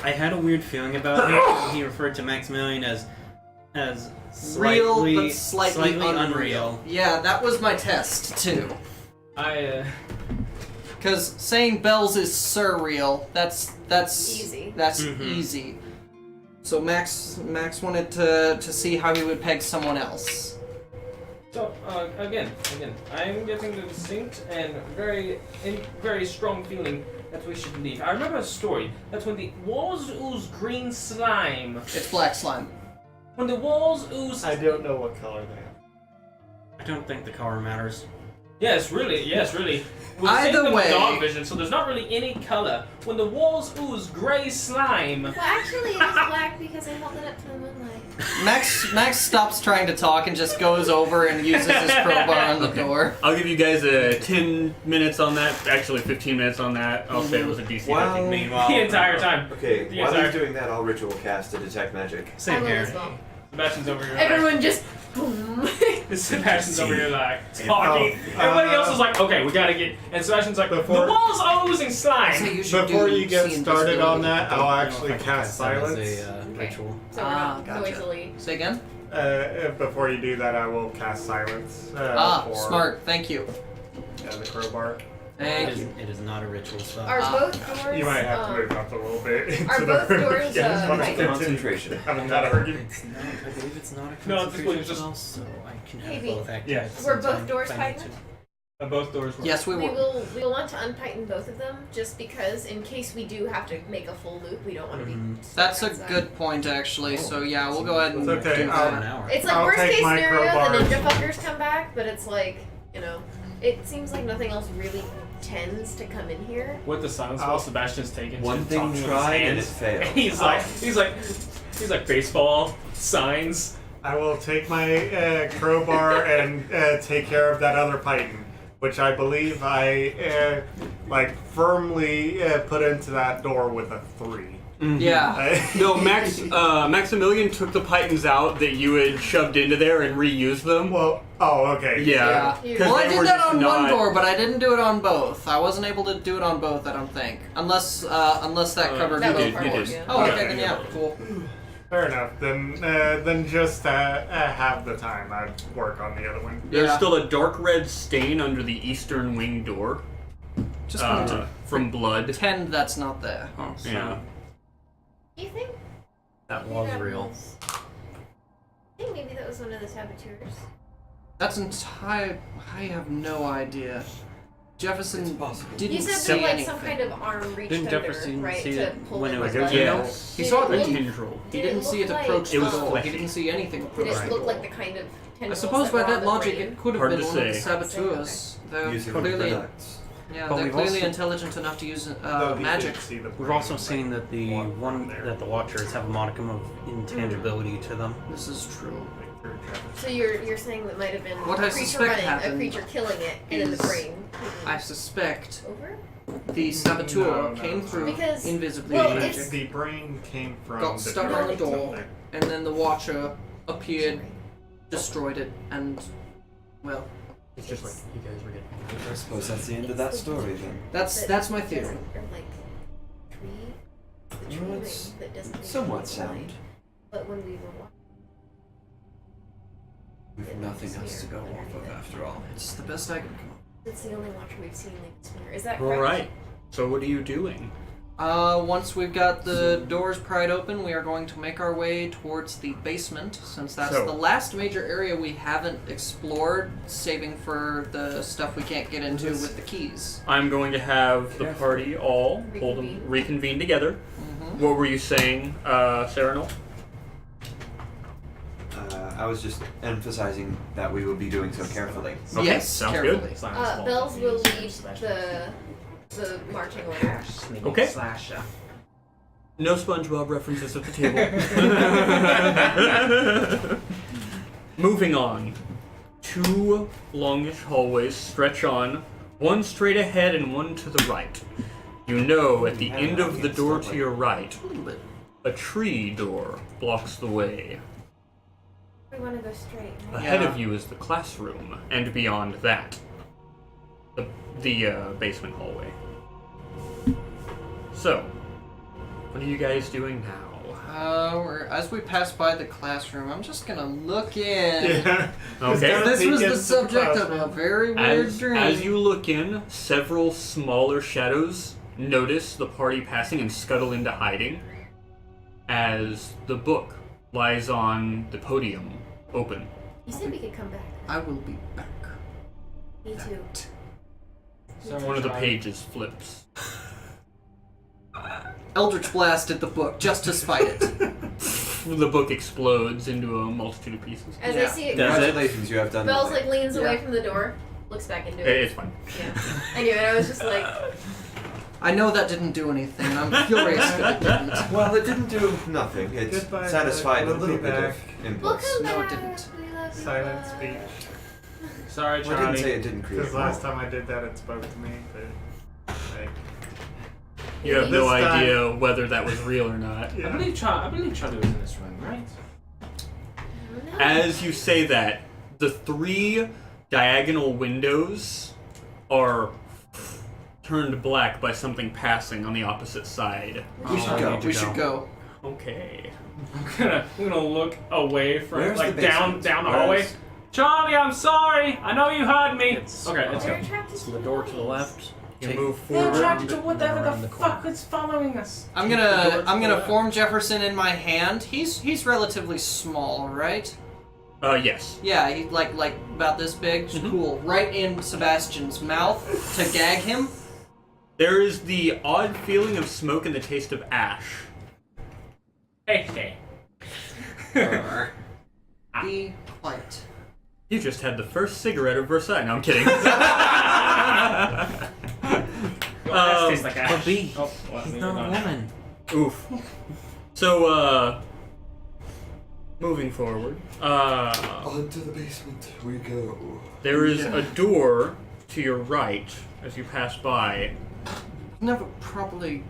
I had a weird feeling about him. He referred to Maximilian as Real, slightly, but slightly unreal. unreal. Yeah, that was my test too. Because saying bells is surreal. That's Easy. That's Mhm. easy. So Max wanted to see how he would peg someone else. So, again, I'm getting the distinct and very strong feeling that we should leave. I remember a story that when the walls ooze green slime, It's black slime. when the walls ooze... I don't know what color they have. I don't think the color matters. Yes, really. We Either saved them way- with dark vision, so there's not really any color. When the walls ooze gray slime... Well, actually, it was black because I held it up to the moonlight. Max stops trying to talk and just goes over and uses his crowbar on the door. I'll give you guys 10 minutes on that. Actually, 15 minutes on that. I'll say it was a DC. Wow. Meanwhile, The entire time. Okay, The while entire- he's doing that, I'll ritual cast to detect magic. I Same will here. as well. Sebastian's over here. Everyone just boom. Sebastian's over here like talking. Oh, Everybody else is like, okay, we gotta get. And Sebastian's like, Before- the walls are oozing slime. Before you get started on that, I'll I actually don't cast that as silence. a Okay. ritual. So we're Ah, not gotcha. noisily. Say again? Before you do that, I will cast silence. For, Smart. Thank you. The crowbar. Thank you. It is not a ritual spell. Are Ah. both doors? You might have to move up a little bit into are the both room. doors, Yes, want to heightened? continue Concentration. having that argument. It's not, I believe it's not a No, this one concentration is just- spell, so I can have Maybe. both active Yeah. at the Were same both time doors if I need heightened? Both doors were. Yes, we We will. will want to untighten both of them just because in case we do have to make a full loop, we don't want to be. stuck That's a outside. good point, actually. So yeah, we'll go ahead and It's okay, do I'll- that. an hour. It's like I'll worst take case my scenario, crowbar. the ninja fuckers come back, but it's like, it seems like nothing else really tends to come in here. With the silence Oh. ball, Sebastian's taken. One to thing talking with his tried and it hands. failed. He's like baseball signs. I will take my crowbar and take care of that other python, which I believe I firmly put into that door with a 3. Yeah. No, Maximilian took the pythons out that you had shoved into there and reused them. Okay. Yeah. Yeah. 'Cause Well, I they did were that just on one not- door, but I didn't do it on both. I wasn't able to do it on both. I don't think, unless that covered That both was did, you doors. did. Oh, Yeah. okay, then yeah, cool. Fair enough. Then just have the time. I'd work on the other one. There's Yeah. still a dark red stain under the eastern wing door Just wanted to from blood. pretend that's not there. Oh, yeah. Do you think That maybe was real. I think maybe that was one of the saboteurs. That's I have no idea. Jefferson didn't You said see that like anything. some kind of arm reached Didn't under, Jefferson right, see to it pull when in it was the Like, blood? yeah. He Did saw it the look- tendril. He did didn't it see it look approach It the was door. He fleshy. didn't see anything Did approach it the look door. like the kind of I tendrils suppose that by were on that the logic, brain? it could have Hard been to one of the say. saboteurs. They're Using clearly, products. yeah, But they're we've clearly also- intelligent enough to use Though he magic. did see the We've also seen that the Watchers have a modicum of intangibility to them. This is true. So you're saying that might have been What a I creature suspect running, a happened creature killing it, and then the is- brain. I suspect Over? the saboteur No, came through Because- invisibly well, with it's- magic, The brain came from got the stuck dark on the door, something. and then the Watcher appeared, destroyed it, and well, It's just like you guys were getting. I suppose that's the end of that story then. that's my theory. Or like tree, the tree Well, ring it's that doesn't. somewhat make sound. light. But when we were walking, We've nothing else to go off of after all. It's the best I can come up it's the only watcher we've seen like smear. Is that All correct? right. So what are you doing? Once we've got the doors pried open, we are going to make our way towards the basement, since that's So- the last major area we haven't explored, saving for the stuff we can't get into with the keys. I'm going to have the party all reconvene together. What were you saying, Serenal? I was just emphasizing that we would be doing so carefully. Okay, Yes, sounds carefully. Bells will lead the marching order. Okay. Slasher. No SpongeBob references at the table. Moving on. 2 longish hallways stretch on, one straight ahead and one to the right. You know, at the end of the door to your right, a tree door blocks the way. We want to go straight, right? Ahead of you is the classroom, and beyond that, the basement hallway. So, what are you guys doing now? As we pass by the classroom, I'm just gonna look in. Yeah. Okay. This was Peek the into subject of classroom. a very weird dream. As you look in, several smaller shadows notice the party passing and scuttle into hiding as the book lies on the podium, open. You said we could come back. I will be back. Me too. One of the pages flips. Eldritch blasted the book just to spite it. The book explodes into a multitude of pieces. As Yeah. I see it, Congratulations, you have done Bells nothing. like leans away Yeah. from the door, looks back into it. It's fine. Yeah. I knew it. I was just like, I know that didn't do anything, and I'm furious that it didn't. Well, it didn't do nothing. It Goodbye, satisfied Doug. a little We'll be bit back. of we'll impulse. come No, it back. didn't. We love you. Silent bye." speech. Sorry, Well, I didn't say Charlie. it didn't create Because last more. time I did that, it spoke to me, but like, You have no This time- idea whether that was real or not. I yeah. believe Charlie was in this room, right? No. As you say that, the 3 diagonal windows are turned black by something passing on the opposite side. We should go. We should go. Okay. I'm gonna look away from Where's like the down basement? the hallway. Where's- Charlie, I'm sorry. I know you heard me. It's- Okay, let's We're go. attracted So the door to the left. You Take- move They're forward. attracted to and whatever around the the corner. fuck is following us. I'm Keep the door gonna to I'm the gonna left. form Jefferson in my hand. He's relatively small, right? Yes. Yeah, he's like about this big. Cool. Right in Sebastian's mouth to gag him. There is the odd feeling of smoke and the taste of ash. Hey. Be quiet. You just had the first cigarette of Versailles. No, I'm kidding. Your ass tastes like ash. But B, Oh, well, he's maybe not a woman. Oof. So, moving forward, Onto the basement we go. there is a door to your right as you pass by. Never properly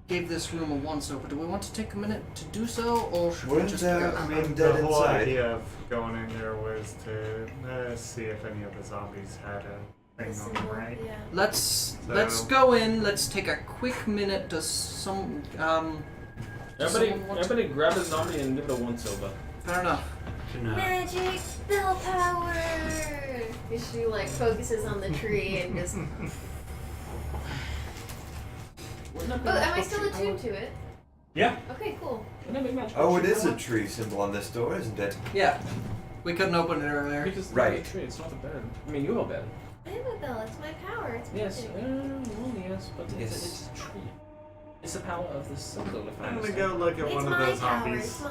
gave this room a once over. Do we want to take a minute to do so, or should we Wouldn't just that- go? I I'm mean, dead the whole inside. idea of going in there was to see if any of the zombies had a thing on them, right? Yeah. Let's So- go in. Let's take a quick minute to Everybody grab a zombie and give it a once over. Fair enough. Magic spell power. She like focuses on the tree and just. Oh, am I still attuned to it? Yeah. Okay, cool. Oh, it is a tree symbol on this door, isn't it? Yeah, we couldn't open it earlier. Because Right. it's a tree, it's not a bed. I mean, you have a bed. I have a bell. It's my power. It's Yes, magic. well, yes, but Yes. it's a tree. It's the power of the symbol, if I I'm gonna understand. go look at It's one of my those power. zombies. It's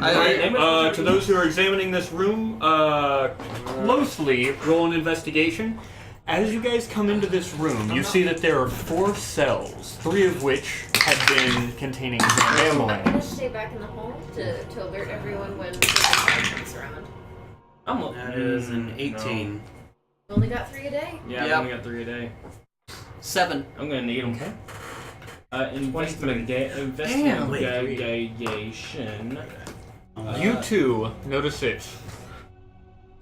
mine. To those who are examining this room, closely, roll an investigation. As you guys come into this room, you see that there are 4 cells, 3 of which have been containing I'm gonna animals. stay back in the home to alert everyone when the fire comes around. I'm looking. That is an 18. We only got 3 a day. Yeah, Yep. I've only got 3 a day. 7. I'm gonna need them. Okay. Investigation. You 2 notice it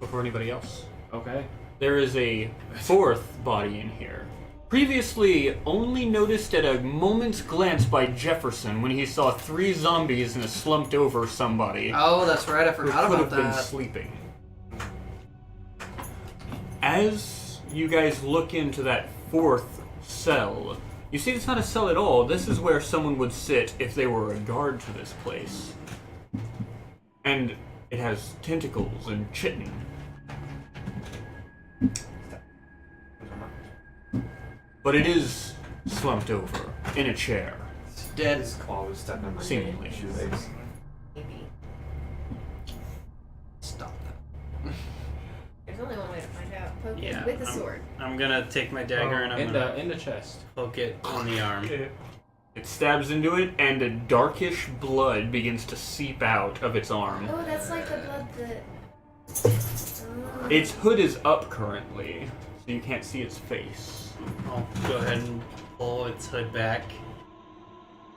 before anybody else. Okay. There is a 4th body in here. Previously only noticed at a moment's glance by Jefferson when he saw 3 zombies and a slumped over somebody Oh, that's right. I who forgot could about have been that. sleeping. As you guys look into that 4th cell, You see, it's not a cell at all. This is where someone would sit if they were a guard to this place. And it has tentacles and chitin. But it is slumped over in a chair. Dead. His claw was stepping on my Seemingly. shoelace. Maybe. Stop that. There's only one way to find out. Poke Yeah, it with the sword. I'm gonna take my dagger and I'm gonna in the chest. poke it on the arm. It stabs into it, and a darkish blood begins to seep out of its arm. Oh, that's like the blood that. Oh. Its hood is up currently, so you can't see its face. I'll go ahead and pull its hood back.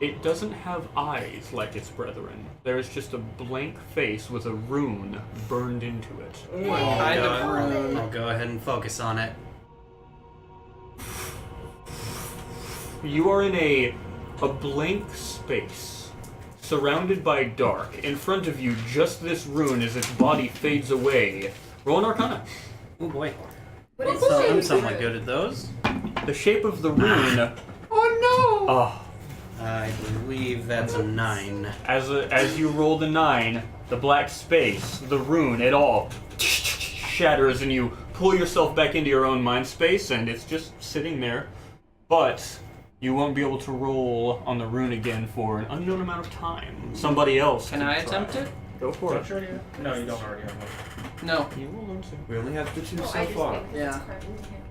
It doesn't have eyes like its brethren. There is just a blank face with a rune burned into it. What kind of rune? I'll go ahead and focus on it. You are in a blank space, surrounded by dark. In front of you, just this rune as its body fades away. Roll an Arcana. Oh boy. What is So I'm the somewhat good at those. The shape of the rune. Oh no! Ah, I believe that's a 9. as you roll the 9, the black space, the rune, it all shatters, and you pull yourself back into your own mind space, and it's just sitting there. But you won't be able to roll on the rune again for an unknown amount of time. Somebody else. Can can I try. attempt it? Go for it. No, you don't already have one. No. You will learn soon. We only have the two Oh, so I just far. made this Yeah. carved into him.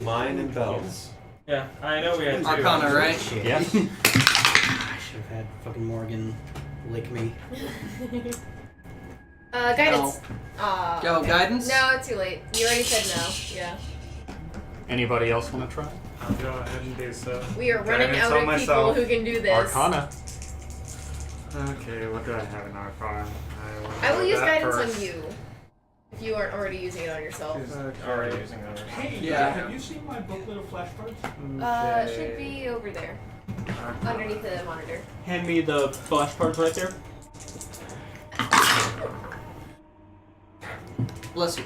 Mine and Bells. Yeah, I know we had two. Arcana, right? Shit. Yes. I should have had fucking Morgan lick me. Guidance. Go, guidance? No, too late. You already said no. Yeah. Anybody else want to try? I'll go ahead and do so. We are running Guidance out on of myself. people who can do this. Arcana. Okay, what do I have in Arcana? I will use that guidance first. on you. If you aren't already using it on yourself. Already using that. Hey, Yeah. have you seen my booklet of flashcards? It should be over there. Underneath the monitor. Hand me the flashcards right there. Bless you.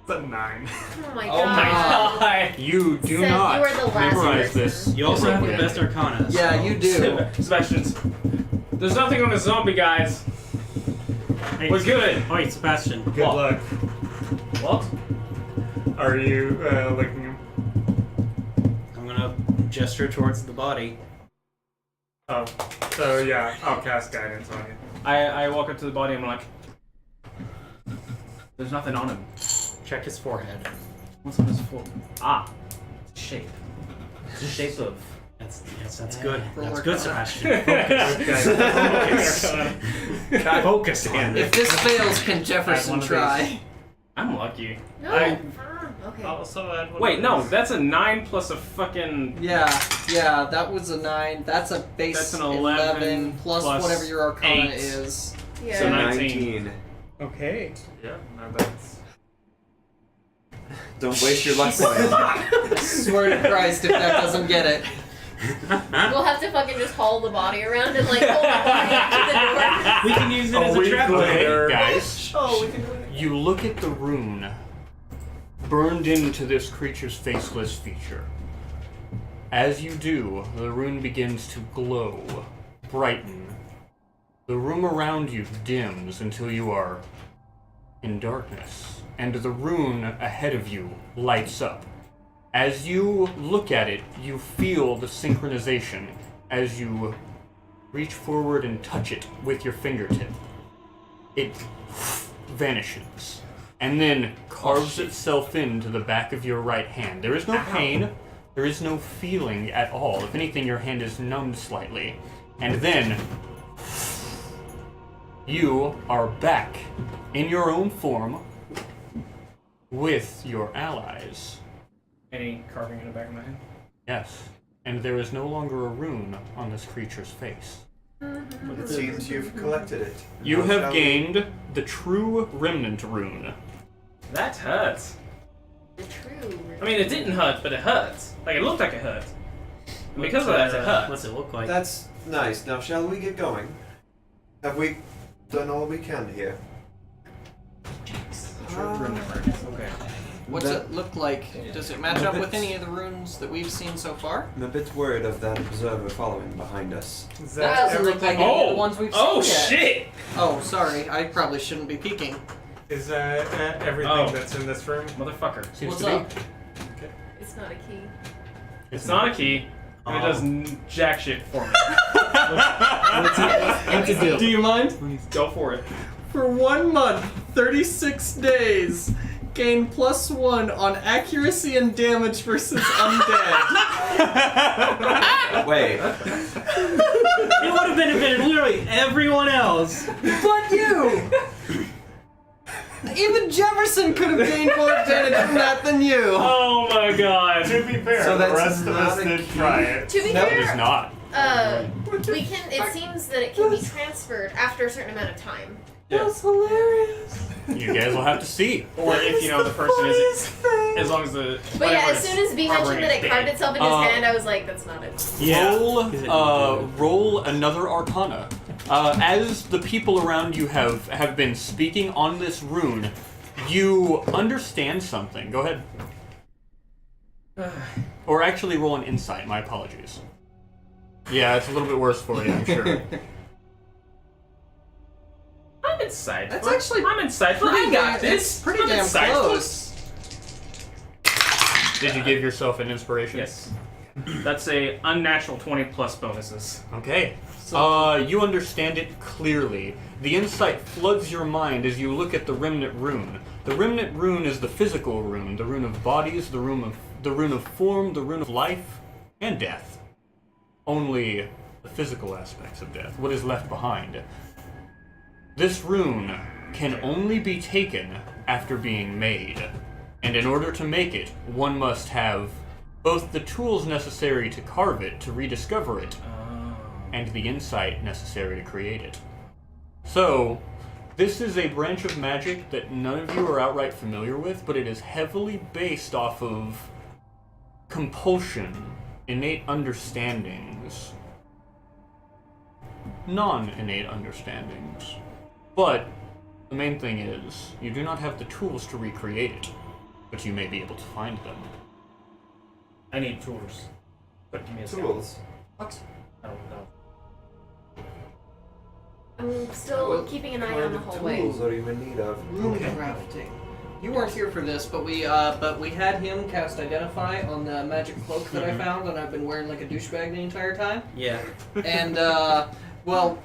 It's a 9. Oh my Oh god. my God. You do Seth, not you are the last memorize person. this. You also have the Yeah. best Arcana. Yeah, so- you do. Sebastian's. There's nothing on the zombie, guys. Hey, We're good. Oh, wait, Sebastian. Good What? luck. What? Are you looking? I'm gonna gesture towards the body. Oh, so yeah, I'll cast guidance on you. I walk up to the body and I'm like, there's nothing on him. Check his forehead. What's on his foot? Ah, shape. It's the shape of. That's good. That's good, Sebastian. Focus on If this fails, can Jefferson try? I'm lucky. No. I- Okay. Also add one Wait, of no, these. that's a 9 plus a fucking. Yeah, that was a 9. That's a base That's an 11 plus plus whatever your Arcana 8. is. Yeah. So 19. Okay. Yeah, no, that's. Don't waste your luck point. Swear to Christ if that doesn't get it. We'll have to fucking just haul the body around and like hold the body up to the door. We can use it as a trap. Okay, guys. Oh, we can do it. You look at the rune burned into this creature's faceless feature. As you do, the rune begins to glow, brighten. The room around you dims until you are in darkness, and the rune ahead of you lights up. As you look at it, you feel the synchronization as you reach forward and touch it with your fingertip. It vanishes, and then carves itself into the back of your right hand. There is no pain, there is no feeling at all. If anything, your hand is numbed slightly. And then you are back in your own form with your allies. Any carving in the back of my head? Yes. And there is no longer a rune on this creature's face. It seems you've collected it. You Now have shall we- gained the true remnant rune. That hurts. The true. I mean, it didn't hurt, but it hurts. Like, it looked like it hurt. And because of that, it hurts. What's it look like? That's nice. Now, shall we get going? Have we done all we can here? Remember. Okay. What's That- it look like? Does it match up with any of the runes that we've seen so far? I'm a bit worried of that observer following behind us. Is That that, doesn't look like any of the ones we've seen yet. shit! Oh, sorry. I probably shouldn't be peeking. is everything Oh. that's in this room? Motherfucker. Seems What's to up? It's not a key. It's not a key, and it does jack shit for me. What's the deal? Do you mind? Go for it. For 1 month, 36 days, gain +1 on accuracy and damage versus undead. Wait, It would have benefited literally everyone else. But you! Even Jefferson could have gained more advantage from that than you. Oh my god. To be fair, So the that's rest of us not a did try it. To be No, It is fair, not. we can. It seems that it can be transferred after a certain amount of time. That's hilarious. You guys will have to see. Or if you know the person isn't, as long as the. But yeah, whatever as soon as B harboring mentioned that is it carved dead. itself in his hand, I was like, that's not it. Roll another Arcana. As the people around you have been speaking on this rune, you understand something. Go ahead. Or actually, roll an Insight. My apologies. Yeah, it's a little bit worse for you, I'm sure. I'm insightful. That's actually I'm insightful. I got this. It's pretty I'm damn insightful. close. Did you give yourself an inspiration? Yes. That's a unnatural 20 plus bonuses. Okay. You understand it clearly. The insight floods your mind as you look at the remnant rune. The remnant rune is the physical rune, the rune of bodies, the rune of form, the rune of life, and death. Only the physical aspects of death, what is left behind. This rune can only be taken after being made. And in order to make it, one must have both the tools necessary to carve it, to rediscover it, and the insight necessary to create it. So, this is a branch of magic that none of you are outright familiar with, but it is heavily based off of compulsion, innate understandings, non-innate understandings. But the main thing is, you do not have the tools to recreate it, but you may be able to find them. I need tools. But give me a second. tools. What? I don't know. I'm still keeping an eye on the hallway. Tools are you in need of? Rune crafting. You weren't here for this, but we had him cast Identify on the magic cloak that I found, and I've been wearing like a douchebag the entire time. Yeah. And well,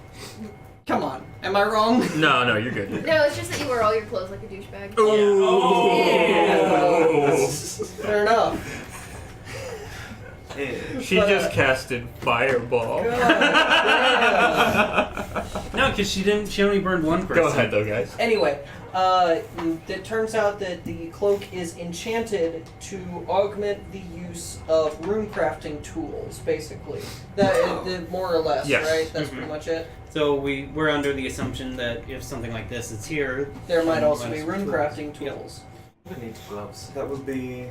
come on, am I wrong? No, you're good. No, it's just that you wear all your clothes like a douchebag. Fair enough. She just casted Fireball. No, because she only burned one person. Go ahead, though, guys. Anyway, it turns out that the cloak is enchanted to augment the use of rune crafting tools, basically. That more or less, Yes. right? That's pretty much it. So we're under the assumption that if something like this is here, There might then also might be as rune well- crafting tools. I need gloves. That would be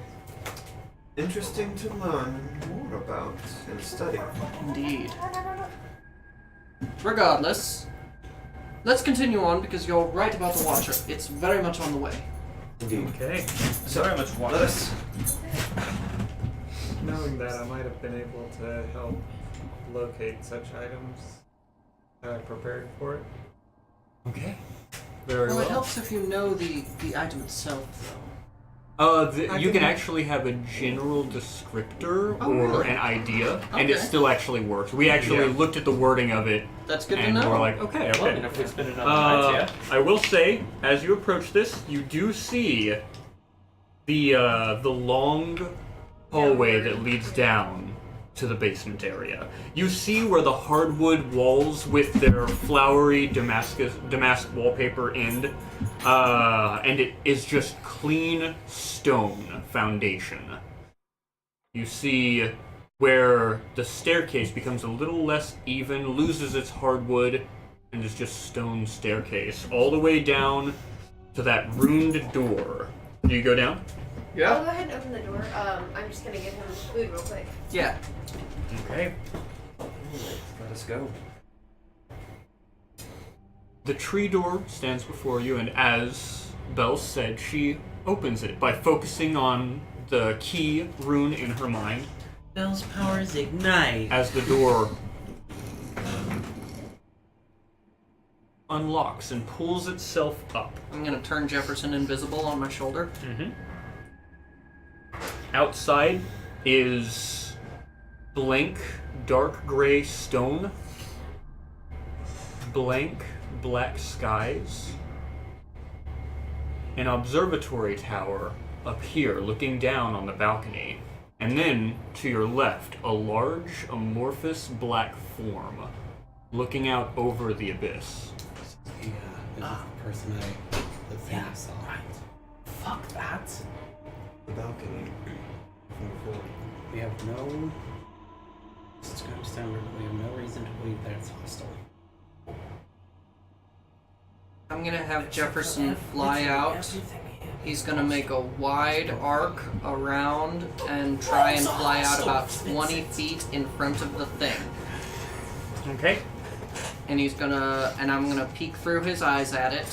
interesting to learn more about and study. Indeed. Regardless, let's continue on because you're right about the Watcher. It's very much on the way. Indeed. Okay. So, Very much let us. Knowing that, I might have been able to help locate such items that I prepared for it. Okay. Very Well, it well. helps if you know the item itself, though. You can actually have a general descriptor Oh, or really? an idea, and it Okay. still actually works. We actually looked at the wording of it, That's good to and know. we're like, okay. And if we spend enough time, yeah. I will say, as you approach this, you do see the long hallway that leads down to the basement area. You see where the hardwood walls with their flowery damask wallpaper end, and it is just clean stone foundation. You see where the staircase becomes a little less even, loses its hardwood, and is just stone staircase all the way down to that ruined door. Do you go down? I'll go ahead and open the door. I'm just gonna give him food real quick. Yeah. Okay. Let us go. The tree door stands before you, and as Belle said, she opens it by focusing on the key rune in her mind Bell's powers ignite. as the door unlocks and pulls itself up. I'm gonna turn Jefferson invisible on my shoulder. Mm-hmm. Outside is blank, dark gray stone, blank, black skies, an observatory tower up here looking down on the balcony, and then to your left, a large, amorphous black form looking out over the abyss. Yeah, this is the person the thing I saw. Right. Fuck that. The balcony from before. We have no. Just to understand, we have no reason to believe that it's hostile. I'm gonna have Jefferson fly out. He's gonna make a wide arc around and try and fly out about 20 feet in front of the thing. Okay. And I'm gonna peek through his eyes at it.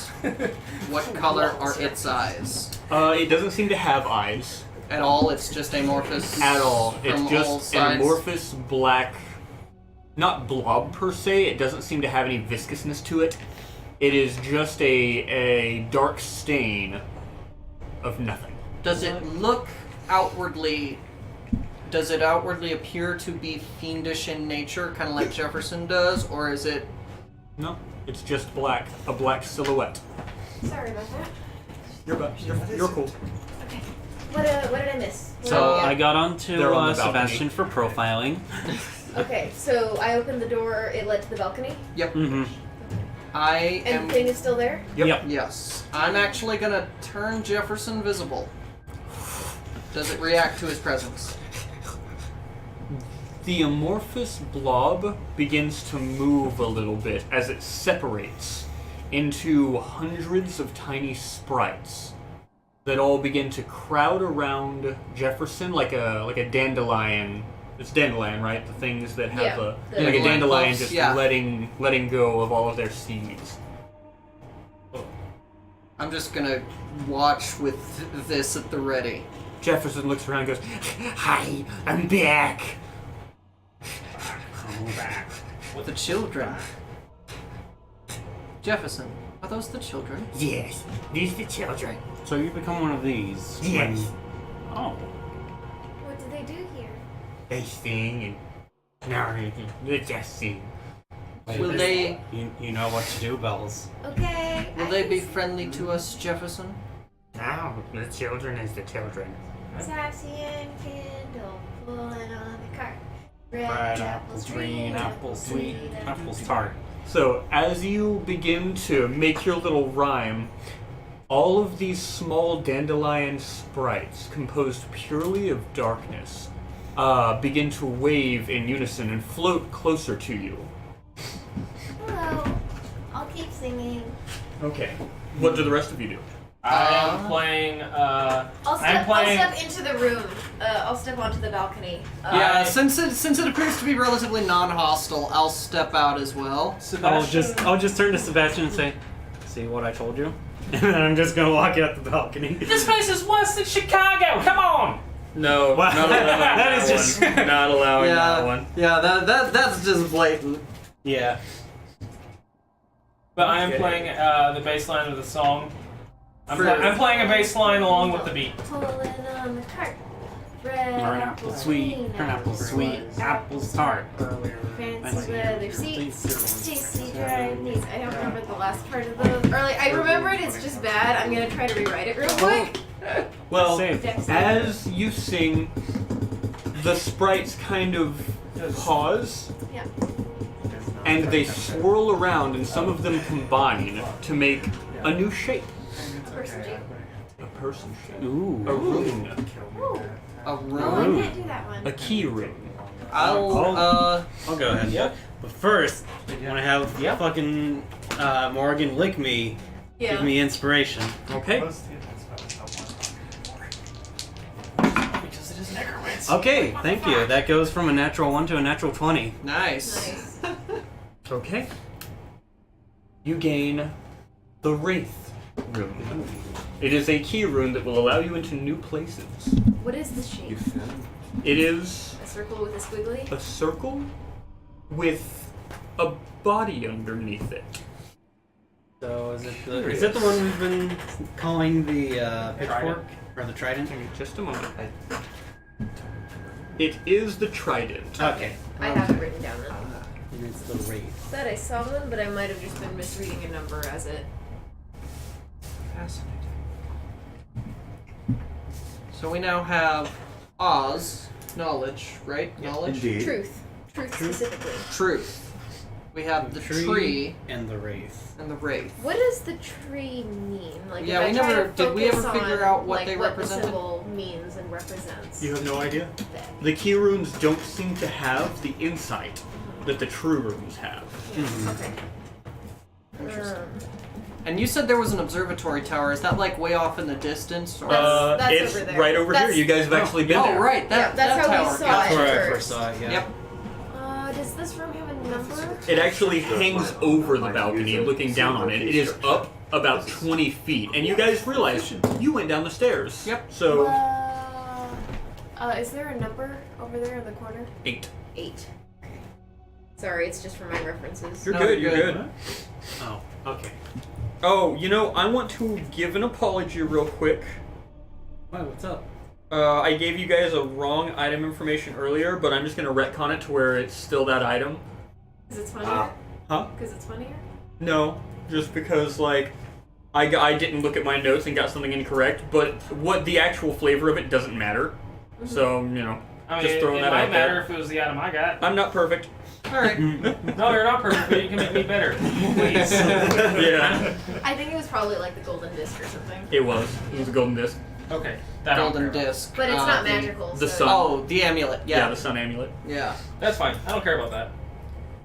What color are its eyes? It doesn't seem to have eyes. At all? It's just amorphous? At all. It's from all just an sides? amorphous black, not blob per se, it doesn't seem to have any viscousness to it. It is just a dark stain of nothing. Does it look outwardly... Does it outwardly appear to be fiendish in nature, kind of like Jefferson does, or is it... No, it's just black. A black silhouette. Sorry about that. You're cool. Okay. What did I miss? So What- I got onto They're on the balcony. Sebastian for profiling. Okay, so I opened the door. It led to the balcony, Yep. Mm-hmm. I and am... the thing is still there. Yep. Yes. I'm actually gonna turn Jefferson visible. Does it react to his presence? The amorphous blob begins to move a little bit as it separates into hundreds of tiny sprites that all begin to crowd around Jefferson like a dandelion. It's dandelion, right? The things that have Yeah, like a dandelion dandelion puffs, just yeah. letting go of all of their seeds. I'm just gonna watch with this at the ready. Jefferson looks around and goes, "Hi, I'm back." Come back. With the children. Jefferson, are those the children? Yes, these the children. So you become one of these. Yes. Oh. What do they do here? They sing and no, they just sing. Will they You know what to do, Bells. Okay. will I they can be see friendly to us, Jefferson? Now the children is the children. Sassy and Kindle pulling on the cart. Red apples, green apples, sweet apples, tart. So, as you begin to make your little rhyme, all of these small dandelion sprites, composed purely of darkness, begin to wave in unison and float closer to you. Hello. I'll keep singing. Okay. What do the rest of you do? I am playing. I'll step into the room. I'll step onto the balcony. Yeah, since it appears to be relatively non-hostile, I'll step out as well. Sebastian. I'll just turn to Sebastian and say, "See what I told you?" And then I'm just gonna walk out the balcony. This place is worse than Chicago. Come on. No, Wow. not allowing That that is just- one. Not allowing that one. Yeah, that's just blatant. Yeah. But I am Okay. playing the bass line of the song. I'm For- playing a bass line along with the beat. Pulling on the cart. Red Burn apples, sweet, burn apples, sweet, apples, tart. Fancy leather seats, tasty drive needs. I don't remember the last part of those. Or like I remember it. It's just bad. I'm gonna try to rewrite it real quick. Well, Same. as you sing, the sprites kind of pause Yeah. and they swirl around, and some of them combine to make a new shape. Person shape. A person shape. Ooh. A rune. Ooh. A Oh, I room. can't do that one. A key rune. I'll go ahead. Yep. But first, I want to have fucking Morgan lick me, Yeah. give me inspiration. Okay. Because it is necromancy. Okay, thank you. That goes from a natural 1 to a natural 20. Nice. Nice. Okay. You gain the Wraith rune. It is a key rune that will allow you into new places. What is the shape? It is A circle with a squiggly? a circle with a body underneath it. So is that the one we've been calling the pitchfork or the trident? Just a moment. It is the trident. Okay. I have it written down then. And it's the wraith. Said I saw one, but I might have just been misreading a number as it. Fascinating. So we now have Oz, knowledge, right? Knowledge? Truth. Truth specifically. Truth. We have the tree and the wraith. and the wraith. What does the tree mean? Like, Yeah, if we I try never- to did we ever focus figure on, out what like, they what represented? the symbol means and represents. You have no idea? that. The key runes don't seem to have the insight that the true runes have. Okay. And you said there was an observatory tower. Is that like way off in the distance? Or? That's it's over there. right over That's- here. You guys have actually been oh, there. right. That, Yeah, that's that how we tower. saw Gotcha. That's where I first. first saw it, yeah. Yep. Does this room have a number? It actually hangs over the balcony, looking down on it. It is up about 20 feet, and you guys realize you went down the stairs. Yep. So Is there a number over there in the corner? 8. 8. Okay. Sorry, it's just for my references. You're No, good. you're You're good. good. Oh, okay. Oh, you know, I want to give an apology real quick. Why, what's up? I gave you guys a wrong item information earlier, but I'm just gonna retcon it to where it's still that item. Because it's funnier? Huh? Because it's funnier? No, just because like I didn't look at my notes and got something incorrect, but what the actual flavor of it doesn't matter. So you know, I mean, just throwing it that might out matter there. if it was the item I got. I'm not perfect. All right. No, you're not perfect, but you can make me better. Please. Yeah, I think it was probably like the golden disc or something. it was. It was a golden disc. Okay. That I don't Golden care about. disc. But it's not the- magical. the so sun. Oh, the amulet. Yeah, Yeah. the sun amulet. Yeah. That's fine. I don't care about that.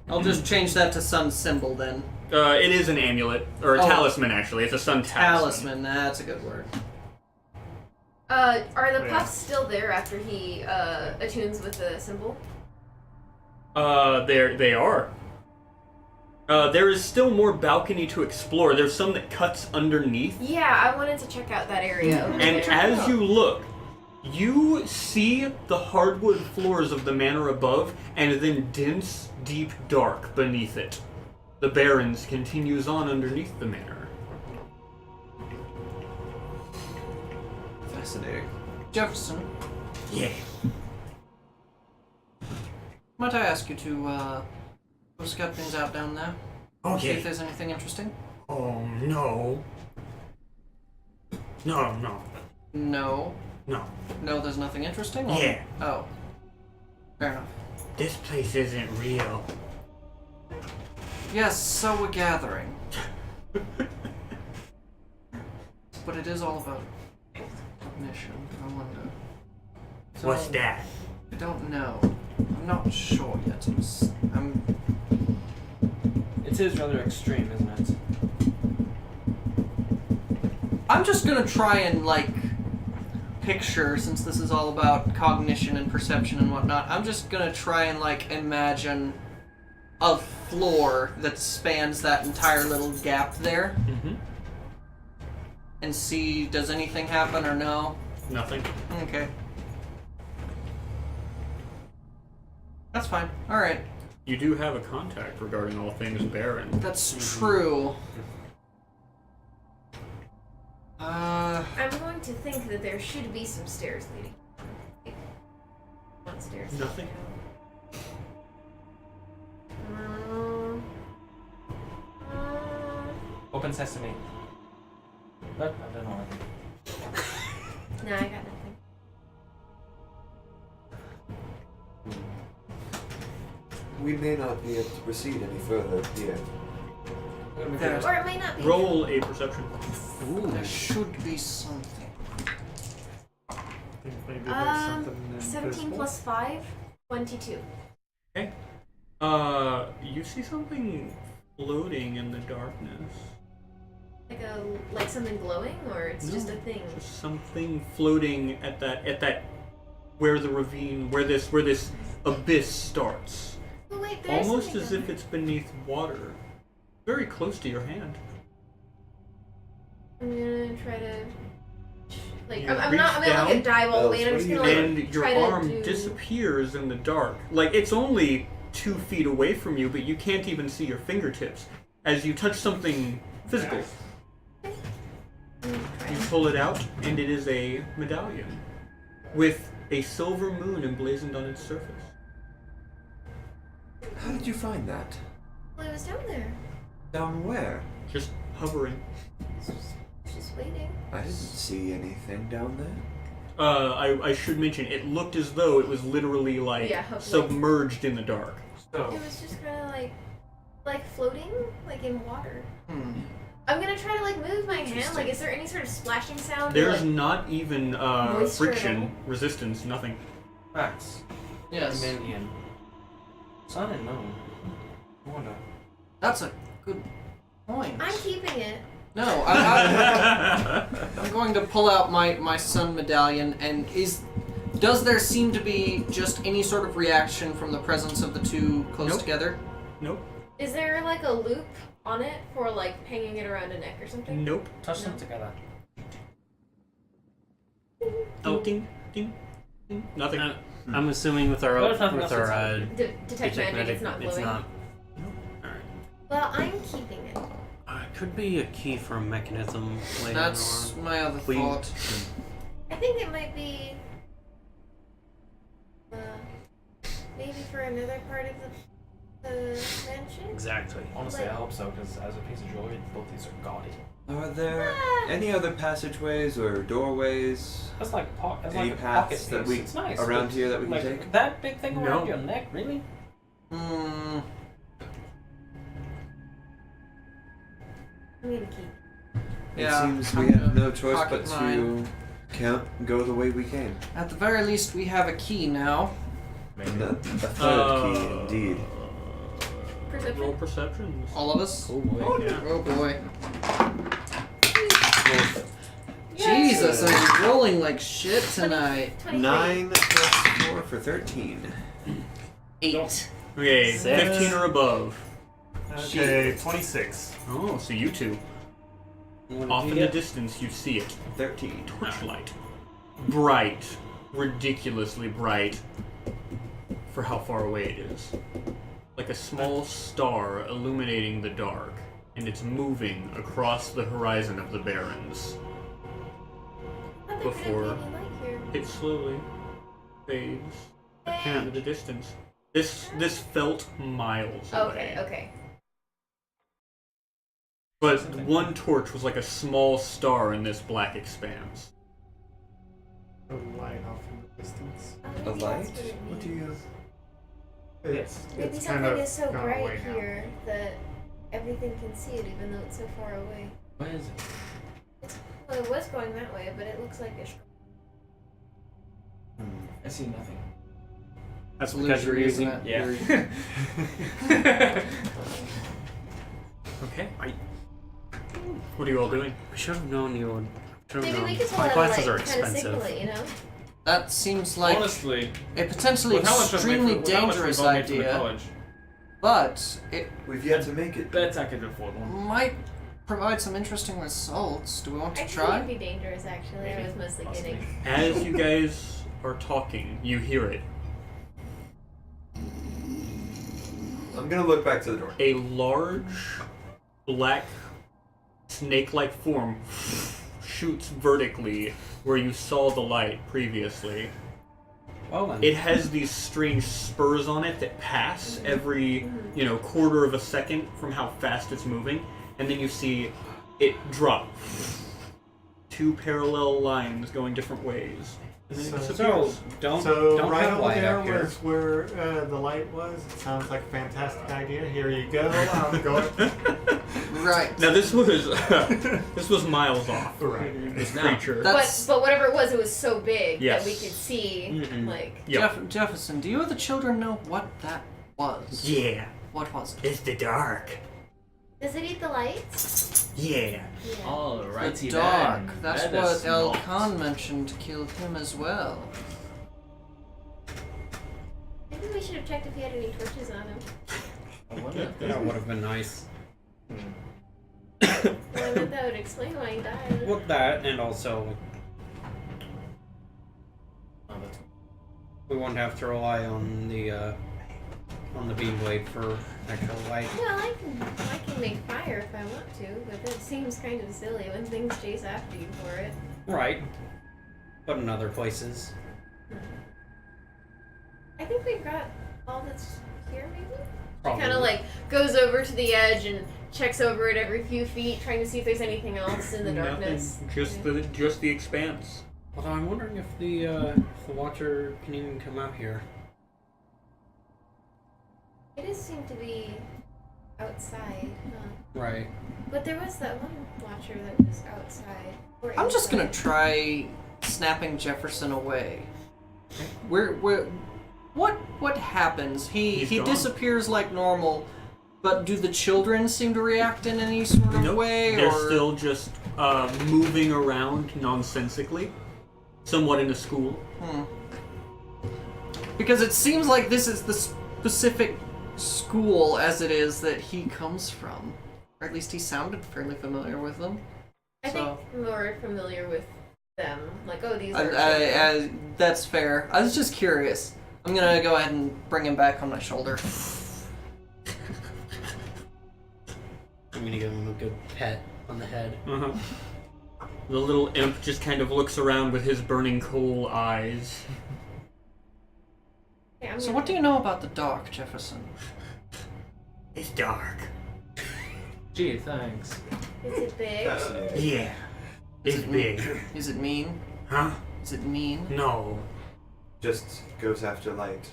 I'll just change that to sun symbol then. It is an amulet or a Oh. talisman actually. It's a sun talisman. Talisman. That's a good word. Are the Yeah. puffs still there after he attunes with the symbol? They are. There is still more balcony to explore. There's some that cuts underneath. Yeah, I wanted to check out that area. over And there. as you look, you see the hardwood floors of the manor above, and then dense, deep dark beneath it. The Barrens continues on underneath the manor. Fascinating. Jefferson, Yeah. might I ask you to go scout things out down there? See if there's anything interesting. Oh no. No. No. No. No, there's nothing interesting? Or- Yeah. Oh. Fair enough. This place isn't real. Yes, so we're gathering. But it is all about cognition. I wonder. So, What's that? I don't know. I'm not sure yet. I'm It is rather extreme, isn't it? I'm just gonna try and like picture, since this is all about cognition and perception and whatnot. I'm just gonna try and like imagine a floor that spans that entire little gap there, Mm-hmm. and see does anything happen or no. Nothing. Okay. That's fine. All right. You do have a contact regarding all things Baron. That's true. I'm going to think that there should be some stairs leading. One stairs. Nothing. Open sesame. What? I don't know anything. No, I got nothing. We may not be able to proceed any further here. There's, Or it may not be. Roll a perception. there should be something. Maybe there's something 17 invisible. plus 5, 22. Okay. You see something floating in the darkness. Like something glowing, or it's No, just a thing? Just something floating at that where the ravine, where this abyss starts. Oh wait, there's Almost something as down if it's beneath water. Very close to your hand. there. I'm gonna try to Like You I'm not. I'm reach gonna look at down, dive all the way, and I'm just gonna like and your try to arm do... disappears in the dark. Like it's only 2 feet away from you, but you can't even see your fingertips as you touch something physical. You pull it out, and it is a medallion with a silver moon emblazoned on its surface. How did you find that? Well, it was down there. Down where? Just hovering. Just waiting. I didn't see anything down there. I should mention, it looked as though it was literally like Yeah, hovering. submerged in the dark. So, It was just kind of like floating, like in water. Hmm. I'm gonna try to like move my hand. Like, is there any sort of splashing sound? or, There's like, not even moisture at all? friction, resistance, nothing. facts. Yes. Million. Sun and moon. I wonder. That's a good point. I'm keeping it. No, I'm going to pull out my sun medallion, and does there seem to be just any sort of reaction from the presence of the two close Nope. together? Nope. Is there like a loop on it for like hanging it around a neck or something? Nope. Touch them together. Oh, ding, ding, ding. Nothing. I'm assuming with our What if nothing with else our is Detect magic. It's not glowing. Alright. Well, I'm keeping it. It could be a key for a mechanism later That's on. my other We- thought. I think it might be. Maybe for another part of the mansion. Exactly. Honestly, I hope so, because as a piece of jewelry, both these are gaudy. Are there any other passageways or doorways? That's like Any like a paths pocket that piece. we It's nice. around but, here that we can like, take? That big thing around No. your neck, really? Hmm. I'm gonna keep. Yeah. It seems I'm we have gonna no choice pocket but mine. to go the way we came. At the very least, we have a key now. And a third key, indeed. Perception? Roll perceptions. All of us. Oh boy. Yeah. Oh boy. Yay! Jesus, I'm rolling like shit tonight. 23. 9 plus 4 for 13. 8. Okay, Six. 15 or above. Okay, 26. Oh, so you two. What Off did in you the get? distance, you see it. 13. Torchlight. Bright. Ridiculously bright for how far away it is. Like a small star illuminating the dark, and it's moving across the horizon of the Barrens. I thought there Before- couldn't be any light here. It slowly fades into the distance. This felt miles away. Okay, okay. But one torch was like a small star in this black expanse. A light off in the distance. Oh, A maybe light? that's what it What do means. you... Maybe It's something kind of is so gone bright away now. here that everything can see it even though it's so far away. Where is it? Well, it was going that way, but it looks like it's... I see nothing. That's Illusory, because you're using. isn't it? Yeah. Okay. What are you all doing? We should have known you would. Should have Maybe we known. could tell My them, classes like, are kind of signal expensive. it, you know? That seems like Honestly, a potentially with how much I've made extremely from- with how much we've dangerous all made from the idea, college, but it We've yet to make it. bet I could afford one. might provide some interesting results. Do we want I to think it'd try? be dangerous, actually. I was mostly kidding. As you guys are talking, you hear it. I'm gonna look back to the door. A large, black, snake-like form shoots vertically where you saw the light previously. Well then. It has these strange spurs on it that pass every, quarter of a second from how fast it's moving, and then you see it drop. 2 parallel lines going different ways. And then it So- disappears. So right have over light there up here. was where the light was. It sounds like a fantastic idea. Here you go. I'm going. Right. Now this was this was miles off. Right. This Now, creature. But whatever it was so big Yes. that we could see, like... Yep. Jefferson, do you or the children know what that was? Yeah, What was it? it's the dark. Does it eat the lights? Yeah. Yeah. Alrighty The dark. then. That's Let what us El not. Khan mentioned killed him as well. Maybe we should have checked if he had any torches on him. I wonder. That would have been nice. Well, I meant that would explain why he died. Well, that and also We won't have to rely on the beam blade for actual light. Well, I can make fire if I want to, but that seems kind of silly when things chase after you for it. Right. But in other places. I think we've got all that's here, maybe? She Probably. kind of like goes over to the edge and checks over it every few feet, trying to see if there's anything else in the darkness. Nothing. Just the expanse. Although I'm wondering if the Watcher can even come out here. It does seem to be outside, huh? Right. But there was that one Watcher that was outside. Or I'm just gonna inside. try snapping Jefferson away. What happens? He He's gone. disappears like normal, but do the children seem to react in any sort of Nope. way? They're or still just moving around nonsensically, somewhat in a school. Because it seems like this is the specific school as it is that he comes from. Or at least he sounded fairly familiar with them. I So- think more familiar with them. Like, oh, these are children. That's fair. I was just curious. I'm gonna go ahead and bring him back on my shoulder. I'm gonna give him a good pet on the head. Uh-huh. The little imp just kind of looks around with his burning coal eyes. Yeah, I'm So gonna- what do you know about the dock, Jefferson? It's dark. Gee, thanks. Is it big? Fascinating. Yeah. It's big. Is it mean? Huh? Is it mean? No. Just goes after light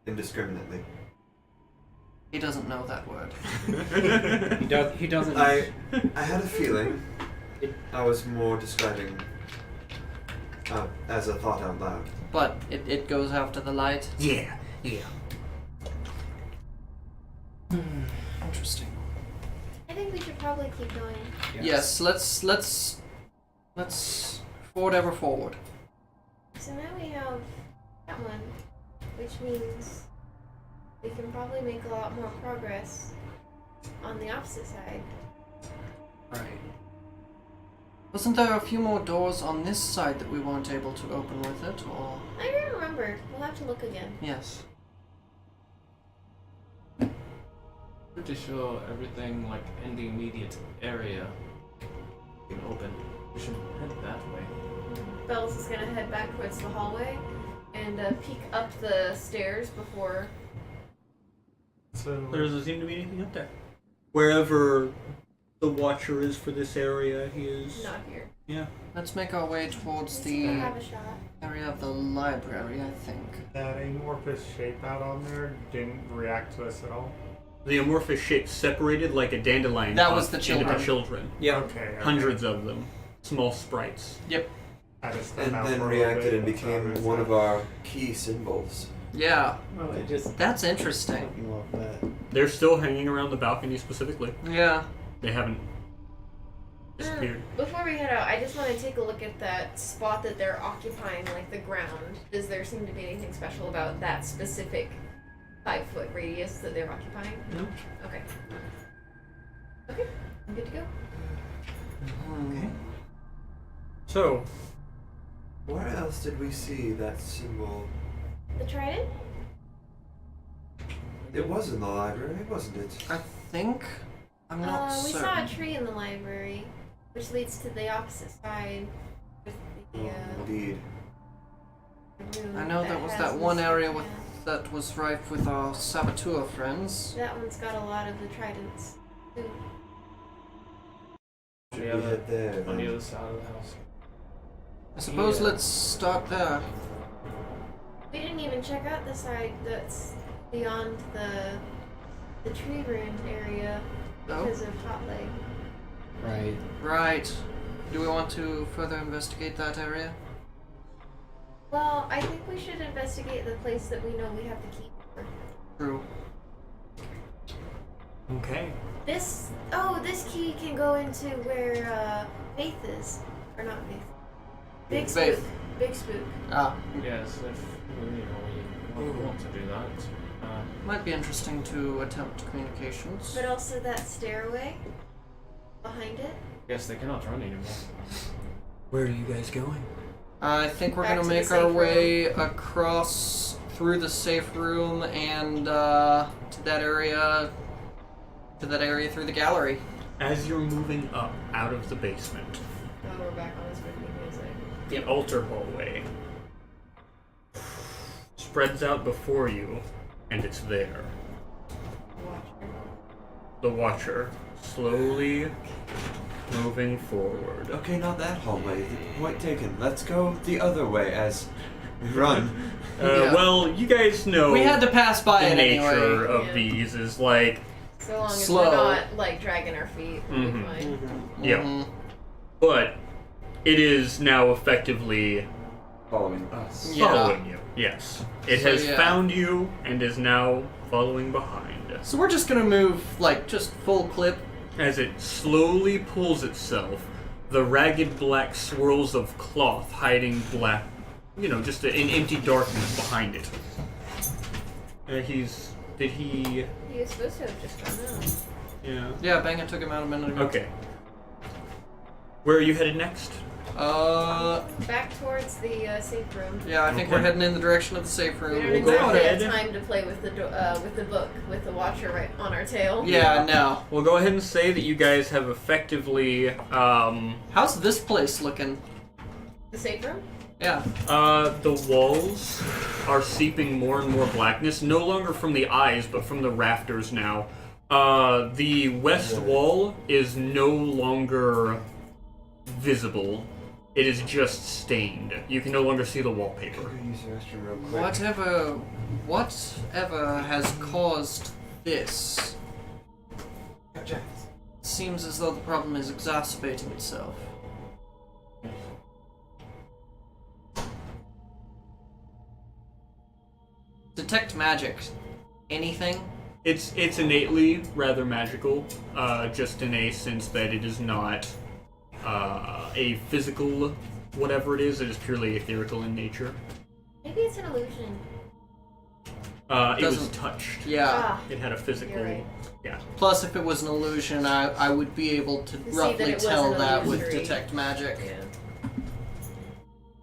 indiscriminately. He doesn't know that word. He doesn't. I had a feeling. I was more describing as a thought out loud. But it goes after the light. Yeah. Interesting. I think we should probably keep going. Yes, let's forward ever forward. So now we have that one, which means we can probably make a lot more progress on the opposite side. Right. Wasn't there a few more doors on this side that we weren't able to open with it, or? I don't remember. We'll have to look again. Yes. Pretty sure everything like in the immediate area can open. We should head that way. Bells is gonna head back towards the hallway and peek up the stairs before. So There doesn't seem to be anything up there. Wherever the watcher is for this area, he is. Not here. Yeah. Let's make our way towards Let's see if I the have a shot. area of the library, I think. that amorphous shape out on there didn't react to us at all. The amorphous shape separated like a dandelion. That was the into children. children. Yeah. Okay. Hundreds of them. Small sprites. I just And thought out then for a little reacted bit, and that's what I became was one saying. of our key symbols. Yeah. Oh, I just That's interesting. fucking love that. They're still hanging around the balcony specifically. Yeah. They haven't disappeared. Before we head out, I just want to take a look at that spot that they're occupying, like the ground. Does there seem to be anything special about that specific 5-foot radius that they're occupying? No. Okay. Okay, I'm good to go. Okay. So, Where else did we see that symbol? The trident? It was in the library, wasn't it? I think I'm not We certain. saw a tree in the library, which leads to the opposite side with the Indeed. room. I know there was has that one this- area yeah. that was rife with our saboteur friends. That one's got a lot of the tridents. Too. Should Yeah, we head there? On the then? other side of the house. I suppose Yeah. let's start there. We didn't even check out the side that's beyond the tree ruin area Oh, because of Hot Leg. Right. right. Do we want to further investigate that area? Well, I think we should investigate the place that we know we have the key for. True. okay. This key can go into where Faith is, or not Faith. Big Spook. Faith. Big Spook. Ah, Yes, if we want to do that. might be interesting to attempt communications. But also that stairway behind it. Guess they cannot run anymore. Where are you guys going? I think we're Back gonna to the make safe our room. way across through the safe room and to that area through the gallery. As you're moving up out of the basement, Oh, we're back on this freaking music. the altar hallway spreads out before you, and it's there. The Watcher, slowly moving forward. Okay, not that hallway. Point taken. Let's go the other way as we run. Yeah. Well, you guys know We had to pass by the it nature anyway. of Yeah. these is like, So long as Slow. we're not like dragging our feet, we'll be Mhm. fine. yeah. Mhm. But it is now effectively Following us. Yeah. following you. Yes. It So, has yeah. found you and is now following behind. So we're just gonna move like just full clip. As it slowly pulls itself, the ragged black swirls of cloth hiding black, just an empty darkness behind it. Did he? He was supposed to have just gone out. Yeah. Yeah, Bang, I took him out a minute ago. Okay. Where are you headed next? Back towards the safe room. Yeah, I think Okay. we're heading in the direction of the safe We room. don't We'll go exactly have ahead. time to play with the book with the Watcher right on our tail. Yeah, no. We'll go ahead and say that you guys have effectively, How's this place looking? The safe room. Yeah. the walls are seeping more and more blackness, no longer from the eyes, but from the rafters now. The west wall is no longer visible. It is just stained. You can no longer see the wallpaper. Use the restroom real quick. Whatever has caused this seems as though the problem is exacerbating itself. Detect magic. Anything? It's innately rather magical, just in a sense that it is not a physical whatever it is. It is purely etherical in nature. Maybe it's an illusion. It was Doesn't- touched. Yeah. Ah, It had a physical. you're right. Yeah. Plus, if it was an illusion, I would be able to see that roughly it was tell an that with illusory. detect magic. Yeah.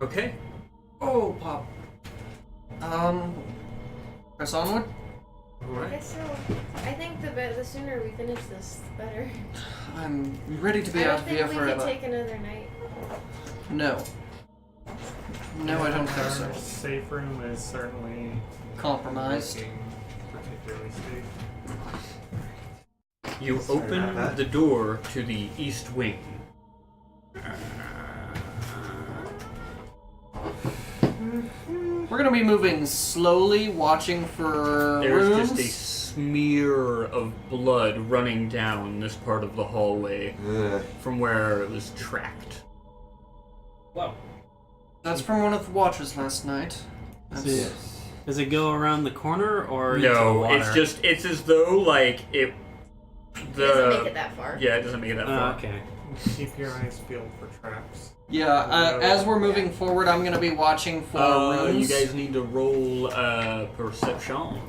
Okay. Oh, pop. Press onward. I guess so. I think the sooner we finish this, the better. I'm ready to be I out don't of think here we forever. could take another night. No. No, I don't think so. Our safe room is certainly Compromised. looking particularly safe. You Sorry open about that. the door to the east wing. We're gonna be moving slowly, watching for There's rooms. just a smear of blood running down this part of the hallway Ugh. from where it was tracked. Well, That's from one of the watchers last night. That's... Yes. Does it go around the corner or into the No, water? it's as though like it. It doesn't make it that far. Yeah, it doesn't make it that far. Okay. Keep your eyes peeled for traps. Yeah, as we're moving forward, I'm gonna be watching for You rooms. guys need to roll perception.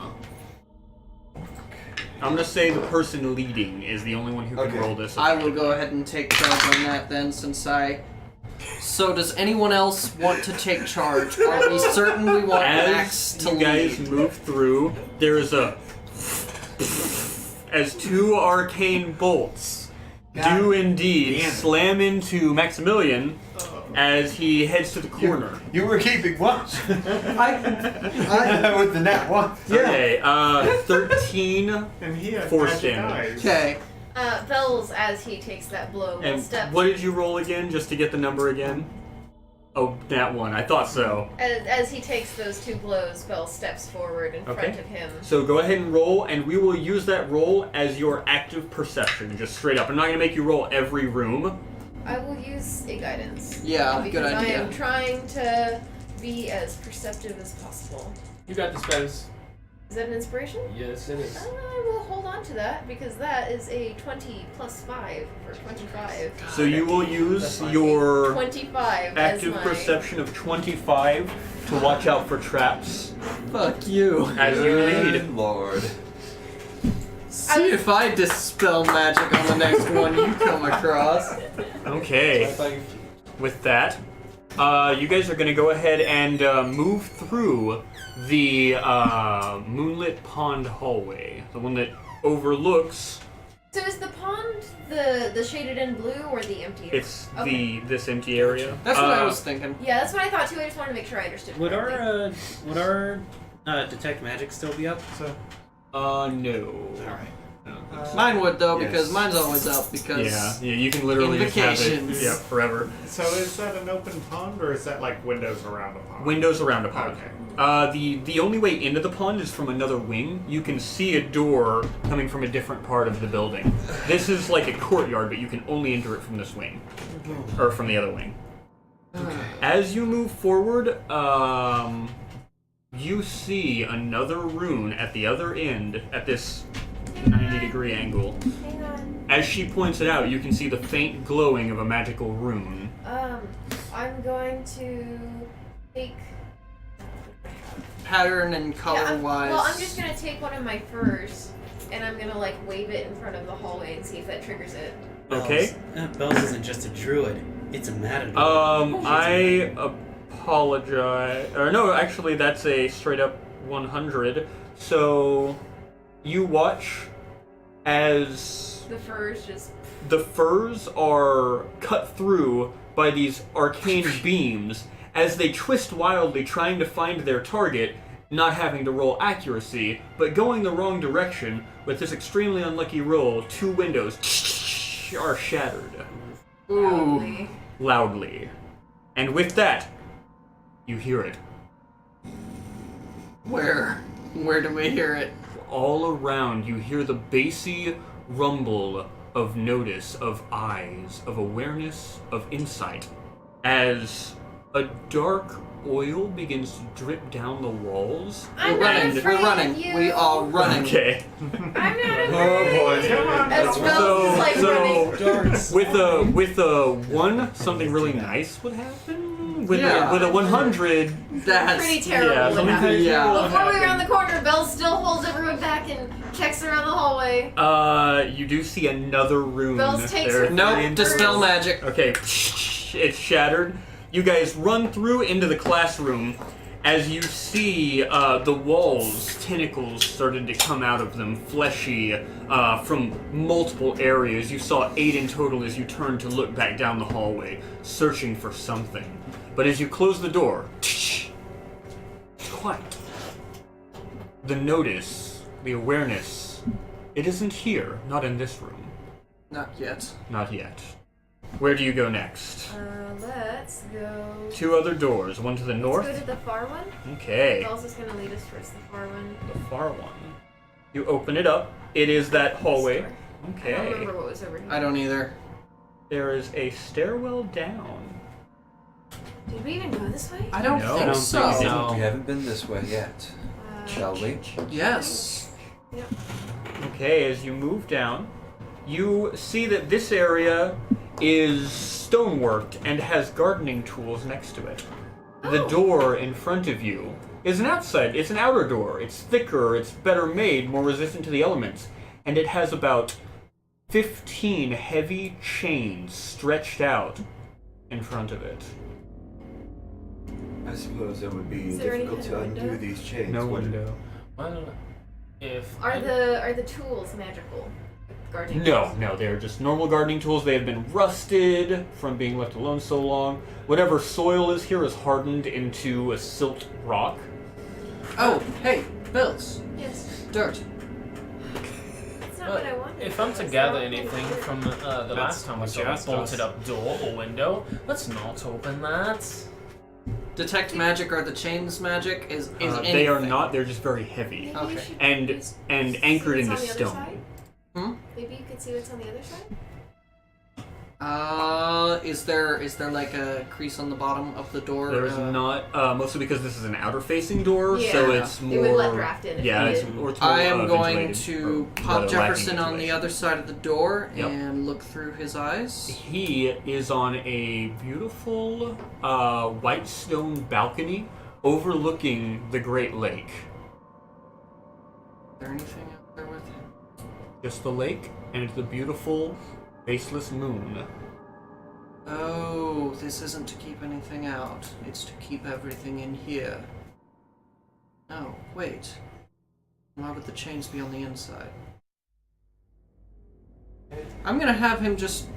I'm gonna say the person leading is the only one who can Okay. roll this. I will go ahead and take charge on that then, since I. So, does anyone else want to take charge? Are we certain we want Max As to you guys lead? move through, there is a as two arcane bolts do indeed slam into Maximilian as he heads to the corner. You were keeping watch I with the nat one. Okay, 13 And he had Force magic damage. eyes. okay. Bells as he takes that blow. Will And step what did you roll again, just to get the number again? Oh, that one. I thought so. as he takes those two blows. Bell steps forward in Okay. front of him. So go ahead and roll, and we will use that roll as your active perception, just straight up. I'm not going to make you roll every room. I will use a guidance. Yeah, good because I idea. am trying to be as perceptive as possible. you got this, Bez. Is that an inspiration? Yes, it is. I will hold on to that because that is a 20 plus 5 for 25. So you will use your 25 active as my... perception of 25 to watch out for traps Fuck you. as you lead. Good Lord. See if I dispel magic on the next one you come across. Okay. With that, You guys are going to go ahead and move through the moonlit pond hallway, the one that overlooks. So is the pond the shaded in blue or the empty area? It's Okay. this empty area. That's what I was thinking. Yeah, that's what I thought too. I just wanted to make sure I understood. Would correctly. our detect magic still be up? So, No. Alright. Mine would though, Yes. because mine's always up because Yeah, you can literally just have it Invocations. forever. so is that an open pond or is that like windows around a pond? Windows around a pond. Okay. The only way into the pond is from another wing. You can see a door coming from a different part of the building. This is like a courtyard, but you can only enter it from this wing. Or from the other wing. As you move forward, you see another rune at the other end, at this 90-degree angle. Hang on. As she points it out, you can see the faint glowing of a magical rune. I'm going to take. pattern and color I'm, wise. well, I'm just gonna take one of my furs, and I'm gonna like wave it in front of the hallway and see if that triggers it. Okay. Bells isn't just a druid; it's a matador. I apologize. Or no, actually, that's a straight up 100. So, you watch as The furs just. the furs are cut through by these arcane beams as they twist wildly trying to find their target, not having to roll accuracy, but going the wrong direction. With this extremely unlucky roll, 2 windows are shattered Loudly. loudly. And with that, you hear it. Where do we hear it? All around, you hear the bassy rumble of notice, of eyes, of awareness, of insight, as a dark oil begins to drip down the walls. I'm We're not running. afraid We're running. of you. We are running. Okay. I'm not afraid. Oh boy. Come on, As come Bells is like running. with a 1, something really nice would happen. With Yeah. with a 100, That's Pretty terrible. yeah, would something happen. pretty terrible would Before we happen. round the corner, Belle still holds everyone back and checks around the hallway. You do see another rune. Bells takes there. her Nope. Dispel magic. Okay, it's shattered. You guys run through into the classroom as you see the walls, tentacles started to come out of them, fleshy, from multiple areas. You saw 8 in total as you turned to look back down the hallway, searching for something. But as you close the door, it's quiet. The notice, the awareness, it isn't here, not in this room. Not yet. Not yet. Where do you go next? Let's go. 2 other doors, one to the north. Let's go to the far one. Okay, Belle's just gonna lead us towards the far one. the far one. You open it up. It is that hallway. I don't Okay. remember what was over here. I don't either. There is a stairwell down. Did we even go this way? I don't No. think I don't so. think We haven't been this way yet, shall we? Yes. Okay, as you move down, you see that this area is stoneworked and has gardening tools next to it. The Oh. door in front of you is an outer door. It's thicker, it's better made, more resistant to the elements, and it has about 15 heavy chains stretched out in front of it. I suppose it would be Is there any difficult to kind of undo window? these chains. No wouldn't it? window. Well, if Are the tools magical? Gardening No, tools? no, they're just normal gardening tools. They have been rusted from being left alone so long. Whatever soil is here is hardened into a silt rock. Oh, hey, Bills. Yes. Dirt. That's not Well, what I wanted. if I'm to It's gather not anything what I from the last time we what saw you a asked us. bolted up door or window, let's not open that. Detect magic or the chains magic is anything. They are not. They're just very heavy. Maybe Okay. you should And- just and see anchored what's into on the other stone. side? Hmm? Maybe you could see what's on the other side? Is there like a crease on the bottom of the door? There's not, mostly because this is an outer-facing door, so Yeah. it's It more. would let draft in if Yeah, you it's did. more. I am going ventilated, to or pop rather Jefferson lacking on the ventilation. other side of the door Yep. and look through his eyes. He is on a beautiful white stone balcony overlooking the Great Lake. Is there anything out there with him? Just the lake and the beautiful, faceless moon. Oh, this isn't to keep anything out. It's to keep everything in here. Oh, wait. Why would the chains be on the inside? I'm gonna have him just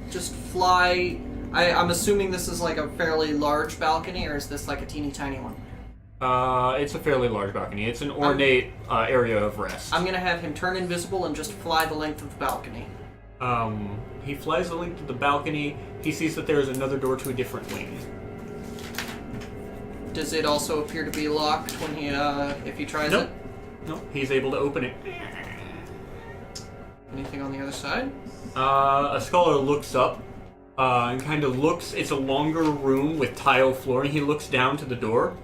fly. I'm assuming this is like a fairly large balcony, or is this like a teeny tiny one? It's a fairly large balcony. It's an ornate area of rest. I'm gonna have him turn invisible and just fly the length of the balcony. He flies the length of the balcony. He sees that there is another door to a different wing. Does it also appear to be locked when he, if he tries Nope. it? No, he's able to open it. Anything on the other side? A scholar looks up and kind of looks. It's a longer room with tile flooring. He looks down to the door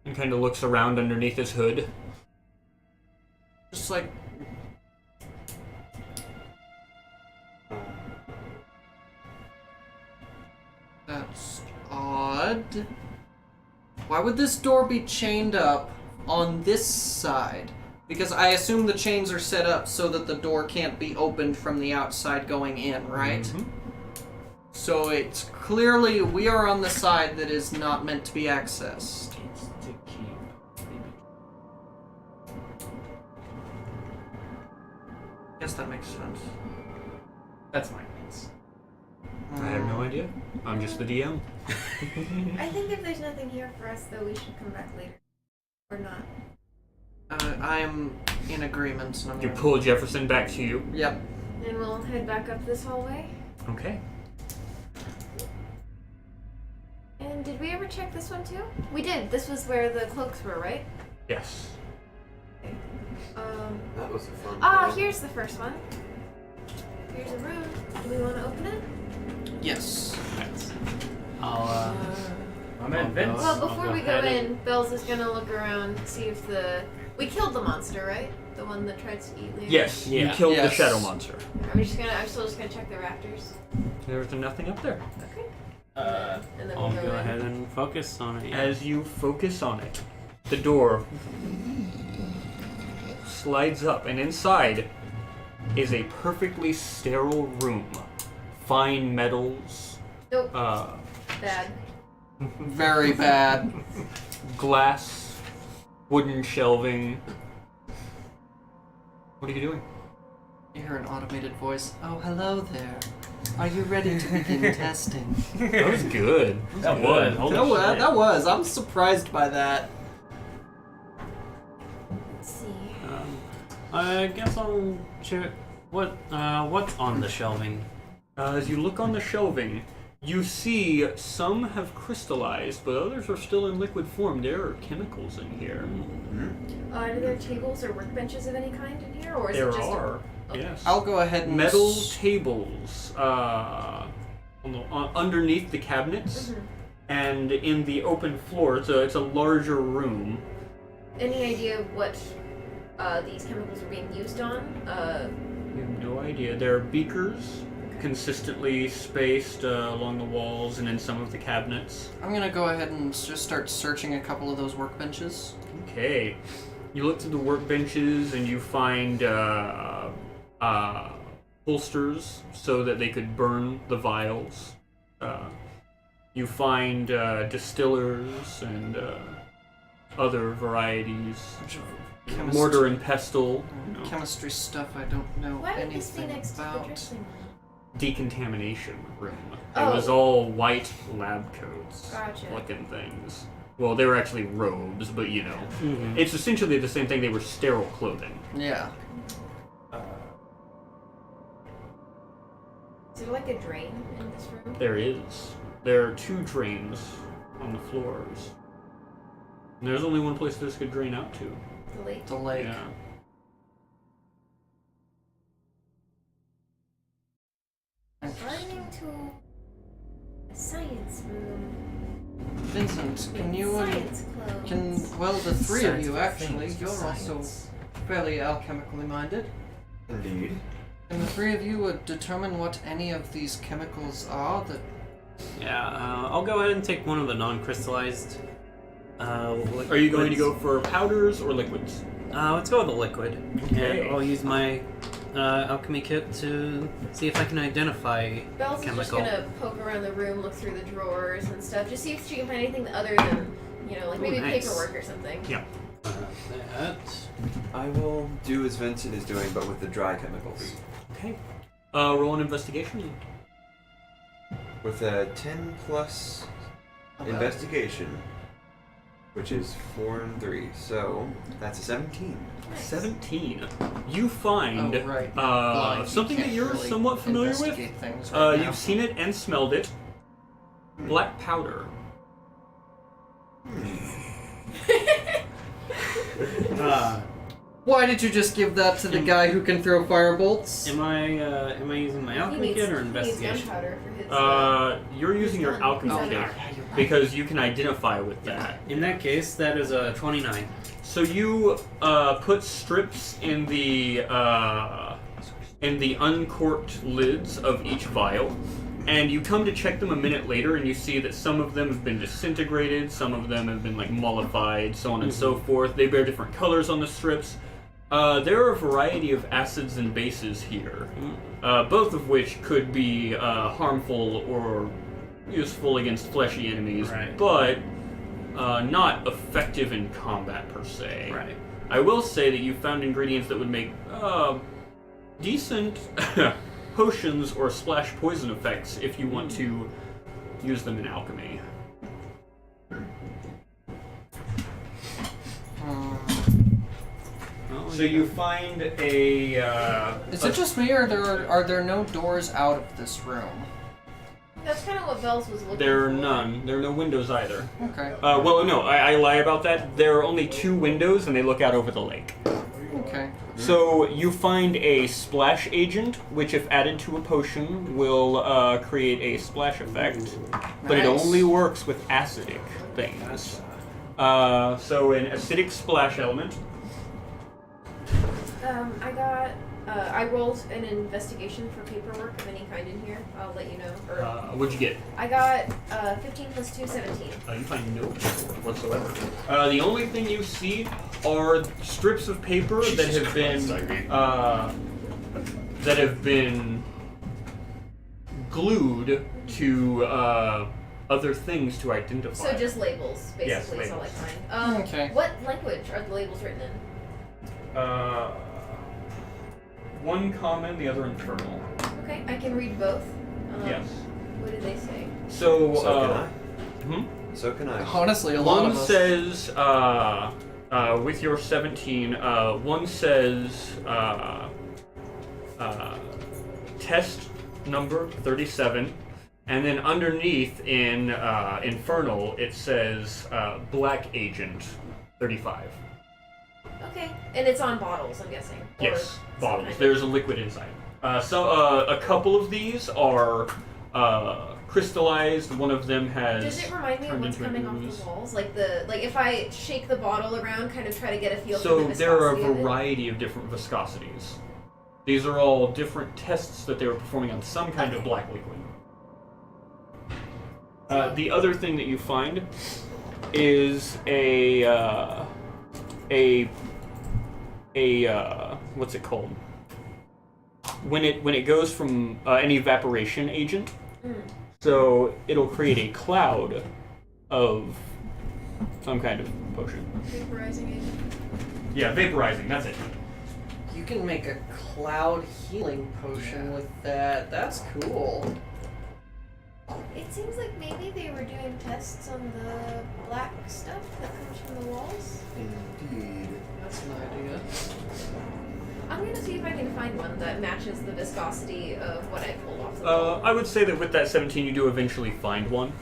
and kind of looks around underneath his hood. Just like... That's odd. Why would this door be chained up on this side? Because I assume the chains are set up so that the door can't be opened from the outside going in, right? Mm-hmm. So it's clearly we are on the side that is not meant to be accessed. It's to keep. Guess that makes sense. That's my guess. I have no idea. I'm just the DM. I think if there's nothing here for us, though, we should come back later. Or not. I'm in agreement. And I'm You gonna- pull Jefferson back to you. Yep. And we'll head back up this hallway. Okay. And did we ever check this one, too? We did. This was where the cloaks were, right? Yes. That was a fun. Ah, here's the first one. Here's a room. Do we want to open it? Yes. I'll I'm in Vince. Well, before I'll we go go ahead in, Bells is gonna look around, see if we killed the monster, right? The one that tried to eat Leon. Yes, you Yeah. killed the Yes. shadow monster. I'm still just gonna check the rafters. There's nothing up there. Okay. Uh, And then I'll we'll go in. ahead and focus on it. Yeah. As you focus on it, the door slides up, and inside is a perfectly sterile room. Fine metals, Nope. Bad. Very bad. glass, wooden shelving. What are you doing? You hear an automated voice. Oh, hello there. Are you ready to begin testing? That was good. That was. Holy shit. That was. I'm surprised by that. Let's see. I guess I'll check what's on the shelving. As you look on the shelving, you see some have crystallized, but others are still in liquid form. There are chemicals in here. Are there tables or workbenches of any kind in here, or is There it just are, yes. I'll go ahead and Metal tables underneath the cabinets, and in the open floor. It's a larger room. Any idea what these chemicals are being used on? You have no idea. There are beakers consistently spaced along the walls and in some of the cabinets. I'm gonna go ahead and just start searching a couple of those workbenches. Okay. You look through the workbenches and you find holsters so that they could burn the vials. You find distillers and other varieties. Chemistry. Mortar and pestle. You know, Chemistry stuff I don't know Why would this be anything next to the about. dressing room? decontamination room. It Oh. was all white lab coats Gotcha. looking things. Well, they were actually robes, but you know. Mm-hmm. It's essentially the same thing. They were sterile clothing. Yeah. Is there like a drain in this room? There is. There are 2 drains on the floors. And there's only one place this could drain out to. The lake? The lake. Yeah. Gardening to a science room. Vincent, can you Science clothes. the three of you Scientific actually, things you're for also science. fairly alchemically minded. Indeed. Can the three of you would determine what any of these chemicals are that Yeah, I'll go ahead and take one of the non-crystallized. Are you going to go for powders or liquids? Let's go with the liquid. Okay. And I'll use my alchemy kit to see if I can identify Belle's is just chemical. gonna poke around the room, look through the drawers and stuff, just see if she can find anything other than, like maybe nice. paperwork or something. Yeah. That. I will do as Vincent is doing, but with the dry chemicals. Okay. Roll an investigation. With a 10 plus investigation, which is 4 and 3, so that's a 17. 17. You find Oh, right. Blind, you something that can't you're really somewhat familiar with. investigate things right now. You've seen it and smelled it. Black powder. Why did you just give that to the guy who can throw firebolts? Am I using my alchemy kit or He needs investigation? gunpowder for his. You're using your alchemy Oh, kit because you can identify with that. In that case, that is a 29. So you put strips in the uncorked lids of each vial, and you come to check them a minute later, and you see that some of them have been disintegrated, some of them have been like mollified, so on and so forth. They bear different colors on the strips. There are a variety of acids and bases here, both of which could be harmful or useful against fleshy enemies, Right. but not effective in combat per se. Right. I will say that you found ingredients that would make decent potions or splash poison effects if you want to use them in alchemy. So you find a. Is it just me, or are there no doors out of this room? That's kind of what Belle's was looking There are for. none. There are no windows either. Okay. Well, no, I lie about that. There are only 2 windows, and they look out over the lake. Okay. So you find a splash agent, which, if added to a potion, will create a splash effect, but it Nice. only works with acidic things. So an acidic splash element. I rolled an investigation for paperwork of any kind in here. I'll let you know. Or What'd you get? I got 15 plus 2, 17. You find no paperwork whatsoever. The only thing you see are strips of paper that have been glued to other things to identify. So just labels, basically, Yes, is all I labels. find. Okay. What language are the labels written in? One common, the other infernal. Okay, I can read both. Yes. What did they say? So, So can I. hmm? So can I. Honestly, a lot One of us. says, with your 17, one says, test number 37, and then underneath in Infernal, it says, black agent 35. Okay, and it's on bottles, I'm guessing. Or Yes, some bottles. kind of- There's a liquid inside. A couple of these are crystallized. One of them has. Does it remind me of turned what's into an coming off ooze. the walls? Like if I shake the bottle around, kind of try to get a feel for So the there are a viscosity of it? variety of different viscosities. These are all different tests that they were performing on some kind of black liquid. The other thing that you find is a what's it called? When it goes from an evaporation agent, so it'll create a cloud of some kind of potion. Vaporizing agent. Yeah, vaporizing. That's it. You can make a cloud healing potion with that. That's cool. It seems like maybe they were doing tests on the black stuff that comes from the walls. Indeed. That's an idea. I'm gonna see if I can find one that matches the viscosity of what I pulled off the wall. I would say that with that 17, you do eventually find one.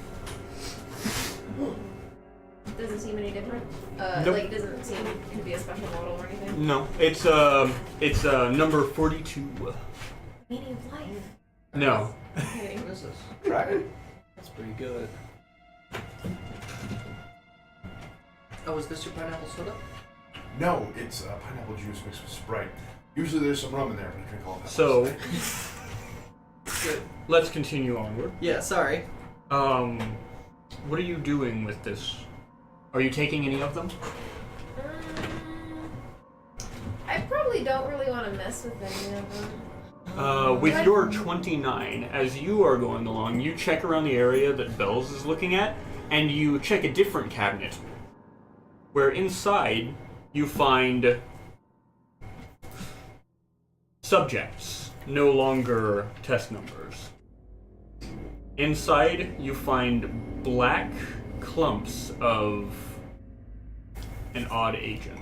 Doesn't seem any different. Nope. Like it doesn't seem to be a special model or anything. No, it's number 42. Meaning of life. No. Okay. What is this? Try it. That's pretty good. Oh, is this your pineapple soda? No, it's pineapple juice mixed with Sprite. Usually there's some rum in there, but I drink all that. So, let's continue onward. Yeah, sorry. What are you doing with this? Are you taking any of them? I probably probably don't really want to mess with any of them. With your 29, as you are going along, you check around the area that Bells is looking at, and you check a different cabinet, where inside you find subjects, no longer test numbers. Inside you find black clumps of an odd agent.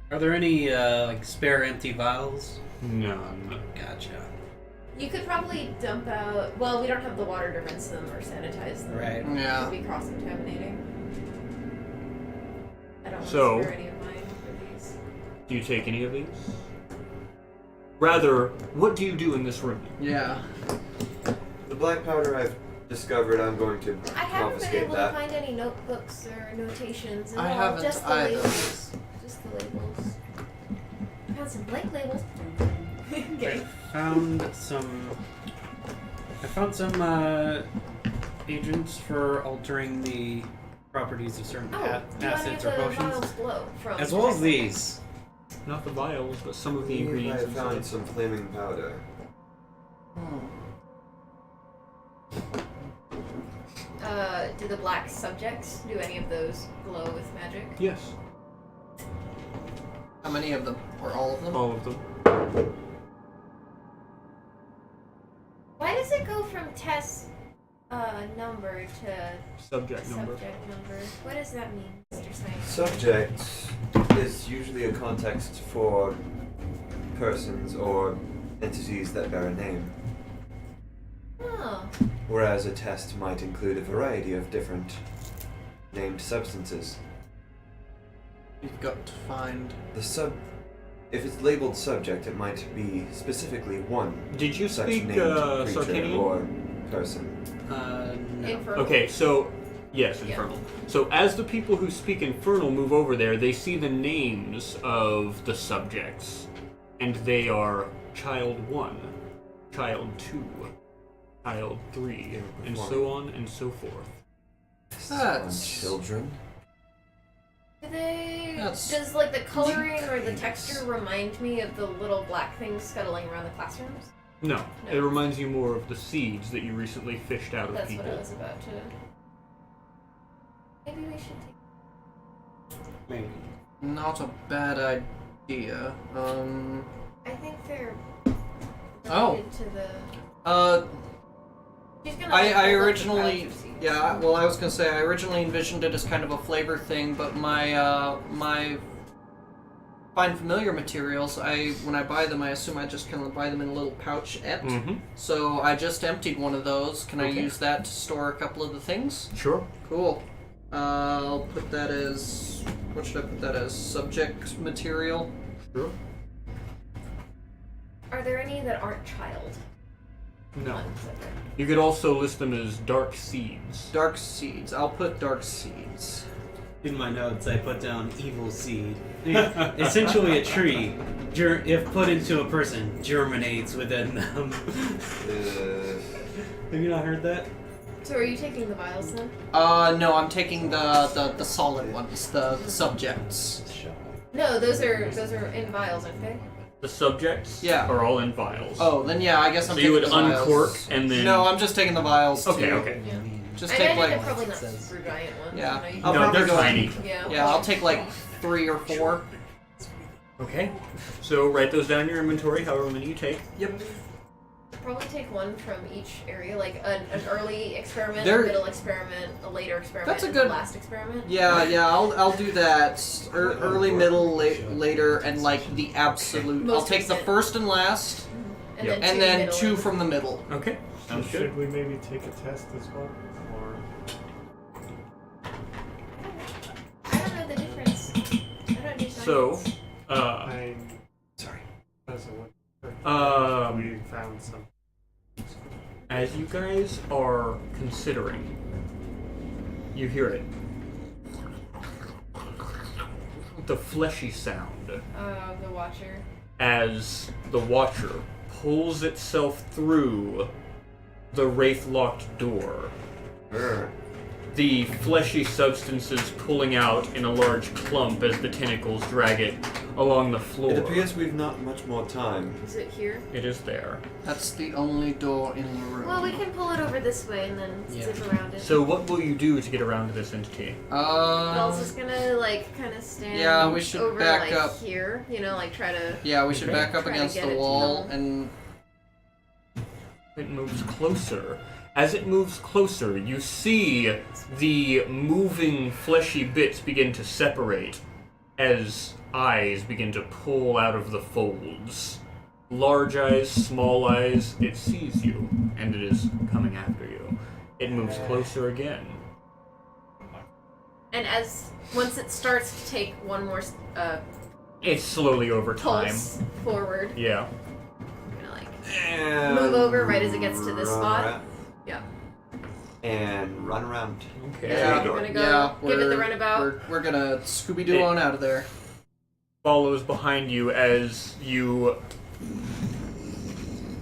Are there any like spare empty vials? None. Gotcha. You could probably dump out. Well, we don't have the water to rinse them or sanitize them. Right. Yeah. It would be cross-contaminating. I don't want So- to spare any of mine for these. Do you take any of these? Rather, what do you do in this room? Yeah. The black powder I've discovered, I'm going to I haven't been confiscate able that. to find any notebooks or notations at I all. haven't Just the either. labels. Just the labels. I found some blank labels. Okay. I found some agents for altering the properties of certain Oh, do any of acids the or potions, vials glow from as well as Texas? these. Not the vials, but some of the I ingredients have found inside. some flaming powder. Do the black subjects, do any of those glow with magic? Yes, How many of them? Or all of them? all of them. Why does it go from test number to Subject number. subject number? What does that mean, Mr. Science? Subject is usually a context for persons or entities that bear a name, Oh. whereas a test might include a variety of different named substances. You've got to find. If it's labeled subject, it might be specifically one Did you such speak named creature Sarkanian? or person. No. Infernal. Okay, so yes, Yeah. Infernal. So as the people who speak Infernal move over there, they see the names of the subjects, and they are Child 1, Child 2, Child 3, and so on and so forth. That's- children. Do they? That's Does like the coloring or the texture remind me of the little black things scuttling around the classrooms? No, No. it reminds you more of the seeds that you recently fished out of That's people. what I was about to. Maybe we should take. Maybe. Not a bad idea. I think they're Oh. related to the. She's gonna, I like, hold up the originally, pouch of seeds. yeah. Well, I was gonna say I originally envisioned it as kind of a flavor thing, but my find familiar materials. When I buy them, I assume I just kind of buy them in a little pouch. Mm-hmm. So I just emptied one of those. Can I Okay. use that to store a couple of the things? Sure. Cool. I'll put that as. What should I put that as? Subject material. Sure. Are there any that aren't child? No. ones? Okay. You could also list them as dark seeds. Dark seeds. I'll put dark seeds. In my notes, I put down evil seed. Essentially, a tree, if put into a person, germinates within them. Have you not heard that? So are you taking the vials then? No, I'm taking the solid ones, the subjects. No, those are in vials, aren't they? The subjects Yeah. are all in vials. Oh, then yeah, I guess I'm So taking you would the vials. uncork and then. No, I'm just taking the vials. Okay, too. okay. Yeah. Just I take know like. they're probably not says. super giant ones. Yeah. You know, you I'll No, probably they're go- tiny. Yeah. Yeah, I'll take like 3 or 4. Okay. So write those down in your inventory, however many you take. Yep. Probably take one from each area, like an early experiment, There- a middle experiment, a later experiment, That's a and good- the last experiment. Yeah, I'll do that. Early, middle, later, and like the absolute. I'll Most take the recent. first and last, And Yep. then and then middle 2 and- from the middle. Okay. Sounds good. Should we maybe take a test as well? Or I don't know the difference. I don't do So, science. I'm Sorry. as a what? Um, We found some. as you guys are considering, you hear it. The fleshy sound The Watcher. as the Watcher pulls itself through the wraith-locked door. the fleshy substances pulling out in a large clump as the tentacles drag it along the floor. It appears we've not much more time. Is it here? It is there. That's the only door in the room. Well, we can pull it over this way and then zip around it. So what will you do to get around to this entity? Bell's just gonna like kind of stand. Yeah, we should over, back like, up. here. You know, like try to. Yeah, we should back up try to against get the it to wall come. and. It moves closer. As it moves closer, you see the moving fleshy bits begin to separate as eyes begin to pull out of the folds. Large eyes, small eyes, it sees you, and it is coming after you. It moves closer again. And once it starts to take one more It's slowly over time. pulse forward, Yeah. we're gonna like And move over right as it gets to this spot. around- Yeah. And run around. Okay. Yeah, we're gonna go give it the runabout. We're gonna Scooby-Doo on out of there. Follows behind you as you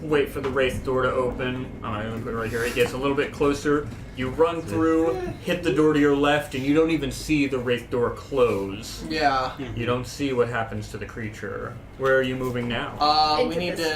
wait for the wraith door to open. I'm gonna put it right here. It gets a little bit closer. You run through, hit the door to your left, and you don't even see the wraith door close. Yeah. You don't see what happens to the creature. Where are you moving now? We Into need this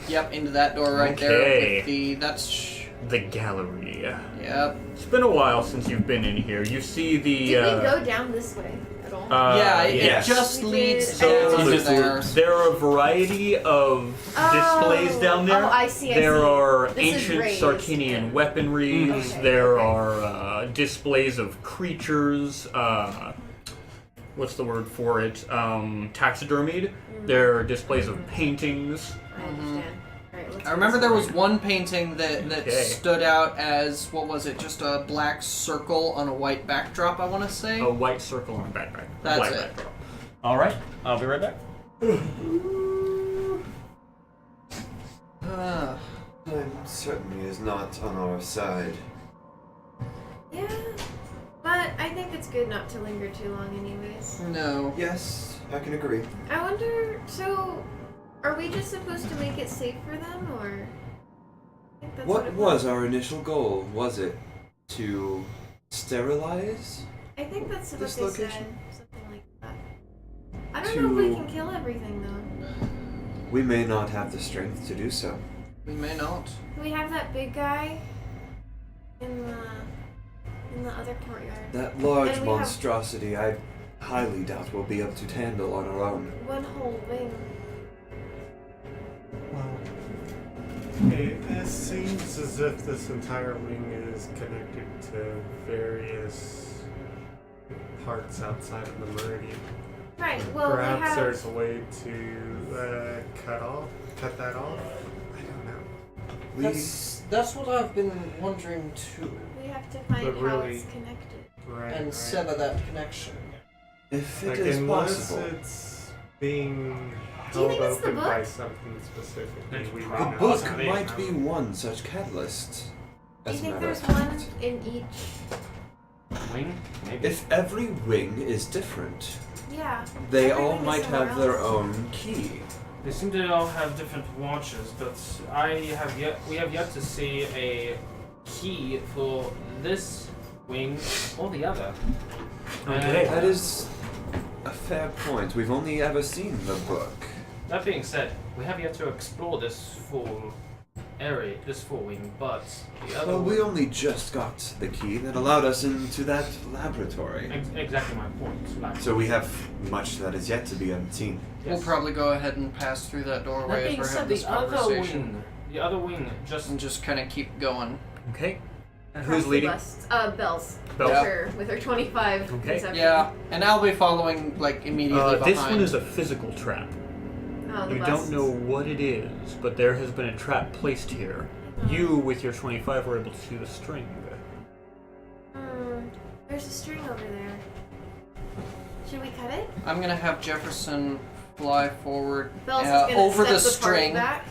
to way. into that door right Okay. there. With that's The gallery. Yep. It's been a while since you've been in here. You see the. Did we go down this way at all? Yes. it just We leads did. So into there. there are a variety of displays down there. Oh, I see. There are This is ancient raised. Sarkinian weaponries. Okay, There okay. are displays of creatures. What's the word for it? Taxidermied. There are displays of paintings. I understand. Alright, let's I remember go there was somewhere. one painting that Okay. stood out as, what was it, just a black circle on a white backdrop, I want to say? A white circle on a backpack. That's black it. backdrop. All right, I'll be right back. Time certainly is not on our side. Yeah, but I think it's good not to linger too long, anyways. No. Yes, I can agree. I wonder. So, are we just supposed to make it safe for them, or? I think that's What it was our initial goal? Was it to sterilize? I think that's what this they location? said. Something like that. I don't know if we To- can kill everything though. We may not have the strength to do so. We may not. We have that big guy in the other courtyard. That large And we have- monstrosity, I highly doubt we'll be able to handle on our own. One whole wing. Well, it seems as if this entire wing is connected to various parts outside of the meridian. Right. Well, Perhaps we have. there's a way to cut that off. I don't know. That's what I've been wondering too. We have to find But how really- it's connected. Right. And right. sever that connection. If Like, it is unless possible. it's being Do you held think it's the open by book? something specific, It's we may probably The not book have might known. be one such catalyst. Do you As a think matter there's of one fact. in each? Wing? Maybe. If every wing is different, Yeah. they Every all wing is might somewhere have their else. own key. They seem to all have different watches, but we have yet to see a key for this wing or the other. Okay. That is a fair point. We've only ever seen the book. That being said, we have yet to explore this full area, this full wing, but the other Well, we wing- only just got the key that allowed us into that laboratory. exactly my point. Like, So we have much that is yet to be unseen. We'll probably go ahead and pass through that that doorway as being we're said, having this the other conversation. wing just And just kind of keep going. Okay. Across Who's the leading? bus. Bells. Bells. With her 25 Okay. perception. Yeah, and I'll be following, like, immediately behind. This one is a physical trap. Oh, the You bus. don't know what it is, but there has been a trap placed here. You, with your 25, were able to see the string. There's a string over there. Should we cut it? I'm gonna have Jefferson fly forward Bells is gonna over step the the party string, back,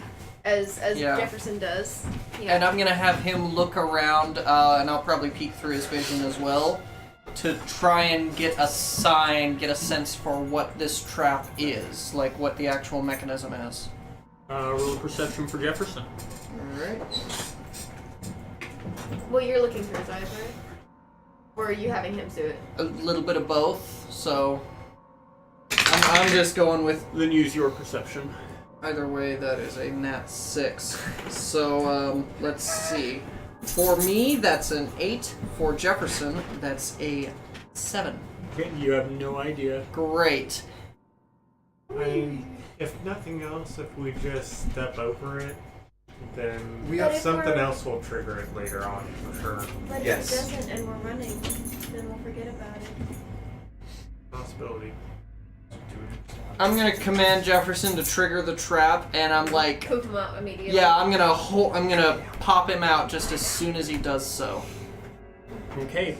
as Yeah. Jefferson does. Yeah. and I'm gonna have him look around, and I'll probably peek through his vision as well, to try and get a sense for what this trap is, like what the actual mechanism is. Roll perception for Jefferson. Alright. Well, you're looking through his eyes, right? Or are you having him do it? A little bit of both, so I'm just going with Then use your perception. either way. That is a nat 6. So let's see. For me, that's an 8. For Jefferson, that's a 7. Okay, you have no idea. Great. If nothing else, if we just step over it, then But if something we're- else will trigger it later on for sure. But Yes. if it doesn't and we're running, then we'll forget about it. Possibility. I'm gonna command Jefferson to trigger the trap, and I'm like, Poop him out immediately. yeah, I'm gonna pop him out just as soon as he does so. Okay.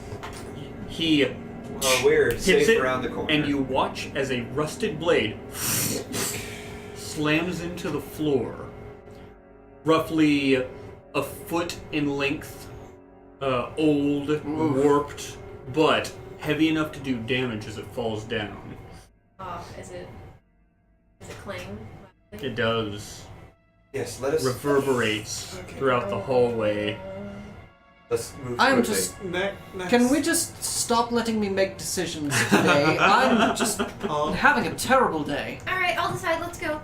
He We're hits safe it, around the corner. and you watch as a rusted blade slams into the floor, roughly a foot in length, old, warped, but heavy enough to do damage as it falls down. Is it clang? It does. Yes, let us Reverberates throughout the hallway. Let's move I'm quickly. just. Next. Can we just stop letting me make decisions today? I'm just having a terrible day. Alright, I'll decide. Let's go.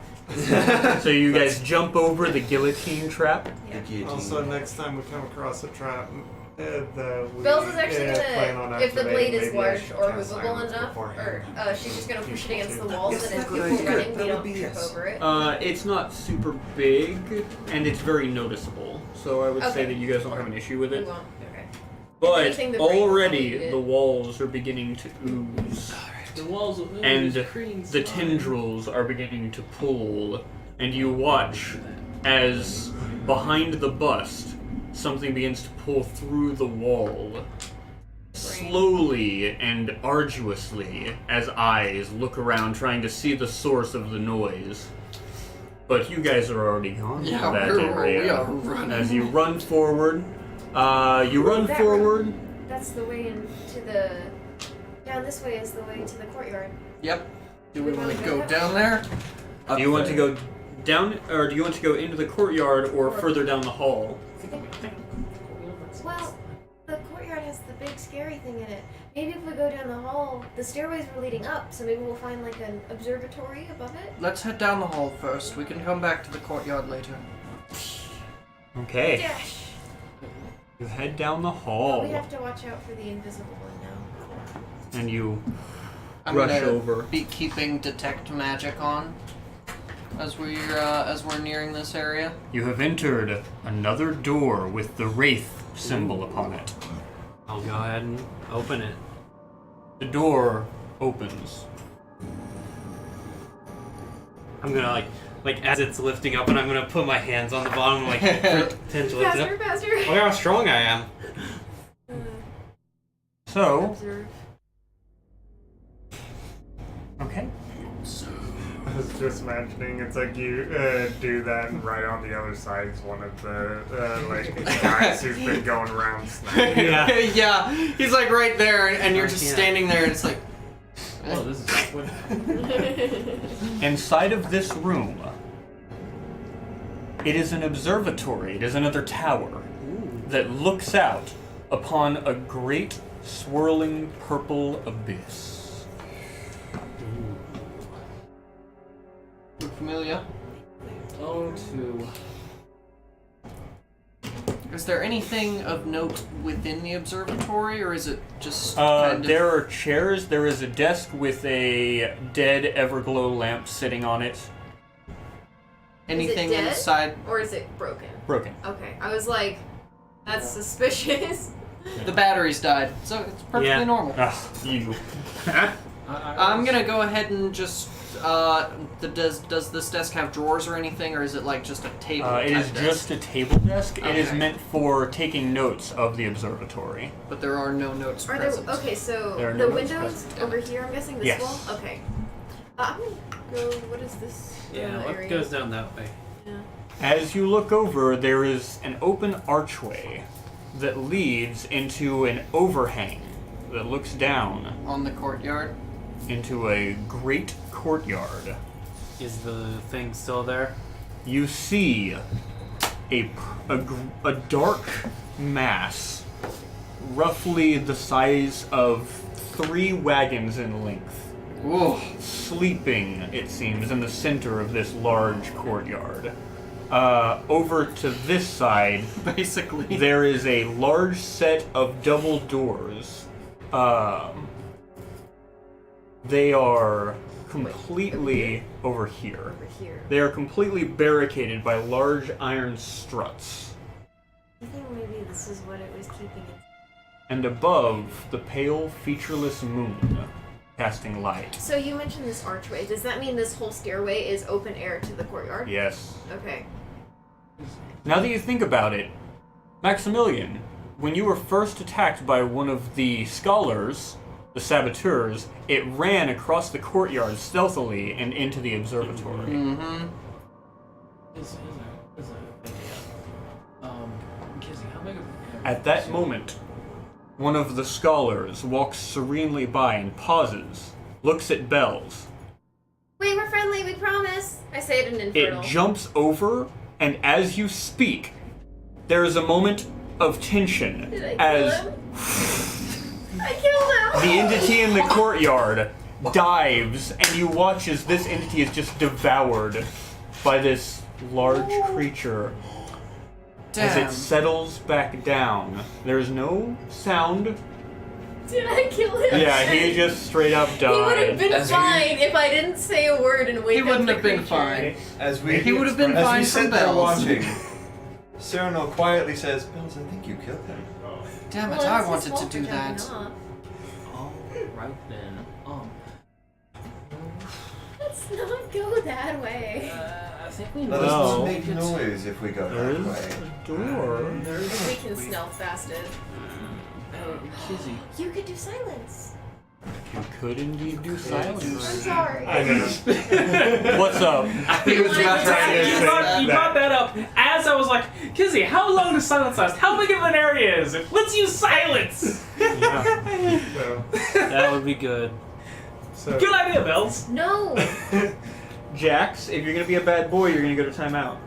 So you guys jump over the guillotine trap. Yeah. Also, next time we come across a trap, we Bells is actually plan on gonna, if the blade is activating, maybe I large should or cast movable silence enough, beforehand. or she's just gonna push it against the wall Yes, so that if that people would be running, good. we That don't would be- trip yes. over it. It's not super big, and it's very noticeable. So I would say Okay. that you guys don't have an issue with We it. won't. Okay. But Anything the brain already needed. the walls are beginning to ooze, The walls of and creating the slime. tendrils are beginning to pull, and you watch as behind the bust something begins to pull through the wall. Slowly and arduously, as eyes look around trying to see the source of the noise. But you guys are already gone to Yeah, that we area. are running. As you run forward, you run That forward. That's the way into the. Down this way is the way to the courtyard. Yep. Do we want to go down there? Do you want to go down, or do you want to go into the courtyard, or further down the hall? Well, the courtyard has the big scary thing in it. Maybe if we go down the hall, the stairways were leading up, so maybe we'll find like an observatory above it. Let's head down the hall first. We can come back to the courtyard later. Okay. Dash. You head down the But hall, we have to watch out for the invisible one now. and you I'm rush gonna over. be keeping detect magic on as we're nearing this area. You have entered another door with the Wraith symbol upon it. I'll go ahead and open it. The door opens. I'm gonna like as it's lifting up, and I'm gonna put my hands on the bottom, like pretend to lift it Faster, up. faster. Look how strong I am. So, Observe. okay. I was just imagining it's like you do that, and right on the other side is one of the guys who's been going around sniping. Yeah, he's like right there, and you're just Yeah. standing there, and it's like, Oh, this is awkward. Inside of this room, it is an observatory. It is another tower that looks out upon a great swirling purple abyss. you familiar? Oh, to Is there anything of note within the observatory, or is it just kind of... There are chairs. There is a desk with a dead Everglow lamp sitting on it. anything dead? inside? Or is it broken? Broken. Okay. I was like, that's suspicious. The batteries died, so it's perfectly Yeah. normal. You. I'm gonna go ahead and just. Does this desk have drawers or anything, or is it like just a table? It is type desk? just a table desk. It is Okay. meant for taking notes of the observatory. But there are no notes Are there, present. okay, so There are the no notes windows present. over here, I'm guessing this Yes. wall? Okay. I'm gonna go, what is this yeah, area? what goes down that way? Yeah. As you look over, there is an open archway that leads into an overhang that looks down On the courtyard. into a great courtyard. Is the thing still there? You see a dark mass roughly the size of 3 wagons in length. Whoa. Sleeping, it seems, in the center of this large courtyard. Over to this side, Basically. there is a large set of double doors. They are completely over here. Over here. They are completely barricaded by large iron struts. I think maybe this is what it was keeping it. And above, the pale, featureless moon casting light. So you mentioned this archway. Does that mean this whole stairway is open air to the courtyard? Yes. Okay. Now that you think about it, Maximilian, when you were first attacked by one of the scholars, the saboteurs, it ran across the courtyard stealthily and into the observatory. Mm-hmm. Kizzy, how big of At that moment, one of the scholars walks serenely by and pauses, looks at Bells. Wait, we're friendly, we promise. I say it in Infernal. It jumps over, and as you speak, there is a moment of tension Did I kill as him? I killed him! the entity in the courtyard dives, and you watch as this entity is just devoured by this large creature. As Damn. it settles back down, there's no sound. Did I kill him? Yeah, he just straight up died. He would have been As fine if I didn't say a word and wake He up wouldn't the have been creature. fine. As we He would have been as fine we from sit there Bells. watching, Cyrano quietly says, "Bells, I think you killed him." Damn it, Well, I it's his wanted to fault do for that. jumping off. Alright then. Let's not go that way. I think we Let No. us make noise if we go There that is way. a door. We can stealth fast it. Kizzy. You could do silence. You could indeed do I'm silence. sorry. I know. What's up? He was about to say You that. brought that up as I was like, Kizzy, how long does silence last? How big of an area is it? Let's use silence! So, That would be good. Good idea, Bells. No. Jax, if you're gonna be a bad boy, you're gonna go to timeout.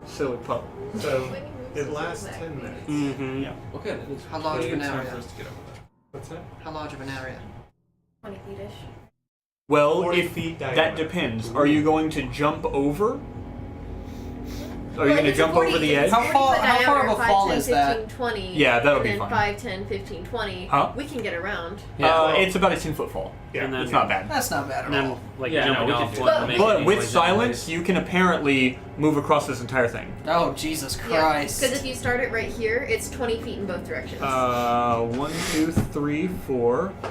Silly pup. so When you move it so lasts back, 10 minutes. Mm-hmm. Yeah. Okay, that is How large of an plenty time area? for us to get over that. What's that? How large of an area? 20 feet-ish. Well, 40 if feet that diameter. depends. Are you going to jump over? Are you Well, going to if it's a jump 40 over the if edge? it's How 40 far- foot how far diameter, of a 5, fall 10, is 15, that? 20. Yeah, that'll and be then fine. 5, 10, 15, 20. Huh? We can get around. It's about a 10-foot fall. Yeah. And then, It's not bad. That's not bad And at then, all. like, Yeah, no, jumping we can off do wouldn't that. make But any with noise silence, anyways. you can apparently move across this entire thing. Oh, Jesus Yeah, Christ. because if you start it right here, it's 20 feet in both directions. 1, 2, 3, 4. Yeah.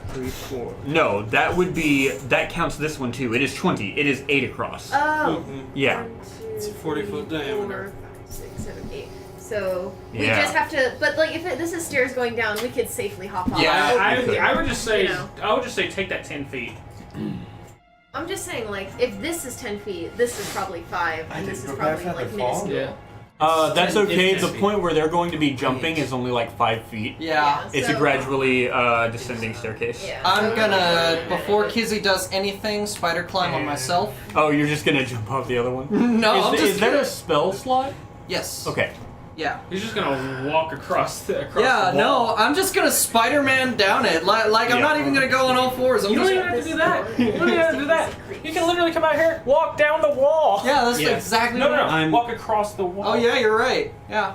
3, 4. No, that counts this one too. It is 20. It is 8 across. Oh. Yeah. 1, 2, It's a 40-foot 3, diameter. 4, 5, 6, 7, 8. So we Yeah. just have to. But like, if this is stairs going down, we could safely hop off. Yeah, over here, I would just say, you know. take that 10 feet. I'm just saying, like, if this is 10 feet, this is probably 5, I and this did is prepare probably for the like fall. minuscule. Yeah. That's okay. It's The 10 point where they're going to be jumping is only like 5 feet. Yeah. It's a so- gradually descending staircase. Yeah. I'm so- gonna, before Kizzy does anything, spider climb on myself. Oh, you're just gonna jump off the other one? No, I'm just is there gonna- a spell slot? Yes. Okay. Yeah. He's just gonna walk across the Yeah, wall. no, I'm just gonna Spider-Man down it. Like I'm Yeah. not even gonna go on all fours. I'm You don't just... even have to do that. You don't even have to do that. You can literally come out here, walk down the wall. Yeah, that's Yeah. exactly No, what no, no. I'm- Walk across the wall. Oh yeah, you're right. Yeah.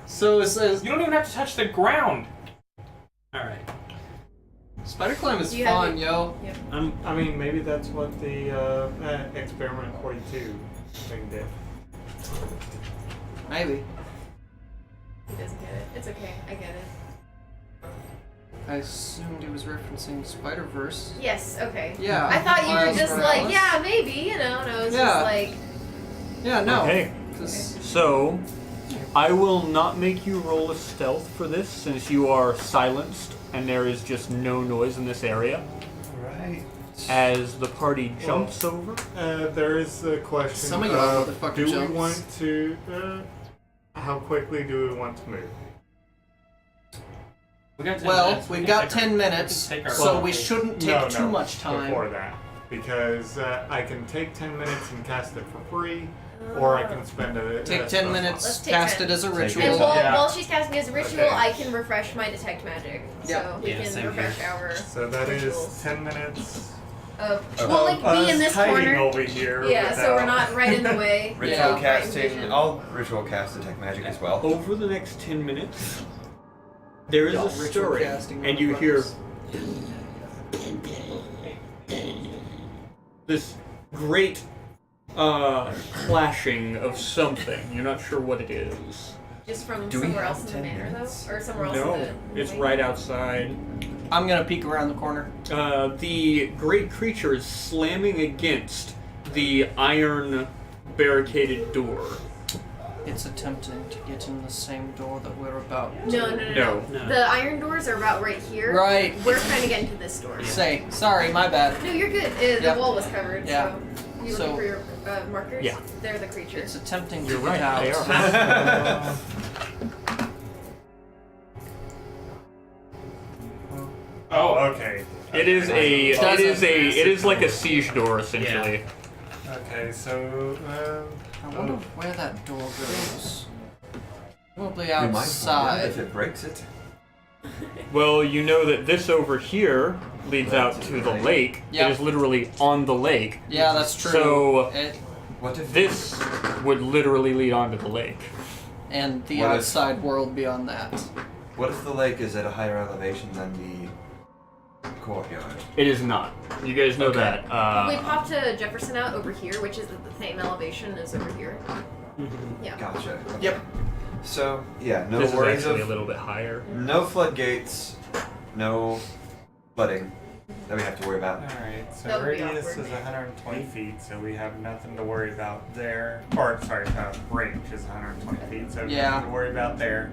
So it says You don't even have to touch the ground. Alright. spider climb is Do you have fun, it? yo. I mean, maybe that's what the Experiment 42 thing did. Maybe. He doesn't get it. It's okay. I get it. I assumed he was referencing Spider-Verse. Yes. Okay. Yeah. I thought you were Miles just Morales. like, yeah, maybe, you know, and I was Yeah. just like, Yeah, no. Okay. 'Cause- So, I will not make you roll a stealth for this since you are silenced and there is just no noise in this area. Right. As the party jumps over. There is the question Some of y'all of, motherfucker do jumps. we want to, how quickly do we want to move? We got 10 Well, minutes. We we've can got take 10 minutes, we can take our- so Well, we shouldn't take No, too much time. Before that. Because I can take 10 minutes and cast it for free, Or I can spend a Take a 10 spell minutes, Let's take cast 10. it as a Take ritual. it. And while, Yeah. while she's casting as a ritual, Okay. I can refresh my detect magic. Yep. So we Yeah, can same refresh here. our So that is rituals. 10 minutes. We'll like be in us this hiding corner. over here. Yeah, so we're without- not right in the way. Ritual Yeah. Right in casting. vision. I'll ritual cast detect magic as well. Over the next 10 minutes, there is Yeah, a ritual stirring, casting and on you the hear fronts. this great clashing of something. You're not sure what it is. Just from Do we somewhere have else in the 10 manor, minutes? though? Or somewhere else No, in the it's wing? right outside. I'm gonna peek around the corner. The great creature is slamming against the iron barricaded door. It's attempting to get in the same door that we're about No, to. no, no, No. no. The iron doors are about right here. Right. We're trying to get into this door. Say, sorry, my bad. No, you're good. Yep. The wall was covered, Yeah. so you So- looking for your markers? Yeah. They're the creature. It's attempting You're to right, get out. they are. Oh, okay. It is a. It Doesn't is a. It is like a siege door essentially. Okay, so I wonder where that door goes. Probably We might find out outside. if it breaks it. Well, you know that this over here leads out to the lake. Yep. It is literally on the lake. Yeah, that's true. So What if this would literally lead onto the lake. And the What if- outside world beyond that. What if the lake is at a higher elevation than the courtyard? It is not. You guys know Okay. that. we popped Jefferson out over here, which is at the same elevation as over here. Yeah. Gotcha. Okay. Yep. So yeah, no this is worries actually a of little bit higher. no floodgates, no flooding that we have to worry about. Alright, so That would be radius awkward. is 120 feet, so we have nothing to worry about there. Or, sorry, range is 120 feet, so Yeah. nothing to worry about there.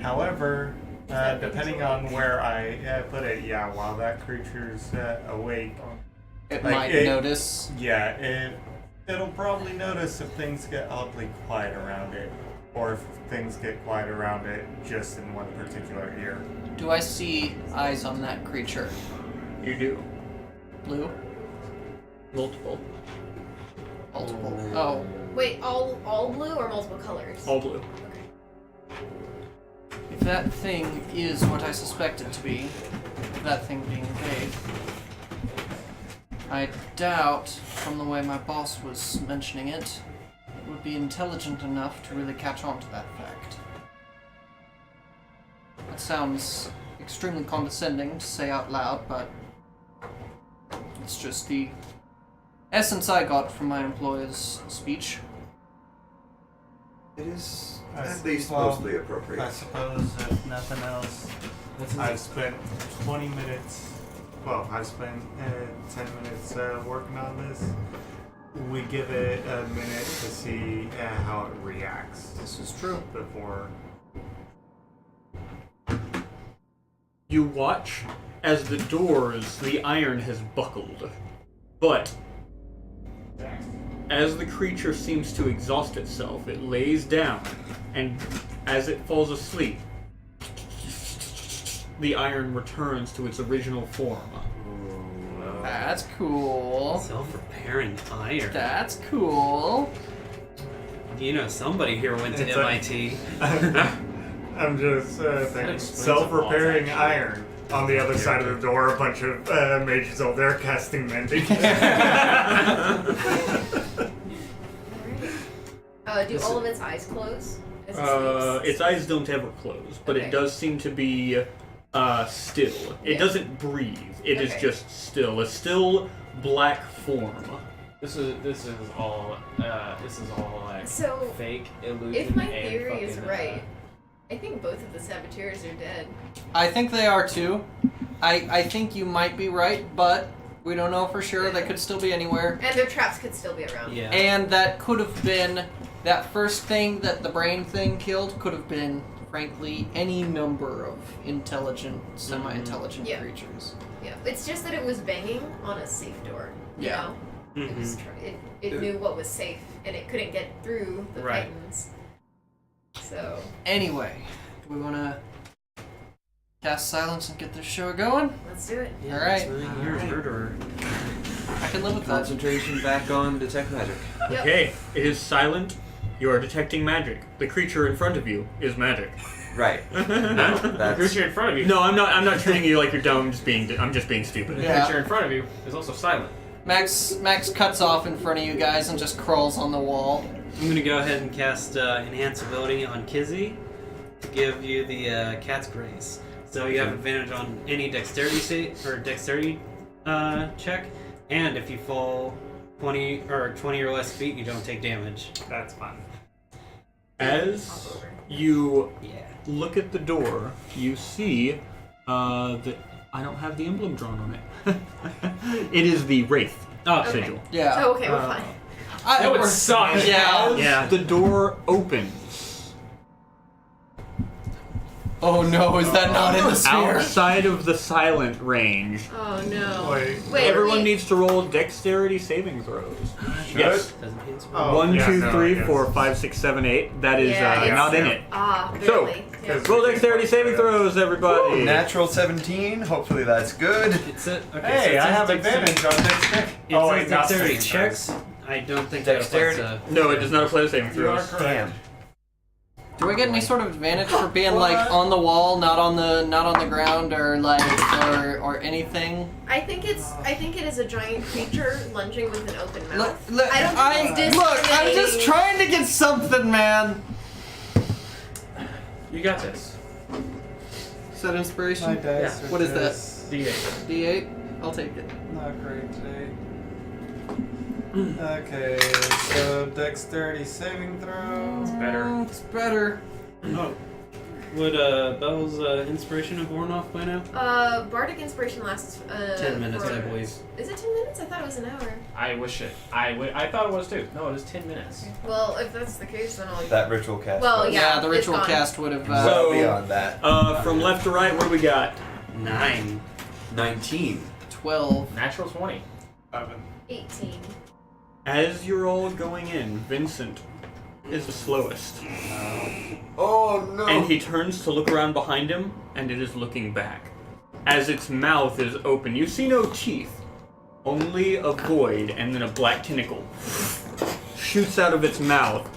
However, depending on where I put it, yeah, while that creature's awake, It Like, might it- notice. yeah, it'll probably notice if things get oddly quiet around it, or if things get quiet around it just in one particular ear. Do I see eyes on that creature? You do. Blue? Multiple. Multiple. Oh. Wait, all blue or multiple colors? All blue. If that thing is what I suspect it to be, that thing being vague, I doubt, from the way my boss was mentioning it, it would be intelligent enough to really catch on to that fact. That sounds extremely condescending to say out loud, but it's just the essence I got from my employer's speech. It is I at see. least Well, mostly appropriate. I suppose if nothing else, I've spent 20 minutes. Well, I've spent 10 minutes working on this. We give it a minute to see how it reacts. This is true. Before. You watch as the doors, the iron has buckled. But as the creature seems to exhaust itself, it lays down, and as it falls asleep, the iron returns to its original form. That's cool. Self-repairing iron. That's cool. You know, somebody here went to It's a- MIT. I'm just thinking. explains Self-repairing a lot, actually. iron. On the other side of the door, a bunch of mages over there casting mending. Do all of its eyes close? As it sleeps? Its eyes don't ever close, but Okay. it does seem to be still. It Yeah. doesn't breathe. It is Okay. just still. A still black form. This is all like So, fake illusion. if my and theory is fucking, right, I think both of the saboteurs are dead. I think they are too. I think you might be right, but we don't know for sure. They could still be anywhere. And their traps could still be around. Yeah. And that could have been that first thing that the brain thing killed could have been, frankly, any number of intelligent, semi-intelligent Yeah. creatures. Yeah. It's just that it was banging on a safe door. You Yeah. know? It was it knew what was safe and it couldn't get through the Right. Titans. So Anyway, do we want to cast silence and get this show going? let's do it. All right. You're a murderer. I can live with that. Concentration back on detect magic. Yep. Okay, it is silent. You are detecting magic. The creature in front of you is magic. Right. The That's creature in front of you. No, I'm not treating you like you're dumb. I'm just being stupid. The Yeah. creature in front of you is also silent. Max cuts off in front of you guys and just crawls on the wall. I'm gonna go ahead and cast Enhance Ability on Kizzy to give you the Cat's Grace. So you have advantage on any dexterity check, and if you fall 20 or less feet, you don't take damage. That's fun. As you look at the door, you see that I don't have the emblem drawn on it. It is the Wraith sigil. Yeah. Oh, okay, we're fine. That would suck. Yeah. As the door opens, Oh no, is that not in the sphere? outside of the silent range, Oh no. Wait. everyone wait. needs to roll dexterity saving throws. Yes. Doesn't hit. Oh, 1, yeah, 2, no, 3, I guess. 4, 5, 6, 7, 8. That is Yeah, it's- not in it. Ah, So, barely. Yeah. roll dexterity saving throws, everybody. Natural 17. Hopefully that's good. It's a, okay, Hey, so it I says have dexterity. advantage on dexterity. It Oh, says wait, not dexterity saving checks. throws. I don't think Dexterity? that applies No, it does not apply to saving You are throws. correct. Damn. Do I get any sort of advantage for being like on the wall, not on the ground, or like or anything? I think it is a giant creature lunging with an open mouth. Look, I don't think it's look, I'm just discriminating. trying to get something, man. You got this. Is that inspiration? My dice are What is that? just D8. D8? I'll take it. Not great today. Okay, so dexterity saving throw. It's better. It's better. Oh. Would Bell's inspiration have worn off by now? Bardic inspiration lasts 10 minutes, for- I believe. Is it 10 minutes? I thought it was an hour. I wish it. I thought it was too. No, it is 10 minutes. Well, if that's the case, then I'll. That ritual cast. Well, was yeah, the it's ritual gone. cast would have. well So- beyond that. From left to right, what do we got? 9. 19. 12. Natural 20. 18. As you're all going in, Vincent is the slowest. Oh no. And he turns to look around behind him, and it is looking back. As its mouth is open, you see no teeth, only a void, and then a black tentacle shoots out of its mouth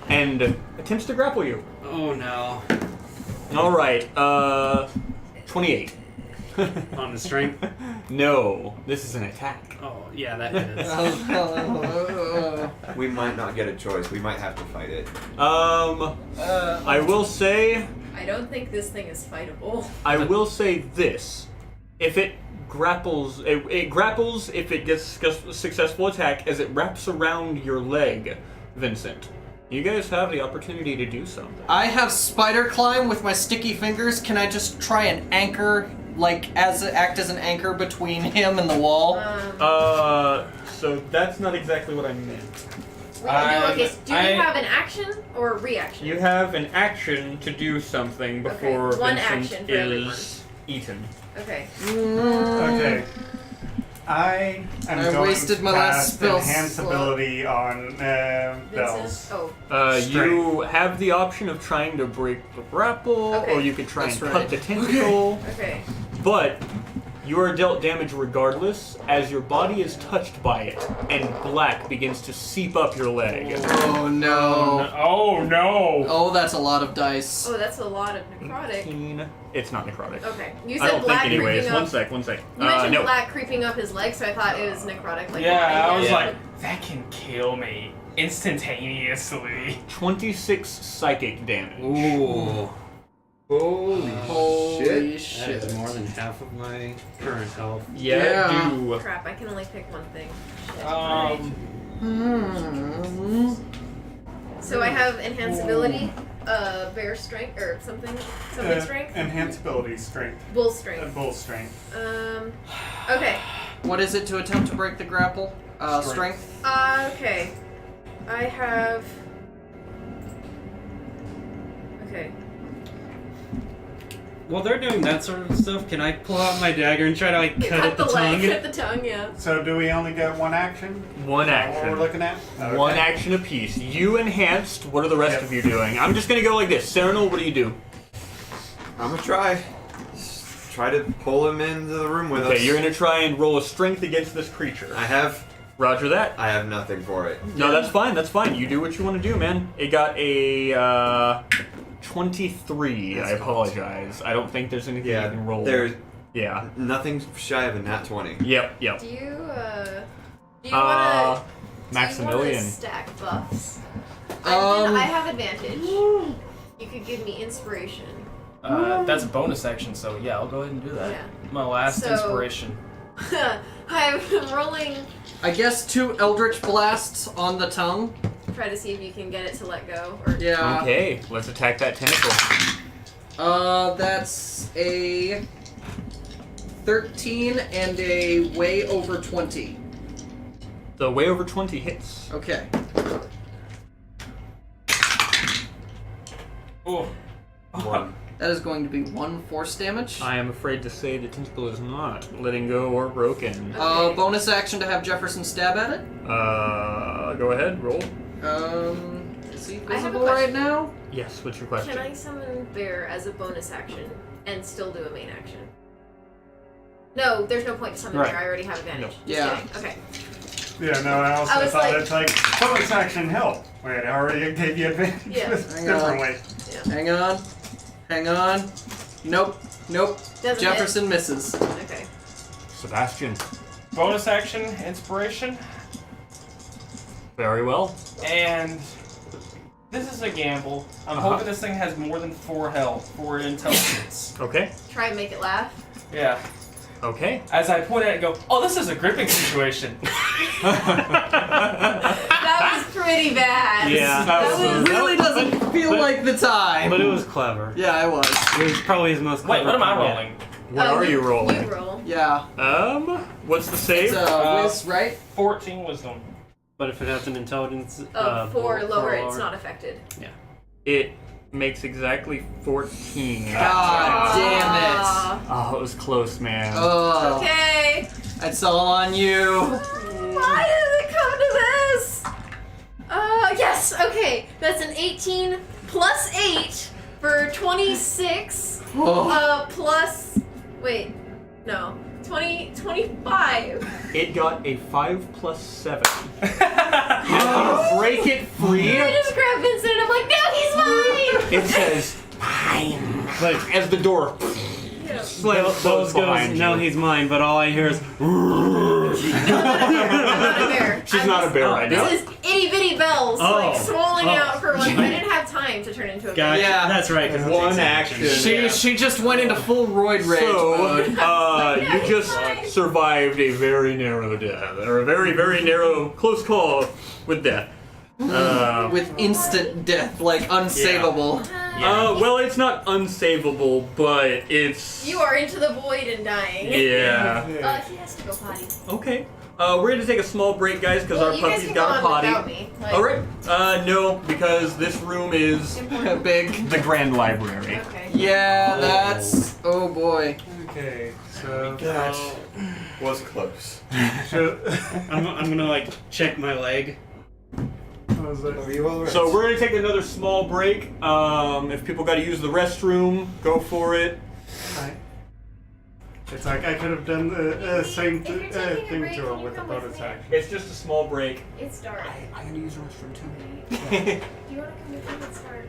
and attempts to grapple you. Oh no. Alright, 28. On the strength? No, this is an attack. Oh, yeah, that is. We might not get a choice. We might have to fight it. I will say I don't think this thing is fightable. this. If it grapples, it grapples if it gets a successful attack as it wraps around your leg, Vincent. You guys have the opportunity to do something. I have spider climb with my sticky fingers. Can I just try and anchor, act as an anchor between him and the wall? So that's not exactly what I meant. Okay, do you have an action or a reaction? You have an action to do something before Okay, one Vincent action for is eaten. Okay. Okay. I am I going wasted to my last cast spell enhance slot. ability on Bells. Oh. You have the option of trying to break the grapple, Okay. or you could try That's and right. cut the tentacle. Okay. But you are dealt damage regardless, as your body is touched by it, and black begins to seep up your leg. Oh no. Oh no! Oh, that's a lot of dice. Oh, that's a lot of necrotic. 18. It's not necrotic. Okay. You I said don't black think anyways. creeping up. One sec. You mentioned No. black creeping up his leg, so I thought it was necrotic. Like Yeah, behind I was it. like, that can kill me instantaneously. 26 psychic damage. Ooh. Holy Holy shit. That is shit. more than half of my current health. Yeah, do. Crap, I can only pick one thing. Shit. So I have enhanced ability, bear strength, or something strength? Enhance ability strength. Bull strength. Bull strength. Okay. What is it to attempt to break the grapple? Strength. Okay. I have. Okay. While they're doing that sort of stuff, can I pull out my dagger and try to cut at the leg, tongue? cut the tongue, yeah. So do we only get one action? One Is that action. what we're looking at? Okay. One action apiece. You enhanced. What are the rest of you doing? I'm just gonna go like this. Serenal, what do you do? I'm gonna try. try to pull him into the room with us. Okay, you're gonna try and roll a strength against this creature. I have. Roger that. I have nothing for it. No, that's fine. That's fine. You do what you want to do, man. It got a 23. I apologize. I don't think there's anything you can roll. There's nothing shy of a nat 20. Yep. Do you want Maximilian. to stack buffs? I have advantage. You could give me inspiration. That's a bonus action, so yeah, I'll go ahead and do that. Yeah. My last So- inspiration. I'm rolling. I guess 2 Eldritch Blasts on the tongue. Try to see if you can get it to let go. Or Yeah. Okay, let's attack that tentacle. That's a 13 and a way over 20. The way over 20 hits. Okay. Oh. One. That is going to be 1 force damage. I am afraid to say the tentacle is not letting go or broken. Bonus action to have Jefferson stab at it. Go ahead, roll. Is he I have a visible right question. now? Yes, what's your question? Can I summon Bear as a bonus action and still do a main action? No, there's no point to summon Right. Bear. I already have advantage. No. Just Yeah. kidding. Okay. Yeah, no, I also I was thought like- it's like bonus action help. Wait, I already gave you advantage. Yeah. Hang on. Differently. Hang on. Hang on. Nope. Doesn't Jefferson misses. hit. Okay. Sebastian. Bonus action, inspiration, Very well. and this is a gamble. I'm hoping this thing has more than 4 health, 4 intelligence. Okay. Try and make it laugh. Yeah. Okay. As I point at it and go, oh, this is a gripping situation. That was pretty bad. Yeah. That was Really doesn't feel like the time. But it was clever. Yeah, it was. It was probably his most Wait, clever. what am I thing yet. rolling? What are you rolling? You roll. Yeah. What's the save? It's whiz, right? 14 wisdom. But if it has an intelligence Four lower, lower, it's not affected. It makes exactly 14. God damn Aw. Oh, it was close, man. it. Oh. Okay. It's all on you. Why did it come to this? Yes. Okay. That's an 18 plus 8 for 26. Oh. Plus. Wait. No. 25. It got a 5 plus 7. As you break it free, I just grabbed Vincent and I'm like, no, he's mine. it says, mine. Like, as the door slams Those closed goes, behind no, you. he's mine, but all I hear is. I'm not a bear. She's not a bear right now. This is itty bitty bells, Oh. like swelling Oh. out for one. I didn't have time to turn into a bear. Gotcha. Yeah. That's right. 'cause it One takes action. She just went into full roid rage mode. So, you just survived a very narrow death, or a very, very narrow, close call with death. With instant death, like unsavable. Well, it's not unsavable, but it's. You are into the void and dying. Yeah. He has to go potty. Okay. We're gonna take a small break, guys, because our You guys puppy's can got a go on potty. without me. Like, All right. No, because this room is Big. the grand library. Okay. Yeah, that's. Oh boy. Okay, so That was close. I'm gonna like check my leg. I was like, Are you all right? So we're gonna take another small break. If people got to use the restroom, go for it. it's like I could have done the same If you're taking a thing break, to her can you with the come with bonus me? action. It's just a small break. It's dark. I'm gonna use the restroom too. Do you want to come with me? It's dark.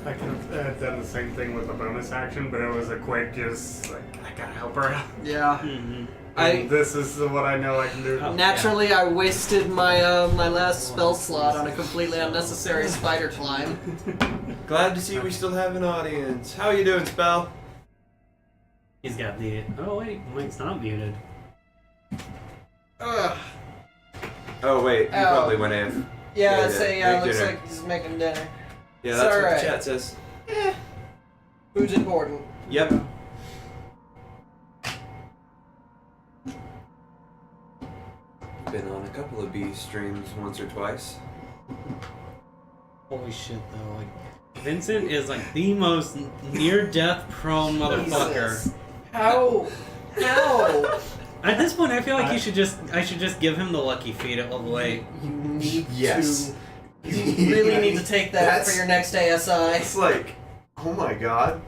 I could have done the same thing with the bonus action, but it was a quick just like I gotta help her out. Yeah. Mm-hmm. And this is what I know I can do. Naturally, I wasted my my last spell slot on a completely unnecessary spider climb. Glad to see we still have an audience. How you doing, Spell? He's got the. Oh wait, Mike's not muted. Ugh. Oh wait, you Ow. probably went in. Yeah, Yeah, I'd say yeah, looks dinner. like he's making dinner. Yeah, It's that's what alright. the chat says. Food's important. Yep. Been on a couple of B streams once or twice. Holy shit, though! Like, Vincent is like the most near-death prone motherfucker. Jesus. How? How? At this point, I feel like I should just give him the lucky feet all the way. You need Yes. to. You really need to take that That's- for your next ASI. It's like, oh my god,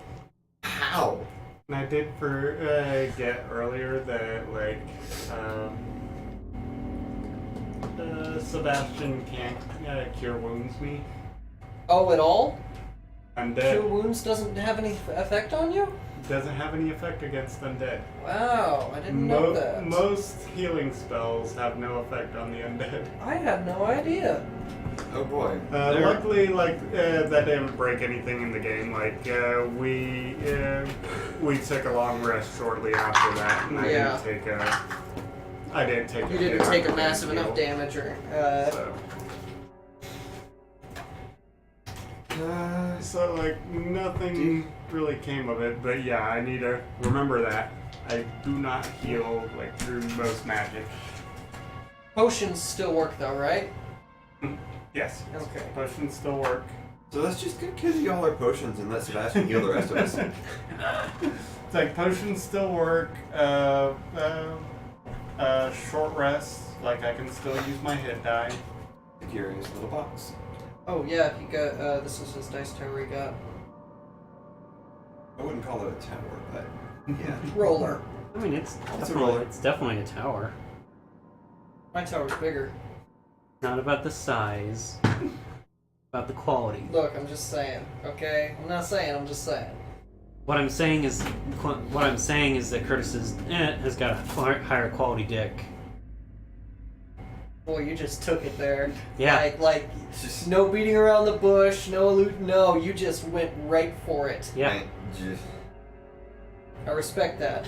how? And I did forget earlier that, like, Sebastian can't cure wounds me. Oh, at all? Undead. Cure wounds doesn't have any effect on you? Doesn't have any effect against undead. Wow, I didn't know that. Most healing spells have no effect on the undead. I had no idea. Oh boy. Luckily, like that didn't break anything in the game. Like we took a long rest shortly after that, and Yeah. I didn't take. You didn't take a massive enough damage, or so like nothing really came of it. But yeah, I need to remember that I do not heal like through most magic. Potions still work though, right? Yes. Okay. Potions still work. So let's just give Kizzy all our potions and let Sebastian heal the rest of us. It's like potions still work. Short rest. Like I can still use my hit die. The curious little box. Oh yeah, he got. This is his dice tower he got. I wouldn't call it a tower, but yeah. Roller. I mean, it's a roller. It's definitely a tower. My tower's bigger. Not about the size, about the quality. Look, I'm just saying. Okay, I'm not saying. I'm just saying. What I'm saying is that Curtis has got a higher quality dick. Boy, you just took it there. Yeah. Like no beating around the bush, no loot. No, you just went right for it. Yeah. I respect that.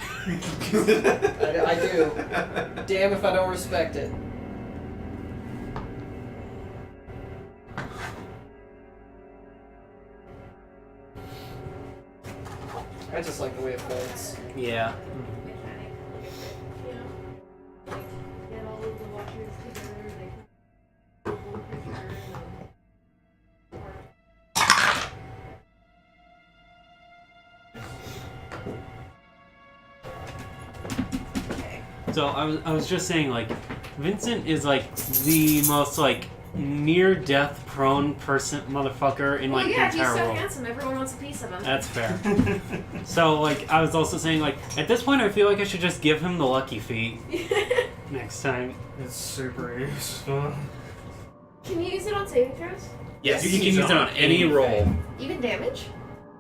I do. Damn if I don't respect it. I just like the way it folds. Yeah. So I was just saying, like, Vincent is like the most like near-death prone motherfucker in like Well, yeah, the he's entire so world. handsome. Everyone wants a piece of him. That's fair. So like I was also saying, like, at this point I feel like I should just give him the lucky feet next time. It's super useful. Can you use it on saving throws? Yes, you can use it on any roll. Even damage?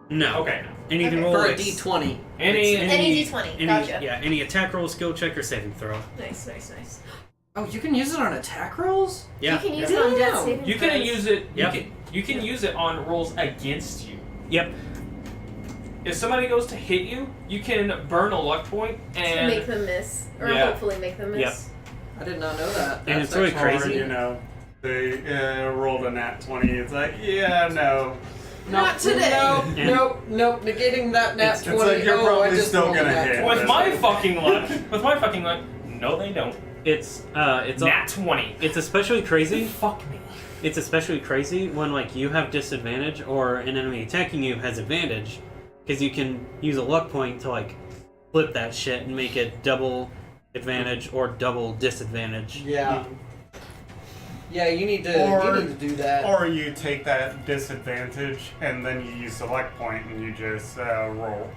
No. Okay. Anything Okay. roll For a ex- D20. Any D20. Gotcha. Yeah, any attack roll, skill check, or saving throw. Nice. Oh, you can use it on attack rolls? Yeah. You can use it on death saving You can throws. use it. Yep. You can use it on rolls against you. Yep. If somebody goes to hit you, you can burn a luck point To and make them miss. Or Yeah. hopefully make them miss. Yep. I did not know that. And That's it's really actually- crazy. Or, you know, they rolled a nat 20. It's like, yeah, no. Not today. Nope. Negating that nat It's 20. like you're I probably just still rolled a gonna nat hit. 20. with my fucking luck, no, they don't. It's Nat 20. It's especially crazy. Fuck me. It's especially crazy when like you have disadvantage or an enemy attacking you has advantage, because you can use a luck point to like flip that shit and make it double advantage or double disadvantage. Yeah. Yeah, you need to do that. Or you take that disadvantage and then you use select point and you just roll.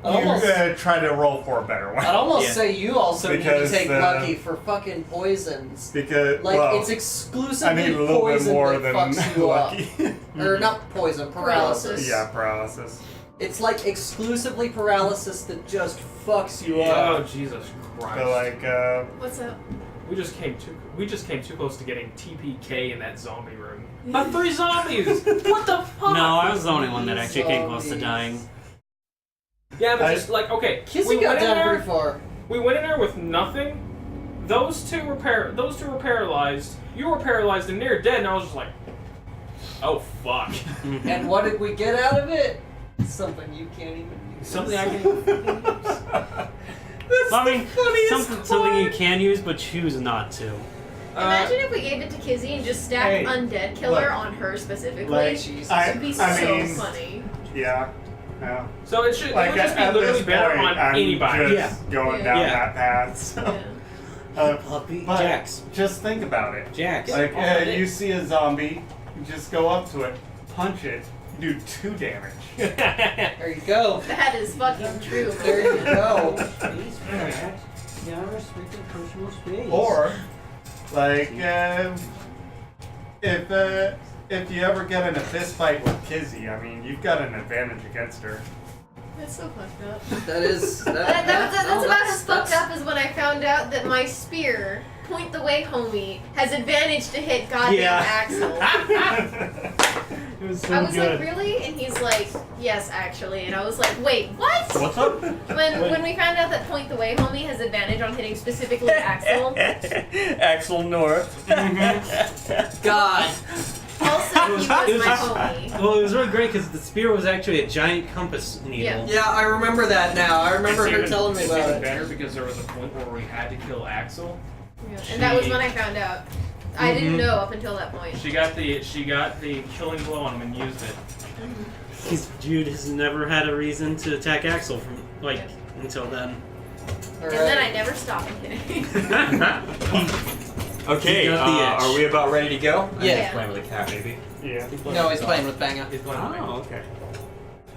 Try to roll for a better one. I'd almost Yeah. say you also Because, need to take lucky for fucking poisons. Because Like, well, it's I exclusively need a little bit poison more that than fucks you lucky. up. Or not poison, paralysis. Yeah, paralysis. It's like exclusively paralysis that just fucks you Oh up. Jesus Christ! So like, What's up? we just came too close to getting TPK in that zombie room. But 3 zombies. What the fuck? No, I was the only one that actually came close to Zombies. dying. Yeah, but just like okay, Kizzy got down pretty far. We went in there with nothing. Those two were paralyzed. You were paralyzed and near dead, and I was just like, oh fuck. And what did we get out of it? Something you can't even use. Something I can. That's I mean, the funniest something you part. can use, but choose not to. Imagine if we gave it to Kizzy and just stacked Hey, Undead Killer look. on her specifically. Like, Jesus. It'd be I so mean, funny. yeah. Yeah. So it should Like it would just be at literally this better point, on I'm anybody. just going down Yeah. that path. So. Yeah. Puppy But Jax. just think about it. Jax. Like, you see a zombie, you just go up to it, punch it, you do 2 damage. There you go. That is fucking true. There you go. Or, like, if you ever get in a fist fight with Kizzy, I mean, you've got an advantage against her. That's so fucked up. That is. That's about as fucked up as when I found out that my spear, point the way, homie, has advantage to hit goddamn Axel. It was so I was good. like, really? And he's like, yes, actually. And I was like, wait, what? What's up? When we found out that point the way, homie, has advantage on hitting specifically Axel. Axel North. God. Also, he was my homie. Well, it was really great because the spear was actually a giant compass needle. Yeah. Yeah, I remember that now. I remember It's her even- telling me it's about even it. better because there was a point where we had to kill Axel. Yeah. And that was when I found out. I didn't know up until that point. She got the killing blow on him and used it. Because Jude has never had a reason to attack Axel from until then. And then I never stopped. I'm kidding. Okay, He got the edge. are we about ready to go? Yeah. He's playing with a cat, maybe. Yeah. No, he's playing with Banga. He's playing with me. Oh, okay.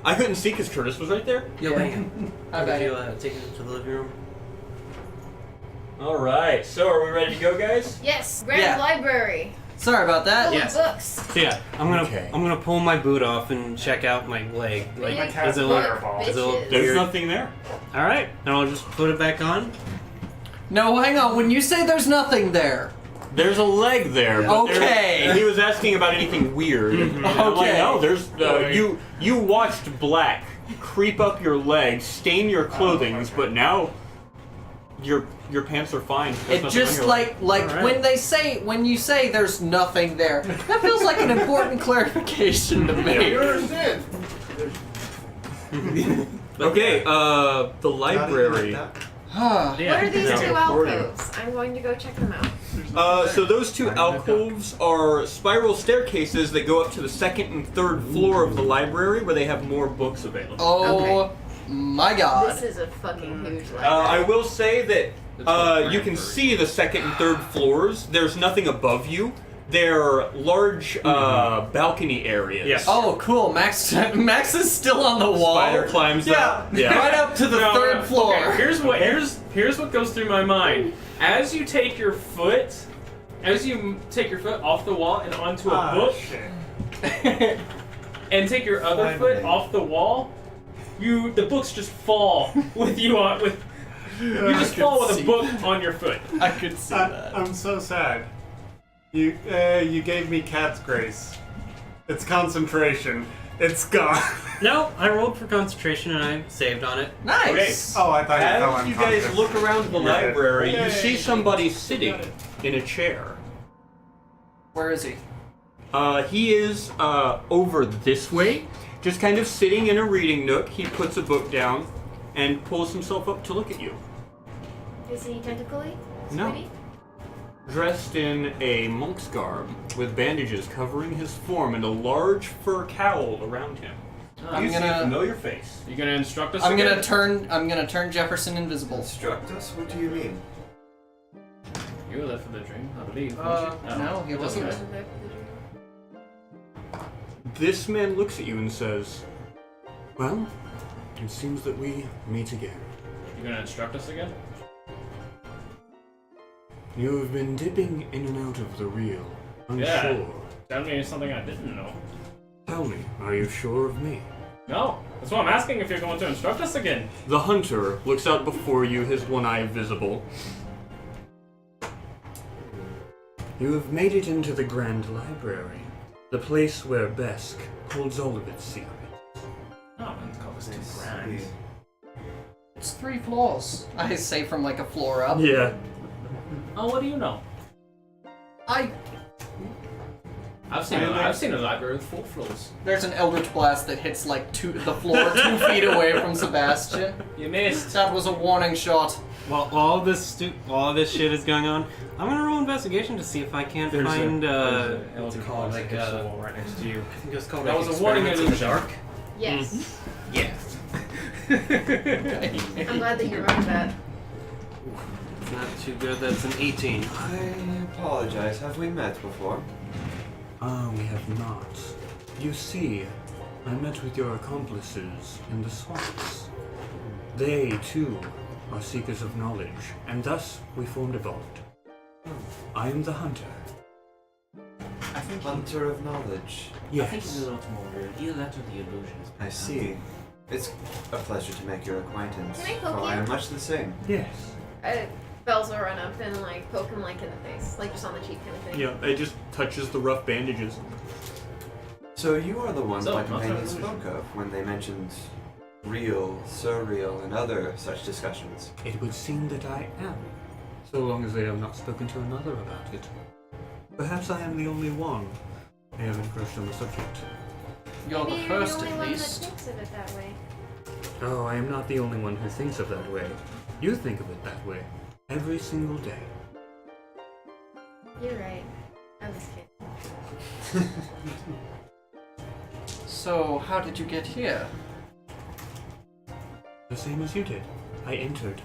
I couldn't see because Curtis was right there. Yo, Banga. I Would bet you you. take it to the living room? All right, so are we ready to go, guys? Yes, Grand Yeah. Library. Sorry about that. Full Yes. of books. So yeah, I'm gonna Okay. pull my boot off and check out my leg. Like, Big cat's does it look? fireball. Does it look Bitches. There's weird? nothing there. All right, and I'll just put it back on. No, hang on. When you say there's nothing there, There's a leg there. But Okay. he was asking about anything weird. And I'm like, Okay. no, there's you watched black creep up your leg, stain your clothing, but now your pants are fine. There's it nothing on just your like leg. All right. when you say there's nothing there, that feels like an important clarification to me. You understand? Okay, the library. Huh. What are these Yeah. 2 For you. alcoves? I'm going to go check them out. So those 2 alcoves are spiral staircases that go up to the 2nd and 3rd floor of the library, where they have more books available. Oh my God. This is a fucking huge library. I will say that you can see the 2nd and 3rd floors. There's nothing above you. They're large balcony areas. Yes. Oh, cool. Max is still on the wall. Spider climbs up. Yeah. Right up to the 3rd floor. Okay, here's what goes through my mind. As you take your foot off the wall and onto a book, Shit. and take your other foot off the wall, the books just fall with you on with. You just fall with a book on your foot. I could see that. I'm so sad. You gave me cat's grace. It's concentration. It's gone. No, I rolled for concentration and I saved on it. Nice. Oh, I thought you fell As you guys unconscious. look around the You're good. library, you Yay. see somebody sitting in a chair. Where is he? He is over this way, just kind of sitting in a reading nook. He puts a book down and pulls himself up to look at you. Is he tentacly? No. Squiddy? Dressed in a monk's garb, with bandages covering his form and a large fur cowl around him. I'm You see a gonna- familiar face. You gonna instruct us? I'm again? gonna turn Jefferson invisible. Instruct us? What do you mean? You were there for the dream, I believe. No, he it wasn't. doesn't Wasn't there for the dream? This man looks at you and says, "Well, it seems that we meet again. You gonna instruct us again? You have been dipping in and out of the reel, unsure. Yeah. Tell me something I didn't know. Tell me, are you sure of me? No, that's what I'm asking. If you're going to instruct us again. The hunter looks out before you, his one eye visible. You have made it into the Grand Library, the place where Besk holds all of its secrets. Oh, it's called this too grand. It's 3 floors. I say from like a floor up. Yeah. Oh, what do you know? I've seen a library with 4 floors. There's an Eldritch Blast that hits like the floor 2 feet away from Sebastian. You missed. That was a warning shot. While all this shit is going on, I'm gonna roll investigation to see if I can't find what's it called? Like right next to you. I think it's called That like was a warning experiments in the illusion. dark. Yes. Yeah. I'm glad that you remember that. It's not too good. That's an 18. I apologize. Have we met before? Ah, we have not. You see, I met with your accomplices in the swamps. They, too, are seekers of knowledge, and thus we formed a bond. I am the hunter. I think hunter of knowledge. Yes. I think he's a lot more real. Either that or the illusions. I see. It's a pleasure to make your acquaintance. Can I poke for I you? am much the same. Yes. Bells will run up and like poke him like in the face, like just on the cheek kind of thing. Yeah, it just touches the rough bandages. So you are the one So, my not companions an spoke of when they mentioned real, surreal, and other such discussions. It would seem that I am, so long as they have not spoken to another about it. Perhaps I am the only one they haven't brushed on the subject. You're Maybe the you're first, the only at one least. that thinks of it that way. Oh, I am not the only one who thinks of that way. You think of it that way every single day. You're right. I was kidding. So, how did you get here? The same as you did. I entered.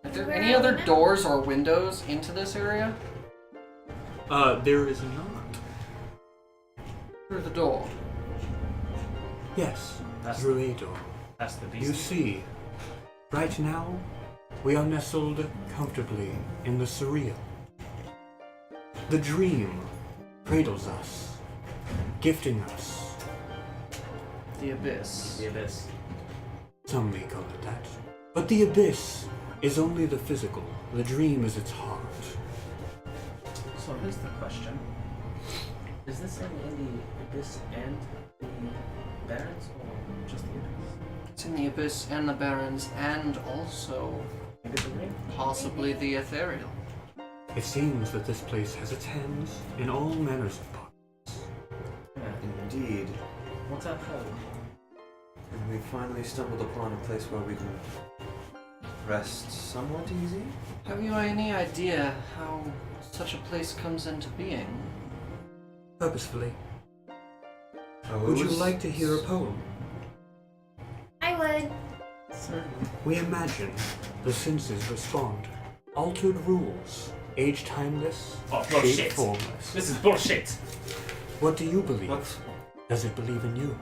Are there Where any are we other now? doors or windows into this area? There is not. Through the door. Yes, That's- through a door. That's the beast. You see, right now, we are nestled comfortably in the surreal. The dream cradles us, gifting us. The abyss. The abyss. Some may call it that. But the abyss is only the physical. The dream is its heart. So here's the question. Is this in the abyss and the barrens, or just the abyss? It's in the abyss and the barrens, and also Maybe the ring? possibly the ethereal. It seems that this place has its hands in all manners of parts. Yeah. Indeed. What's up, hell? And we finally stumbled upon a place where we can rest somewhat easy. Have you any idea how such a place comes into being? Purposefully. Oh, it Would you was- like to hear a poem? I would. Certainly. We imagine the senses respond. Altered rules, age timeless, Oh, shape bullshit. formless. This is bullshit. What do you believe? What? Does it believe in you?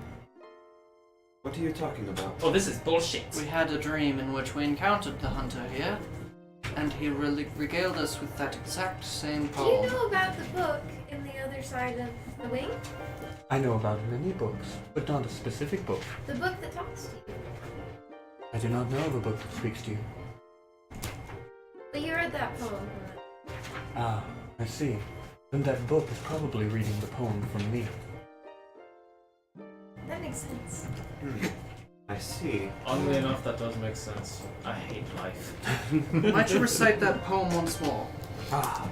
What are you talking about? Oh, this is bullshit. We had a dream in which we encountered the hunter here, and he really regaled us with that exact same Do poem. you know about the book in the other side of the wing? I know about many books, but not a specific book. The book that talks to you. I do not know of a book that speaks to you. But you read that poem. Ah, I see. Then that book is probably reading the poem from me. That makes sense. I see. Oddly enough, that does make sense. I hate life. Might you recite that poem once more? Ah,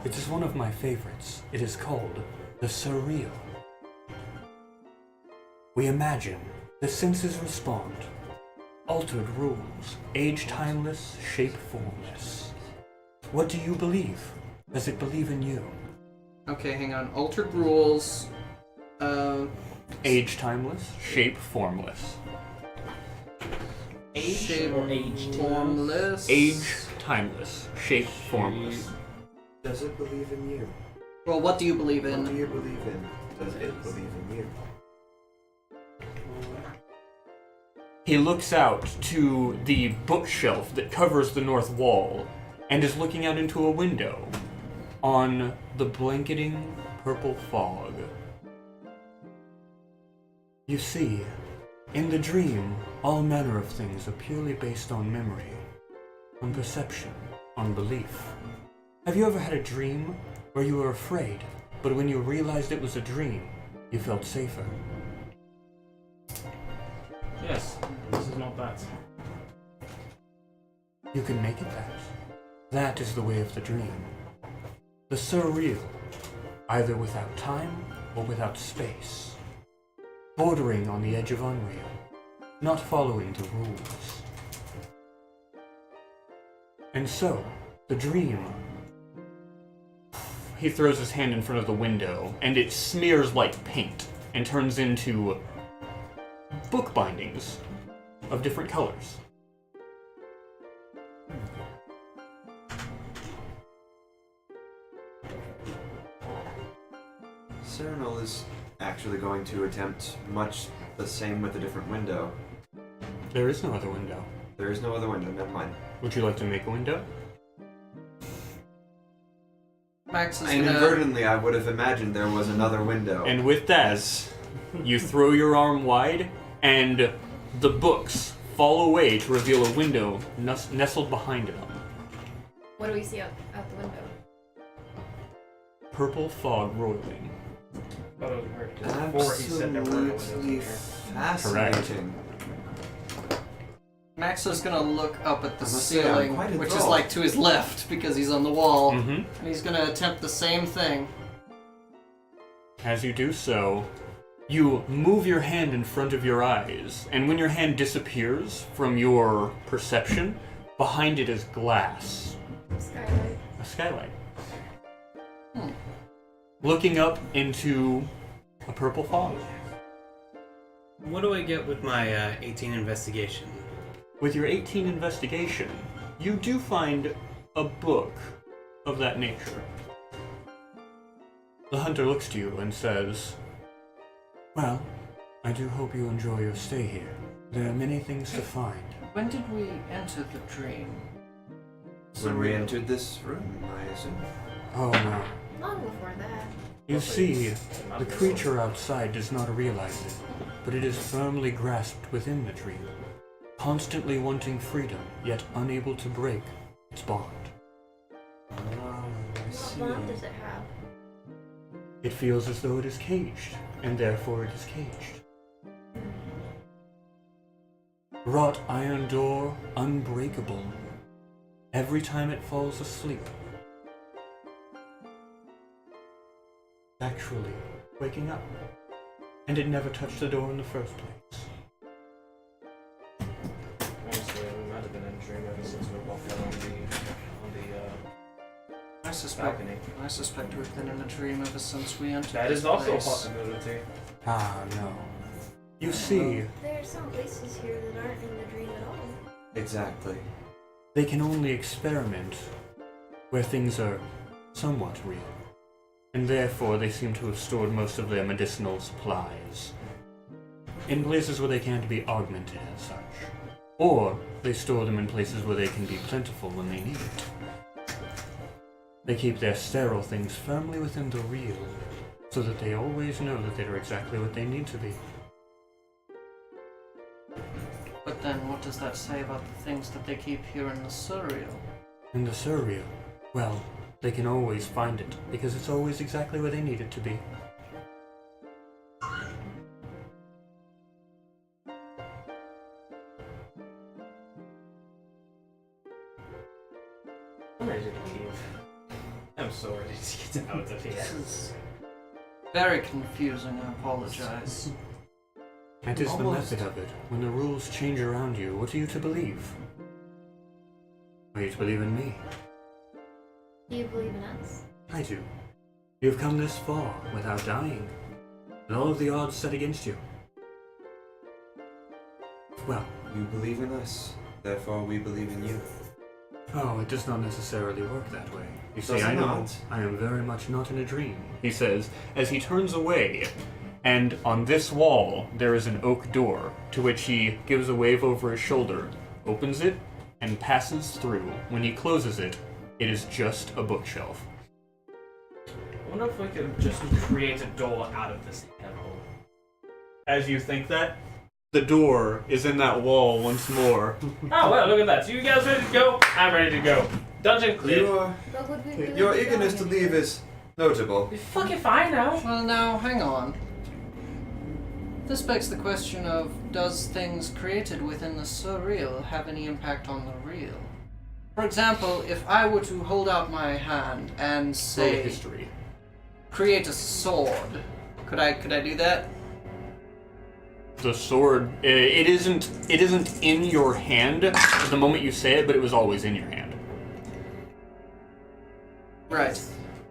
it is one of my favorites. It is called The Surreal. We imagine, the senses respond. Altered rules, age timeless, shape formless. What do you believe? Does it believe in you? Okay, hang on. Altered rules. Age timeless, shape formless. Age Shape or aged? formless. Age timeless, shape formless. Does it believe in you? Well, what do you believe What do in? you believe in? Does it believe in you? He looks out to the bookshelf that covers the north wall and is looking out into a window on the blanketing purple fog. You see, in the dream, all manner of things are purely based on memory, on perception, on belief. Have you ever had a dream where you were afraid, but when you realized it was a dream, you felt safer? Yes, this is not that. You can make it that. That is the way of the dream. The surreal, either without time or without space. Bordering on the edge of unreal, not following the rules. And so, the dream. He throws his hand in front of the window and it smears like paint and turns into book bindings of different colors. Cyrano is actually going to attempt much the same with a different window. There is no other window. There is no other window, never mind. Would you like to make a window? Max is And gonna. inadvertently, I would have imagined there was another window. And with that, you throw your arm wide, and the books fall away to reveal a window nestled behind them. What do we see out the window? Purple fog rolling. Thought it was weird because before he said there were no windows in Absolutely here. fascinating. Max is gonna look up at the I must say, I'm ceiling, quite which is enthralled. like to his left because he's on the wall, Mm-hmm. and he's gonna attempt the same thing. As you do so, you move your hand in front of your eyes, and when your hand disappears from your perception, behind it is glass. Skylight. A skylight. Looking up into a purple fog. What do I get with my 18 investigation? With your 18 investigation, you do find a book of that nature. The hunter looks to you and says, "Well, I do hope you enjoy your stay here. There are many things to find." When did we enter the dream? When we entered this room, I assume. Oh no. Long before that. You see, the creature outside does not realize it, but it is firmly grasped within the dream, constantly wanting freedom, yet unable to break its bond. Oh, I see. What bond does it have? It feels as though it is caged, and therefore it is caged. Wrought iron door, unbreakable. Every time it falls asleep. Actually, waking up. And it never touched the door in the first place. Honestly, we might have been in a dream ever since we walked out on the I suspect. balcony. I suspect we've been in a dream ever since we entered. That this is also a place. possibility. Ah, no. You see, There are some places here that aren't in the dream at all. Exactly. they can only experiment where things are somewhat real. And therefore they seem to have stored most of their medicinal supplies in places where they can't be augmented as such. Or they store them in places where they can be plentiful when they need it. They keep their sterile things firmly within the real, so that they always know that they're exactly what they need to be. But then, what does that say about the things that they keep here in the surreal? In the surreal, well, they can always find it, because it's always exactly where they need it to be. I'm ready to leave. I'm so ready to get out of here. This is very confusing. I apologize. That is the Almost. method of it. When the rules change around you, what are you to believe? Are you to believe in me? Do you believe in us? I do. You've come this far without dying, and all of the odds set against you. Well, You believe in us, therefore we believe in you. oh, it does not necessarily work that way. You see, Does it I know not? I am very much not in a dream, he says, as he turns away. And on this wall, there is an oak door, to which he gives a wave over his shoulder, opens it, and passes through. When he closes it, it is just a bookshelf. I wonder if we could just create a door out of this hole. As you think that, the door is in that wall once more. Oh, well, look at that. So you guys ready to go? I'm ready to go. Dungeon clear. What would we really Your be eagerness to going leave is notable. You're fucking fine now. Well, now, hang on. This begs the question of, does things created within the surreal have any impact on the real? For example, if I were to hold out my hand and Roll say, history. create a sword, could I do that? The sword, it isn't in your hand at the moment you say it, but it was always in your hand. Right.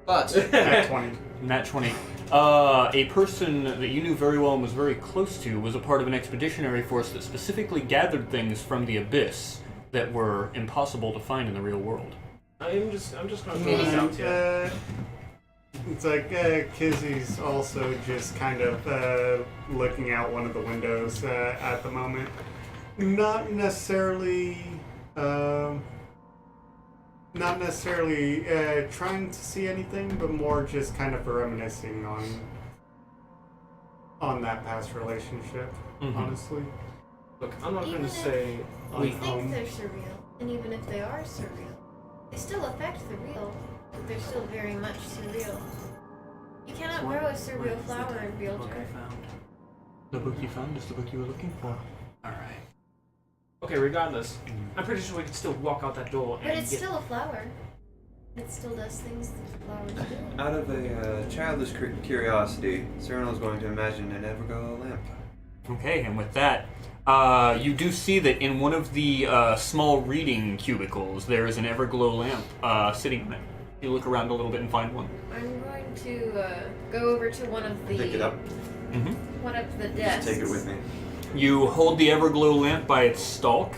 But Nat 20. Nat 20. A person that you knew very well and was very close to was a part of an expeditionary force that specifically gathered things from the abyss that were impossible to find in the real world. I'm just gonna throw this out here. It's like Kizzy's also just kind of looking out one of the windows at the moment. Not necessarily trying to see anything, but more just kind of reminiscing on that past relationship, honestly. Look, I'm not going Even to if say we think they're surreal, and even if they are surreal, they still affect the real, but they're still very much surreal. You cannot grow a surreal flower in real dirt. The book you found is the book you were looking for. Alright. Okay, regardless, I'm pretty sure we could still walk out that door But and it's get... still a flower. It still does things that flowers do. Out of a childish curiosity, Cyrano's going to imagine an Everglow lamp. Okay, and with that, you do see that in one of the small reading cubicles, there is an Everglow lamp sitting on it. You look around a little bit and find one. I'm going to go over to one of the Pick it up. one of the desks. Take it with me. You hold the Everglow lamp by its stalk,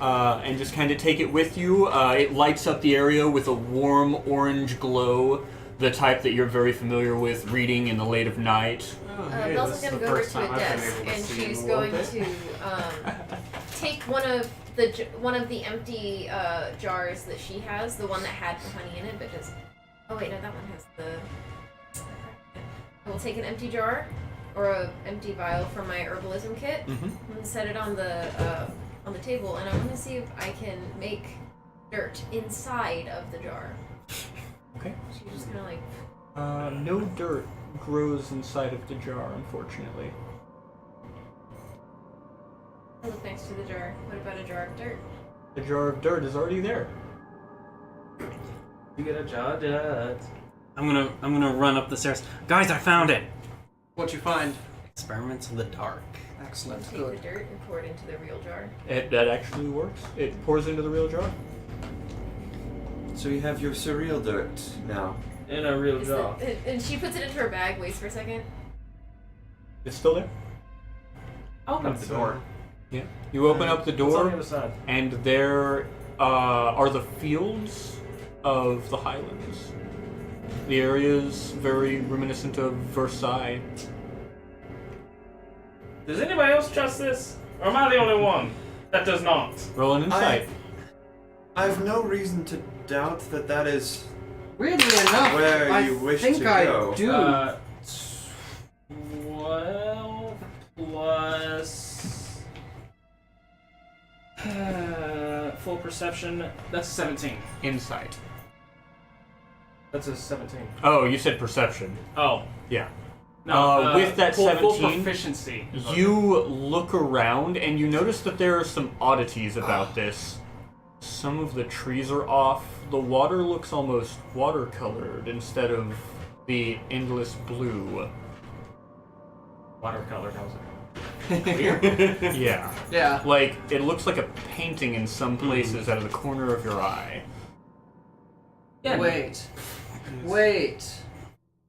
and just kind of take it with you. It lights up the area with a warm orange glow, the type that you're very familiar with reading in the late of night. Belle's going to go over to a desk, and she's going to take one of the empty jars that she has, the one that had the honey in it, but just... Oh wait, no, that one has the... I will take an empty jar, or an empty vial from my herbalism kit, and set it on the table, and I want to see if I can make dirt inside of the jar. Okay. She's just kind of like... No dirt grows inside of the jar, unfortunately. I look next to the jar. What about a jar of dirt? The jar of dirt is already there. You get a jar of dirt. I'm gonna run up the stairs. Guys, I found it! What'd you find? Experiments in the dark. Excellent. Take the dirt and pour it into the real jar. That actually works. It pours into the real jar. So you have your surreal dirt now. In a real jar. And she puts it into her bag, waits for a second. It's still there. Open up the door. Yeah. You open up the What's on door, the other side? and there are the fields of the Highlands. The area is very reminiscent of Versailles. Does anybody else trust this? Or am I the only one that does not? Roll an insight. I have no reason to doubt that is Weirdly enough, where I you wish think to I go. do. 12 plus... full perception. That's a 17. Insight. That's a 17. Oh, you said perception. Oh. Yeah. No, with that full 17, proficiency. you look around and you notice that there are some oddities about this. Some of the trees are off. The water looks almost watercolored instead of the endless blue. Watercolor, how's it? Weird. Yeah. Yeah. Like, it looks like a painting in some places out of the corner of your eye. Yeah. Wait. Wait.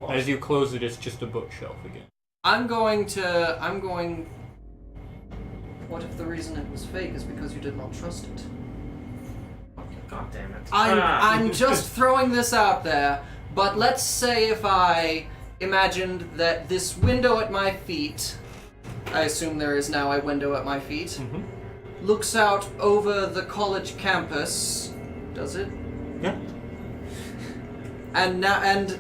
As you close it, it's just a bookshelf again. I'm going... What if the reason it was fake is because you did not trust it? God damn it. I'm just throwing this out there, but let's say if I imagined that this window at my feet, I assume there is now a window at my feet, looks out over the college campus. Does it? Yeah. And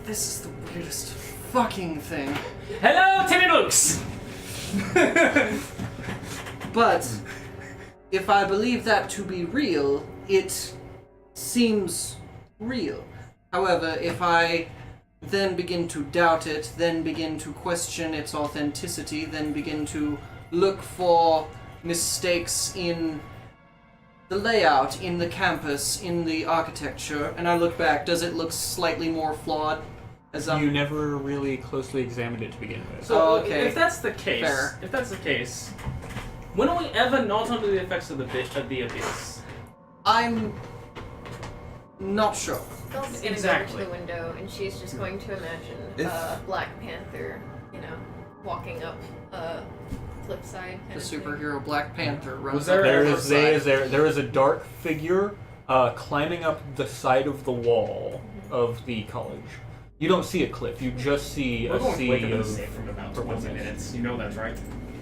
this is the weirdest fucking thing. Hello, Timmy Lukes! But if I believe that to be real, it seems real. However, if I then begin to doubt it, then begin to question its authenticity, then begin to look for mistakes in the layout, in the campus, in the architecture, and I look back, does it look slightly more flawed? As You never really closely examined it to begin with. So, okay. if that's the case, Fair. when are we ever not under the effects of the abyss? I'm not sure. Belle's gonna Exactly. go over to the window, and she's just going to imagine Black Panther, walking up a cliffside. The superhero Black Panther runs there up There the is cliffside. there is a dark figure climbing up the side of the wall of the college. You don't see a cliff. You just see We're a going sea quicker than of safe from about purple 20 mist. minutes. You know that's right.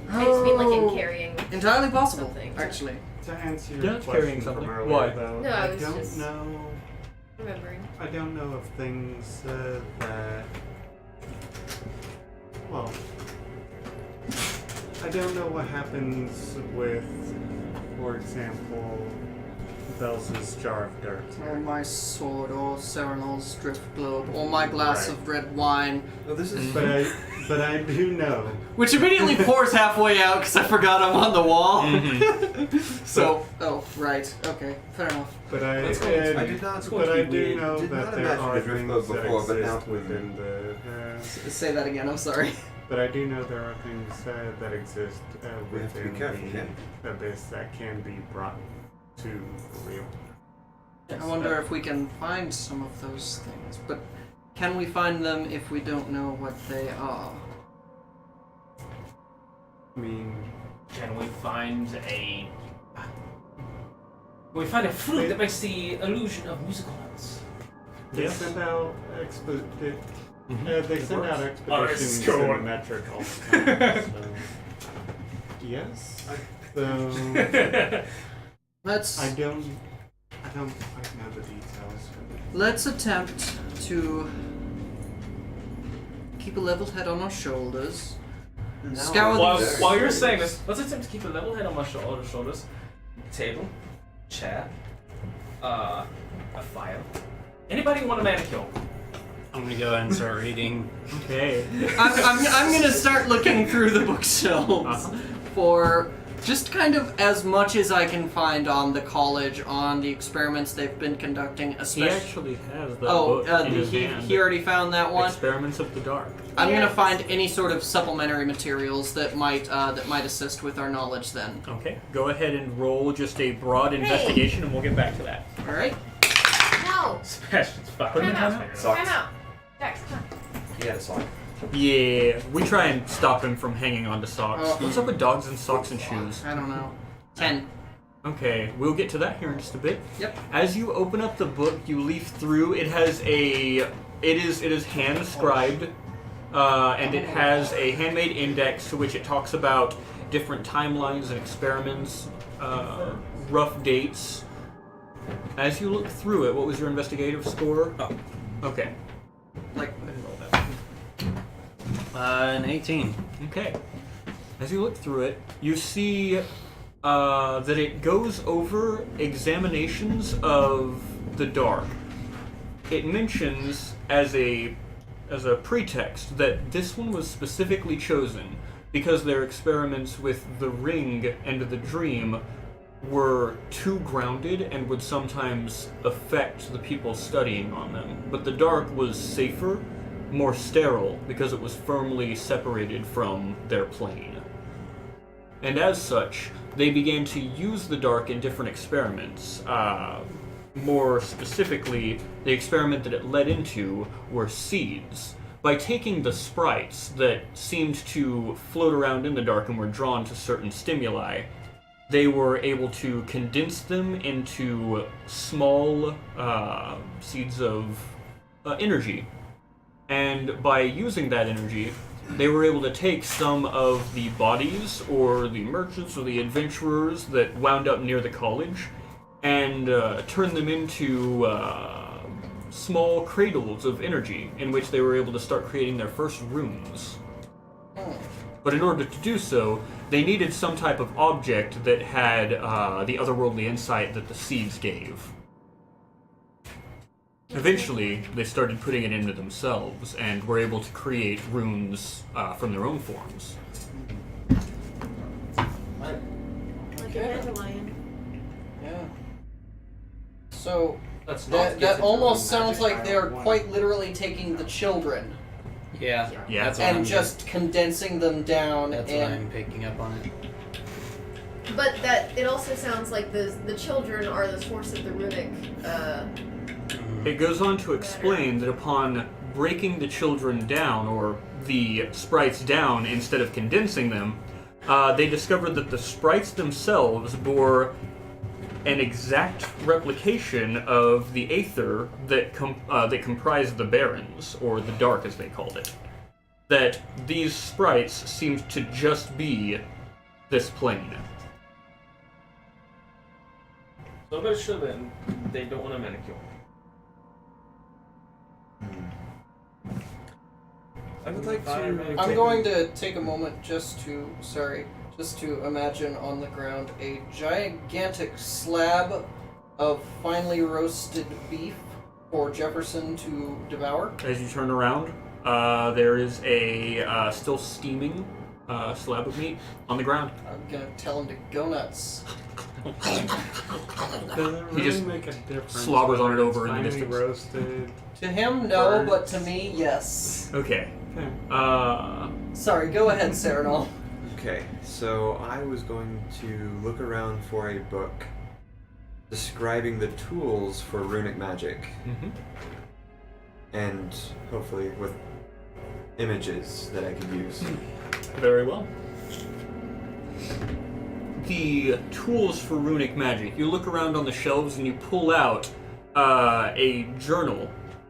I just mean like in carrying. Entirely possible, something. actually. To answer Yeah, your it's carrying question from something. earlier, Why? though, No, I I was don't just- know. Remembering. I don't know of things that. Well, I don't know what happens with, for example, Belz's jar of dirt. Or my sword, or Serenal's drift globe, or my glass Right. of red wine. Well, this is. But I do know. Which immediately pours halfway out because I forgot I'm on the wall. So, right, okay, fair enough. But I I did not. But I do we know did that not there imagine are a drift things boat that before, but now exist within the. Say that again, I'm sorry. But I do know there are things that exist We have to be within careful, the abyss that can be brought to real. I wonder if we can find some of those things, but can we find them if we don't know what they are? I mean, Can we find a? Can we find a fruit that makes the illusion of musical notes? they Yes. send out they send out Alright, expeditions go in on. metric all the time. So. Yes. So Let's I don't quite know the details. let's attempt to keep a level head on our shoulders. Scour While, the while you're saying this, let's attempt to keep a level head on my shoulders. Table, chair, a file. Anybody want a manicure? I'm gonna go ahead and start reading. Okay. I'm gonna start looking through the bookshelves for just kind of as much as I can find on the college, on the experiments they've been conducting, He especially. actually has that Oh, book in his he hand. already found that one. Experiments of the Dark. I'm Yeah. gonna find any sort of supplementary materials that might assist with our knowledge. Then, Okay. Go ahead and roll just a broad investigation, and we'll get back to that. all right. No! Sebastian's fine. Put him in Time timeout. out. Socks. Time out. Dex, come on. He had a sock. Yeah, we try and stop him from hanging on to socks. Oh. What's up with dogs and socks and shoes? I don't know. 10. Okay, we'll get to that here in just a bit. Yep. As you open up the book, you leaf through. It has it is hand scribed, and it has a handmade index to which it talks about different timelines and experiments, rough dates. As you look through it, what was your investigative score? Oh. Okay. Like, An 18. Okay. As you look through it, you see that it goes over examinations of the dark. It mentions as a pretext that this one was specifically chosen because their experiments with the ring and the dream were too grounded and would sometimes affect the people studying on them. But the dark was safer, more sterile, because it was firmly separated from their plane. And as such, they began to use the dark in different experiments. More specifically, the experiment that it led into were seeds. By taking the sprites that seemed to float around in the dark and were drawn to certain stimuli, they were able to condense them into small seeds of energy. And by using that energy, they were able to take some of the bodies or the merchants or the adventurers that wound up near the college and turn them into small cradles of energy in which they were able to start creating their first runes. But in order to do so, they needed some type of object that had the otherworldly insight that the seeds gave. Eventually, they started putting it into themselves and were able to create runes from their own forms. Like a dandelion. yeah. So Let's not that almost sounds like they're quite literally taking the children Yeah. Yeah. That's what and I'm just condensing them down That's what and I'm picking up on it. But that it also sounds like the children are the source of the runic. It goes on to explain that upon breaking the children down, or the sprites down, instead of condensing them, they discovered that the sprites themselves bore an exact replication of the Aether that comprised the Barrens, or the Dark as they called it. That these sprites seemed to just be this plane. So I better show them they don't want a manicure. I would like to. I'm going to take a moment just to imagine on the ground a gigantic slab of finely roasted beef for Jefferson to devour. As you turn around, there is a still steaming slab of meat on the ground. I'm gonna tell him to go nuts. Does it He really just make a difference? slobbers on it whether over it's in the finely distance. roasted. To him, no, but to me, yes. Okay. Sorry, go ahead, Serenol. Okay, so I was going to look around for a book describing the tools for runic magic, and hopefully with images that I could use. Very well. The tools for runic magic. You look around on the shelves and you pull out a journal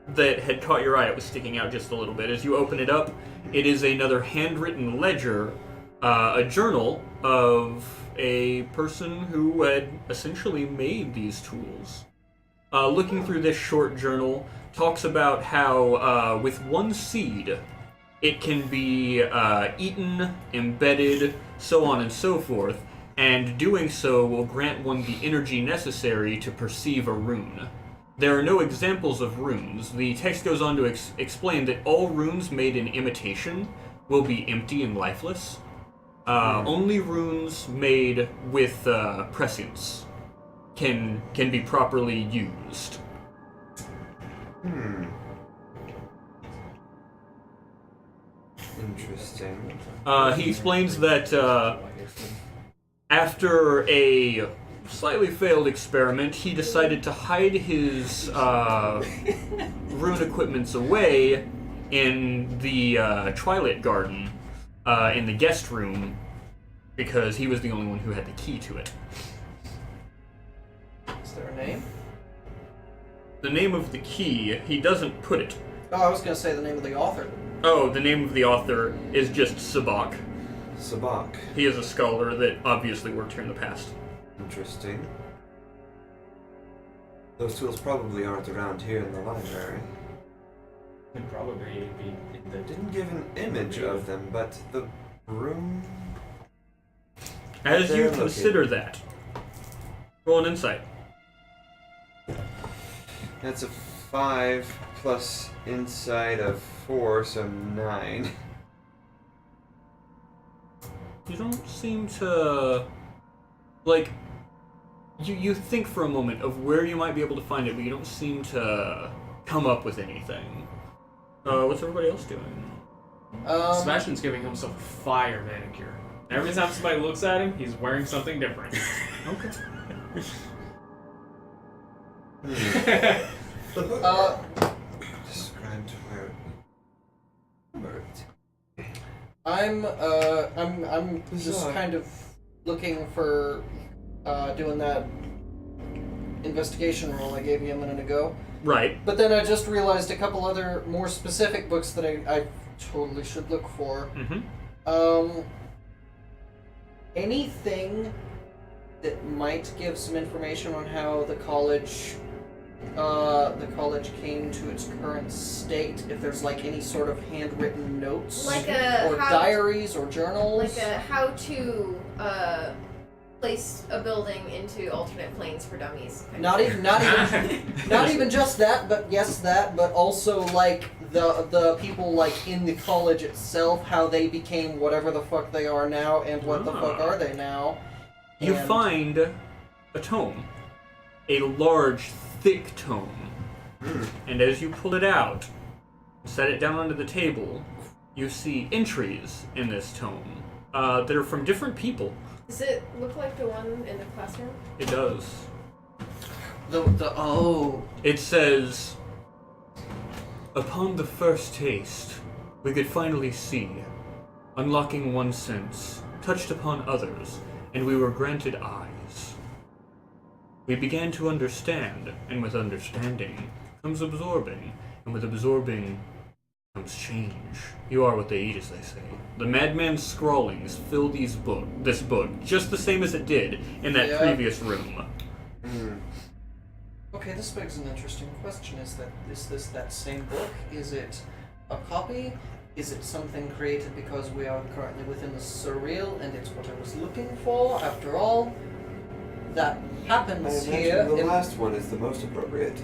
that had caught your eye. It was sticking out just a little bit. As you open it up, it is another handwritten ledger, a journal of a person who had essentially made these tools. Looking through this short journal, talks about how with one seed, it can be eaten, embedded, so on and so forth, and doing so will grant one the energy necessary to perceive a rune. There are no examples of runes. The text goes on to explain that all runes made in imitation will be empty and lifeless. Only runes made with prescience can be properly used. Interesting. He explains that after a slightly failed experiment, he decided to hide his rune equipments away in the Twilight Garden, in the guest room, because he was the only one who had the key to it. Is there a name? The name of the key, he doesn't put it. Oh, I was gonna say the name of the author. Oh, the name of the author is just Sabak. Sabak. He is a scholar that obviously worked here in the past. Interesting. Those tools probably aren't around here in the library. Could probably be in the. Didn't give an image of them, but the room. As you They're consider that, roll an insight. That's a 5 plus insight of 4, so 9. You don't seem to, like, you think for a moment of where you might be able to find it, but you don't seem to come up with anything. What's everybody else doing? Sebastian's giving himself a fire manicure. Every time somebody looks at him, he's wearing something different. Okay. The book described where I'm just Bizarre. kind of looking for doing that investigation roll I gave you a minute ago. Right. But then I just realized a couple other more specific books that I totally should look for. Mm-hmm. Anything that might give some information on how the college came to its current state, if there's like any sort of handwritten notes, Like or diaries or journals, like a how to place a building into alternate planes for dummies. not even just that, but yes, that, but also like the people like in the college itself, how they became whatever the fuck they are now, and what the fuck are they now. You And- find a tome, a large, thick tome, and as you pull it out, set it down onto the table, you see entries in this tome that are from different people. Does it look like the one in the classroom? It does. It says, upon the first taste, we could finally see, unlocking one sense, touched upon others, and we were granted eyes. We began to understand, and with understanding comes absorbing, and with absorbing comes change. You are what they eat, as they say. The madman's scrawlings fill this book, just the same as it did in that previous room. Okay, this begs an interesting question. Is this that same book? Is it a copy? Is it something created because we are currently within the surreal and it's what I was looking for? After all, that happens here. The last one is the most appropriate.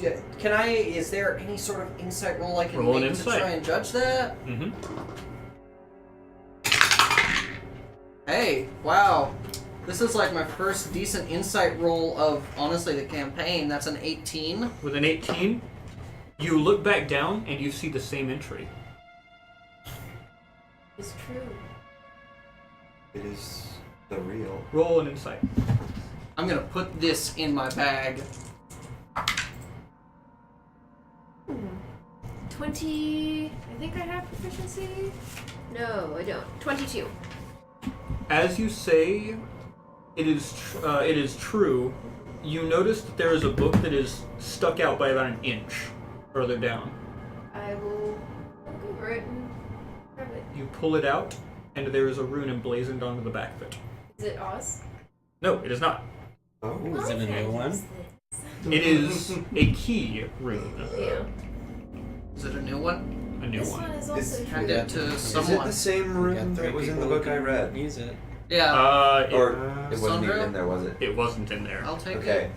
Is there any sort of insight roll I can Roll an make to insight. try and judge that? Mm-hmm. Hey, wow. This is like my first decent insight roll of, honestly, the campaign. That's an 18. With an 18, you look back down and you see the same entry. It's true. It is the real. Roll an insight. I'm gonna put this in my bag. 20. I think I have proficiency. No, I don't. 22. As you say, it is true. You notice that there is a book that is stuck out by about an inch further down. I will look over it and grab it. You pull it out, and there is a rune emblazoned onto the back of it. Is it Oz? No, it is not. Oh, Is it a new one? It is a key rune. Yeah. Is it a new one? A new This one. one is also Hand true. it to Is it someone. the same room that was in the book I read? Use it. Yeah, It Or it wasn't Sandra? even in there, was it? it wasn't in there. I'll take Okay. it.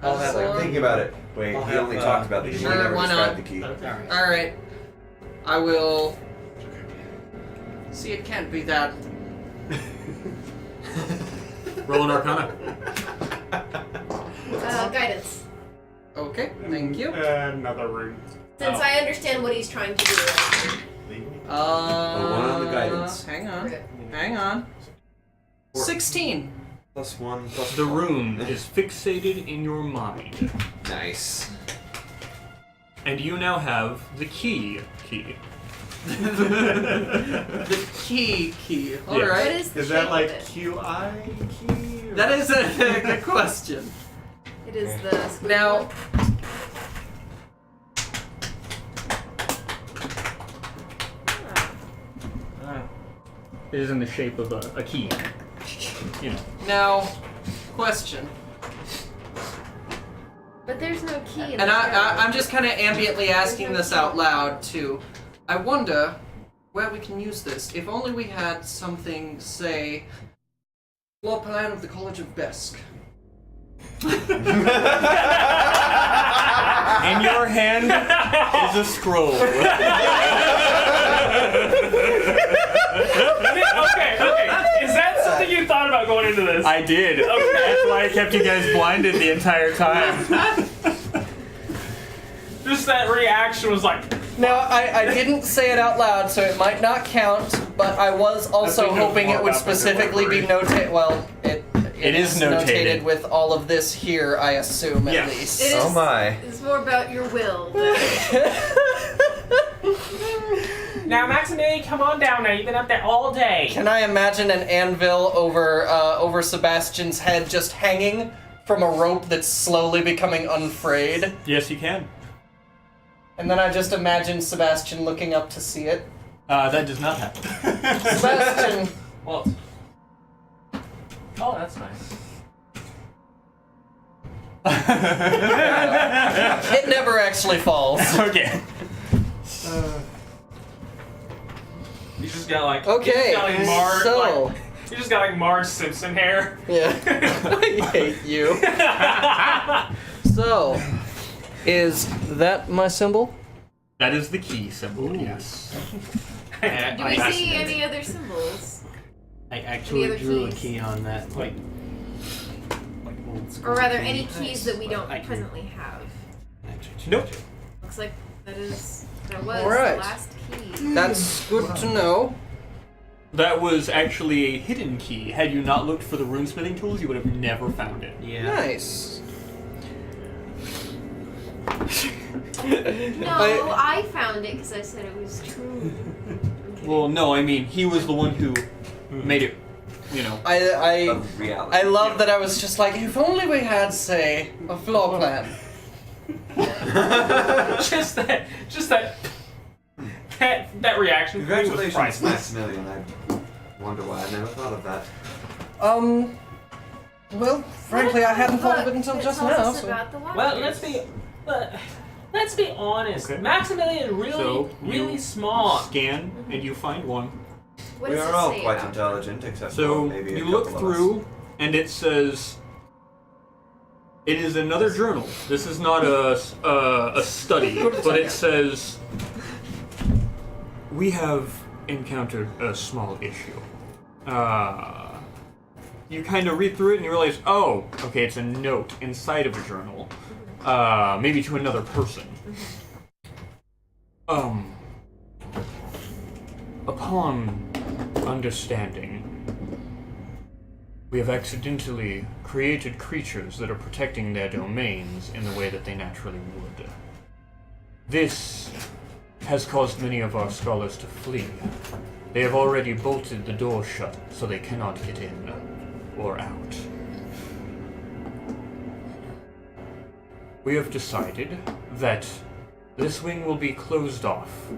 I was like thinking about it. Wait, I'll he have, only talked about the key. sure, He never why described not? the key. Alright. I will... See, it can't be that. Roll an Arcana. Guidance. Okay, thank you. Another room. Since I understand what he's trying to do. one on the guidance. Hang on. 16. +1, +1. The rune is fixated in your mind, Nice. and you now have the key. The key. Yes. Alright. What is the Is shape that of like it? QI key? Or? That is a good question. It is the squid Now, one. It is in the shape of a key. You know. now, question. But there's no key in And the I'm just kind of ambiently asking this out loud, too. I wonder where we can use this. If only we had something, say, floor plan of the College of Besk. In your hand is a scroll. Okay. Is that something you thought about going into this? I did. Okay. That's why I kept you guys blinded the entire time. Just that reaction was like, Now, I didn't say it out loud, so it might not count, but I was also think it's hoping more it would about the specifically be delivery. notated. Well, it is notated. with all of this here, I assume, at Yes. least. It Oh is- my. It's more about your will. now Maximilian, come on down now. You've been up there all day. Can I imagine an anvil over Sebastian's head just hanging from a rope that's slowly becoming unfrayed? Yes, you can. And then I just imagine Sebastian looking up to see it. That does not happen. Sebastian! Well, oh, that's nice. It never actually falls. Okay. You just got like Okay, you just got like Marge, so- like, you just got like Marge Simpson hair. Yeah. I hate you. So, is that my symbol? That is the key symbol, yes. Do we see any other symbols? I Any actually other drew a keys? key on that, like old school Or rather, key. any keys that we don't I can- presently have? Nope. Looks like that was Alright. the last key. That's good to know. That was actually a hidden key. Had you not looked for the runesmithing tools, you would have never found it. Yeah. Nice. No, I found it because I said it was true. Well, no, I mean, he was the one who made it you know. Of reality. I love that I was just like, if only we had, say, a floor plan. just that reaction. Congratulations, priceless. Maximilian. I wonder why I never thought of that. Well, frankly, I hadn't thought of it until just now. So. Well, let's be honest. Okay. Maximilian So, really you smart. Scan, and you find one. What We does are it all say quite about intelligent, except So for maybe a you couple look of us. through, and it says, it is another journal. This is not a study, but it says, we have encountered a small issue. You kind of read through it and you realize, oh, okay, it's a note inside of a journal, maybe to another person. Upon understanding, we have accidentally created creatures that are protecting their domains in the way that they naturally would. This has caused many of our scholars to flee. They have already bolted the door shut so they cannot get in or out. We have decided that this wing will be closed off,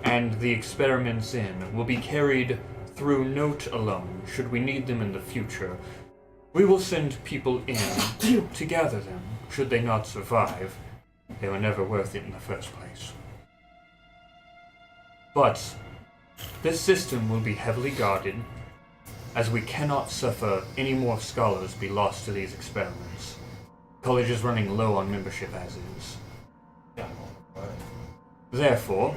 and the experiments in will be carried through note alone, should we need them in the future. We will send people in to gather them, should they not survive. They were never worth it in the first place. But this system will be heavily guarded, as we cannot suffer any more scholars be lost to these experiments. College is running low on membership as is. Therefore,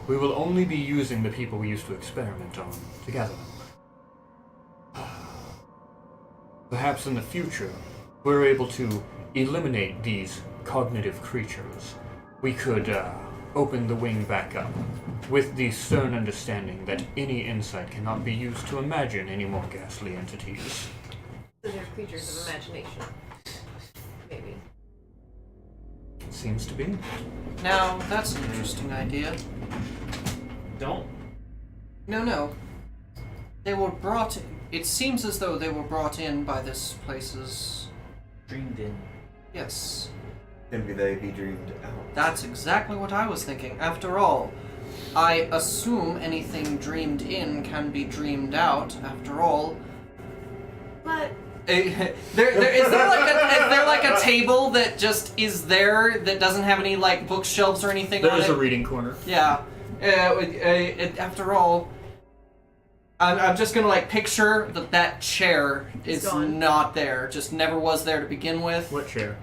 we will only be using the people we used to experiment on to gather them. Perhaps in the future, we're able to eliminate these cognitive creatures. We could open the wing back up, with the stern understanding that any insight cannot be used to imagine any more ghastly entities. So they're creatures of imagination. Maybe. It seems to be. Now, that's an interesting idea. Don't. No. They were brought in. It seems as though they were brought in by this place's... Dreamed in. Yes. Can they be dreamed out? That's exactly what I was thinking. After all, I assume anything dreamed in can be dreamed out. After all, But is there like a table that just is there that doesn't have any like bookshelves or anything on it? There's a reading corner. Yeah. After all, I'm just gonna like picture that chair It's is gone. not there. Just never was there to begin with. What chair?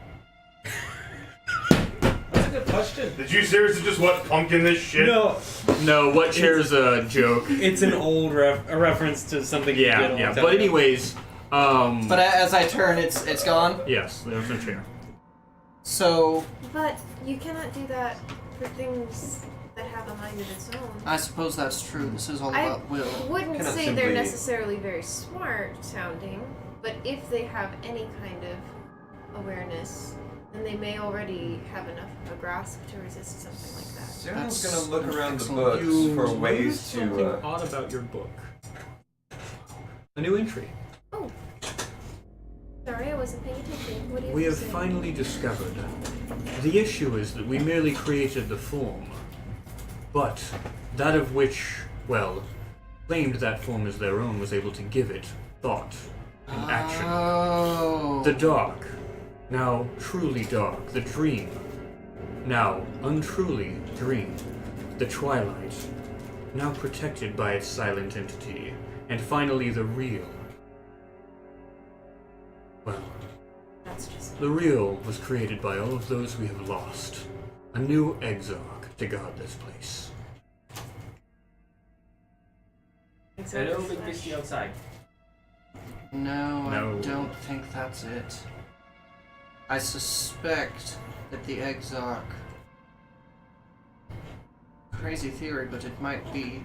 That's a good question. Did you seriously just pumpkin this shit? No, what chair's a joke? It's an old a reference to something. you did a long Yeah. time But ago. anyways, But as I turn, it's gone. yes, there's a chair. So But you cannot do that for things that have a mind of its own. I suppose that's true. This is all I about will. wouldn't Cannot say they're simply- necessarily very smart sounding, but if they have any kind of awareness, then they may already have enough of a grasp to resist something like that. Cyrano's That's gonna look around the excellent. books You for noticed ways something to. odd about your book. A new entry. Oh. Sorry, I wasn't paying attention. What do you We have say? finally discovered. The issue is that we merely created the form, but that of which, well, claimed that form as their own was able to give it thought and action. Oh. The dark, now truly dark, the dream, now untruly dream, the twilight, now protected by its silent entity, and finally the real. Well, That's just. the real was created by all of those we have lost. A new exarch to guard this place. Hello, big beastie outside. No, No. I don't think that's it. I suspect that the Exarch... Crazy theory, but it might be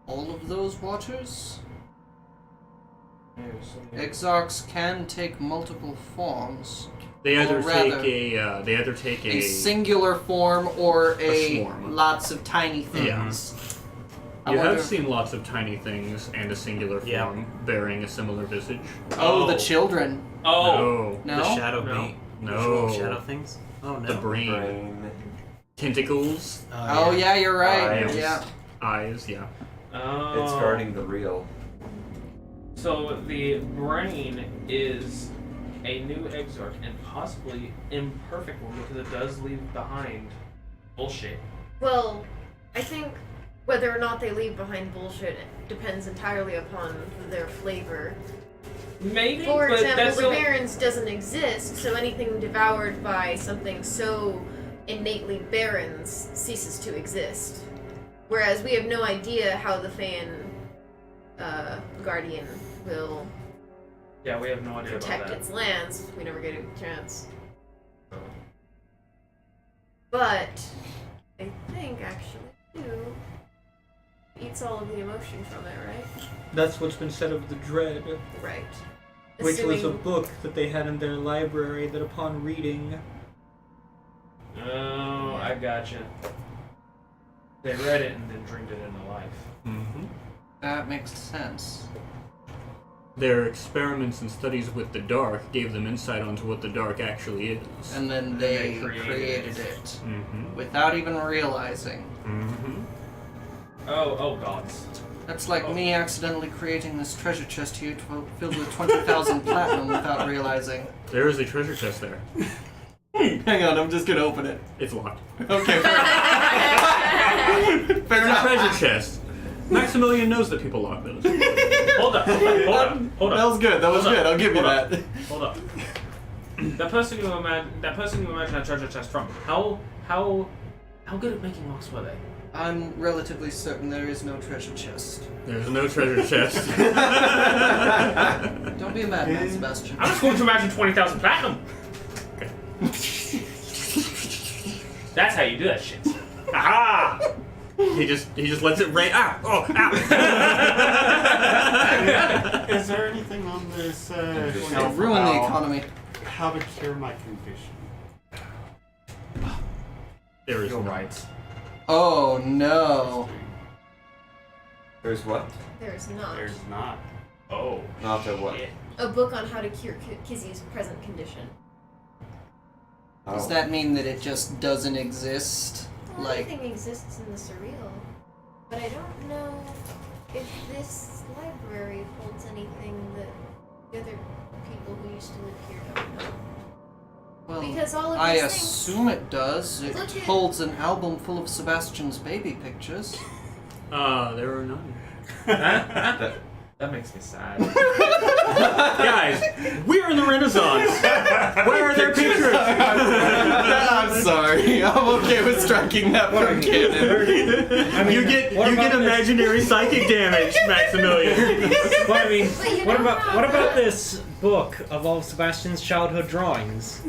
all of those waters? Exarchs can take multiple forms. They either Or rather, take a singular form or A swarm. lots of tiny things. Yeah. You wonder have if- seen lots of tiny things and a singular Yeah. form bearing a similar visage. Oh, the children. Oh. No. No? The shadow No. bait. No. Shadow things. Oh no. The brain. Tentacles. Oh yeah, you're right. Eyes. Yeah. Eyes, yeah. Oh. It's guarding the real. So the brain is a new exarch and possibly imperfect one because it does leave behind bullshit. Well, I think whether or not they leave behind bullshit depends entirely upon their flavor. Maybe, For but example, that's the the barrens doesn't exist, so anything devoured by something so innately barren ceases to exist. Whereas we have no idea how the Fan Guardian will yeah, we have no idea protect about that. its lands. We never get a chance. But I think actually too eats all of the emotion from it, right? That's what's been said of the Dread, Right. which was a Assuming- book that they had in their library that upon reading... Oh, I gotcha. They read it and then dreamed it into life. Mm-hmm. That makes sense. Their experiments and studies with the dark gave them insight onto what the dark actually is. And then they created it Mm-hmm. without even realizing. Mm-hmm. Oh gods. That's like me accidentally creating this treasure chest here filled with 20,000 platinum without realizing. There is a treasure chest there. Hang on, I'm just gonna open it. It's locked. Okay, fair It's a treasure chest. Maximilian knows that people lock those. Hold up. That was good. That was good. I'll give you that. Hold up. That person you imagine that treasure chest from. How good at making locks were they? I'm relatively certain there is no treasure chest. There's no treasure chest. Don't be a madman, Sebastian. I'm just going to imagine 20,000 platinum. Okay. That's how you do that shit. Ah! He just lets it rain. Ah! Oh! Ow! Is there anything on this It'll shelf ruin the about economy. how to cure my condition? There is You're no. right. Oh no. There's what? There's not. There's not. Oh. Not a what? shit. A book on how to cure Kizzy's present condition. Does Oh. that mean that it just doesn't exist? Well, Like, everything exists in the surreal, but I don't know if this library holds anything that the other people who used to live here don't know. well, Because all of I these things. assume it does. It Look at- holds an album full of Sebastian's baby pictures. There are none. That makes me sad. Guys, we're in the Renaissance. Where are their pictures? I'm sorry. I'm okay with striking that from canon. You get imaginary psychic damage, Maximilian. Well, I mean, But you what know about how what about the- this book of all of Sebastian's childhood drawings?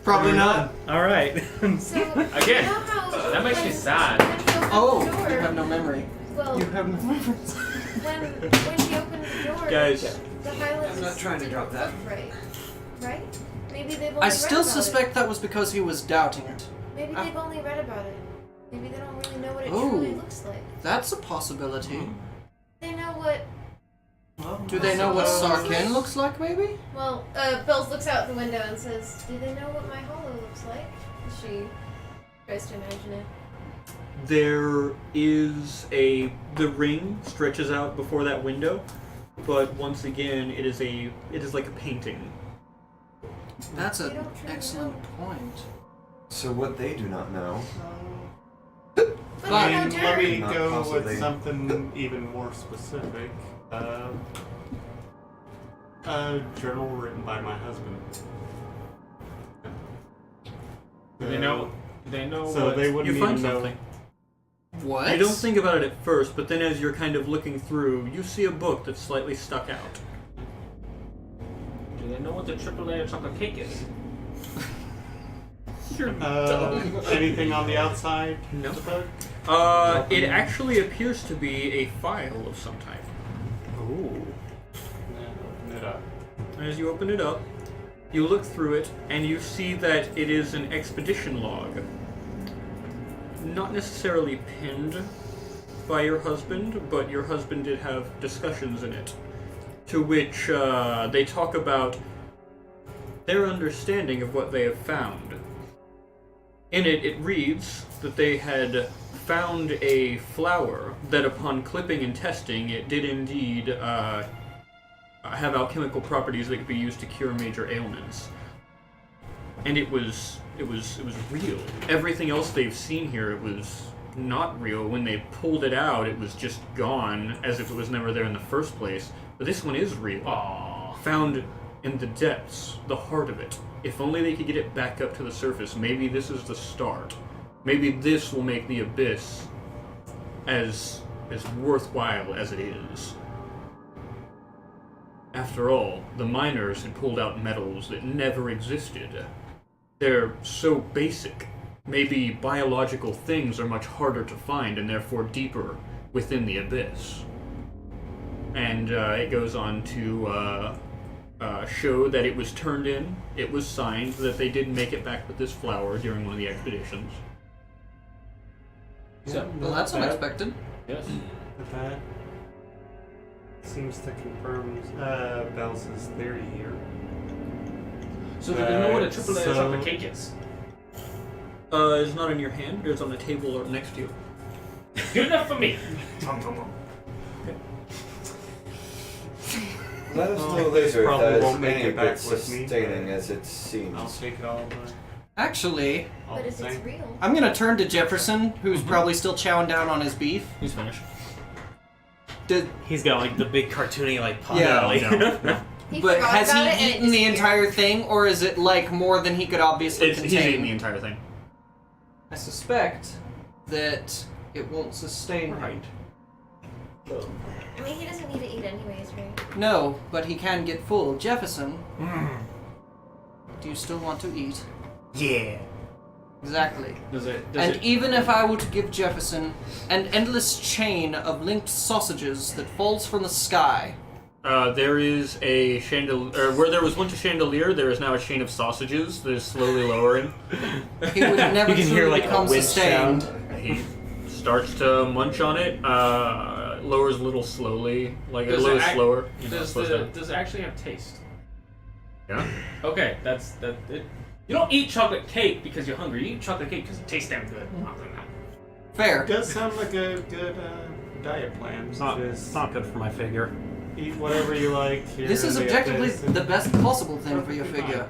Probably not. All right. So, Again, you know how that makes me when- sad. When she opened Oh, the door, you have no memory. well, You have no memory. when she opened the door, Guys. the Highlands I'm not trying to didn't drop that. look right. Right? Maybe they've only I read still about suspect it. that was because he was doubting it. Maybe Ah. they've only read about it. Maybe they don't really know what it Oh. truly looks like. That's a possibility. They know what. Do they know what Sarkin looks like, maybe? Well, Bells looks out the window and says, "Do they know what my hollow looks like?" She tries to imagine it. There is the ring stretches out before that window, but once again, it is like a painting. That's You an don't truly excellent know. point. So what they do not know. But I they know mean, let me Not go possibly. with something even more specific. A journal written by my husband. Do they know? Do they know? So what, they wouldn't You find even know. something. What? You don't think about it at first, but then as you're kind of looking through, you see a book that's slightly stuck out. Do they know what the triple layer chocolate cake is? Anything on the outside? No. of the book? It actually appears to be a file of some type. Ooh. Open it up. As you open it up, you look through it, and you see that it is an expedition log. Not necessarily pinned, by your husband, but your husband did have discussions in it, to which they talk about their understanding of what they have found. In it, it reads that they had found a flower that upon clipping and testing, it did indeed have alchemical properties that could be used to cure major ailments. And it was real. Everything else they've seen here, it was not real. When they pulled it out, it was just gone, as if it was never there in the first place. But this one is real. Aww. Found in the depths, the heart of it. If only they could get it back up to the surface, maybe this is the start. Maybe this will make the abyss as worthwhile as it is. After all, the miners had pulled out metals that never existed. They're so basic. Maybe biological things are much harder to find and therefore deeper within the abyss. And it goes on to show that it was turned in, it was signed, that they did make it back with this flower during one of the expeditions. So, Well, that's unexpected. yes. That seems to confirm Bells' theory here. So do they know what a triple layer So- chocolate cake is? It's not in your hand, it's on the table or next to you. Good enough for me. Let us know This later if probably that is won't make any it back bit with me, sustaining but as it seems. I'll take it all Actually, all But the if it's same. real. I'm gonna turn to Jefferson, who's probably still chowing down on his beef. He's finished. Did, He's got like the big cartoony like pot Yeah. belly. No. He but forgot has about it and he it eaten the disappeared. entire thing, or is it like more than he could obviously He's contain? eating the entire thing. I suspect that it won't sustain him. Right. I mean, he doesn't need to eat anyways, right? No, but he can get full. Jefferson, do you still want to eat? Yeah. Exactly. Does it? And even if I were to give Jefferson an endless chain of linked sausages that falls from the sky, There is a chandelier, where there was once a chandelier, there is now a chain of sausages that is slowly lowering. he would never You can hear, truly like, a become wind sustained. He starts to munch on it, lowers a little slowly, like a Does little it act- slower. Does it actually have taste? Yeah. Okay, that's that. You don't eat chocolate cake because you're hungry. You eat chocolate cake because it tastes damn good. Other than that. Fair. It does sound like a good diet plan. It's not Just good for my figure. eat whatever you like. Here This is in the objectively abyss and- the best possible thing for your Perfectly figure.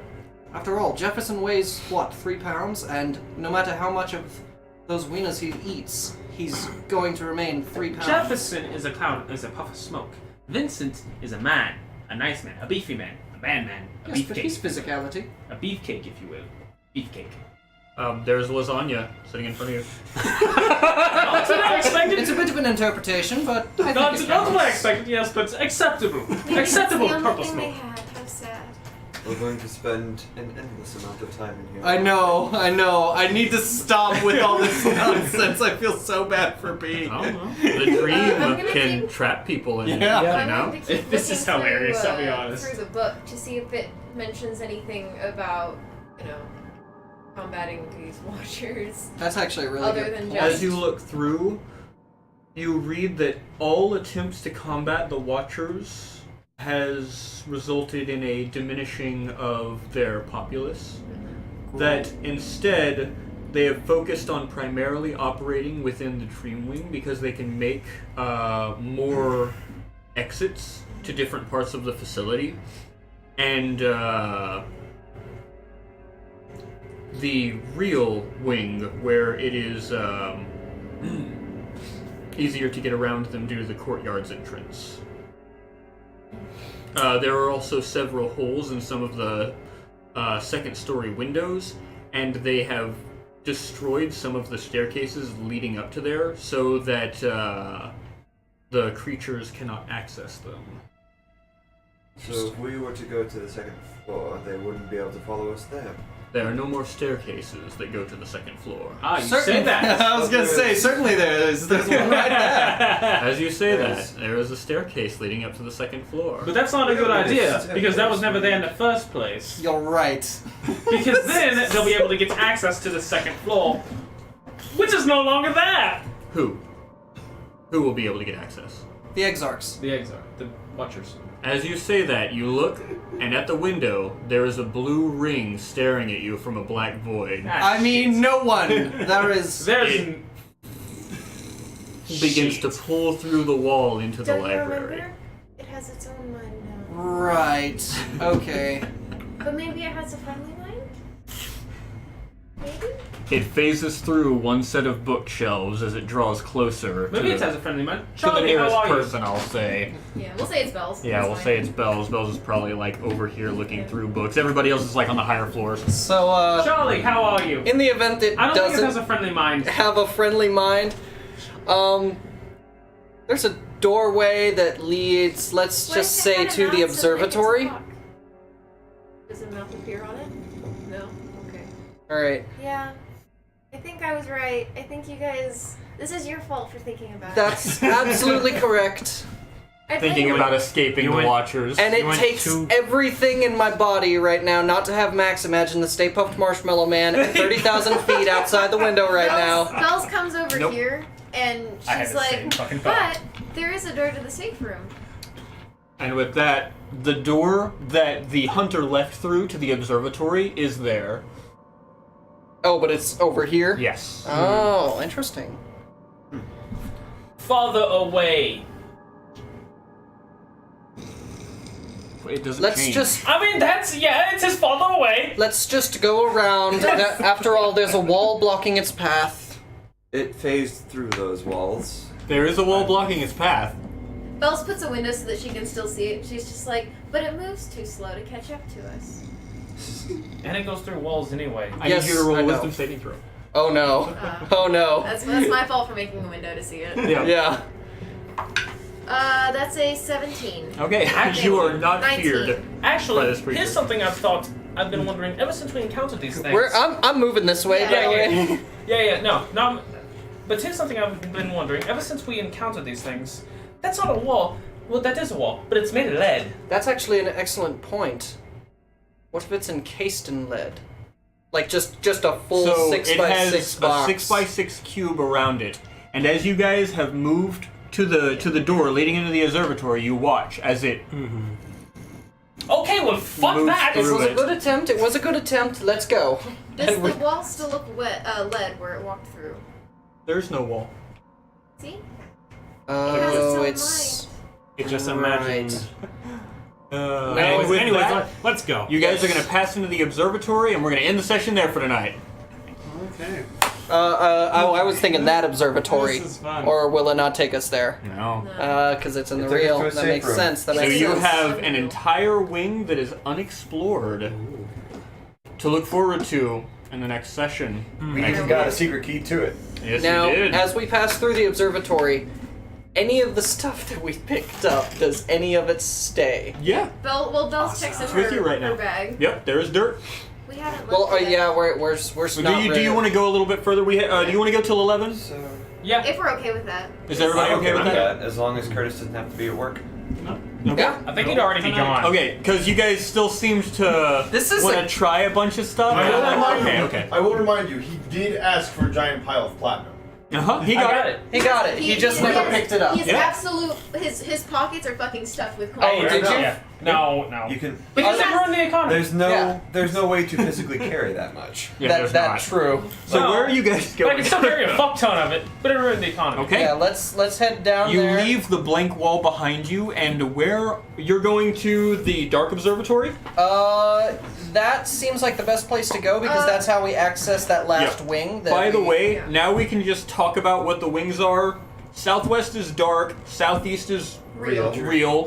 After all, Jefferson weighs, what, 3 pounds? And no matter how much of those wieners he eats, he's going to remain 3 pounds. Jefferson is a cloud, is a puff of smoke. Vincent is a man, a nice man, a beefy man, a man, a Yes, but beefcake, he's physicality. a beefcake, if you will, beefcake. There's lasagna sitting in front of you. Not what I expected. It's a bit of an interpretation, but I think Not it what I counts. expected. Yes, but acceptable. Maybe Acceptable. that's the Purple only thing smoke. they had. How sad. We're going to spend an endless amount of time in here. I know. I need to stop with all this nonsense. I feel so bad for B. I don't know. The dream I'm gonna can keep- trap people in Yeah. it, I'm you know? going to keep This is looking hilarious, through, I'll be honest. through the book to see if it mentions anything about, combating these watchers. That's actually a really Other good than point. As you look through, you read that all attempts to combat the Watchers has resulted in a diminishing of their populace. That instead, they have focused on primarily operating within the Dreamwing because they can make more exits to different parts of the facility. And the real wing, where it is easier to get around them due to the courtyard's entrance. There are also several holes in some of the second-story windows, and they have destroyed some of the staircases leading up to there so that the creatures cannot access them. So if we were to go to the second floor, they wouldn't be able to follow us there. There are no more staircases that go to the second floor. Ah, you Certainly, said that. I was gonna say, certainly there's one right there. As you say Yes. that, there is a staircase leading up to the second floor. But that's not a good Yeah, but idea it's- because that was never there in the first place. You're right. Because then they'll be able to get access to the second floor, which is no longer there. Who? Who will be able to get access? The Exarchs. The eggs are the Watchers. As you say that, you look, and at the window, there is a blue ring staring at you from a black void. I mean, no one. There is. It begins to pull through the wall into the Don't you library. remember? It has its own mind now. Right. Okay. But maybe it has a friendly mind? Maybe? It phases through one set of bookshelves as it draws closer Maybe to it the, has a friendly mind. to the Charlie, how nearest are you? person, I'll say. Yeah, we'll say it's Bells. Yeah, That's we'll fine. say it's Bells. Bells is probably like over here looking through books. Everybody else is like on the higher floors. So, Charlie, how are you? in the event it I don't think it doesn't has a friendly mind. have a friendly mind, there's a doorway that leads, let's What just if it say, had a to the mouth so that it gets a observatory. clock? Does a mouth appear on it? No? Okay. Alright. Yeah. I think I was right. I think you guys... This is your fault for thinking about it. That's absolutely correct. I Thinking think- about escaping the Watchers. And it takes everything in my body right now not to have Max imagine the Stay Puft Marshmallow Man at 30,000 feet outside the window right now. Bells comes over Nope. here, and I had she's the same like, fucking thought. but there is a door to the safe room. And with that, the door that the hunter left through to the observatory is there. Oh, but it's over here? Yes. Oh, interesting. Farther away. It doesn't Let's change. just I mean, it says farther away. let's just go around. After all, there's a wall blocking its path. It phased through those walls. There is a wall blocking its path. Bells puts a window so that she can still see it. She's just like, but it moves too slow to catch up to us. And it goes through walls anyway. I Yes, need you to roll I a know. wisdom saving throw. Oh no. Oh no. That's my fault for making a window to see it. Yeah. Yeah. That's a 17. Okay, you are not 19. feared. By Actually, this creature. here's something I've been wondering ever since we encountered these things. I'm moving this way, Yeah. by the way. No. But here's something I've been wondering ever since we encountered these things. That's not a wall. Well, that is a wall, but it's made of lead. That's actually an excellent point. What if it's encased in lead? Like just a full So 6 it by has 6 a box. 6x6 cube around it, and as you guys have moved to the door leading into the observatory, you watch as it Okay, well, fuck moves that. It through was a good attempt. It was a good attempt. Let's go. Does And we- the wall still look lead where it walked through? There's no wall. See? Oh, It it's It just Right. imagined. And with anyways, that, let's go. you guys are going to pass into the observatory, and we're going to end the session there for tonight. Okay. I was thinking that observatory, This is fun. or will it not take us there? No. Because it's in the It took us real. to a That safe makes room. sense. That So makes you sense. have an entire wing that is unexplored to look forward to in the next session. We even got a secret key to it. Yes, Now, you did. as we pass through the observatory, any of the stuff that we picked up, does any of it stay? Yeah. Bells checks in It's with you right her now. bag. Yep, there is dirt. We haven't Well, looked yet. yeah, we're So not do you ready. want to go a little bit further? Do you want to go till 11? So Yeah. If we're okay with that. Is everybody I'm okay with that? as long as Curtis doesn't have to be at work. Okay. Yeah. I think he'd already be gone. Okay, because you guys still seemed to This is want a- to try a bunch of stuff. I will remind you. Okay. I will remind you. He did ask for a giant pile of platinum. He I got got it. it. He got it. He just never picked it up. He's Yeah. absolute. His pockets are fucking stuffed with coins. Oh, did you? Yeah. No. You can. Because it ruined the economy. Yeah. There's no way to physically carry that much. Yeah, that there's that not. true. So No. where are you guys But I going? can still carry a fuck ton of it, but it ruined the economy. Okay. Yeah, let's head down You there. leave the blank wall behind you, and where you're going to the Dark Observatory? That seems like the best place to go because that's how we access that last Yeah. wing. That By the we- way, now we can just talk about what the wings are. Southwest is dark, southeast is Real.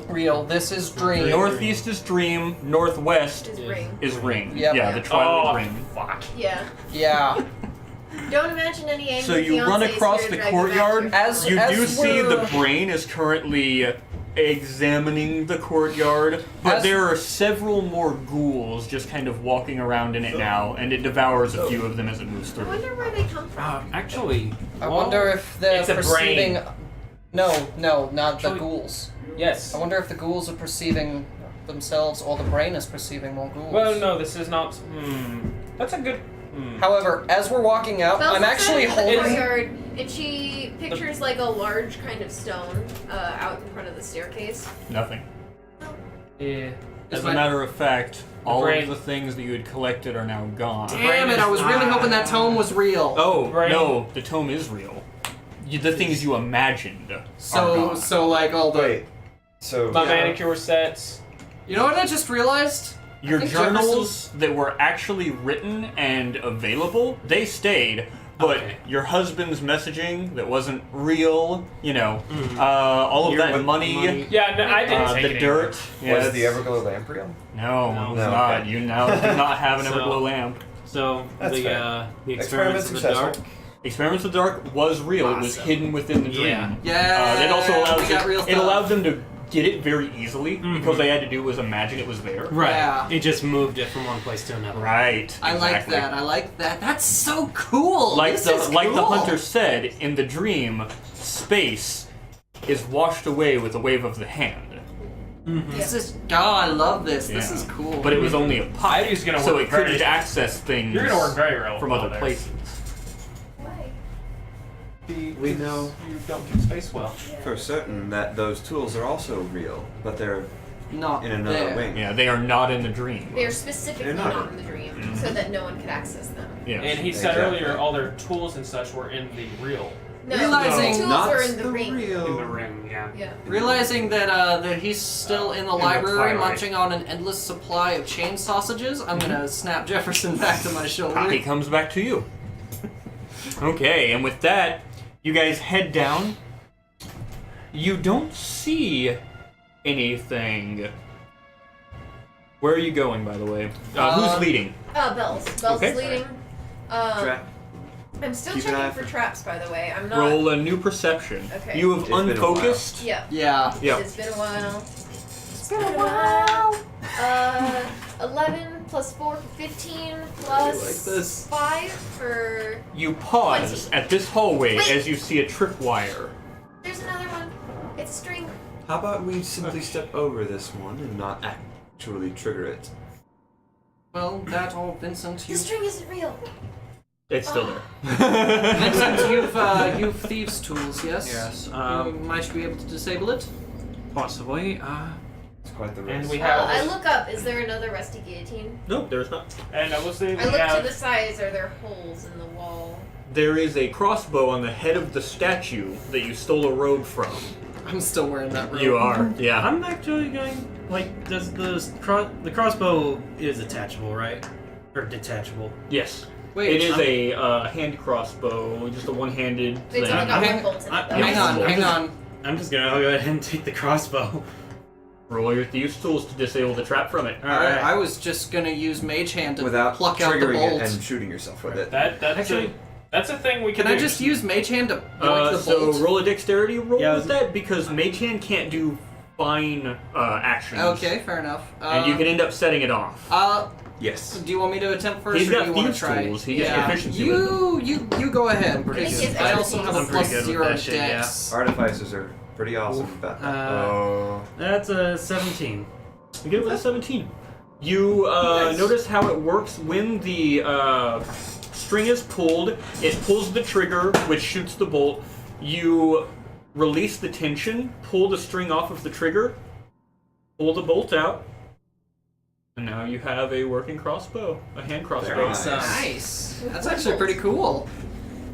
real. This is dream. Northeast is dream, northwest Is ring. is ring. Yep. Yeah, the Twilight Oh, Ring. fuck. Yeah. Yeah. Don't imagine any angry So you run fiancés across here the dragging you back courtyard. to your As- You as do see we're- the brain is currently examining the courtyard, but As- there are several more ghouls just kind of walking around in it now, and it devours a few of them as it moves I through. wonder where they come from. Actually, I wonder if they're it's a perceiving. brain. No, not the Actually- ghouls. yes. I wonder if the ghouls are perceiving themselves or the brain is perceiving more ghouls. Well, no, this is not. That's a good. However, as we're walking out, Bells I'm looks actually out into the holding. courtyard, and she pictures like a large kind of stone out in front of the staircase. Nothing. Yeah. As a matter of fact, all brain- of the things that you had collected are now gone. Damn it! I was really hoping that tome was real. Oh, Brain- no, the tome is real. The things you imagined are gone. So like all the. Wait. So My manicure sets. You know what I just realized? Your I think journals that were actually written and available, they stayed. But your husband's messaging that wasn't real, you know, all of that money, Yeah, no, I didn't take the it dirt. anywhere. was the Everglow lamp real? No, No. it's No, not. okay. You now do not have an So- Everglow lamp. So That's the fair. experiments of the dark. Experiments of the Dark was real. It was Awesome. hidden within the dream. Yeah. Yeah. It also allowed we got real it allowed them to get it very easily because they had to do was imagine it was there. Right. Yeah. It just moved it from one place to another. Right. I like exactly. that. I like that. That's so cool. Like this the is like the cool. hunter said in the dream, space is washed away with a wave of the hand. This is. Oh, I love this. This Yeah. is cool. But it was only a pop, Ivy's gonna so work it couldn't very- access things. You're gonna work very well from with other all places. Why? We know You don't keep space well. for certain that those tools are also real, but they're Not in another there. wing. Yeah, they are not in the dream. They're specifically They're not. not in the dream, so that no one could access them. Yeah. And he said Exactly. earlier all their tools and such were in the real. No, Realizing- the tools Not are in the the ring. real. In the ring, yeah. Yeah. Realizing that that he's still in the In the library twilight. munching on an endless supply of chain sausages, I'm gonna snap Jefferson back to my shoulder. He comes back to you. Okay, and with that, you guys head down. You don't see anything. Where are you going, by the way? Who's leading? Bells. Bells Okay. is leading. Trap. I'm still Keep an eye checking for traps, by the way. I'm not. Roll a new perception. Okay. You have It's been a while. unfocused. Yeah. Yeah. Yeah. It's been a while. It's been a while. 11 plus 4 for 15 plus like this. 5 for. You pause 20. at this hallway Wait. as you see a tripwire. There's another one. It's a string. How about we simply step over this one and not actually trigger it? Well, that all Vincent, The you string isn't real. It's still there. Vincent, you've thieves' tools, yes? Yes. You might be able to disable it. Possibly. It's quite the And risk. we have. I look up. Is there another rusty guillotine? No, there's not. And I will say we I look have. to the sides. Are there holes in the wall? There is a crossbow on the head of the statue that you stole a robe from. I'm still wearing that robe. You are, yeah. I'm actually going. Like, does the crossbow is attachable, right? Or detachable? Yes. Wait, It is a hand crossbow, just a one-handed It's thing. only got one bolt in it. though. Hang on. I'm just gonna go ahead and take the crossbow. Roll your thieves' tools to disable the trap from it. Alright. I was just gonna use Mage Hand to Without pluck out the triggering bolt. it and shooting yourself with it. That's Actually- that's a thing we can Can I do. just use Mage Hand to yoink the So bolt? roll a dexterity roll Yeah, I with was- that because Mage Hand can't do fine actions. Okay, fair enough. And you can end up setting it off. Yes. Do you want me to attempt first, He's or got do you want thieves' to try? tools. He gets proficiency You go ahead. pretty because good. I also have a I'm pretty plus good with 0 that shit, yeah. dex. Artificers are pretty awesome about that. Oh. That's a 17. You get it with a 17. You notice how it works when the string is pulled. It pulls the trigger, which shoots the bolt. You release the tension, pull the string off of the trigger, pull the bolt out, and now you have a working crossbow, a hand crossbow. Very nice. Nice. That's actually pretty cool.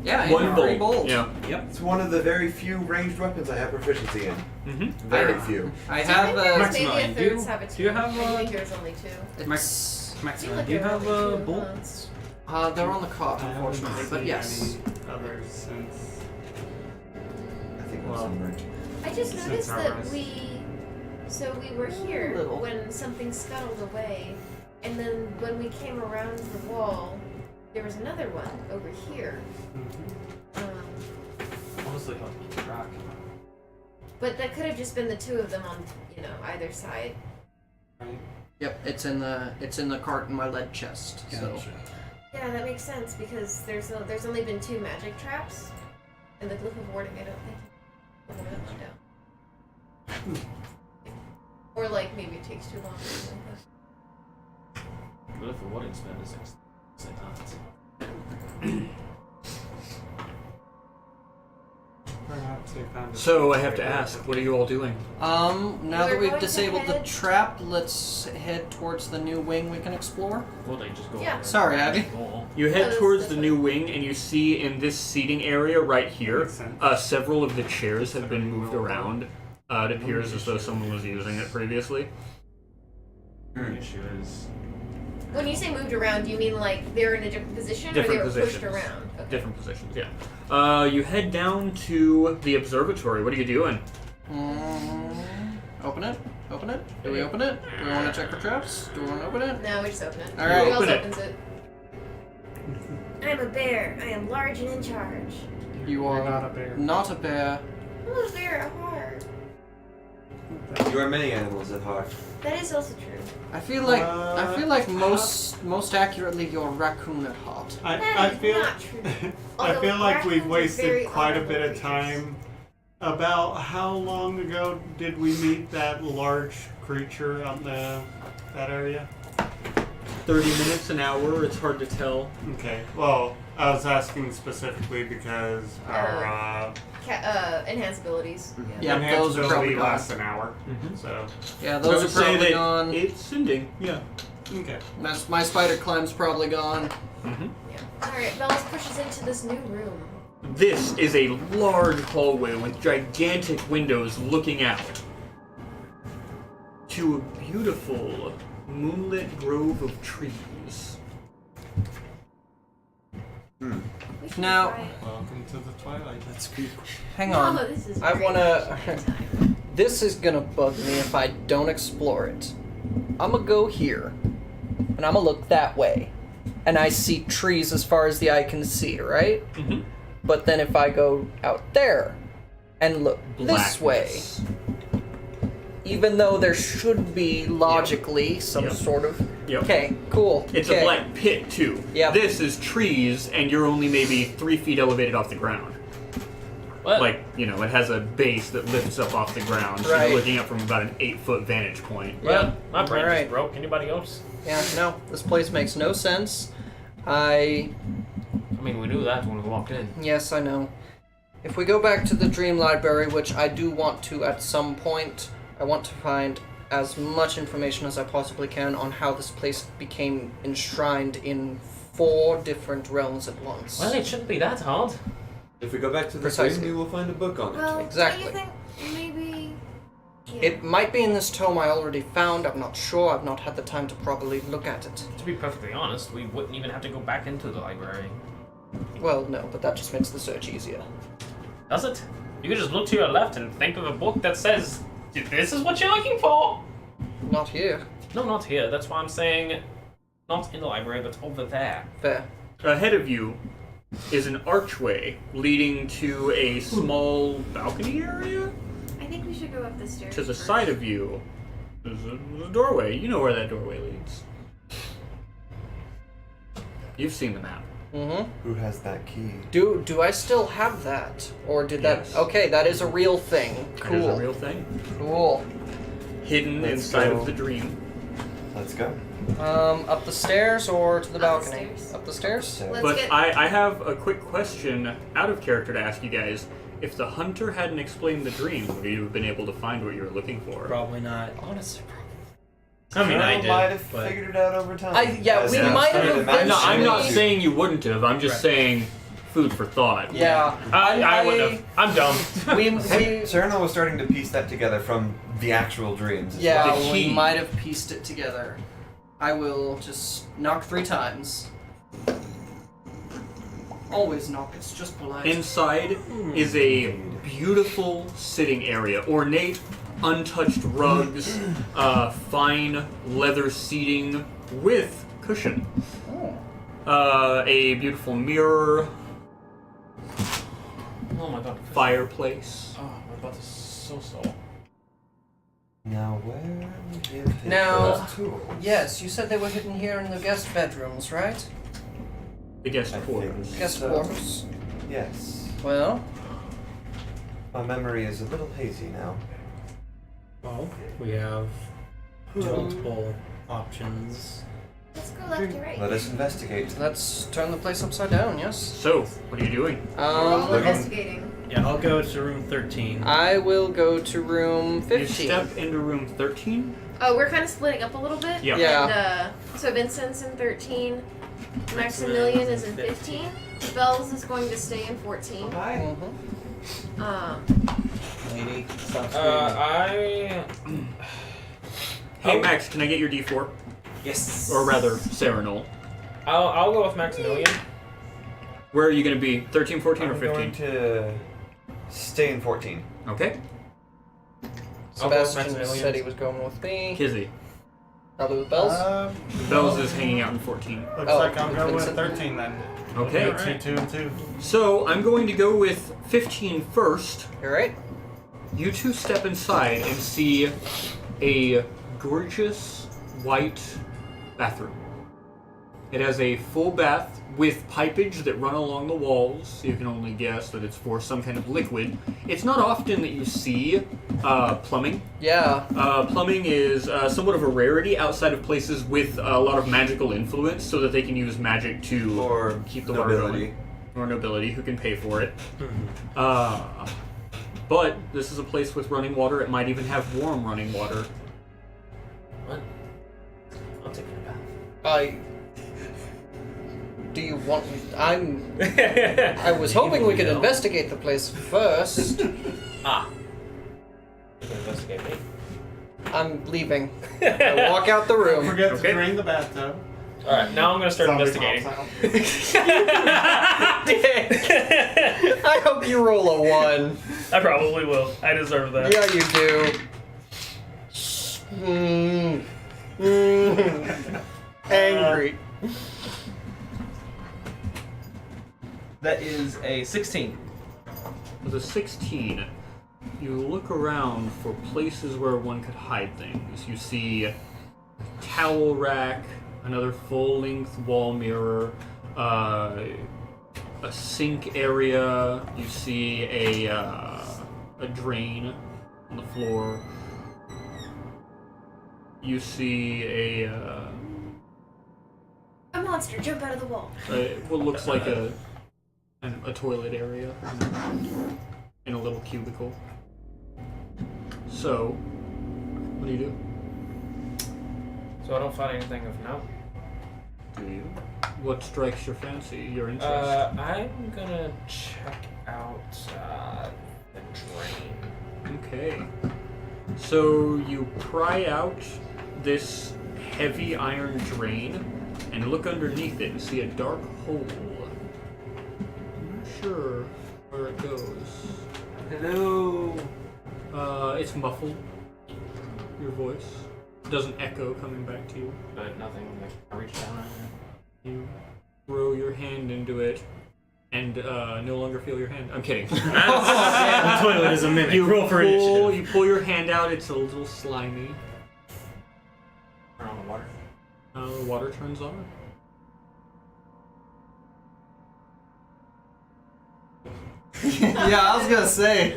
Yeah, One and bolt. free bolt. Yeah. It's one of the very few ranged weapons I have proficiency in. Mm-hmm. Very few. I have Maybe Maximum, a do you- thirds have it do you too. have, I think there's only 2. It's, Maximum, do you have a bolt? they're on the cot, I haven't unfortunately, but seen yes. any others since. I think Well, that's I just Since noticed our that rest. we were here Little. when something scuttled away, and then when we came around the wall, there was another one over here. Honestly, how to keep track. But that could have just been the 2 of them on, either side. Yep, it's in the cart in my lead chest. So Yeah, that makes sense because there's only been 2 magic traps, and the glyph of warding. I don't think will hold that one down. Or like maybe it takes too long. Or something like that. But if the wedding spend is same time. once they found. So I have to ask, what are you all doing? Now that We're we've going to disabled the head- trap, let's head towards the new wing we can explore. Well, they just go. Yeah. over there. Sorry, Abby. You Oh, head this- towards this the one. new wing, and you see in this seating area right here, Makes sense. several of the chairs have been moved around. It appears as though someone was using it previously. The issue is. When you say moved around, do you mean like they're in a different position Different or they were positions. pushed around? Okay. Different positions, yeah. You head down to the observatory. What are you doing? Open it? Open it? Do we open it? Do we want to check for traps? Do we want to open it? No, we just open it. All right. Who else Open it. opens it? I'm a bear. I am large and in charge. You are You're not a bear. Not a bear. I'm a bear at heart. You are many animals at heart. That is also true. I feel like most accurately you're raccoon at heart. That I is feel not true. I Although feel like we've raccoons are very wasted quite a bit honorable of creatures. time. About how long ago did we meet that large creature on that area? 30 minutes, an hour, it's hard to tell. Okay. Well, I was asking specifically because our Enhanced abilities. Yeah, enhanced those are ability probably gone. lasts an hour. Mhm. So Yeah, I those would are say probably that gone. It's sending, yeah. okay. My spider climb's probably gone. Mm-hmm. Yeah. Alright, Bellis pushes into this new room. This is a large hallway with gigantic windows looking out to a beautiful moonlit grove of trees. We should Now- try it. Welcome to the Twilight. That's good. Hang on. Oh, this is I great. wanna. Time. This is gonna bug me if I don't explore it. I'm gonna go here, and I'm gonna look that way, and I see trees as far as the eye can see, right? Mm-hmm. But then if I go out there and look this way, even though there should be logically some Yep. sort of. Yep. Okay, cool. It's okay. a black pit too. Yep. This is trees, and you're only maybe 3 feet elevated off the ground. What? Like, you know, it has a base that lifts up off the ground. So Right. you're looking up from about an 8-foot vantage point. Well, my brain Alright. just broke. Anybody else? Yeah, no, this place makes no sense. I mean, we knew that when we walked in. Yes, I know. If we go back to the Dream Library, which I do want to at some point, I want to find as much information as I possibly can on how this place became enshrined in 4 different realms at once. Well, it shouldn't be that hard. If we go back to the Precisely. stream, we will find a book on it. Well, Exactly. do you think maybe... Yeah. It might be in this tome I already found, I'm not sure, I've not had the time to properly look at it. To be perfectly honest, we wouldn't even have to go back into the library. Well, no, but that just makes the search easier. Does it? You could just look to your left and think of a book that says, this is what you're looking for! Not here. No, not here. That's why I'm saying, not in the library, but over there. Fair. Ahead of you is an archway leading to a small balcony area. I think we should go up the stairs. To the first. side of you is a doorway. You know where that doorway leads. You've seen the map. Mm-hmm. Who has that key? Do I still have that? Or did Yes. that... Okay, that is a real thing. It is Cool. a real thing. Cool. Hidden Let's inside go. of the dream. Let's go. Up the stairs or to the Up the balcony? stairs. Up the stairs? So, Let's But get... I have a quick question out of character to ask you guys. If the hunter hadn't explained the dream, would you have been able to find what you were looking for? Probably not. Honestly, I mean, I Colonel might did, have but figured it out over time. We As might have an eventually... I'm not Actually- saying you wouldn't have. I'm just Right. saying food for thought. Yeah. I would have. I'm dumb. We Cyrano was starting to piece that together from the actual dreams. as yeah, well. The we key. might have pieced it together. I will just knock 3 times. Always knock, it's just polite. Inside is a beautiful sitting area. Ornate, untouched rugs, fine leather seating with cushion. A beautiful mirror, Oh my god. fireplace. Oh, my butt is so sore. Now where would you take Now- those tools? Yes, you said they were hidden here in the guest bedrooms, right? The guest I quarters. think Guest so. quarters. Yes. Well, My memory is a little hazy now. well, we have multiple options. Let's go left to right. Let us investigate. let's turn the place upside down, yes? So, what are you doing? We're all Looking- investigating. Yeah, I'll go to room 13. I will go to room 15. You step into room 13. Oh, we're kind of splitting up a little bit. Yeah. Yeah. And, so Vincent's in 13. Maximilian is in 15. Bells is going to stay in 14. Mhm. Lady, stop I. Hey Max, can I get your D4? Yes. Or rather, Serenol. I'll go with Maximilian. Where are you going to be? 13, 14, or I'm 15? going to stay in 14. Okay. I'll go with Sebastian Maximilian. said he was going with me. Kizzy. Probably with Bells. Bells is hanging out in 14. Looks Oh, like I'm with going with Vincent. 13 then. Okay. Alright. 2, 2, and 2. So I'm going to go with 15 first. Alright. You two step inside and see a gorgeous white bathroom. It has a full bath with pipage that run along the walls. You can only guess that it's for some kind of liquid. It's not often that you see plumbing. Yeah. Plumbing is somewhat of a rarity outside of places with a lot of magical influence so that they can use magic to Or keep the water nobility. going. Or nobility who can pay for it. But this is a place with running water. It might even have warm running water. What? I'll take a bath. Do you want me? I was hoping we could investigate the place first. You can investigate me. I'm leaving. I walk out the room. Don't forget to drain the bathtub. Alright, now I'm gonna start Zombie investigating. pops out. I hope you roll a 1. I probably will. I deserve that. Yeah, you do. Angry. That is a 16. With a 16, you look around for places where one could hide things. You see a towel rack, another full-length wall mirror, a sink area. You see a drain on the floor. You see a monster jump out of the wall. what looks like a toilet area in a little cubicle. So, what do you do? So I don't find anything of note. Do you? What strikes your fancy, your interest? I'm gonna check out the drain. Okay. So you pry out this heavy iron drain and look underneath it and see a dark hole. I'm not sure where it goes. Hello. It's muffled. Your voice doesn't echo coming back to you. But nothing, like, I reach down on it. You throw your hand into it and no longer feel your hand. I'm kidding. The toilet is a mimic. You Roll for initiative. You pull your hand out. It's a little slimy. Turn on the water. The water turns on. Yeah, I was gonna say.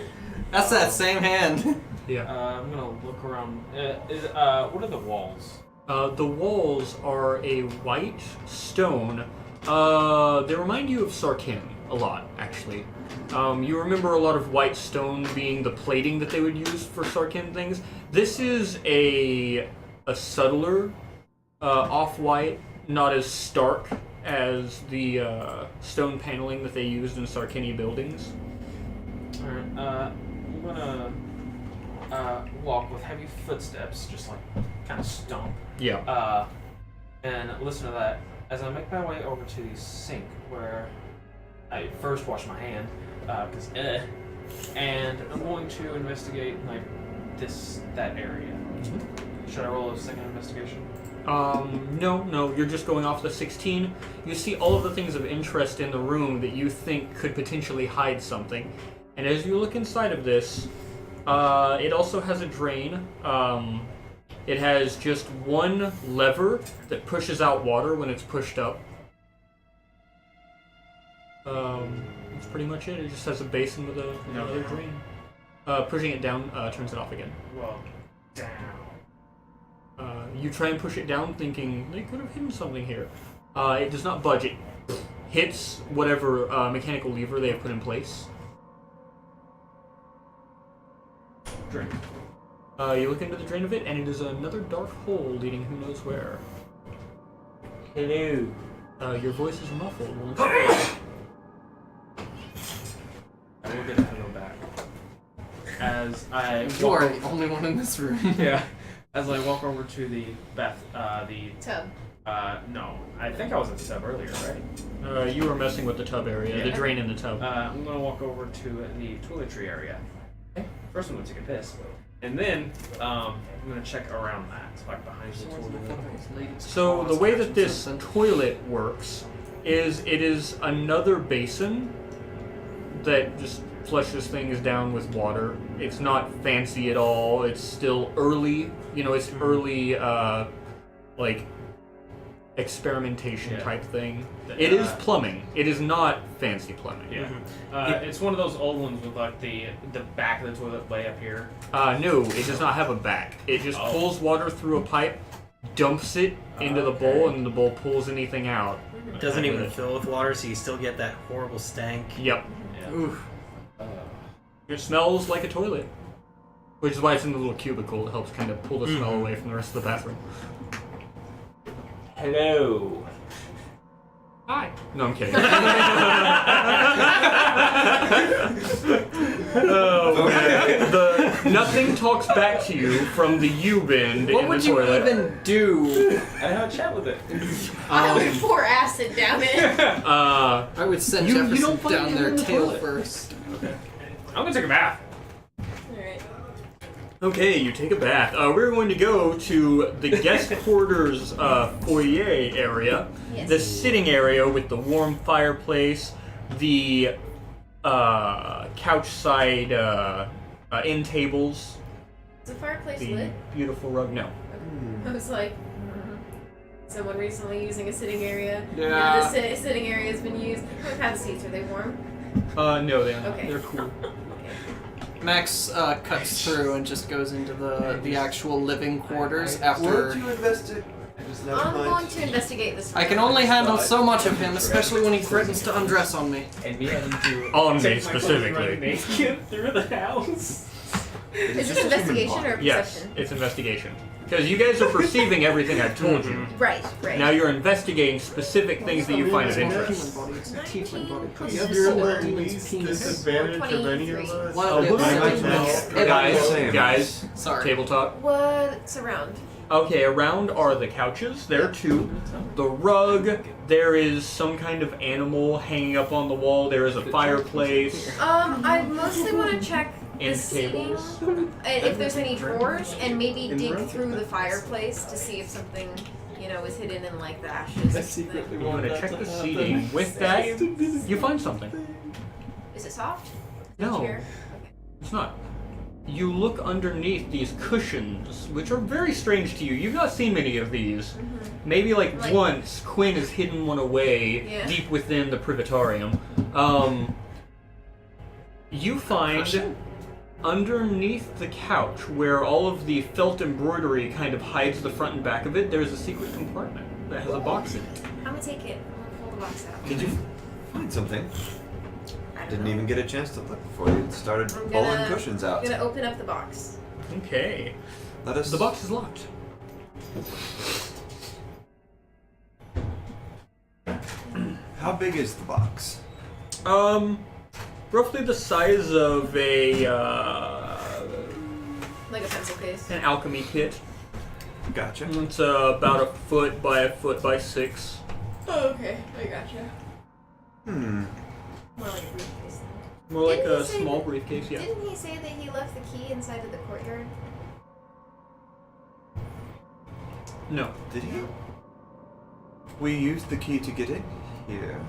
That's that same hand. Yeah. I'm gonna look around. What are the walls? The walls are a white stone. They remind you of Sarkin a lot, actually. You remember a lot of white stone being the plating that they would use for Sarkin things. This is a subtler off-white, not as stark as the stone paneling that they used in Sarkini buildings. Alright, I'm gonna walk with heavy footsteps, just like kind of stomp. Yeah. And listen to that as I make my way over to the sink where I first wash my hand, and I'm going to investigate like that area. Should I roll a second investigation? No, you're just going off the 16. You see all of the things of interest in the room that you think could potentially hide something. And as you look inside of this, it also has a drain. It has just one lever that pushes out water when it's pushed up. That's pretty much it. It just has a basin with another drain. Pushing it down turns it off again. Well, down. You try and push it down thinking they could have hidden something here. It does not budge. It hits whatever mechanical lever they have put in place. drain. You look into the drain of it, and it is another dark hole leading who knows where. Hello. Your voice is muffled once again. I will get a hello back. As I You are the only one in this room. Yeah. As I walk over to the Tub. No, I think I was at the tub earlier, right? You were messing with the tub area, the drain in the tub. I'm gonna walk over to the toiletry area. Okay. First, I'm gonna take a piss, and then I'm gonna check around that, like behind the toilet. So the way that this toilet works is it is another basin that just flushes things down with water. It's not fancy at all. It's still early. You know, it's early, like, experimentation type thing. It is plumbing. It is not fancy plumbing. Yeah. It's one of those old ones with like the back of the toilet way up here. No, it does not have a back. It just pulls water through a pipe, dumps it into the bowl, and the bowl pulls anything out. It doesn't even fill with water, so you still get that horrible stank. Yep. Yeah. Oof. It smells like a toilet, which is why it's in the little cubicle. It helps kind of pull the smell away from the rest of the bathroom. Hello. Hi. No, I'm kidding. Nothing talks back to you from the U-bend What in would the you toilet. even do? I had a chat with it. I would pour acid down it. I would send you Jefferson don't find down him their in the tail toilet. first. Okay. I'm gonna take a bath. Alright. Okay, you take a bath. We're going to go to the guest quarters foyer area, Yes. the sitting area with the warm fireplace, the couch side end tables, Is the fireplace the lit? beautiful rug. No. I was like, someone recently using a sitting area. Yeah. Now the sitting area has been used. How are the seats? Are they warm? No, they are not. Okay. They're cool. Max cuts through and just goes into the actual living quarters after. Would you investigate? I'm going to investigate this. I can only handle so much of him, especially when he threatens to undress on me. And me having to On me take my clothes and run specifically. naked through the house. Is this investigation or Yes, perception? it's investigation. Because you guys are perceiving everything I've told you. Right, right. Now you're investigating specific things that you find of interest. It's a tiefling body. You're the least disadvantage of any of us. Well, Oh, Guys, guys, Sorry. tabletop. What's around? Okay, around are the couches. There are two. The rug. There is some kind of animal hanging up on the wall. There is a fireplace. I mostly want to check the And seating, tables. and if there's any drawers, and maybe dig through the fireplace to see if something, is hidden in like the ashes. or something. You want to check the seating. With that, you find something. Is it soft? No, Chair? it's not. You look underneath these cushions, which are very strange to you. You've not seen many of these. Maybe like once, Quinn has hidden one away Yeah. deep within the privatorium. You find underneath the couch, where all of the felt embroidery kind of hides the front and back of it, there's a secret compartment that has a box in it. I'm gonna take it. I'm gonna pull the box out. Did you find something? I don't Didn't know. even get a chance to look before you started I'm pulling gonna- cushions out. I'm gonna open up the box. Okay. Let us. The box is locked. How big is the box? Roughly the size of a Like a pencil case. an alchemy kit. Gotcha. It's about a foot by 6. Oh, okay. I gotcha. Hmm. More like a briefcase then. More like Didn't a he say small that- briefcase, yeah. Didn't he say that he left the key inside of the courtyard? No. Did he? We used the key to get in here.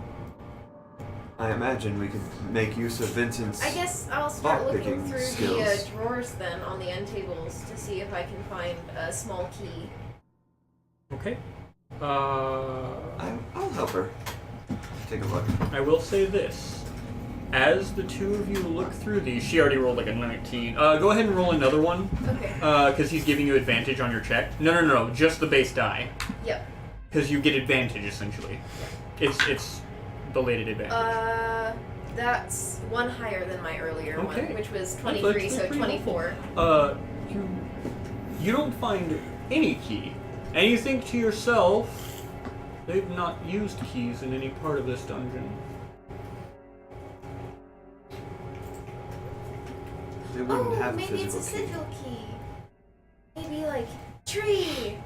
I imagine we could make use of Vincent's. I guess I'll start looking lock-picking through skills. the drawers then on the end tables to see if I can find a small key. Okay. I'll help her. Take a look. I will say this. As the two of you look through these, she already rolled like a 19. Go ahead and roll another one. Okay. Because he's giving you advantage on your check. No, just the base die. Yep. Because you get advantage, essentially. It's belated advantage. That's one higher than my earlier Okay. one, which was That's 23, actually so pretty 24. You don't find any key, and you think to yourself, they've not used keys in any part of this dungeon. They wouldn't Oh, have a maybe it's a physical key. sigil key. Maybe like tree.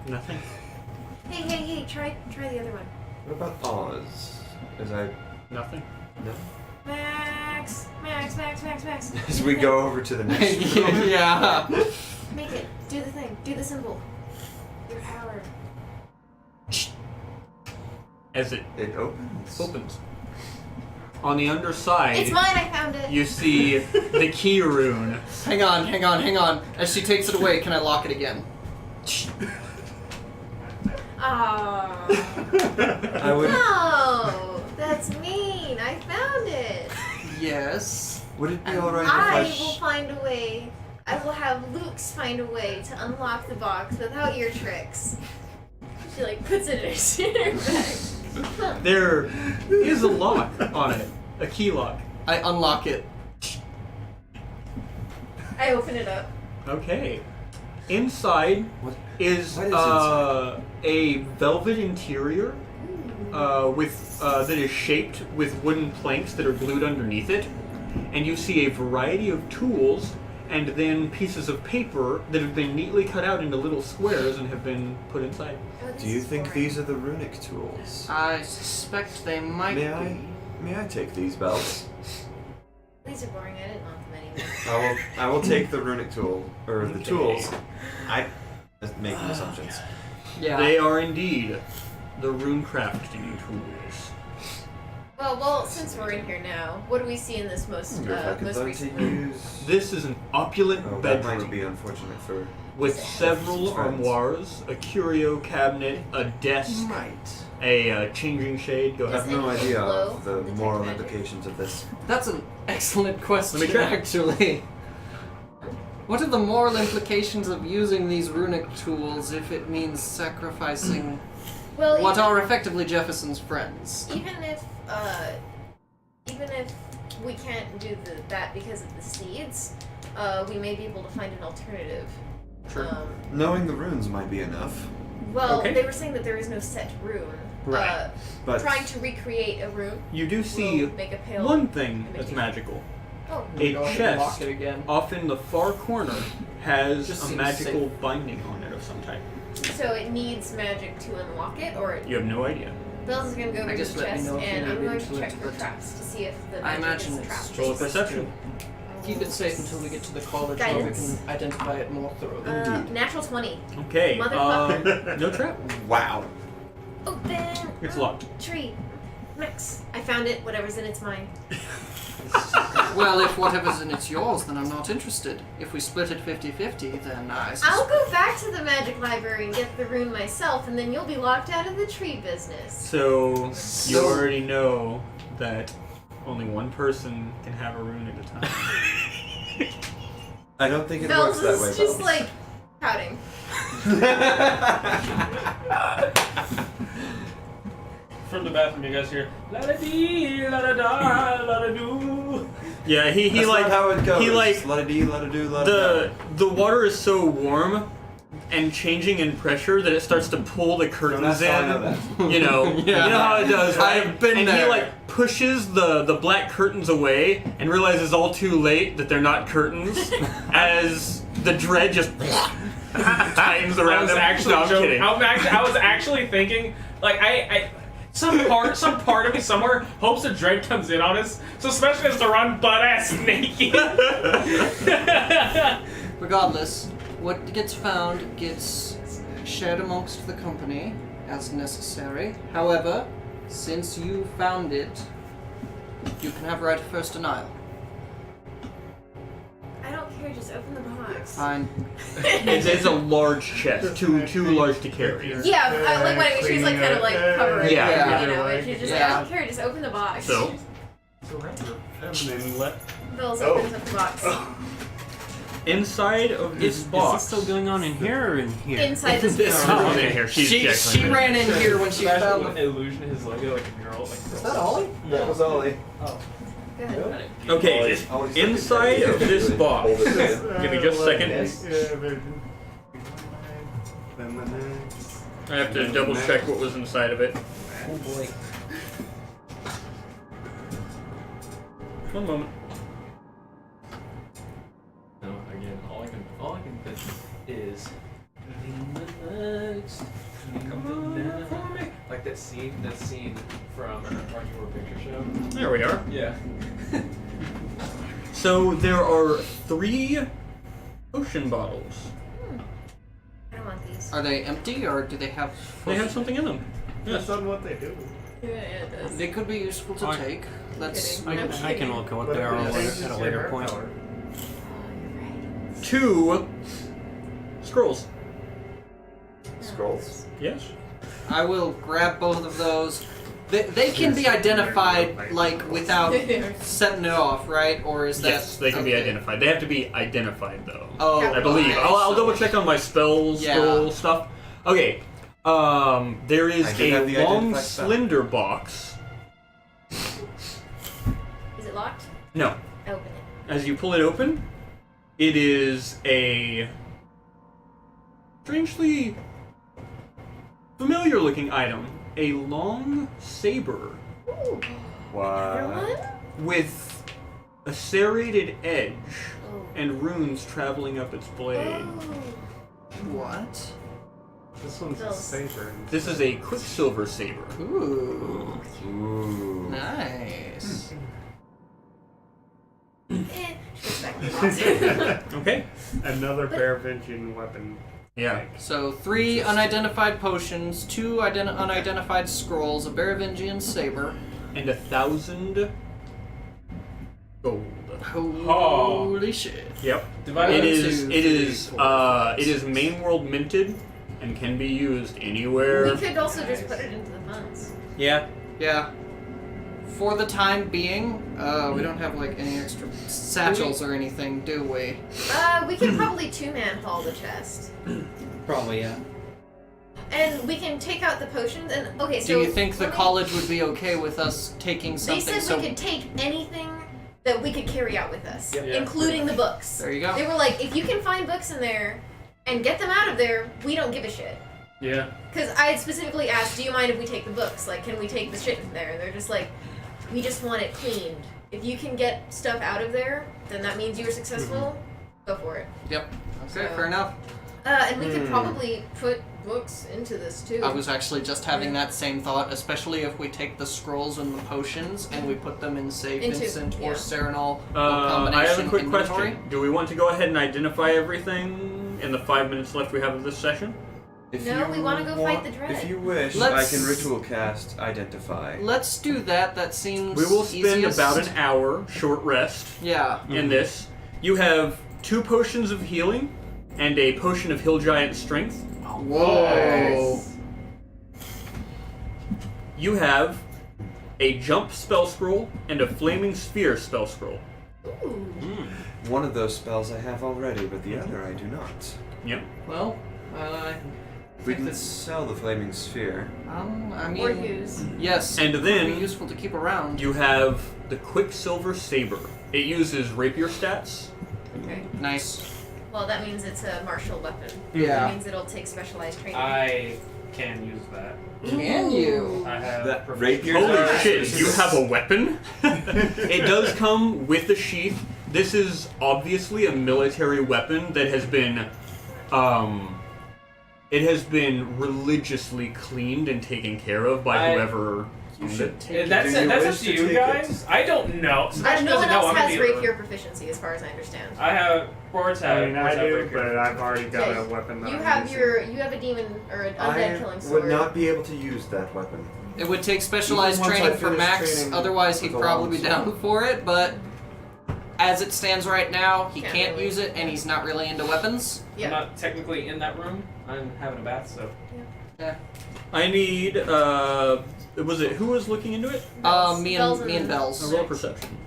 Nothing. Hey, try the other one. What about pause? Is I Nothing. no? Max. As we go over to the next room. Yeah. Make it. Do the thing. Do the symbol. Your power. As it opens. On the underside, It's mine. I found it. you see the key rune. Hang on. As she takes it away, can I lock it again? I would. No, that's mean. I found it. Yes. Would it be alright I if will find a way. I will have Luke's find a way to unlock the box without your tricks. She like puts it in her bag. There is a lock on it, a key lock. I unlock it. I open it up. Okay. Inside is what is inside? a velvet interior with that is shaped with wooden planks that are glued underneath it, and you see a variety of tools and then pieces of paper that have been neatly cut out into little squares and have been put inside. Do you think these are the runic tools? I suspect they might be. May I take these belts? These are boring. I didn't want them anyway. I will take the runic tool or the tools. I'm making assumptions. Yeah. They are indeed the rune crafting tools. Well, since we're in here now, what do we see in this most recent room? This is an opulent That bedroom might be unfortunate for with several friends. armoires, a curio cabinet, a desk, a changing shade. Go I have ahead. no idea of the moral implications of this. That's an excellent question, Let me try. actually. What are the moral implications of using these runic tools if it means sacrificing Well, what even- are effectively Jefferson's friends? Even if we can't do that because of the seeds, we may be able to find an alternative. Knowing the runes might be enough. Well, Okay. they were saying that there is no set rune. Right. But Trying to recreate a rune. You do see will make a pale one thing that's imitation. magical. Oh. A Go ahead and lock chest it again. off in the far corner has Just a seems magical safe. binding on it of some type. So it needs magic to unlock it, or You have no idea. Bells is gonna go over to Just the let me chest, know if and you I'm need going to to check enter for the- traps to see if the I magic imagine is a it's trap. Roll a perception. Keep it safe until we get to the college where we Guidance. can identify it more thoroughly. Natural 20. Okay. Motherfucker. No trap. wow. Open. It's locked. Tree. Max. I found it. Whatever's in it's mine. Well, if whatever's in it's yours, then I'm not interested. If we split it 50-50, then I'll go back to the magic library and get the rune myself, and then you'll be locked out of the tree business. So you already know that only one person can have a rune at a time. I don't think it Bells works that way. is just Bells. like pouting. From the bathroom, you guys hear la da dee, la da da, la da doo. Yeah, he That's like not how it goes. he like la da dee, la da do, la da the water is so warm and changing in pressure that it starts to pull the curtains that's how I in. know that. You know, you know how it does, right? I've been and he there. like pushes the black curtains away and realizes all too late that they're not curtains as the dread just tightens I around was them. actually No, I'm joking. kidding. I was actually thinking, like some part of me somewhere hopes the dread comes in on us. So especially as to run butt ass naked. Regardless, what gets found gets shared amongst the company as necessary. However, since you found it, you can have right of first denial. I don't care, just open the box. Fine. It's a large chest, too large to carry. Yeah, like when she was like kind of like covering Yeah. it, you know, and she's just like, I don't care, just open the box. So And then let. Bills opens up the box. inside of this Is box. this still going on in here or in here? Inside this This box. Oh, okay, here. She's She Jacqueline. ran in here when she Imagine found with the... illusion his Lego like a girl. Like Is that Ollie? That was Ollie. Oh. Go ahead. Okay, inside of this box. Hold it Give me just a second. Then the next. I have to double check what was inside of it. Oh boy. One moment. No, again, all I can think is the next. Like that scene from Rocky Horror Picture Show. There we are. Yeah. So there are 3 potion bottles. I don't want these. Are they empty or do they have? They have something in them. That's Yes. on what they do. Yeah, it does. They could be useful to I- take. Let's. Kidding. I can look at what they are at a later point. Oh, you're right. 2 scrolls. Scrolls. Yes. I will grab both of those. They can be identified like without setting it off, right? Or is that? Yes, they can be okay. identified. They have to be identified though. Oh, I believe. okay. I'll double check on my spells, Yeah. scroll stuff. Okay. There is I did have a the long, identify spell. slender box. Is it locked? No. Open it. As you pull it open, it is a strangely familiar-looking item. A long saber Ooh. Wow. Everyone? with a serrated edge Oh. and runes traveling up its blade. What? This one's a Those. saber. This is a quicksilver saber. Ooh. Ooh. Nice. Just back to the box. Okay. Another Bearvengian weapon. Yeah. So 3 unidentified potions, 2 unidentified scrolls, a Berevingian saber. And 1,000 gold. Holy shit! Yep. Divided It into is. 2, It 3, is. 4, It is main world minted, and can be used anywhere. We could also just put it into the funds. Yeah. Yeah. For the time being, we don't have like any extra satchels or anything, do we? We could probably 2-man haul the chest. Probably, yeah. And we can take out the potions and okay, so Do you think the let me- college would be okay with us taking They something? said so we could take anything that we could carry out with us, Yep. Yeah. including the books. There you go. They were like, if you can find books in there and get them out of there, we don't give a shit. Yeah. Because I had specifically asked, do you mind if we take the books? Like, can we take the shit in there? And they're just like, we just want it cleaned. If you can get stuff out of there, then that means you were successful. Go for it. Yep. Okay, So- fair enough. And we could probably put books into this too. I was actually just having that same thought, especially if we take the scrolls and the potions and we put them in, say, Into- Vincent or yeah. Serenol I have a quick inventory. question. Do we want to go ahead and identify everything in the 5 minutes left we have of this session? If No, you we wanna go fight the dread. If you wish, Let's- I can ritual cast identify. Let's do that. That seems We will spend easiest. about an hour short rest Yeah. in this. You have 2 potions of healing and a potion of Hill Giant Strength. Whoa. You have a jump spell scroll and a flaming sphere spell scroll. Ooh. One of those spells I have already, but the other I do not. Yep. Well, We can sell the flaming sphere. I mean, Or use. yes, And it would be then useful to keep around. you have the Quicksilver Saber. It uses rapier stats. Okay. Nice. Well, that means it's a martial weapon. Yeah. That means it'll take specialized training. I can use that. Can you? I have That proficiency. rapier- Holy shit, you have a weapon? It does come with the sheath. This is obviously a military weapon that has been, it has been religiously cleaned and taken care of by whoever owned it. That's Do you up wish to to you take guys. I don't know. Sebastian no one doesn't know. else I'm has a dealer. rapier proficiency, as far as I understand. I have boards have. I mean, I boards have do, rapier. but I've already got Yeah, a weapon that You I'm have using. you have a demon or an I undead killing sword. would not be able to use that weapon. It would take specialized Even once I training for finish Max, training otherwise he'd with the probably be longsword. down for it, but as it stands right now, he Can't can't really. use it and he's not really into weapons. I'm Yeah. not technically in that room. I'm having a bath, so. I need, was it, who was looking into it? Me Bells and and- Bells. A roll perception.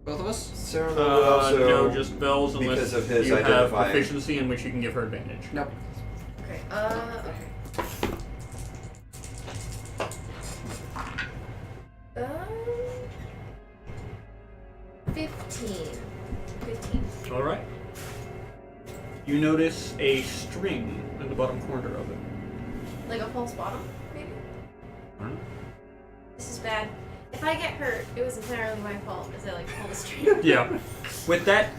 Both of us? Sarah would also no, just bells unless because of his you have identifying. proficiency in which you can give her advantage. Nope. Okay. Okay. 15. All right. You notice a string in the bottom corner of it. Like a false bottom, maybe? I don't know. This is bad. If I get hurt, it was entirely my fault as I like pull the string. Yeah. With that,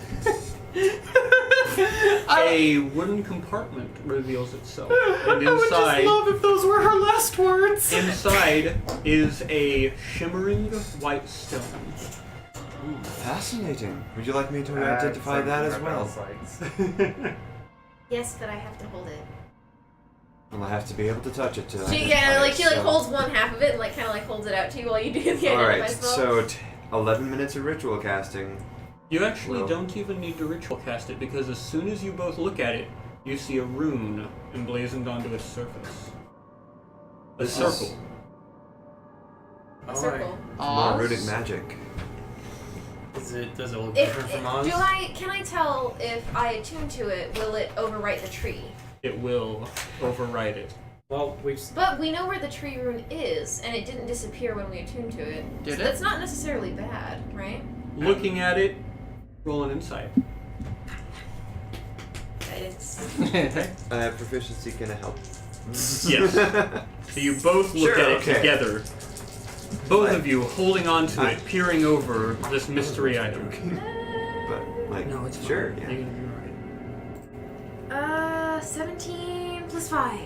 a wooden compartment reveals itself, and I would just inside, love if those were her last words. inside is a shimmering white stone. Ooh, fascinating. Would you like me to Add identify that as some well? sights. Yes, but I have to hold it. Well, I have to be able to touch it to She identify it, she so- holds one half of it and like kind of like holds it out to you while you do the identify Alright, spell. so 11 minutes of ritual casting. You actually Well. don't even need to ritual cast it, because as soon as you both look at it, you see a rune emblazoned onto its surface. A This circle. is- A circle. More runic magic. Does it look If, different from Oz? can I tell if I attune to it, will it overwrite the tree? It will override it. Well, But we know where the tree rune is, and it didn't disappear when we attuned to it. Did so it? That's not necessarily bad, right? Looking at it, roll an insight. It's Proficiency gonna help. Yes. So you both look Sure, at it okay. together. Both of you holding on to it, peering over this mystery item. But, like, No, it's sure, fine. yeah. You're gonna be alright. 17 plus 5.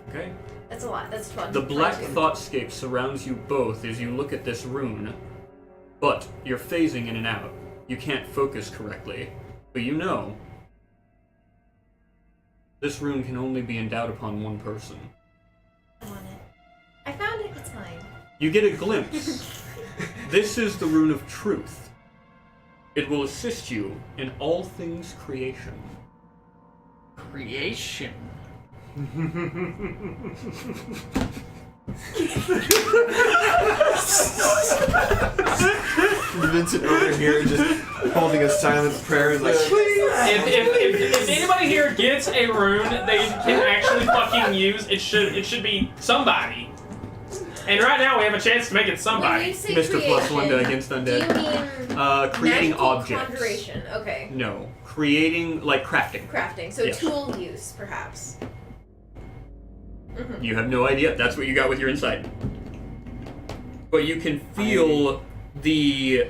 Okay. That's a lot. That's 12. The black 22. thoughtscape surrounds you both as you look at this rune, but you're phasing in and out. You can't focus correctly, but you know this rune can only be endowed upon one person. I want it. I found it. It's mine. You get a glimpse. This is the rune of truth. It will assist you in all things creation. Creation. Vincent over here just holding a silent prayer like, If anybody here gets a rune they can actually fucking use, it should be somebody. And right now we have a chance to make it When somebody. you say Mr. Plus creation, One against do undead. you mean Creating magical objects. conjuration? Okay. No. Creating, like crafting. Crafting. So Yes. tool use, perhaps. You have no idea. That's what you got with your insight. But you can feel the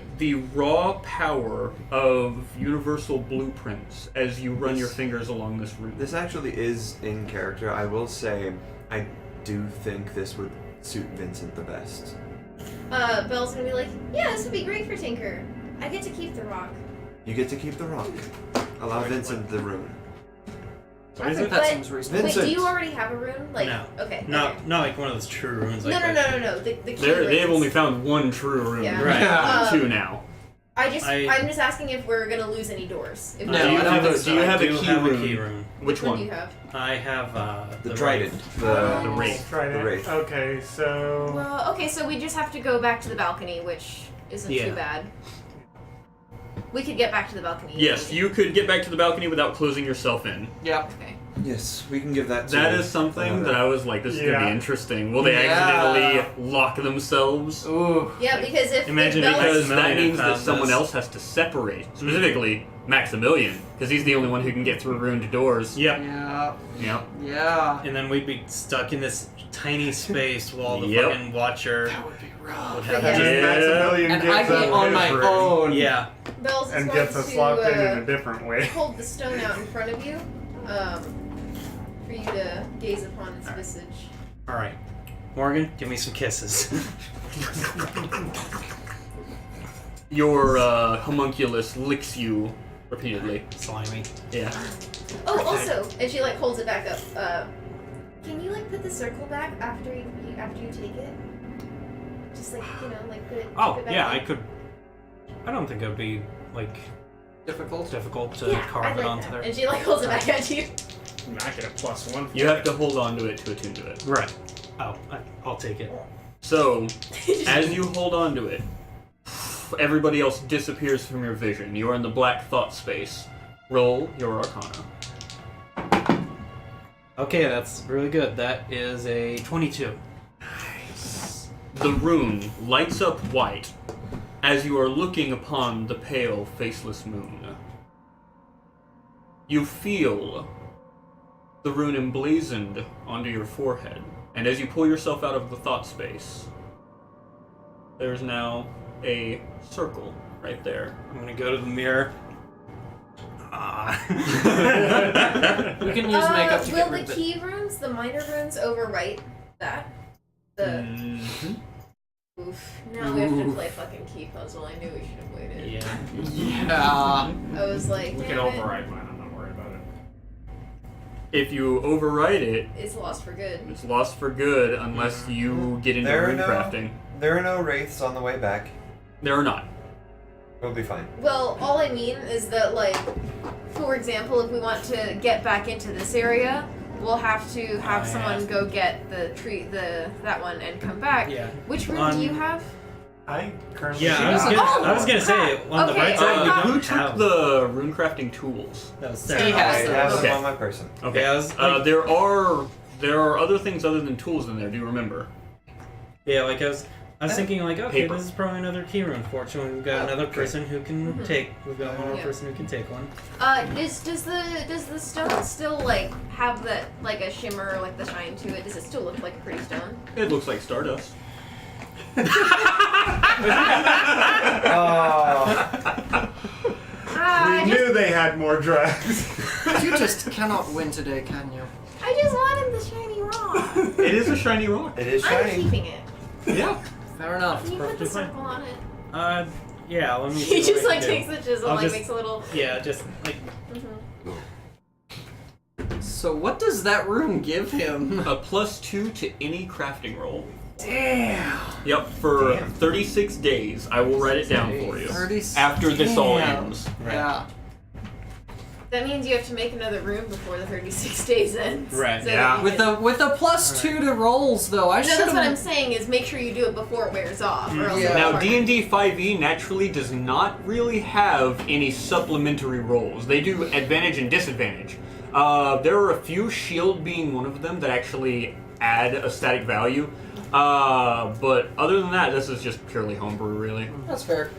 raw power of universal blueprints as you run your fingers along this route. This actually is in character. I will say, I do think this would suit Vincent the best. Belle's gonna be like, yeah, this would be great for Tinker. I get to keep the rock. You get to keep the rock. Allow Vincent the rune. I think that seems reasonable. Wait, do Vincent. you already have a rune? Like, No. okay. Not okay. not like one of those true runes. No, Like no, that. no, no, no. The key They have runes. only found one true rune. Yeah. Right. Two now. I'm just asking if we're gonna lose any doors. If No, do I you don't have think a, so. do you I have do a key have rune? a key rune. Which What one? do you have? I have The trident. The wraith. Trident. The wraith. Okay, so Well, okay, so we just have to go back to the balcony, which isn't Yeah. too bad. We could get back to the balcony. Yes, easily. you could get back to the balcony without closing yourself in. Yeah. Okay. Yes, we can give that to That is something that I was like, this is gonna Yeah. be interesting. Will they Yeah. accidentally lock themselves? Ooh. Yeah, because if Imagine if if Belle's- Because that Maximilian means that found someone this. else has to separate. Specifically, Maximilian, because he's the only one who can get through ruined doors. Yep. Yeah. Yep. Yeah. And then we'd be stuck in this tiny space while the Yep. fucking watcher That would be rough. would have Yeah. to. Yeah. Maximilian And gets I'd be out on his my ring own. Yeah. Belle's is and going gets us to locked in a different way. hold the stone out in front of you, for you to gaze upon its visage. All right. Morgan, give me some kisses. Your homunculus licks you repeatedly. Slimy. Yeah. Oh, also, and she like holds it back up. Can you like put the circle back after you take it? Just like like put it. Oh, put it back yeah, I in? could. I don't think it would be like Difficult. difficult to Yeah, carve I'd it like onto that. there. And she like holds it back at you. I get a +1. You have to hold on to it to attune to it. Right. Oh, I'll take it. So, as you hold on to it, everybody else disappears from your vision. You are in the black thought space. Roll your arcana. Okay, that's really good. That is a 22. The rune lights up white, as you are looking upon the pale, faceless moon, you feel the rune emblazoned onto your forehead. And as you pull yourself out of the thought space, there's now a circle right there. I'm gonna go to the mirror. We can use makeup to will get the rid of it. key runes, the minor runes, overwrite that? The Mhm. oof. Now we have to play fucking key puzzle. I knew we should have waited. Yeah. I was like, We can damn it, override mine. I'm not worried about it. If you overwrite it, it's lost for good. it's lost for good unless you get into There are rune no- crafting. There are no wraiths on the way back. There are not. We'll be fine. Well, all I mean is that, like, for example, if we want to get back into this area, we'll have to have someone go get that one, and come back. Yeah. Which room do you have? I currently. Yeah, I was gonna say on the Okay, right side. You who don't took have the rune crafting tools? That was He Sarah. has I have Okay. them on my person. Okay. Yeah, I was, there are other things other than tools in there. Do you remember? Yeah, like I was thinking like, okay, Paper. this is probably another key rune. Fortunately, we've got another person who can take. We've got one more Yeah. person who can take one. Does the stone still like have that like a shimmer, like the shine to it? Does it still look like a pretty stone? It looks like stardust. Oh. I We knew they had more drugs. You just cannot win today, can you? just wanted the shiny rock. It is a shiny rock. It is I'm shiny. keeping it. Yeah. Fair enough. Can you put the perfectly fine. circle on it? Yeah, let me. see He what just I like can do. takes the chisel, I'll like just- makes a little. Yeah, just like So what does that rune give him? A +2 to any crafting roll. Damn. Yep, for 36 days. I will write it down for you. 36 After this all Damn. ends. Yeah. That means you have to make another room before the 36 days ends. Right, So yeah. that you With a +2 to rolls though, I No, should that's what I'm have. saying is make sure you do it before it wears off, or else Yeah. it'll Now, harden. D&D 5e naturally does not really have any supplementary rolls. They do advantage and disadvantage. There are a few, shield being one of them, that actually add a static value. But other than that, this is just purely homebrew, really. That's fair.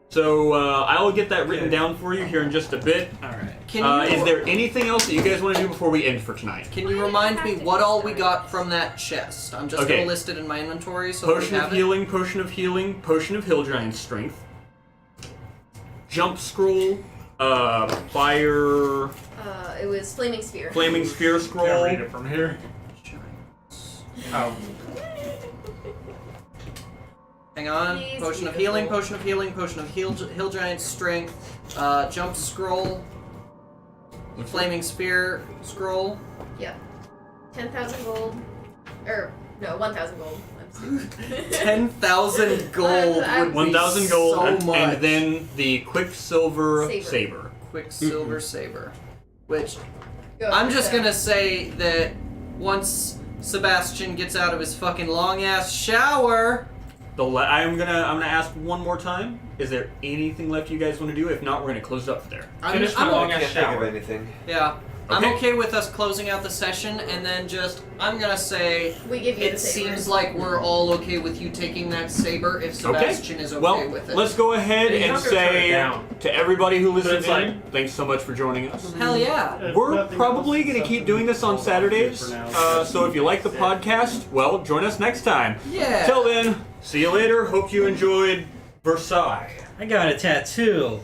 So I'll get that written down for you here in just a bit. all right. Can you Is there anything else that you guys want to do before we end for tonight? Can you remind me what all we got from that chest? I'm just Okay. gonna list it in my inventory so that we Potion have of it. healing, potion of healing, potion of hill giant strength, jump scroll, fire, It was flaming spear. flaming spear Can't scroll. read it from here. Oh. Hang on. Please, Potion of beautiful. healing, potion of healing, potion of hill giant strength, jump scroll, flaming spear scroll. Yep. 10,000 gold. Or, no, 1,000 gold. I'm stupid. 10,000 gold would be 1,000 gold, so much. and then the quicksilver Saber. saber. Quicksilver saber, which Go I'm for just that. gonna say that once Sebastian gets out of his fucking long ass shower. I'm gonna ask one more time. Is there anything left you guys want to do? If not, we're gonna close it up there. Finish my long ass Can't think of shower. anything. Yeah. I'm Okay. okay with us closing out the session and then just I'm gonna say We give you it the saber. seems like we're all okay with you taking that saber if Sebastian is okay well, with it. let's go ahead He's and not gonna turn it say down. to everybody who listened it's in, thanks so much for joining us. Hell yeah. We're probably going to keep doing this on Saturdays, so if you like the podcast, well, join us next time. Yeah. Till then, see you later. Hope you enjoyed Versailles. I got a tattoo.